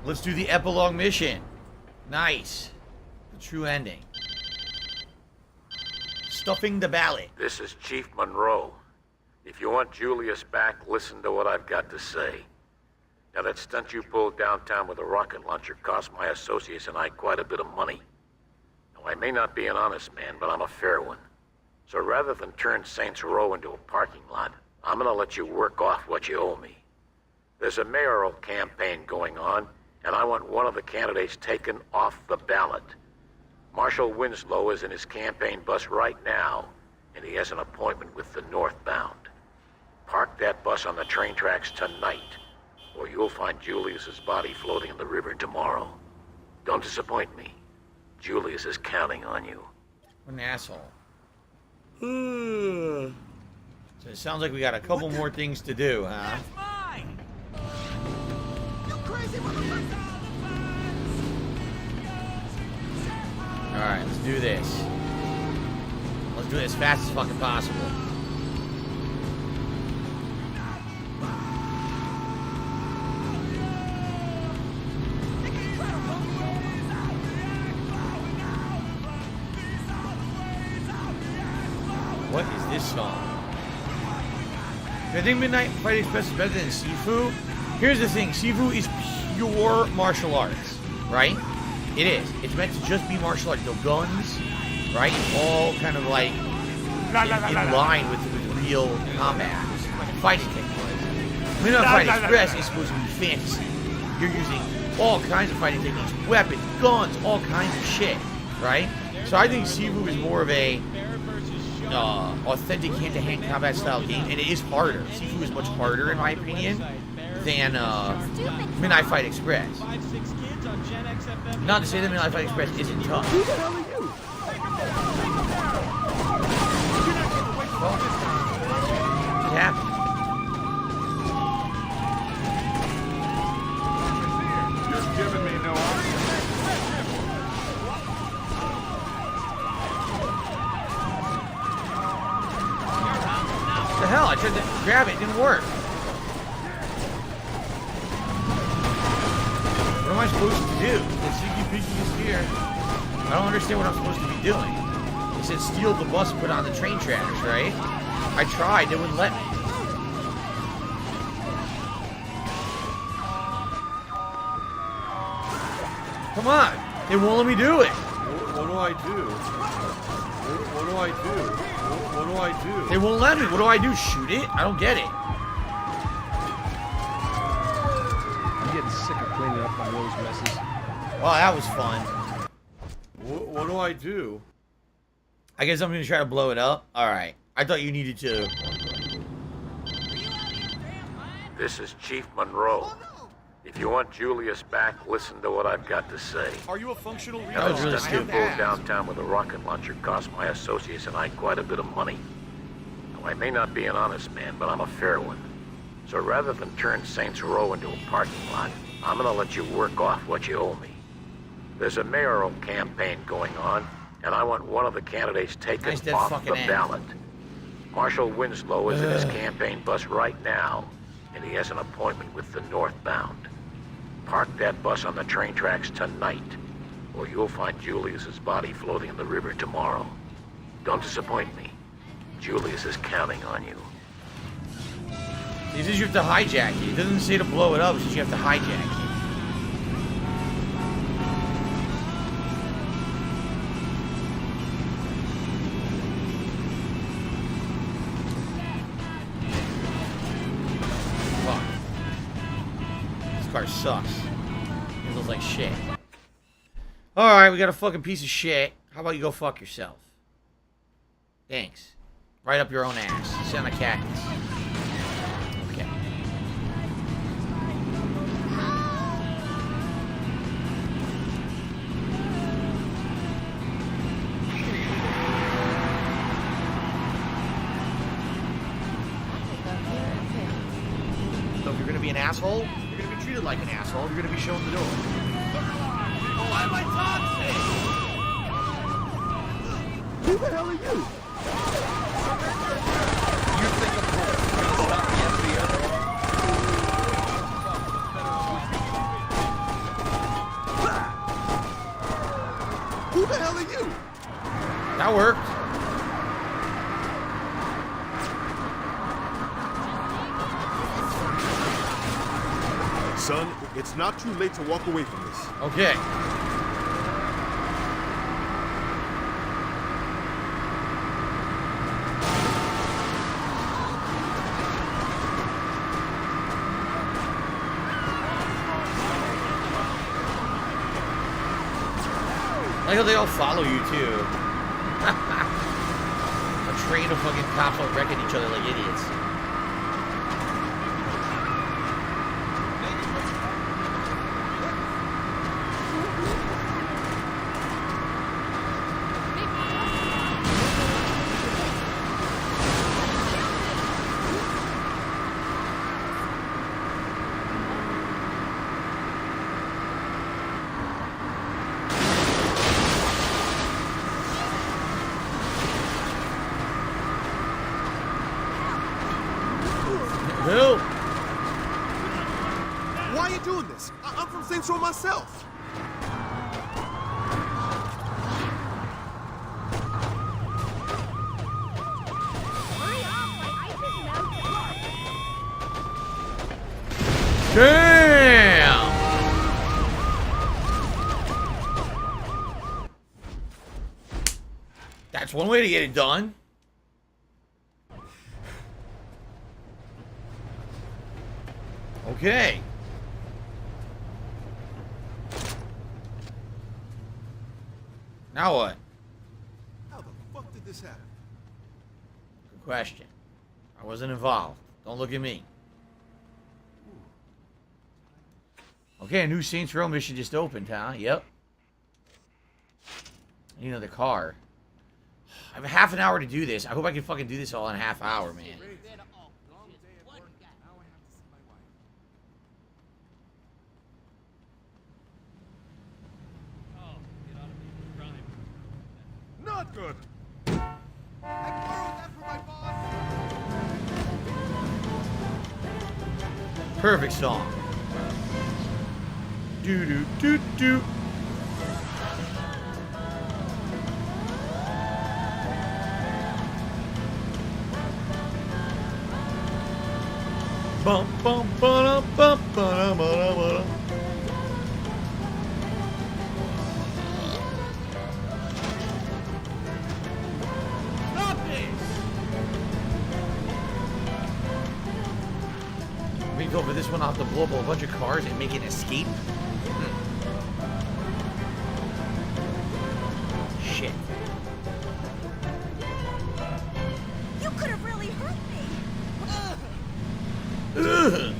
Let's do the epilogue mission. Nice. The true ending. Stuffing the ballot. This is Chief Monroe. If you want Julius back, listen to what I've got to say. Now, that stunt you pulled downtown with a rocket launcher cost my associates and I quite a bit of money. Now, I may not be an honest man, but I'm a fair one. So rather than turn Saints Row into a parking lot, I'm gonna let you work off what you owe me. There's a mayoral campaign going on, and I want one of the candidates taken off the ballot. Marshal Winslow is in his campaign bus right now, and he has an appointment with the northbound. Park that bus on the train tracks tonight, or you'll find Julius's body floating in the river tomorrow. Don't disappoint me. Julius is counting on you. What an asshole. So it sounds like we got a couple more things to do, huh? Alright, let's do this. Let's do it as fast as fucking possible. What is this song? Do I think Midnight Fight Express is better than Sifu? Here's the thing, Sifu is pure martial arts, right? It is. It's meant to just be martial arts. No guns, right? All kind of like in line with real combat. Fighting techniques. Midnight Fight Express is supposed to be fantasy. You're using all kinds of fighting techniques, weapons, guns, all kinds of shit, right? So I think Sifu is more of a authentic hand-to-hand combat style game, and it is harder. Sifu is much harder, in my opinion, than Midnight Fight Express. Not to say that Midnight Fight Express isn't tough. Who the hell are you? What happened? Just giving me no option. What the hell? I tried to grab it, it didn't work. What am I supposed to do? The CQP is here. I don't understand what I'm supposed to be doing. It said steal the bus, put on the train tracks, right? I tried, they wouldn't let me. Come on, they won't let me do it. What do I do? What do I do? What do I do? They won't let me. What do I do? Shoot it? I don't get it. I'm getting sick of cleaning up my Rose messes. Well, that was fun. What do I do? I guess I'm going to try to blow it up. Alright. I thought you needed to. This is Chief Monroe. If you want Julius back, listen to what I've got to say. Are you a functional That was really stupid. Pulled downtown with a rocket launcher cost my associates and I quite a bit of money. Now, I may not be an honest man, but I'm a fair one. So rather than turn Saints Row into a parking lot, I'm gonna let you work off what you owe me. There's a mayoral campaign going on, and I want one of the candidates taken off the ballot. Marshal Winslow is in his campaign bus right now, and he has an appointment with the northbound. Park that bus on the train tracks tonight, or you'll find Julius's body floating in the river tomorrow. Don't disappoint me. Julius is counting on you. It says you have to hijack it. It doesn't say to blow it up, it says you have to hijack it. Fuck. This car sucks. It looks like shit. Alright, we got a fucking piece of shit. How about you go fuck yourself? Thanks. Right up your own ass. Sit on a cactus. Okay. So if you're gonna be an asshole, you're gonna be treated like an asshole. You're gonna be shown the door. Why am I toxic? Who the hell are you? You think a bullet's gonna stop the FBI? Who the hell are you? That worked. Son, it's not too late to walk away from this. Okay. I like how they all follow you too. A train of fucking cops all wrecking each other like idiots. Why are you doing this? I'm from Saints Row myself. Damn! That's one way to get it done. Okay. Now what? How the fuck did this happen? question. I wasn't involved. Don't look at me. Okay, a new Saints Row mission just opened, huh? Yep. I need another car. I have a half an hour to do this. I hope I can fucking do this all in a half hour, man. Not good. I borrowed that from my boss. Perfect song. Do do do do. Bum bum ba bum ba ba. Go for this one. I'll have to blow up a bunch of cars and make an escape. Shit. You could have really hurt me. Ugh.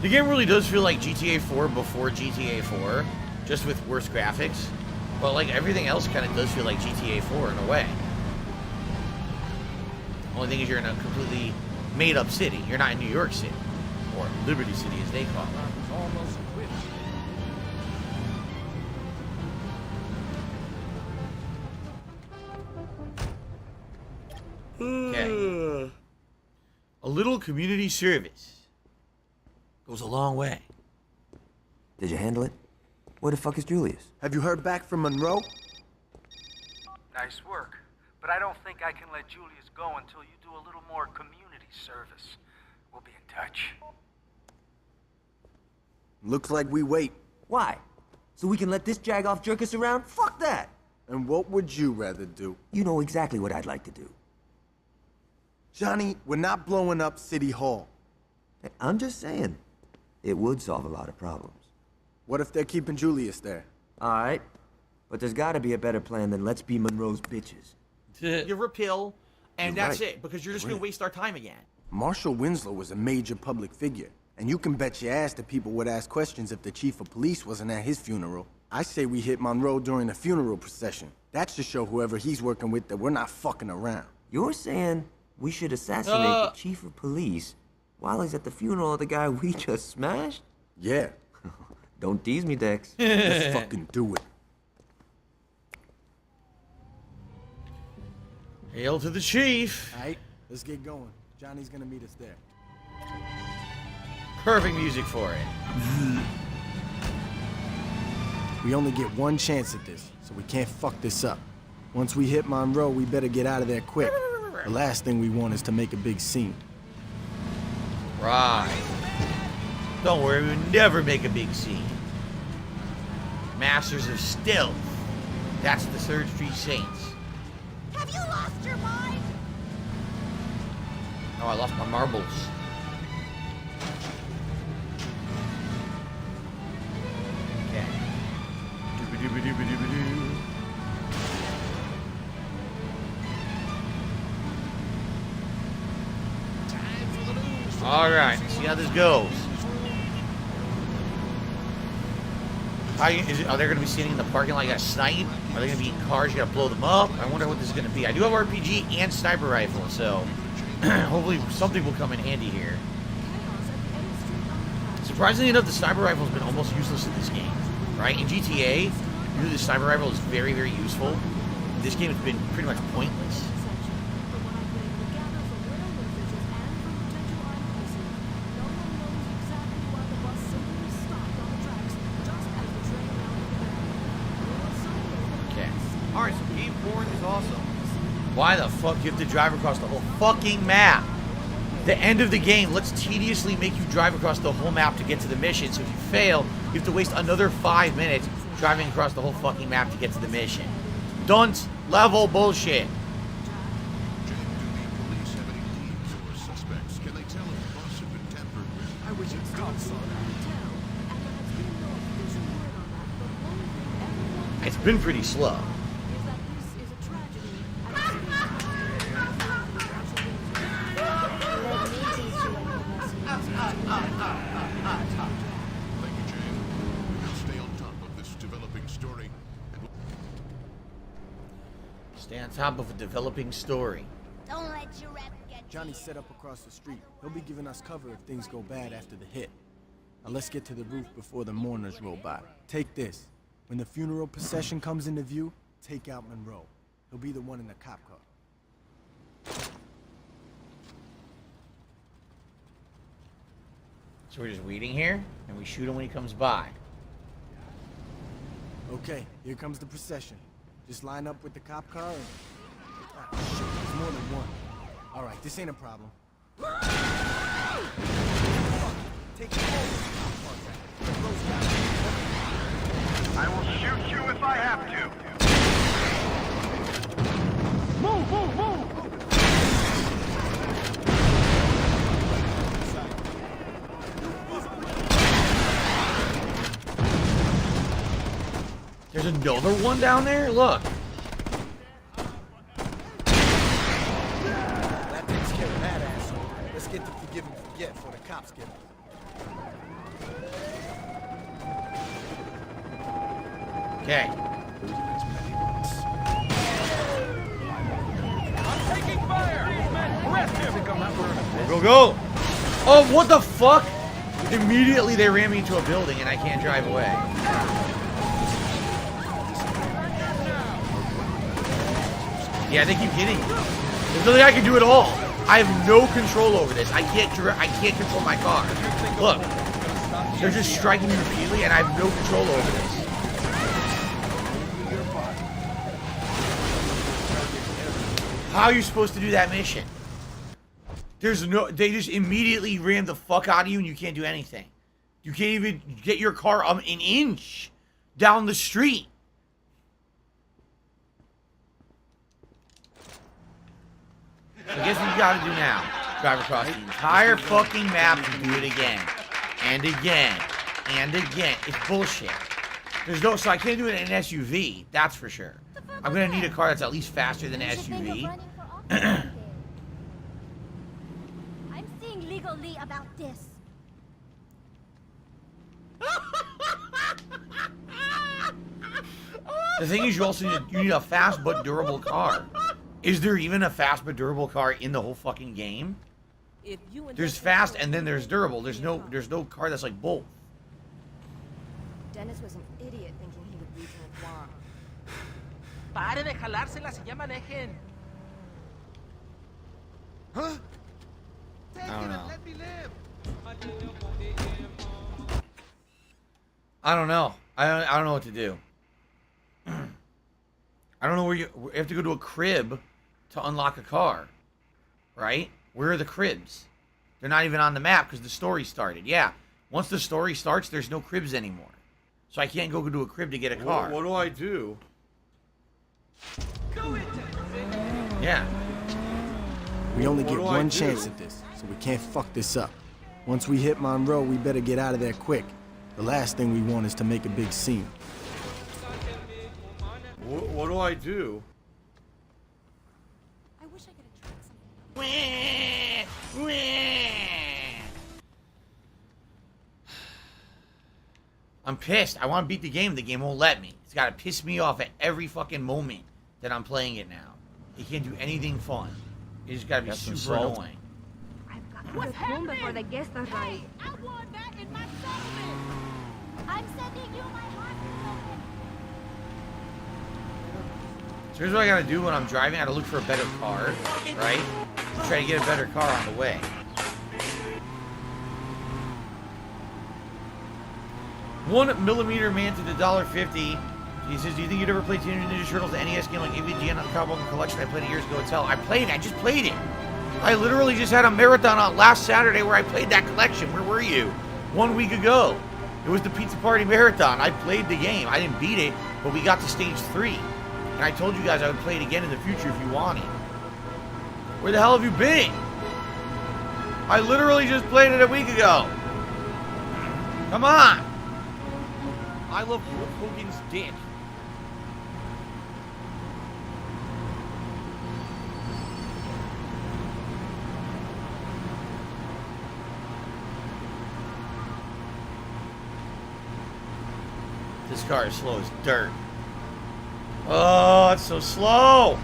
The game really does feel like GTA 4 before GTA 4, just with worse graphics. But like everything else kind of does feel like GTA 4 in a way. Only thing is you're in a completely made up city. You're not in New York City. Or Liberty City as they call it. Okay. A little community service goes a long way. Did you handle it? Where the fuck is Julius? Have you heard back from Monroe? Nice work. But I don't think I can let Julius go until you do a little more community service. We'll be in touch. Looks like we wait. Why? So we can let this jag-off jerk us around? Fuck that! And what would you rather do? You know exactly what I'd like to do. Johnny, we're not blowing up City Hall. I'm just saying, it would solve a lot of problems. What if they're keeping Julius there? Alright, but there's gotta be a better plan than let's be Monroe's bitches. Give her a pill, and You're that's right. it, because you're just going to waste our time again. Marshal Winslow was a major public figure, and you can bet your ass that people would ask questions if the chief of police wasn't at his funeral. I say we hit Monroe during the funeral procession. That should show whoever he's working with that we're not fucking around. You're saying we should assassinate the chief of police while he's at the funeral of the guy we just smashed? Yeah. Don't tease me, Dex. Let's fucking do it. Hail to the chief. Alright, let's get going. Johnny's gonna meet us there. Perfect music for it. We only get one chance at this, so we can't fuck this up. Once we hit Monroe, we better get out of there quick. The last thing we want is to make a big scene. Right. Don't worry, we would never make a big scene. Masters of Stealth. That's the 3rd Street Saints. Have you lost your mind? Oh, I lost my marbles. Okay. Dooba-dooba-dooba-dooba-doo. Alright, see how this goes. Are they going to be sitting in the parking lot? You got to snipe? Are they going to be in cars? You got to blow them up? I wonder what this is going to be. I do have RPG and sniper rifle, so hopefully something will come in handy here. Surprisingly enough, the sniper rifle has been almost useless in this game, right? In GTA, usually the sniper rifle is very, very useful. In this game, it's been pretty much pointless. Alright, so game 4 is awesome. Why the fuck do you have to drive across the whole fucking map? The end of the game, let's tediously make you drive across the whole map to get to the mission. So if you fail, you have to waste another 5 minutes driving across the whole fucking map to get to the mission. Dunce level bullshit. It's been pretty slow. Thank you, Jane. We'll stay on top of this developing story. Stay on top of a developing story. Don't let your rep get Johnny's set up across the street. He'll be giving us cover if things go bad after the hit. Now let's get to the roof before the mourners roll by. Take this. When the funeral procession comes into view, take out Monroe. He'll be the one in the cop car. So we're just waiting here, and we shoot him when he comes by. Okay, here comes the procession. Just line up with the cop car and... Ah, shit, there's more than one. All right, this ain't a problem. Take it over. I will shoot you if I have to. Move, move, move! There's another one down there? Look. That takes care of that asshole. Let's get to forgive and forget before the cops get him. Okay. I'm taking fire! Arrest him! Go, go! Oh, what the fuck? Immediately they ran me into a building and I can't drive away. Yeah, they keep hitting me. There's nothing I can do at all. I have no control over this. I can't control my car. Look. They're just striking me repeatedly and I have no control over this. How are you supposed to do that mission? They just immediately ram the fuck out of you and you can't do anything. You can't even get your car an inch down the street. So guess what you gotta do now? Drive across the entire fucking map and do it again. And again. And again. It's bullshit. So I can't do it in an SUV, that's for sure. I'm gonna need a car that's at least faster than an SUV. I'm seeing legally about this. The thing is, you need a fast but durable car. Is there even a fast but durable car in the whole fucking game? There's fast and then there's durable. There's no car that's like both. Dennis was an idiot thinking he would return Juan. Pare de jalárselas y ya manejen. Huh? I don't know. I don't know. I don't know what to do. I don't know where you have to go to a crib to unlock a car, right? Where are the cribs? They're not even on the map because the story started. Yeah, once the story starts, there's no cribs anymore. So I can't go to a crib to get a car. What do I do? Yeah. We only get one chance at this, so we can't fuck this up. Once we hit Monroe, we better get out of there quick. The last thing we want is to make a big scene. What do I do? I wish I could have tried something. I'm pissed. I want to beat the game. The game won't let me. It's got to piss me off at every fucking moment that I'm playing it now. You can't do anything fun. You just got to be super annoying. What's home before the guests arrive? I want that in my settlement. I'm sending you my heart. So here's what I gotta do when I'm driving. I gotta look for a better car, right? Try to get a better car on the way. $1mm man to the $1.50. He says, do you think you'd ever play Teenage Ninja Turtles, the NES game like AVGN on the Cowboy Collection? I played it years ago. It's hell. I just played it. I literally just had a marathon on last Saturday where I played that collection. Where were you? 1 week ago. It was the Pizza Party Marathon. I played the game. I didn't beat it, but we got to stage 3. And I told you guys I would play it again in the future if you wanted. Where the hell have you been? I literally just played it a week ago. Come on. I love Hulk Hogan's dick. This car is slow as dirt. Oh, it's so slow.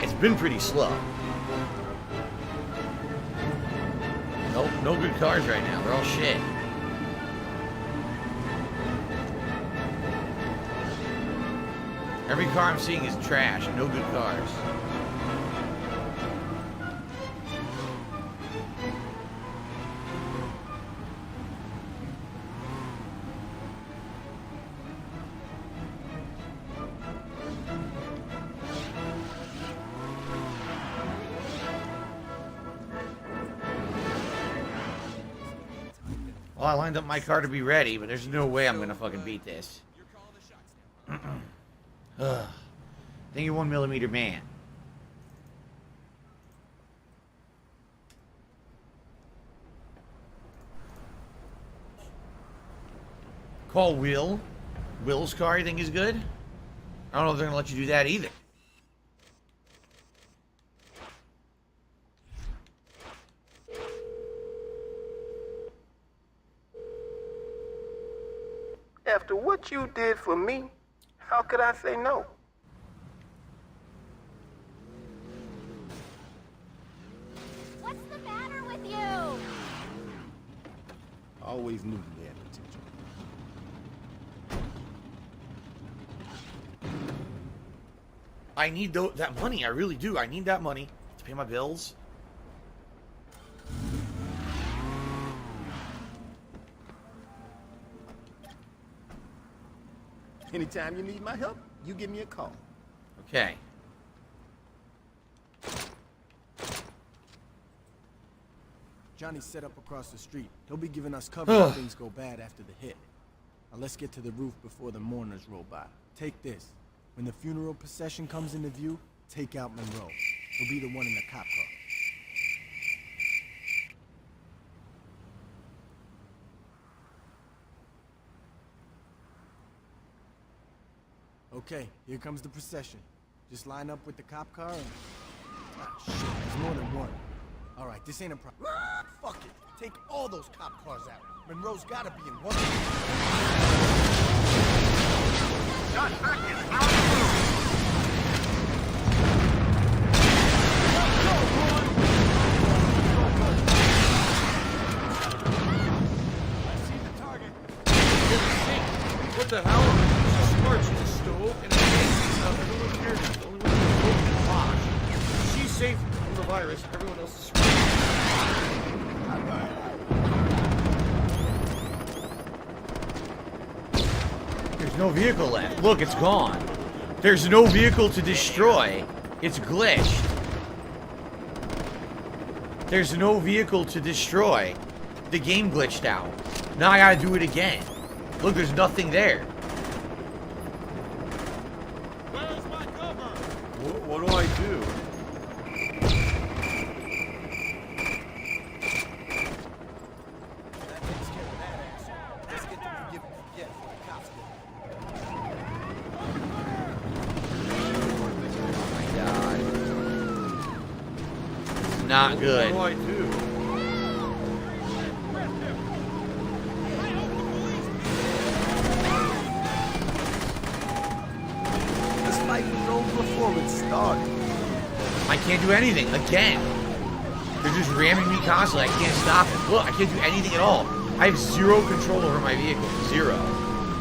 It's been pretty slow. Nope, no good cars right now. They're all shit. Every car I'm seeing is trash. No good cars. Well, I lined up my car to be ready, but there's no way I'm gonna fucking beat this. Thank you, 1mm man. Call Will. Will's car, you think is good? I don't know if they're gonna let you do that either. After what you did for me, how could I say no? What's the matter with you? I always knew you had potential. I need that money. I really do. I need that money to pay my bills. Anytime you need my help, you give me a call. Okay. Johnny's set up across the street. He'll be giving us cover if things go bad after the hit. Now let's get to the roof before the mourners roll by. Take this. When the funeral procession comes into view, take out Monroe. He'll be the one in the cop car. Okay, here comes the procession. Just line up with the cop car and... Ah, shit, there's more than one. All right, this ain't a problem. Fuck it. Take all those cop cars out. Monroe's gotta be in one. Josh, back in. I see the target. What the hell? She's smart. She's a stove and a cake. Everyone cares. The only one who's broken is Bosch. She's safe from the virus. Everyone else is screwed. There's no vehicle left. Look, it's gone. There's no vehicle to destroy. It's glitched. There's no vehicle to destroy. The game glitched out. Now I gotta do it again. Look, there's nothing there. Where's my cover? What do I do? That takes care of that asshole. Let's get the forgive and forget before the cops get Oh my god. It's not good. What do I do? This fight was over before it started. I can't do anything. Again. They're just ramming me constantly. I can't stop it. Look, I can't do anything at all. I have zero control over my vehicle. Zero.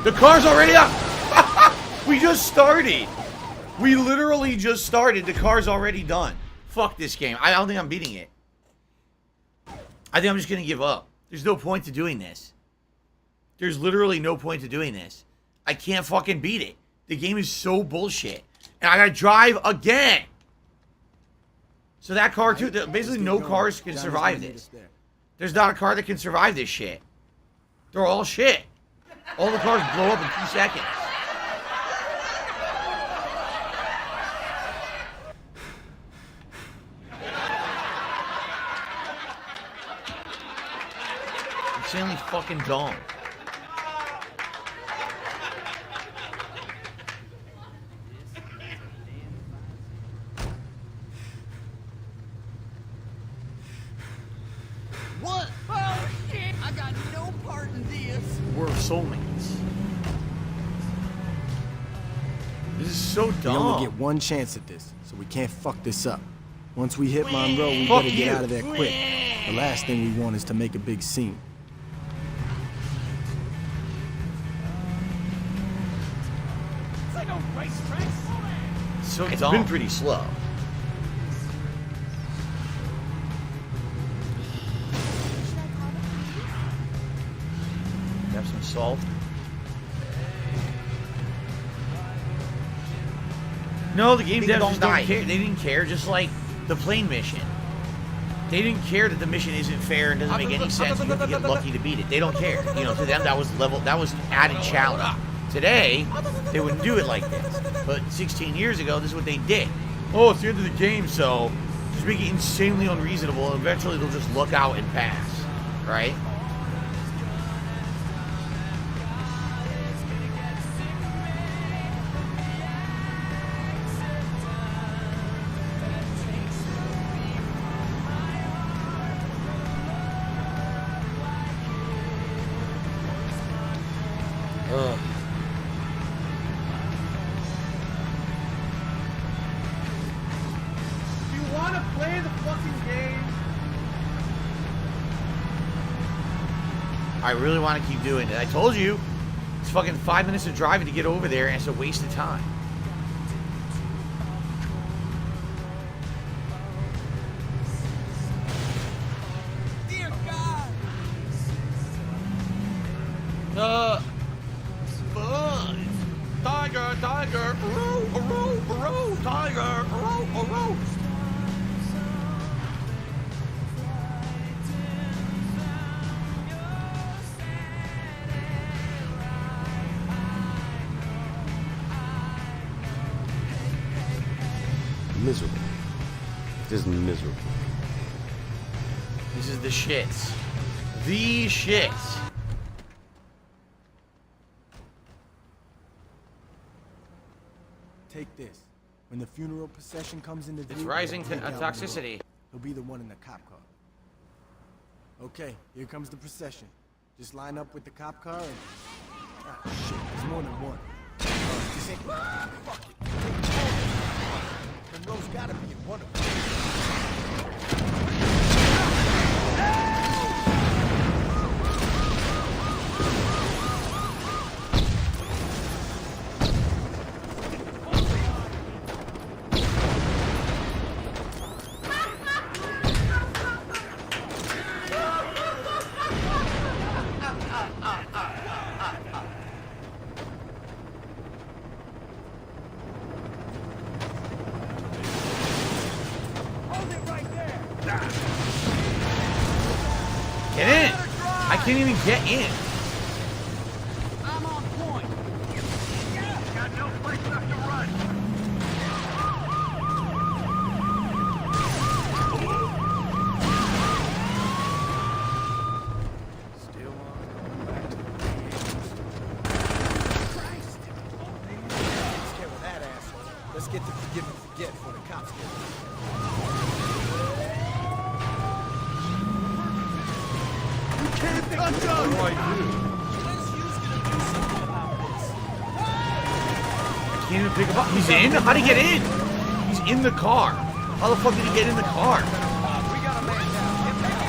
The car's already up! We just started. We literally just started. The car's already done. Fuck this game. I don't think I'm beating it. I think I'm just going to give up. There's no point to doing this. There's literally no point to doing this. I can't fucking beat it. The game is so bullshit. And I gotta drive again. So that car too, basically no cars can survive this. There's not a car that can survive this shit. They're all shit. All the cars blow up in 2 seconds. insanely fucking dumb. What? Oh shit! I got no part in this. We're soulmates. This is so dumb. We only get one chance at this, so we can't fuck this up. Once we hit Monroe, we Fuck better get you. out of there quick. The last thing we want is to make a big scene. It's like a racetrack. So It's dumb. been pretty slow. Have some salt. No, the game devs just don't care. They didn't care, just like the plane mission. They didn't care that the mission isn't fair and doesn't make any sense. You have to get lucky to beat it. They don't care. You know, to them that was added challenge. Today, they wouldn't do it like this. But 16 years ago, this is what they did. Oh, it's the end of the game, so just make it insanely unreasonable, and eventually they'll just look out and pass, right? Ugh. You want to play the fucking game? I really want to keep doing it. I told you, it's fucking 5 minutes of driving to get over there, and it's a waste of time. Dear God! Fun. Tiger, tiger, tiger, Miserable. Just miserable. This is the shits. The shits. Take this. When the funeral procession comes into view, It's rising to take out toxicity. Monroe. He'll be the one in the cop car. Okay, here comes the procession. Just line up with the cop car and... Ah, shit, there's more than one. Just ain't... Fuck it. Monroe's gotta be in one of them. Get in! I can't even get in. I'm on point. Got no place left to run. Still on. Back to the Christ! Let's get with that asshole. Let's get to forgive and forget before the cops get here. Can't touch us! What do I do? I can't even pick him up. He's in? How'd he get in? He's in the car. How the fuck did he get in the car? We got a man down. Get back.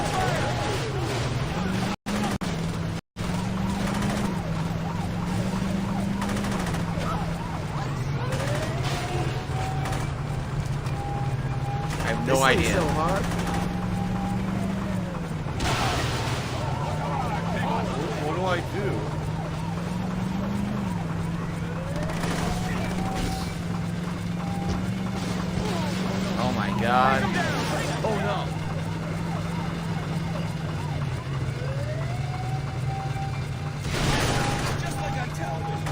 I have no idea. So hard. What do I do? Oh my god. Oh no. Just like on television.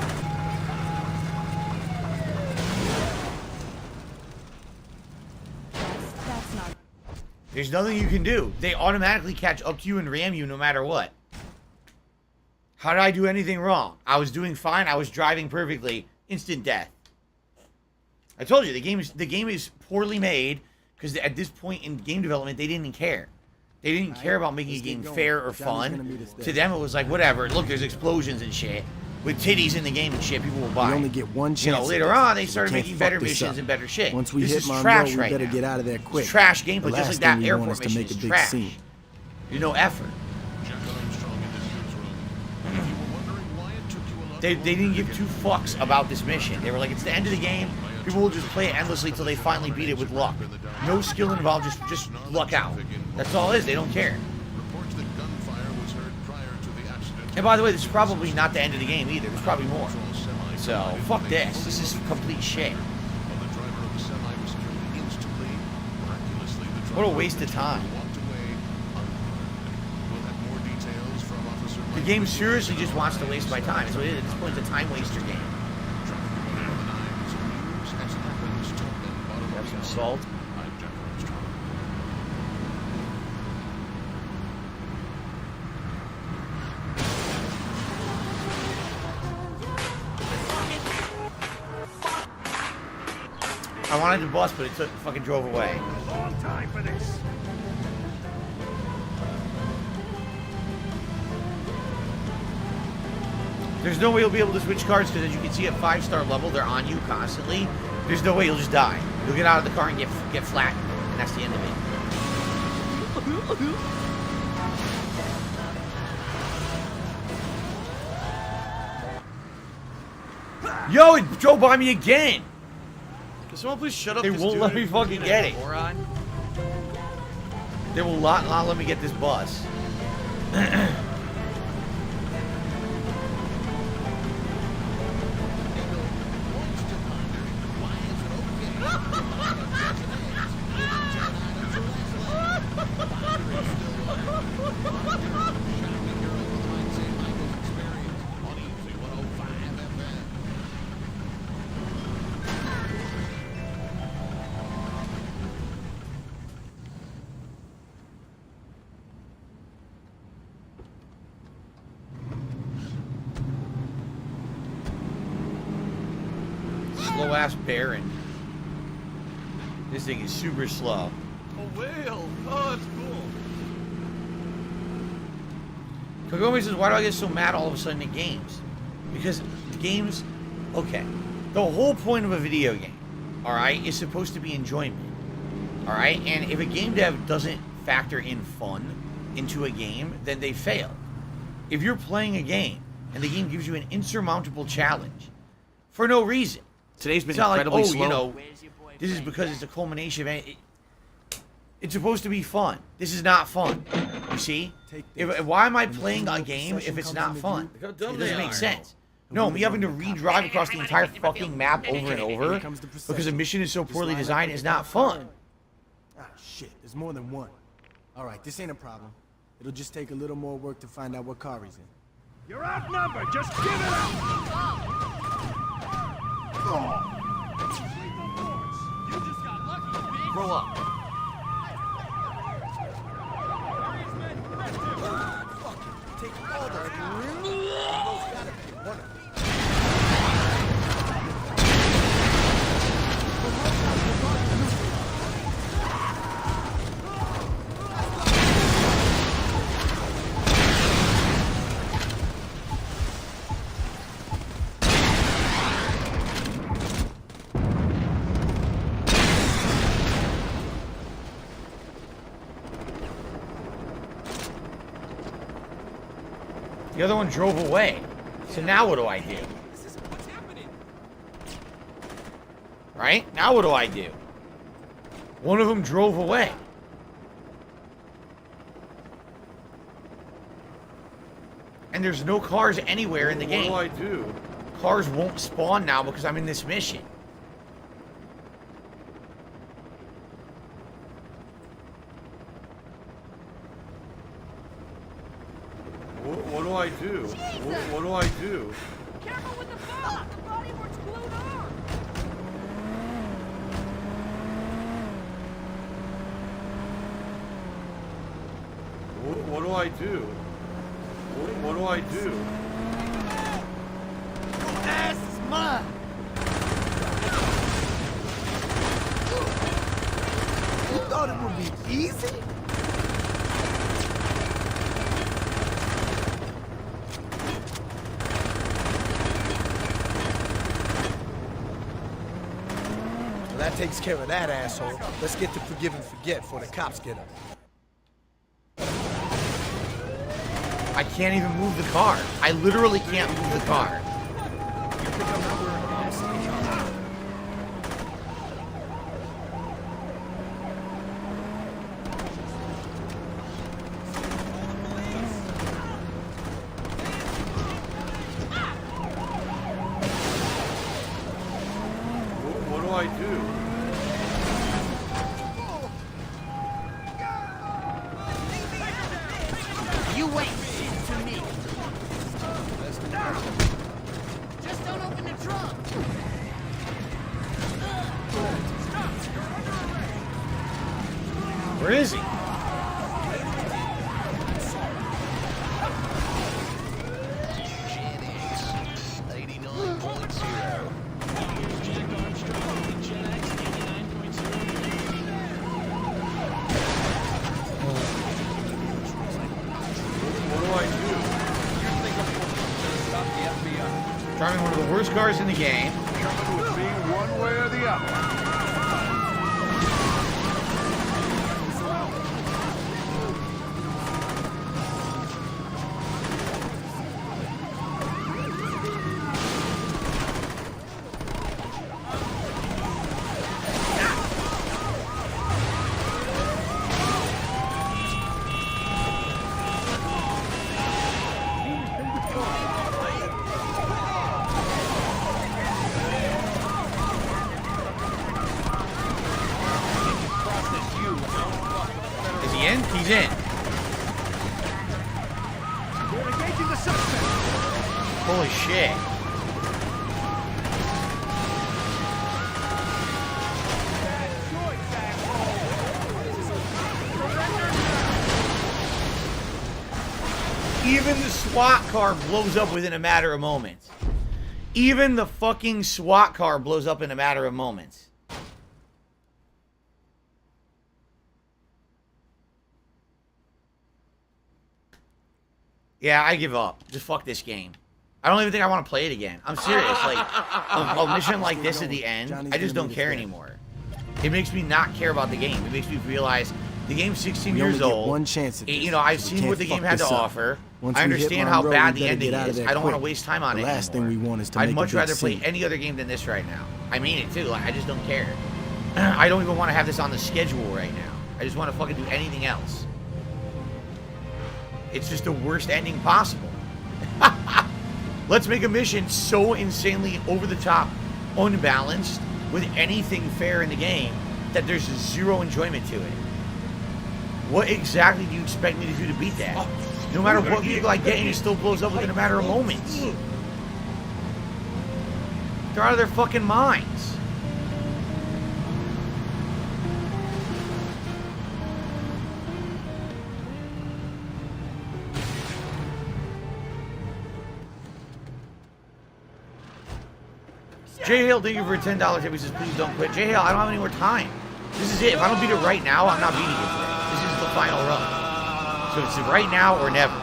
There's nothing you can do. They automatically catch up to you and ram you no matter what. How did I do anything wrong? I was doing fine. I was driving perfectly. Instant death. I told you, the game is poorly made because at this point in game development, they didn't care. They didn't care about making a game fair or fun. To them, it was like, whatever. Look, there's explosions and shit. With titties in the game and shit, people will buy. We only get one chance. Later on, they started making better missions and better shit. Once we this hit is Monroe, trash we right better now. get out of there quick. It's trash gameplay, just like that airport to mission make a is big trash. scene. There's no effort. They didn't give two fucks about this mission. They were like, it's the end of the game. People will just play it endlessly until they finally beat it with luck. No skill involved, just luck out. That's all it is. They don't care. And by the way, this is probably not the end of the game either. There's probably more. So, fuck this. This is complete shit. What a waste of time. The game seriously just wants to waste my time. So at this point, it's a time waster game. Have some salt. I wanted to bust, but it fucking drove away. Long time for this. There's no way you'll be able to switch cars because, as you can see, at 5-star level, they're on you constantly. There's no way you'll just die. You'll get out of the car and get flattened, and that's the end of it. Yo, it drove by me again. Can someone please shut up? They won't let me fucking get it. Moron. They will not let me get this bus. Slow ass Baron. This thing is super slow. A whale. Oh, that's cool. Kagome says, why do I get so mad all of a sudden at games? Because games, okay. The whole point of a video game, alright, is supposed to be enjoyment. Alright? And if a game dev doesn't factor in fun into a game, then they fail. If you're playing a game and the game gives you an insurmountable challenge for no reason, today's been it's not incredibly like, slow. You know, this is because it's a culmination of it's supposed to be fun. This is not fun. You see? Why am I playing a game if it's not fun? It doesn't make sense. No, me having to re-drive across the entire fucking map over and over because a mission is so poorly designed is not fun. Ah, shit. There's more than one. All right, this ain't a problem. It'll just take a little more work to find out what car he's in. You're outnumbered. Just give it up. Roll up. Take all the The other one drove away. So now what do I do? Right? Now what do I do? One of them drove away. And there's no cars anywhere in the game. What do I do? Cars won't spawn now because I'm in this mission. What do I do? What do I do? Careful with the boat! The bodyboard's glued on! What do I do? What do I do? ass is mine. You thought it would be easy? Well, that takes care of that asshole. Let's get to forgive and forget before the cops get up. I can't even move the car. I literally can't move the car. What do I do? You wait to me. Just don't open the trunk. Where is he? Driving one of the worst cars in the game. Coming with me one way or the other. Is he in? He's in. We're engaging the suspect. Holy shit. Even the SWAT car blows up within a matter of moments. Even the fucking SWAT car blows up in a matter of moments. Yeah, I give up. Just fuck this game. I don't even think I want to play it again. I'm serious. Like, a mission like this at the end, I just don't care anymore. It makes me not care about the game. It makes me realize the game's 16 years old. One chance at this. You know, I've seen what the game had to offer. I understand how bad the ending is. I don't want to waste time on it anymore. Last thing we want is to I'd make much a big rather play scene. any other game than this right now. I mean it too. Like, I just don't care. I don't even want to have this on the schedule right now. I just want to fucking do anything else. It's just the worst ending possible. Let's make a mission so insanely over the top, unbalanced, with anything fair in the game, that there's zero enjoyment to it. What exactly do you expect me to do to beat that? No matter what vehicle I get in, it still blows up within a matter of moments. They're out of their fucking minds. J Hale, thank you for $10 tip. He says, please don't quit. J Hale, I don't have any more time. This is it. If I don't beat it right now, I'm not beating it today. This is the final run. So it's right now or never.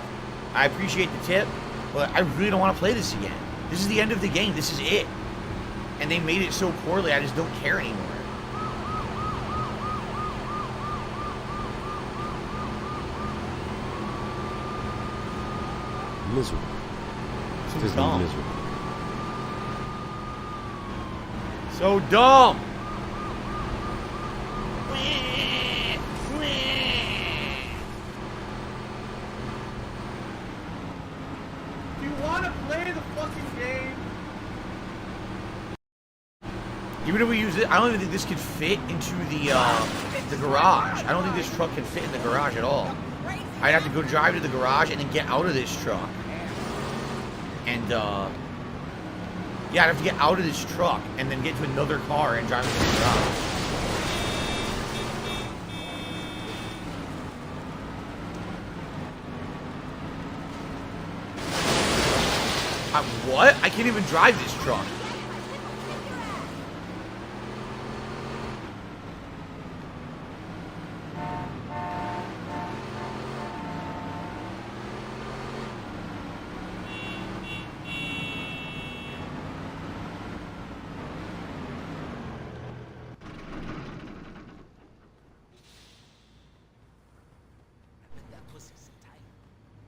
I appreciate the tip, but I really don't want to play this again. This is the end of the game. This is it. And they made it so poorly, I just don't care anymore. Miserable. So Just dumb. miserable. So dumb. Do you want to play the fucking game? Even if we use it, I don't even think this could fit into the garage. I don't think this truck can fit in the garage at all. I'd have to go drive to the garage and then get out of this truck. And yeah, I'd have to get out of this truck and then get to another car and drive to the garage. What? I can't even drive this truck.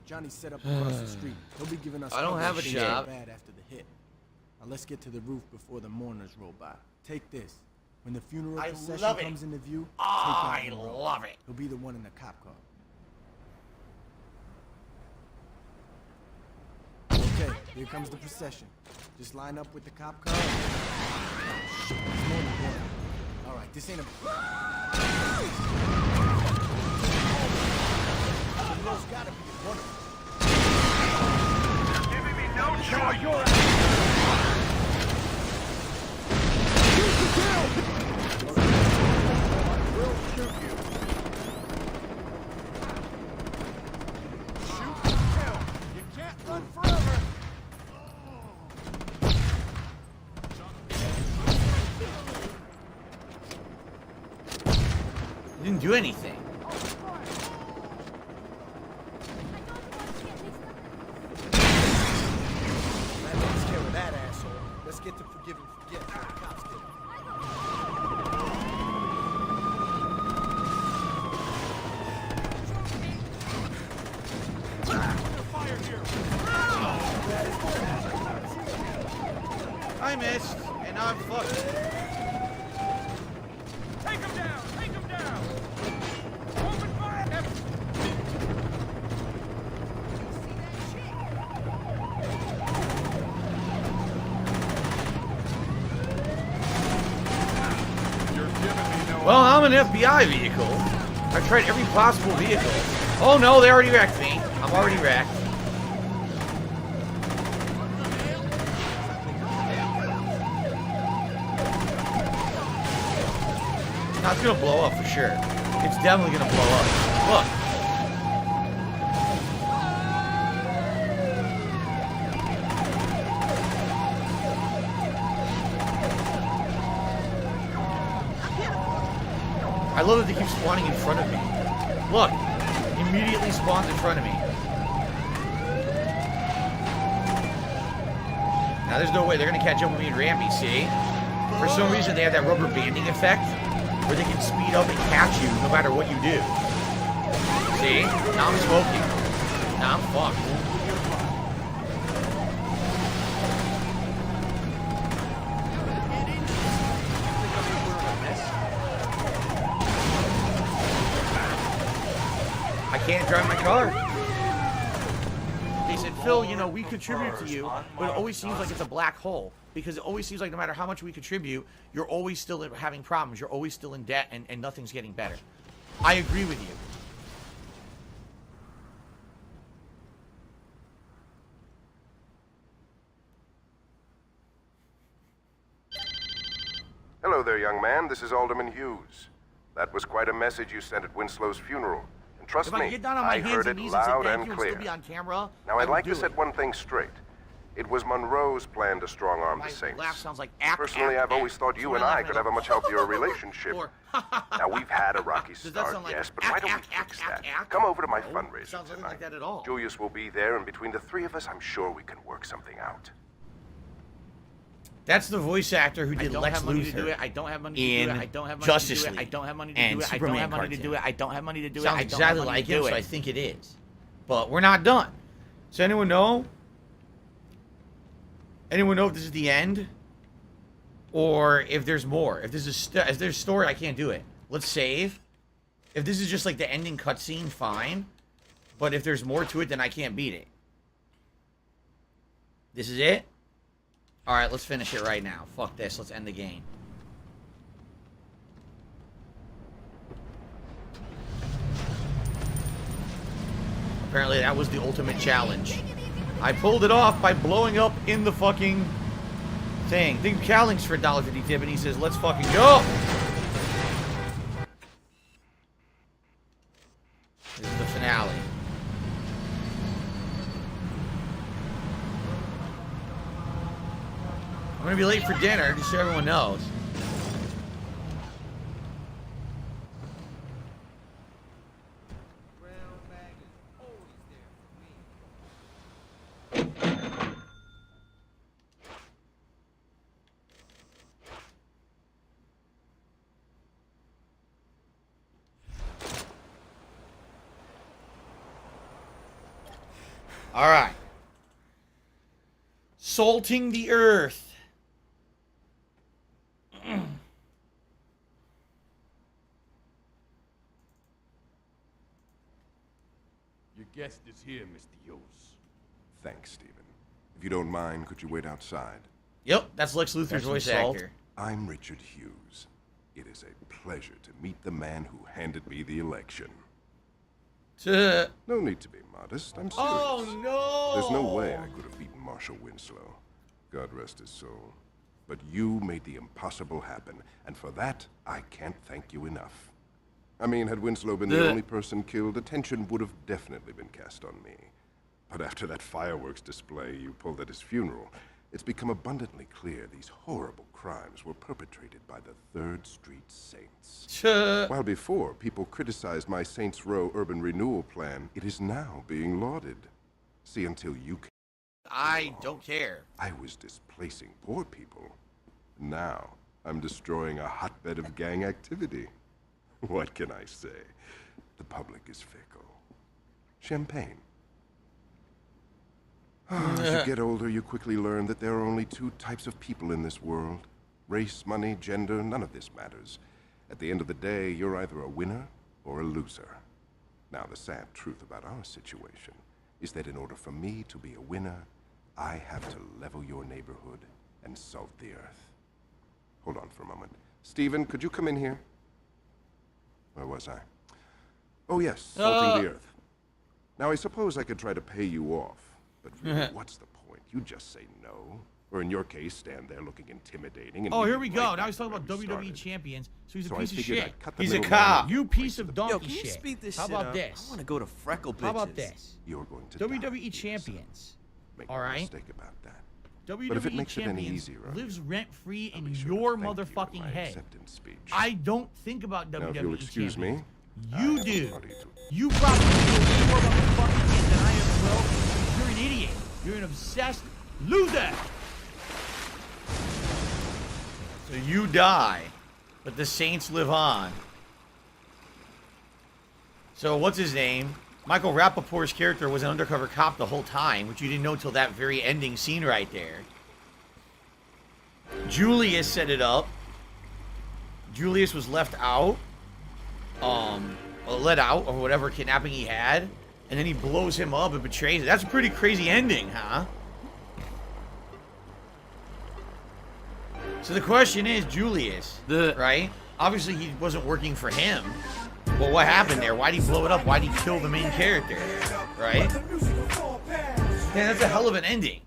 Johnny's set up across the street. He'll be giving us. I don't have a job. Bad after the hit. Now let's get to the roof before the mourners roll by. Take this. When the funeral procession comes into view, I love it. He'll be the one in the cop car. Okay, here comes the procession. Just line up with the cop car. Oh, shit, there's more than one. All right, this ain't a. There's gotta be one of them. You're giving me no choice. We'll shoot you. Shoot and kill. You can't run forever. Didn't do anything. Let's get to forgive and forget before the cops get him. Fire here. I missed, and now I'm fucked. Take him down! Take him down! Open fire! Well, I'm an FBI vehicle. I tried every possible vehicle. Oh no, they already wrecked me. I'm already wrecked. Now it's gonna blow up for sure. It's definitely gonna blow up. Look. I love that they keep spawning in front of me. Look, immediately spawns in front of me. Now there's no way they're gonna catch up with me and Rampy, see? For some reason they have that rubber banding effect where they can speed up and catch you no matter what you do. See? Now I'm smoking. Now I'm fucked. I can't drive my car. They said, Phil, you know, we contribute to you, but it always seems like it's a black hole. Because it always seems like no matter how much we contribute, you're always still having problems. You're always still in debt, and nothing's getting better. I agree with you. Hello there, young man. This is Alderman Hughes. That was quite a message you sent at Winslow's funeral. And trust me, I heard it loud and clear. Now, I'd like to set one thing straight. It was Monroe's plan to strong-arm the Saints. Personally, I've always thought you and I could have a much healthier relationship. Now, we've had a rocky start, yes, but why don't we fix that? Come over to my fundraiser tonight. Julius will be there, and between the three of us, I'm sure we can work something out. That's the voice actor who did Lex Luthor in Justice League. I don't have money to and do it. I don't have money to do it. I don't have money to do it. Sounds exactly like him, so I think it is. But we're not done. Does anyone know? Anyone know if this is the end? Or if there's more? If this is if there's story, I can't do it. Let's save. If this is just like the ending cutscene, fine. But if there's more to it, then I can't beat it. This is it? Alright, let's finish it right now. Fuck this. Let's end the game. Apparently that was the ultimate challenge. I pulled it off by blowing up in the fucking thing. Think Cowlings for $1.50 tip, and he says, let's fucking go! This is the finale. gonna be late for dinner, just so everyone knows. All right. Salting the earth. Your guest is here, Mr. Yos. Thanks, Stephen. If you don't mind, could you wait outside? Yep, that's Lex Luthor's voice actor. I'm Richard Hughes. It is a pleasure to meet the man who handed me the election. No need to be modest. I'm serious. Oh, no! There's no way I could have beaten Marshal Winslow. God rest his soul. But you made the impossible happen, and for that, I can't thank you enough. I mean, had Winslow been the only person killed, attention would have definitely been cast on me. But after that fireworks display you pulled at his funeral, it's become abundantly clear these horrible crimes were perpetrated by the 3rd Street Saints. While before, people criticized my Saints Row urban renewal plan, it is now being lauded. See, until you came I don't care. I was displacing poor people. Now, I'm destroying a hotbed of gang activity. What can I say? The public is fickle. Champagne. As you get older, you quickly learn that there are only 2 types of people in this world. Race, money, gender, none of this matters. At the end of the day, you're either a winner or a loser. Now, the sad truth about our situation is that in order for me to be a winner, I have to level your neighborhood and salt the earth. Hold on for a moment. Stephen, could you come in here? Where was I? Oh, yes, salting the earth. Now, I suppose I could try to pay you off. But really, what's the point? You just say no. Or in your case, stand there looking intimidating. And here we go. Now he's talking about WWE champions. So he's a piece of shit. He's a cop. You piece of donkey shit. Speed this How shit about up? this? I want to go to Freckle Bitches. How about this? You're going to WWE champions. All right. Mistake about that. WWE but if it makes champions it any easier, lives rent free in your motherfucking head. I don't think about WWE now, if you'll excuse champions. me, You do. You probably know more about the fucking game than I am as well. You're an idiot. You're an obsessed loser. So you die, but the Saints live on. So what's his name? Michael Rappaport's character was an undercover cop the whole time, which you didn't know till that very ending scene right there. Julius set it up. Julius was left out. Let out, or whatever kidnapping he had. And then he blows him up and betrays it. That's a pretty crazy ending, huh? So the question is, Julius, right? Obviously he wasn't working for him. But what happened there? Why'd he blow it up? Why'd he kill the main character? Right? Yeah, that's a hell of an ending.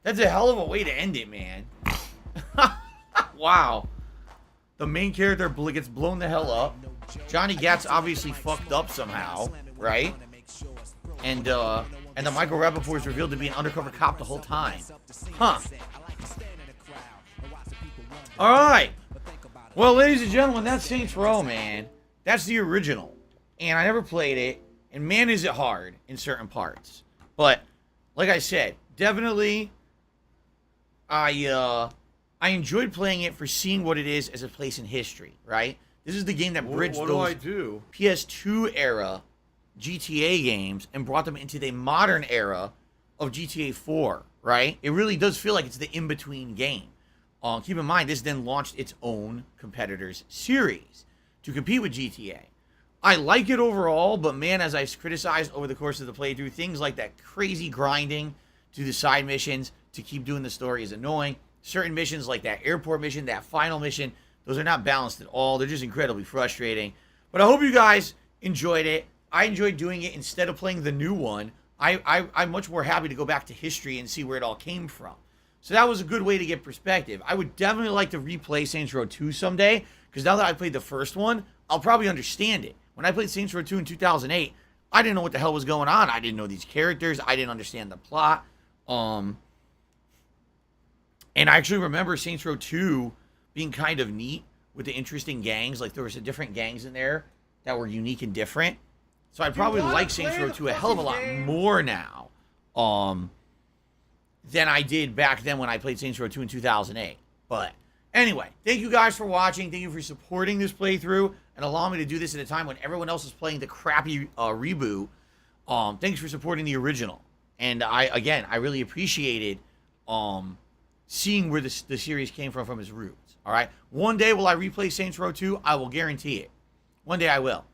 That's a hell of a way to end it, man. Wow. The main character gets blown the hell up. Johnny Gat's obviously fucked up somehow, right? And the Michael Rappaport is revealed to be an undercover cop the whole time. Huh. Alright. Well, ladies and gentlemen, that's Saints Row, man. That's the original. And I never played it. And man, is it hard in certain parts. But, like I said, definitely I enjoyed playing it for seeing what it is as a place in history, right? This is the game that bridged those PS2 era GTA games and brought them into the modern era of GTA 4, right? It really does feel like it's the in-between game. Keep in mind, this then launched its own competitors series to compete with GTA. I like it overall, but man, as I've criticized over the course of the playthrough, things like that crazy grinding to the side missions to keep doing the story is annoying. Certain missions like that airport mission, that final mission, those are not balanced at all. They're just incredibly frustrating. But I hope you guys enjoyed it. I enjoyed doing it instead of playing the new one. I'm much more happy to go back to history and see where it all came from. So that was a good way to get perspective. I would definitely like to replay Saints Row 2 someday, because now that I played the first one, I'll probably understand it. When I played Saints Row 2 in 2008, I didn't know what the hell was going on. I didn't know these characters. I didn't understand the plot. And I actually remember Saints Row 2 being kind of neat with the interesting gangs. Like, there was different gangs in there that were unique and different. So I probably like Saints Row 2 a hell of a lot more now than I did back then when I played Saints Row 2 in 2008. But anyway, thank you guys for watching. Thank you for supporting this playthrough and allowing me to do this at a time when everyone else is playing the crappy reboot. Thanks for supporting the original. And I really appreciated seeing where the series came from its roots. All right. One day will I replay Saints Row 2? I will guarantee it. One day I will.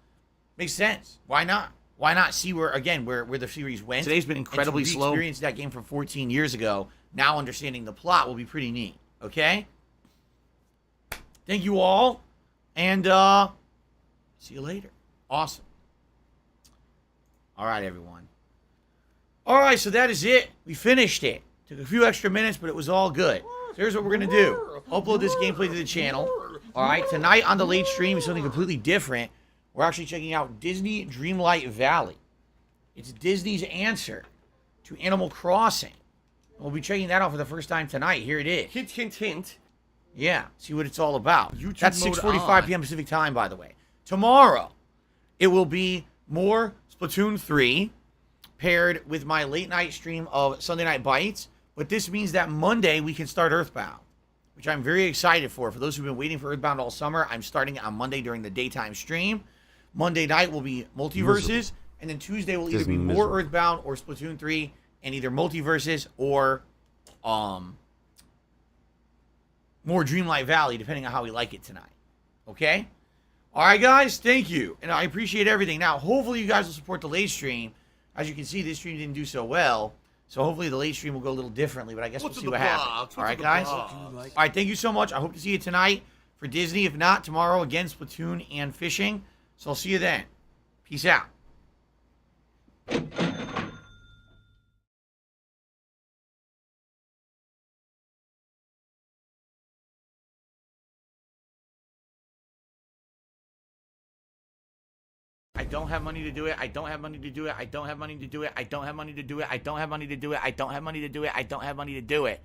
Makes sense. Why not? Why not see where the series went? Today's been incredibly slow. Experience that game from 14 years ago. Now understanding the plot will be pretty neat. Okay? Thank you all. And see you later. Awesome. All right, everyone. All right, so that is it. We finished it. Took a few extra minutes, but it was all good. So here's what we're going to do. Upload this gameplay to the channel. All right, tonight on the late stream is something completely different. We're actually checking out Disney Dreamlight Valley. It's Disney's answer to Animal Crossing. We'll be checking that out for the first time tonight. Here it is. Hint, hint, hint. Yeah, see what it's all about. YouTube That's mode 6:45 p.m. Pacific time, by the way. Tomorrow, it will be more Splatoon 3 paired with my late night stream of Sunday Night Bites. But this means that Monday we can start Earthbound, which I'm very excited for. For those who've been waiting for Earthbound all summer, I'm starting it on Monday during the daytime stream. Monday night will be Multiverses, and then Tuesday will either be more Earthbound or Splatoon 3, and either Multiverses or more Dreamlight Valley, depending on how we like it tonight. Okay? All right, guys, thank you. And I appreciate everything. Now, hopefully you guys will support the late stream. As you can see, this stream didn't do so well. So hopefully the late stream will go a little differently, but I guess we'll see what happens. All right, guys? All right, thank you so much. I hope to see you tonight for Disney. If not, tomorrow, again, Splatoon and fishing. So I'll see you then. Peace out. I don't have money to do it. I don't have money to do it. I don't have money to do it. I don't have money to do it. I don't have money to do it. I don't have money to do it. I don't have money to do it.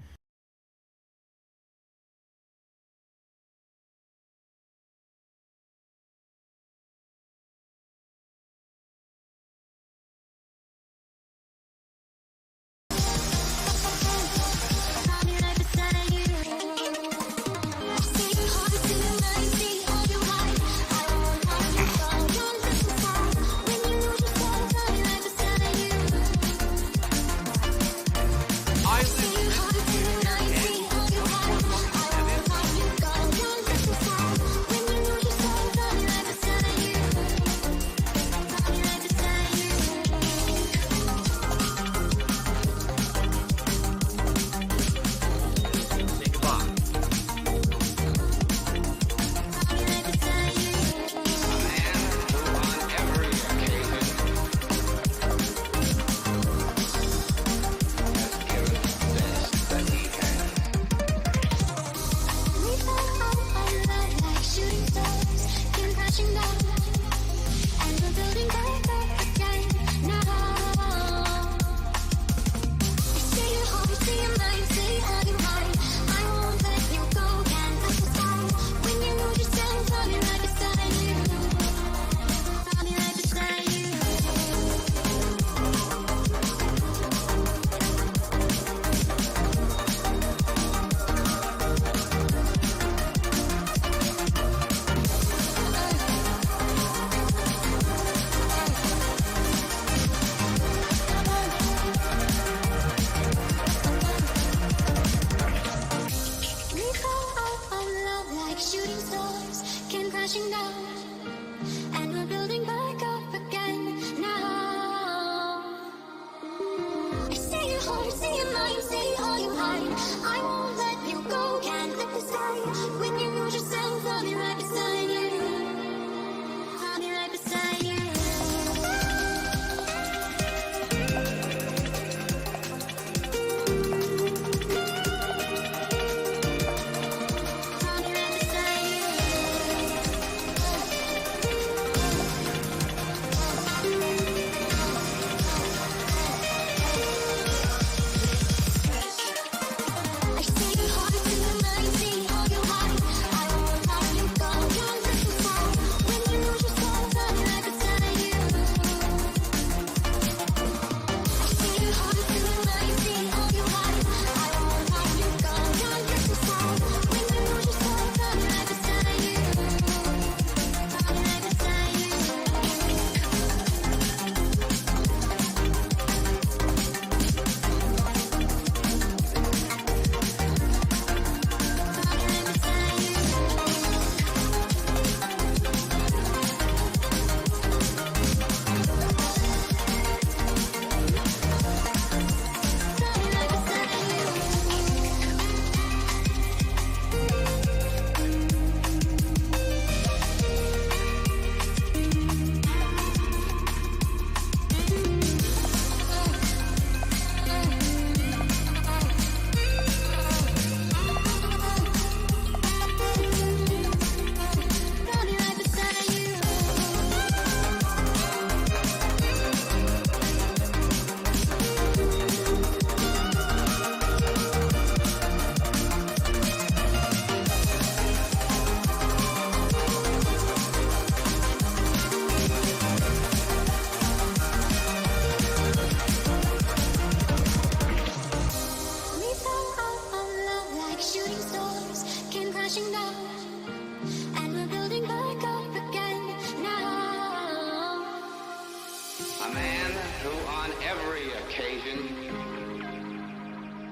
man who on every occasion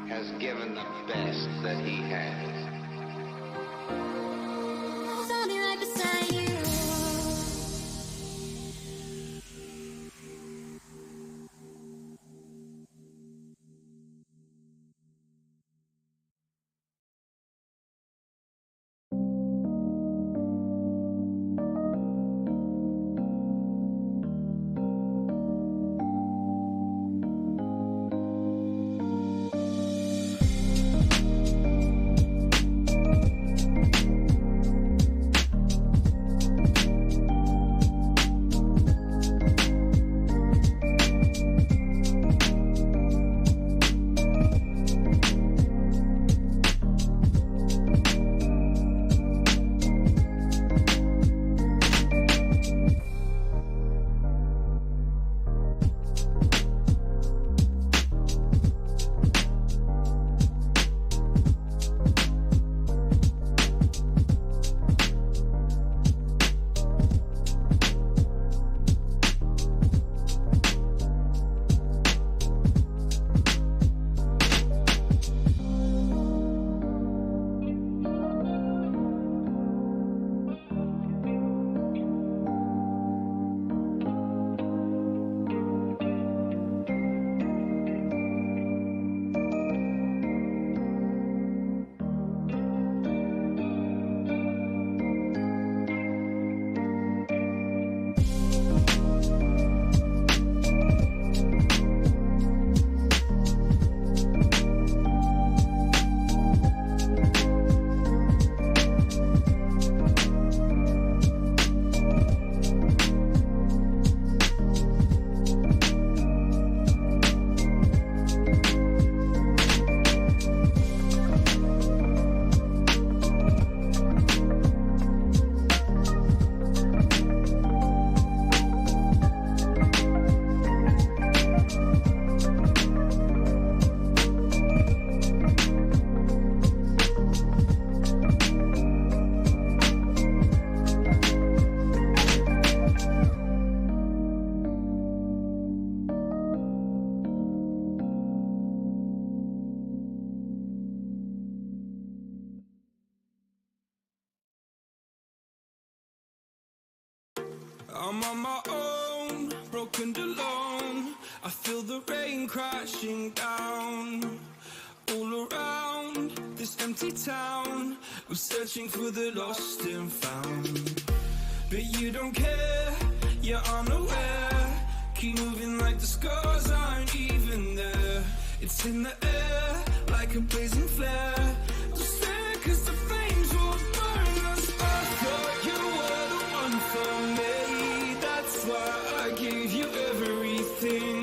has given the best that he has. I'll be right beside you. I'm on my own, broken alone. I feel the rain crashing down all around this empty town. I'm searching for the lost and found, but you don't care, you're unaware. Keep moving like the scars aren't even there. It's in the air like a blazing flare. Don't stare 'cause the flames will burn us. I thought you were the one for me. That's why I gave you everything.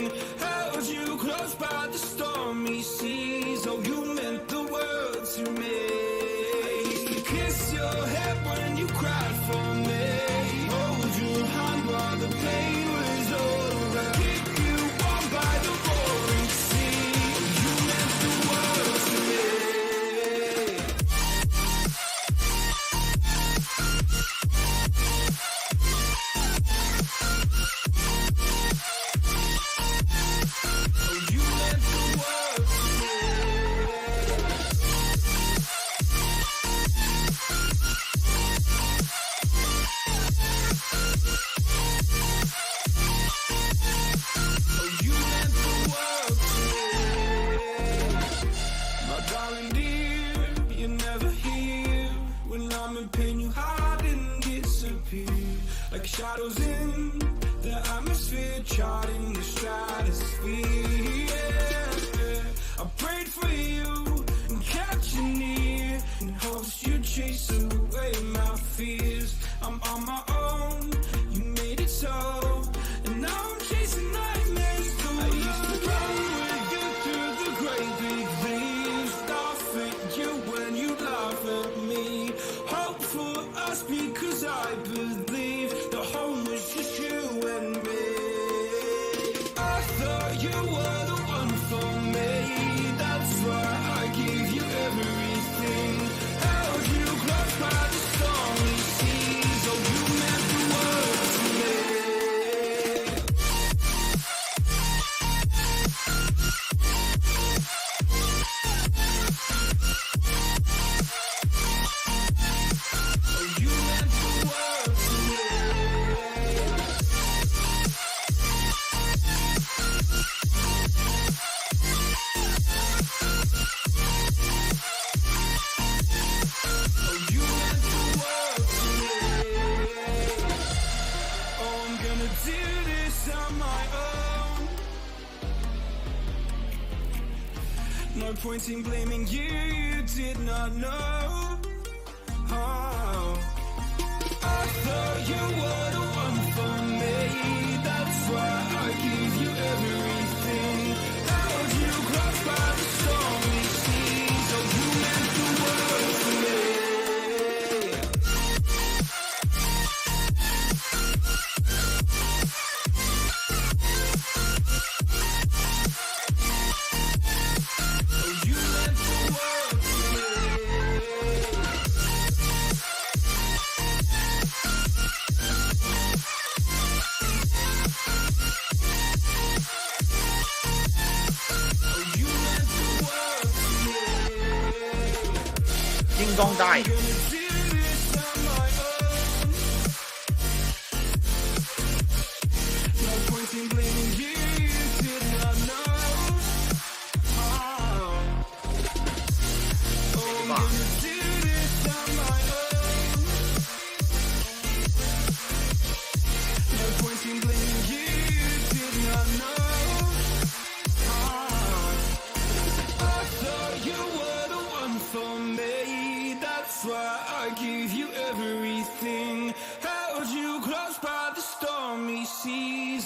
Held you close by the stormy seas. Oh, you meant the world to me. I used to kiss your head when you cried for me. Hold your hand while the pain was over. Keep you warm by the roaring sea. You meant the world to me. Like shadows in the atmosphere, charting the stratosphere. Yeah. I prayed for you and kept you near in hopes you'd chase away my fears. I'm on my own, you made it so, and now I'm chasing nightmares too. I used to run with you through the great big leaves, laugh at you when you laugh at me. Hope for us because I believe the home was just you and me. I thought you were the one for me. That's why I gave you everything. Held you close by the stormy seas. Oh, you meant the world to me. No point in blaming you, you did not know. Oh. I thought you were the one for me. That's why I give you everything. Held you close by the stormy seas. Oh, you meant the world to me. Ding dong die.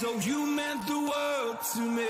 Oh, you meant the world to me.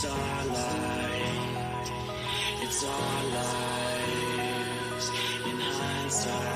starlight. It's our lives in hindsight.